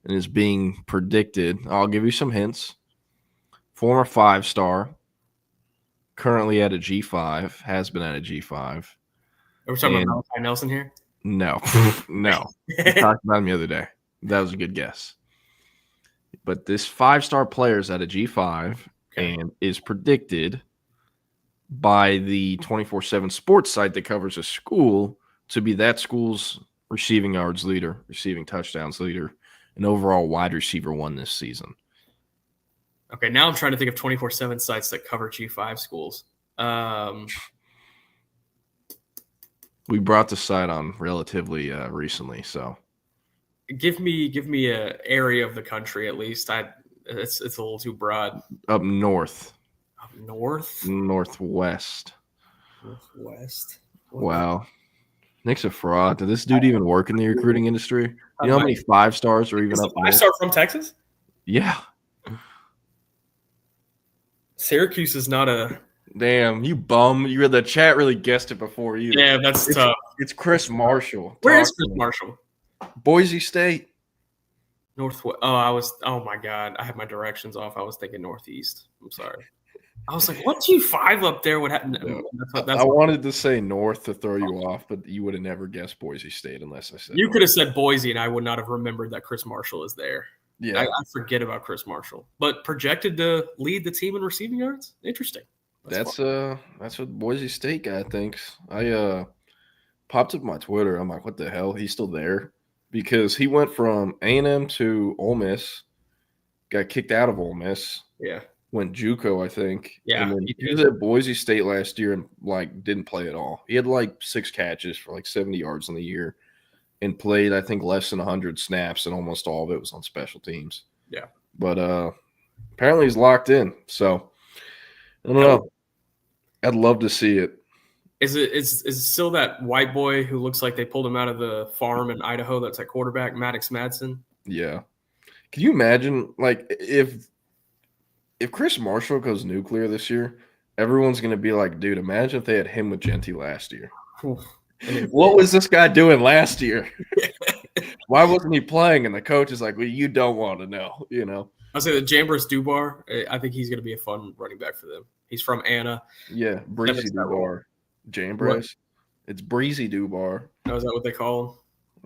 and is being predicted? I'll give you some hints. Former 5-star, currently at a G5, has been at a G5. Are we talking about Malachi Nelson here? No. No. We talked about him the other day. That was a good guess. But this 5-star player is at a G5 and is predicted by the 24/7 sports site that covers a school to be that school's receiving yards leader, receiving touchdowns leader, and overall wide receiver 1 this season. Okay, now I'm trying to think of 24/7 sites that cover G5 schools. We brought the site on relatively recently, so give me a area of the country at least. It's a little too broad. Up north. Up north? Northwest. Northwest. Wow. Nick's a fraud. Did this dude even work in the recruiting industry? You know how many 5-stars are even up there? 5-star from Texas? Yeah. Syracuse is not a – damn, you bum. The chat really guessed it before you. Yeah, that's tough. It's Chris Marshall. Where is Chris Marshall? Boise State. Northwest. Oh, my God. I had my directions off. I was thinking northeast. I'm sorry. I was like, what G5 up there would happen? I wanted to say north to throw you off, but you would have never guessed Boise State unless I said you north. could have said Boise, and I would not have remembered that Chris Marshall is there. Yeah. I forget about Chris Marshall. But projected to lead the team in receiving yards? Interesting. That's what Boise State guy thinks. I popped up my Twitter. I'm like, what the hell? He's still there? Because he went from A&M to Ole Miss, got kicked out of Ole Miss. Yeah. Went JUCO, I think. Yeah. And then he was at Boise State last year and, like, didn't play at all. He had, like, 6 catches for, like, 70 yards in the year and played, I think, less than 100 snaps, and almost all of it was on special teams. Yeah. But, Apparently he's locked in. So I don't know. I'd love to see it. Is it still that white boy who looks like they pulled him out of the farm in Idaho that's at quarterback, Maddox Madsen? Yeah. Can you imagine, like, if Chris Marshall goes nuclear this year, everyone's going to be like, dude, imagine if they had him with Genty last year. What was this guy doing last year? Why wasn't he playing? And the coach is like, well, you don't want to know, you know? I'll say that Jambris Dubar, I think he's going to be a fun running back for them. He's from Anna. Yeah, Breezy Dubar. Jambris. It's Breezy Dubar. Oh, is that what they call him?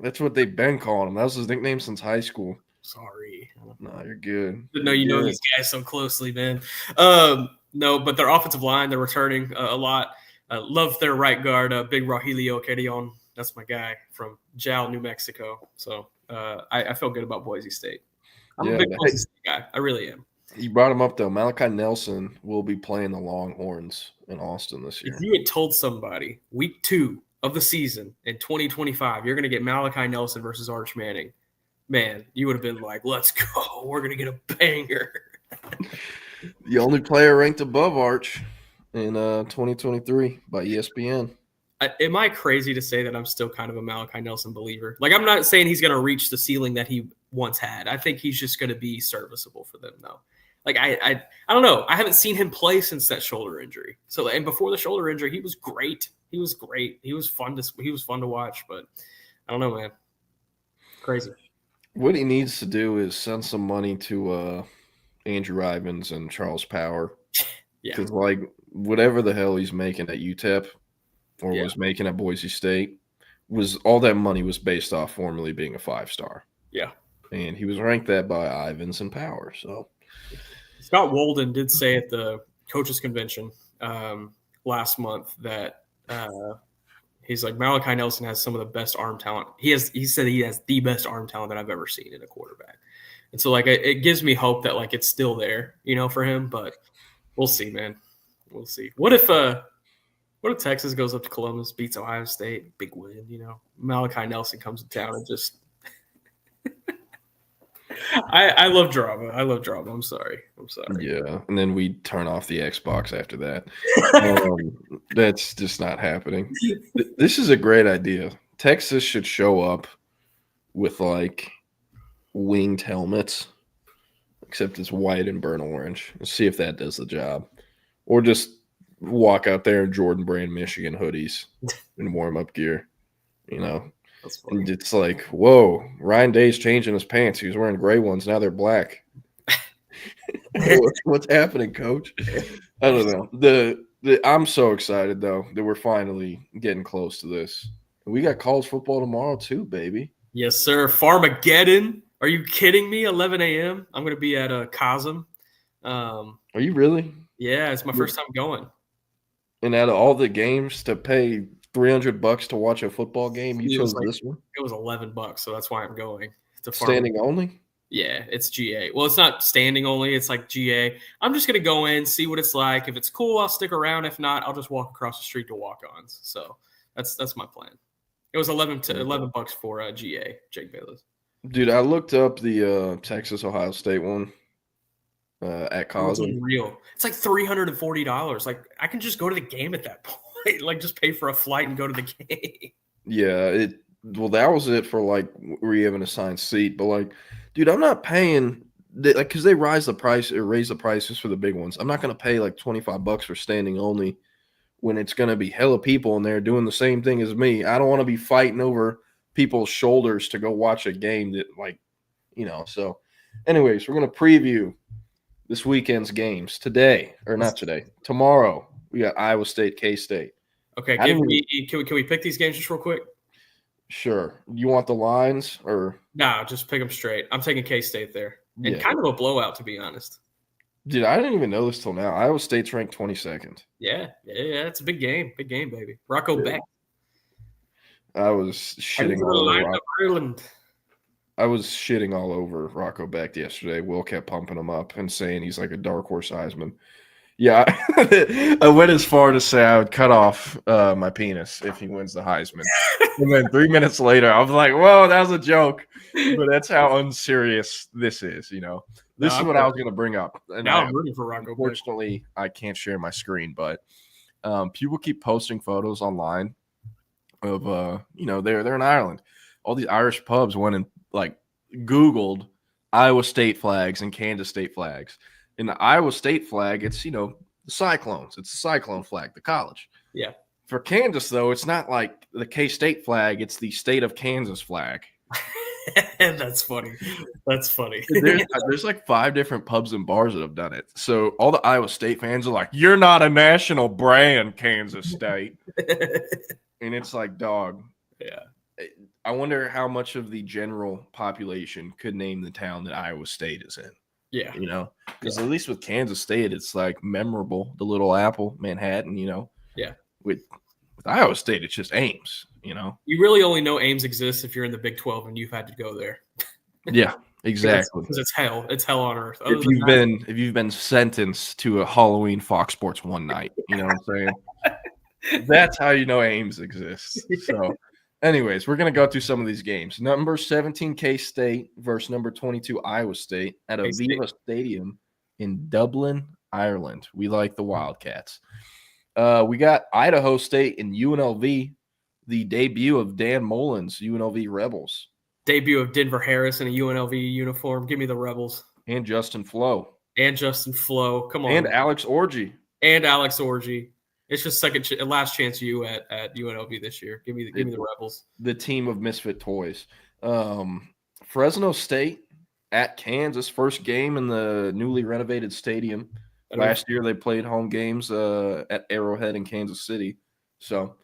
That's what they've been calling him. That was his nickname since high school. Sorry. No, you're good. No, you know these guys so closely, man. No, but their offensive line, they're returning a lot. Love their right guard, Big Rogelio Carrion. That's my guy from Jal, New Mexico. So I feel good about Boise State. I'm a big Boise State guy. I really am. You brought him up, though. Malachi Nelson will be playing the Longhorns in Austin this year. If you had told somebody week 2 of the season in 2025, you're going to get Malachi Nelson versus Arch Manning, man, you would have been like, let's go. We're going to get a banger. The only player ranked above Arch in 2023 by ESPN. Am I crazy to say that I'm still kind of a Malachi Nelson believer? Like, I'm not saying he's going to reach the ceiling that he once had. I think he's just going to be serviceable for them, though. Like, I don't know. I haven't seen him play since that shoulder injury. So, and before the shoulder injury, he was great. He was great. He was fun to watch, but I don't know, man. Crazy. What he needs to do is send some money to Andrew Ivins and Charles Power. Yeah. Because, like, whatever the hell he's making at UTEP or was making at Boise State, was all that money was based off formerly being a 5-star. Yeah. And he was ranked that by Ivins and Power. So Scott Walden did say at the coaches convention last month that he's like, Malachi Nelson has some of the best arm talent. He said he has the best arm talent that I've ever seen in a quarterback. And so, like, it gives me hope that, like, it's still there, you know, for him. But we'll see, man. We'll see. What if Texas goes up to Columbus, beats Ohio State, big win, you know? Malachi Nelson comes to town and just I love drama. I'm sorry. Yeah, and then we turn off the Xbox after that. That's just not happening. This is a great idea. Texas should show up with, like, winged helmets, except it's white and burnt orange. Let's see if that does the job. Or just walk out there in Jordan Brand Michigan hoodies and warm-up gear, you know. And it's like, whoa, Ryan Day's changing his pants. He was wearing gray ones. Now they're black. What's happening, Coach? I don't know. I'm so excited, though, that we're finally getting close to this. We got college football tomorrow, too, baby. Yes, sir. Farmageddon. Are you kidding me? 11 a.m. I'm going to be at Cosm. Are you really? Yeah, it's my first time going. And out of all the games to pay $300 to watch a football game, you chose this one? It was $11, so that's why I'm going. Standing only? Yeah, it's GA. Well, it's not standing only. It's like GA. I'm just going to go in, see what it's like. If it's cool, I'll stick around. If not, I'll just walk across the street to walk-ons. So that's my plan. It was $11 for GA, Jake Bayless. Dude, I looked up the Texas Ohio State one at college. It's unreal. It's like $340. Like, I can just go to the game at that point. Like, just pay for a flight and go to the game. Yeah, that was it for, like, where you have an assigned seat. But, like, dude, I'm not paying because they raise the prices for the big ones. I'm not going to pay like $25 for standing only when it's going to be hella people in there doing the same thing as me. I don't want to be fighting over people's shoulders to go watch a game that, like, you know. So, anyways, we're going to preview this weekend's games tomorrow. We got Iowa State, K-State. Okay, can we pick these games just real quick? Sure. You want the lines or? No, just pick them straight. I'm taking K-State there. And kind of a blowout, to be honest. Dude, I didn't even know this till now. Iowa State's ranked 22nd. Yeah. It's a big game. Big game, baby. Rocco Beck. I was shitting all over Rocco Beck yesterday. Will kept pumping him up and saying he's like a dark horse Heisman. Yeah, I went as far to say I would cut off my penis if he wins the Heisman. And then 3 minutes later, I was like, whoa, that was a joke. But that's how unserious this is, you know. This is what I was going to bring up. And now I'm rooting for Rocco. Unfortunately, I can't share my screen, but people keep posting photos online of they're in Ireland. All these Irish pubs went and like Googled Iowa State flags and Kansas State flags. In the Iowa State flag, it's the Cyclones. It's the Cyclone flag, the college. Yeah. For Kansas, though, it's not like the K-State flag. It's the state of Kansas flag. That's funny. That's funny. There's like 5 different pubs and bars that have done it. So all the Iowa State fans are like, "You're not a national brand, Kansas State." And it's like, dog. Yeah. I wonder how much of the general population could name the town that Iowa State is in. Yeah. Because at least with Kansas State, it's like memorable. The Little Apple, Manhattan, Yeah. With Iowa State, it's just Ames, You really only know Ames exists if you're in the Big 12 and you've had to go there. Yeah, exactly. Because it's hell. It's hell on earth. If you've been sentenced to a Halloween Fox Sports one night, you know what I'm saying? That's how you know Ames exists. So, anyways, we're gonna go through some of these games. Number 17 K-State versus number 22 Iowa State at Aviva Stadium in Dublin, Ireland. We like the Wildcats. We got Idaho State and UNLV, the debut of Dan Mullen's UNLV Rebels. Debut of Denver Harris in a UNLV uniform. Give me the Rebels. And Justin Flo. Come on. And Alex Orji. It's just last chance you at UNLV this year. Give me the Rebels. The team of misfit toys. Fresno State at Kansas, first game in the newly renovated stadium. Last year they played home games at Arrowhead in Kansas City. So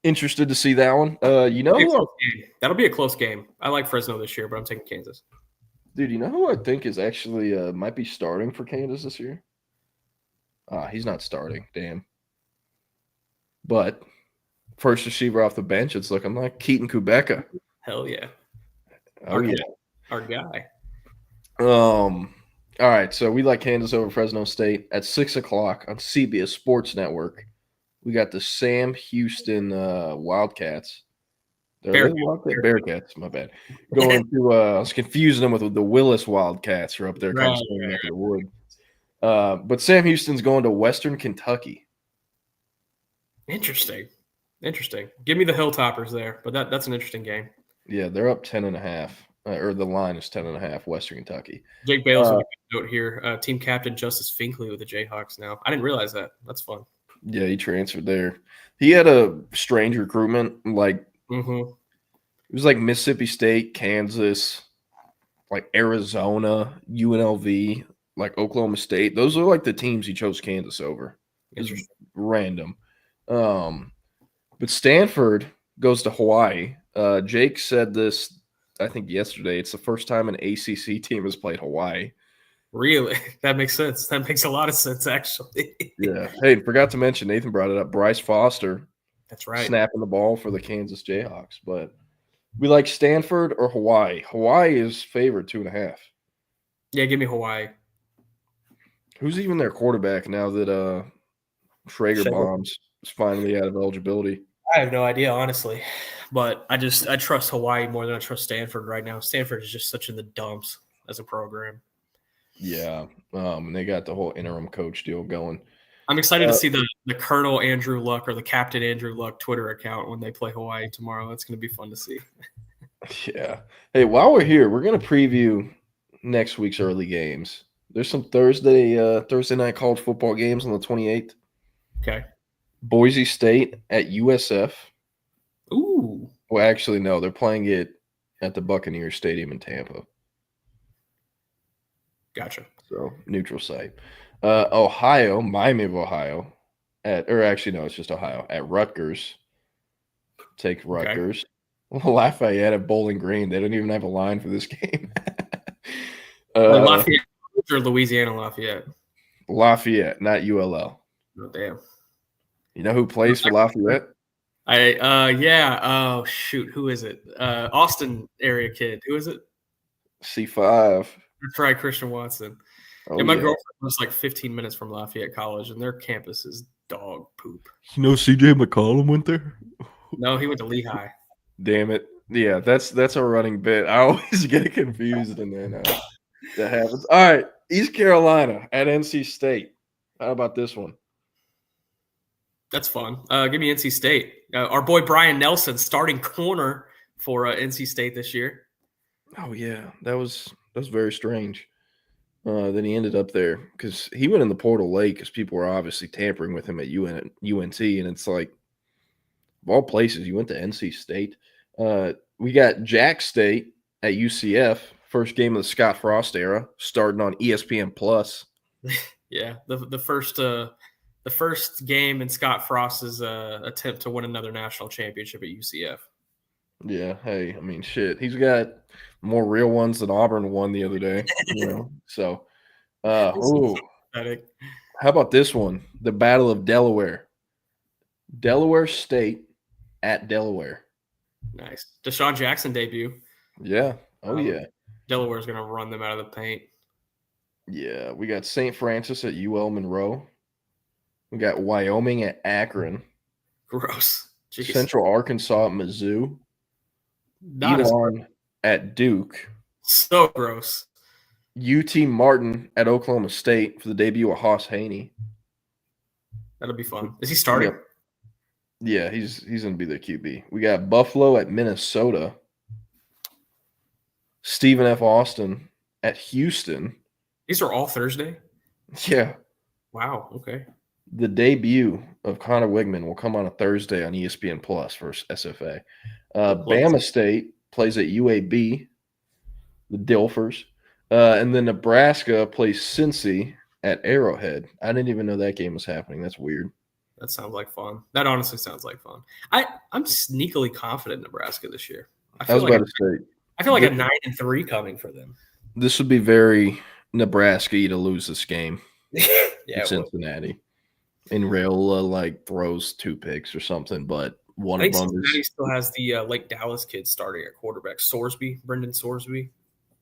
interested to see that one. That'll be a close game. I like Fresno this year, but I'm taking Kansas. Dude, you know who I think is actually might be starting for Kansas this year? He's not starting. Damn. But first receiver off the bench, it's looking like Keaton Kubeka. Hell yeah. Our guy. All right, so we like Kansas over Fresno State at 6 o'clock on CBS Sports Network. We got the Sam Houston Wildcats. Bearcats, my bad. Going to I was confusing them with the Willis Wildcats who are up there kind of swinging at the wood. But Sam Houston's going to Western Kentucky. Interesting. Give me the Hilltoppers there, but that's an interesting game. Yeah, they're up 10.5. Or the line is 10.5, Western Kentucky. Jake Bales with a note here. Team captain Justice Finkley with the Jayhawks now. I didn't realize that. That's fun. Yeah, he transferred there. He had a strange recruitment. It was like Mississippi State, Kansas, like Arizona, UNLV, like Oklahoma State. Those are like the teams he chose Kansas over. It's random. But Stanford goes to Hawaii. Jake said this, I think yesterday. It's the first time an ACC team has played Hawaii. Really? That makes sense. That makes a lot of sense, actually. Yeah. Hey, forgot to mention, Nathan brought it up. Bryce Foster. That's right. Snapping the ball for the Kansas Jayhawks. But we like Stanford or Hawaii. Hawaii is favored 2.5. Yeah, give me Hawaii. Who's even their quarterback now that Traeger Bombs is finally out of eligibility? I have no idea, honestly. But I trust Hawaii more than I trust Stanford right now. Stanford is just such in the dumps as a program. Yeah, and they got the whole interim coach deal going. I'm excited to see the Colonel Andrew Luck or the Captain Andrew Luck Twitter account when they play Hawaii tomorrow. That's going to be fun to see. Yeah. Hey, while we're here, we're going to preview next week's early games. There's some Thursday night college football games on the 28th. Okay. Boise State at USF. Ooh. Well, actually, no. They're playing it at the Buccaneers Stadium in Tampa. Gotcha. So, neutral site. Ohio, Miami of Ohio. It's just Ohio. At Rutgers. Take Rutgers. Okay. Lafayette at Bowling Green. They don't even have a line for this game. Lafayette or Louisiana Lafayette? Lafayette, not ULL. Oh, damn. You know who plays for Lafayette? Yeah. Oh, shoot. Who is it? Austin area kid. Who is it? C5. That's right, Christian Watson. Oh, my girlfriend was like 15 minutes from Lafayette College, and their campus is dog poop. You know CJ McCollum went there? No, he went to Lehigh. Damn it. Yeah, that's a running bit. I always get confused, and then That happens. All right. East Carolina at NC State. How about this one? That's fun. Give me NC State. Our boy Brian Nelson starting corner for NC State this year. Oh yeah, that was very strange. That he ended up there because he went in the portal late because people were obviously tampering with him at UNT, and it's like of all places you went to NC State. We got Jack State at UCF, first game of the Scott Frost era, starting on ESPN Plus. Yeah, the first game in Scott Frost's attempt to win another national championship at UCF. Yeah, hey, I mean, shit, he's got more real ones than Auburn won the other day, you know. So, how about this one? The Battle of Delaware. Delaware State at Delaware. Nice. Deshaun Jackson debut. Yeah. Oh, yeah. Delaware's going to run them out of the paint. Yeah. We got St. Francis at UL Monroe. We got Wyoming at Akron. Gross. Jeez. Central Arkansas at Mizzou. Not Elon at Duke. So gross. UT Martin at Oklahoma State for the debut of Haas Haney. That'll be fun. Is he starting? Yeah, he's going to be their QB. We got Buffalo at Minnesota. Stephen F. Austin at Houston. These are all Thursday? Yeah. Wow, okay. The debut of Connor Wigman will come on a Thursday on ESPN Plus versus SFA. Bama State plays at UAB, the Dilfers. And then Nebraska plays Cincy at Arrowhead. I didn't even know that game was happening. That's weird. That sounds like fun. That honestly sounds like fun. I'm sneakily confident in Nebraska this year. I feel like a 9-3 coming for them. This would be very Nebraska-y to lose this game. Yeah, Cincinnati. And Raiola throws 2 picks or something, but one I of think them Cincinnati still has the Lake Dallas kid starting at quarterback. Brendan Sorsby.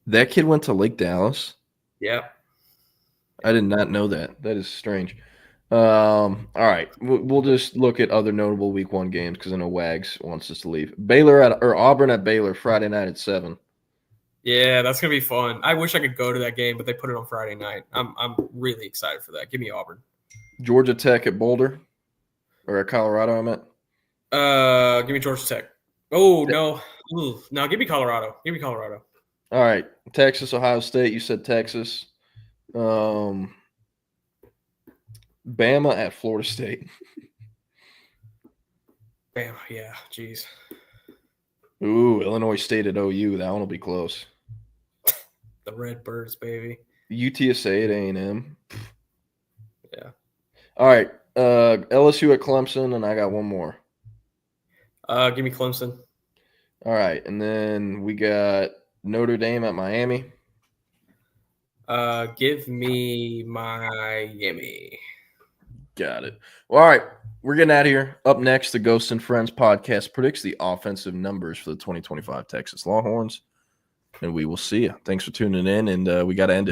That kid went to Lake Dallas. Yeah. I did not know that. That is strange. All right. We'll just look at other notable week 1 games because I know Wags wants us to leave. Auburn at Baylor Friday night at 7. Yeah, that's gonna be fun. I wish I could go to that game, but they put it on Friday night. I'm really excited for that. Give me Auburn. Georgia Tech at Boulder, or at Colorado, I meant. Give me Georgia Tech. Oh no, no, give me Colorado. Give me Colorado. All right, Texas, Ohio State. You said Texas. Bama at Florida State. Bama, yeah, jeez. Ooh, Illinois State at OU. That one will be close. The Redbirds, baby. UTSA at A&M. Yeah. All right, LSU at Clemson, and I got one more. Give me Clemson. All right, and then we got Notre Dame at Miami. Give me Miami. Got it. Well, all right, we're getting out of here. Up next, the Ghost and Friends podcast predicts the offensive numbers for the 2025 Texas Longhorns, and we will see you. Thanks for tuning in, and we got to end it.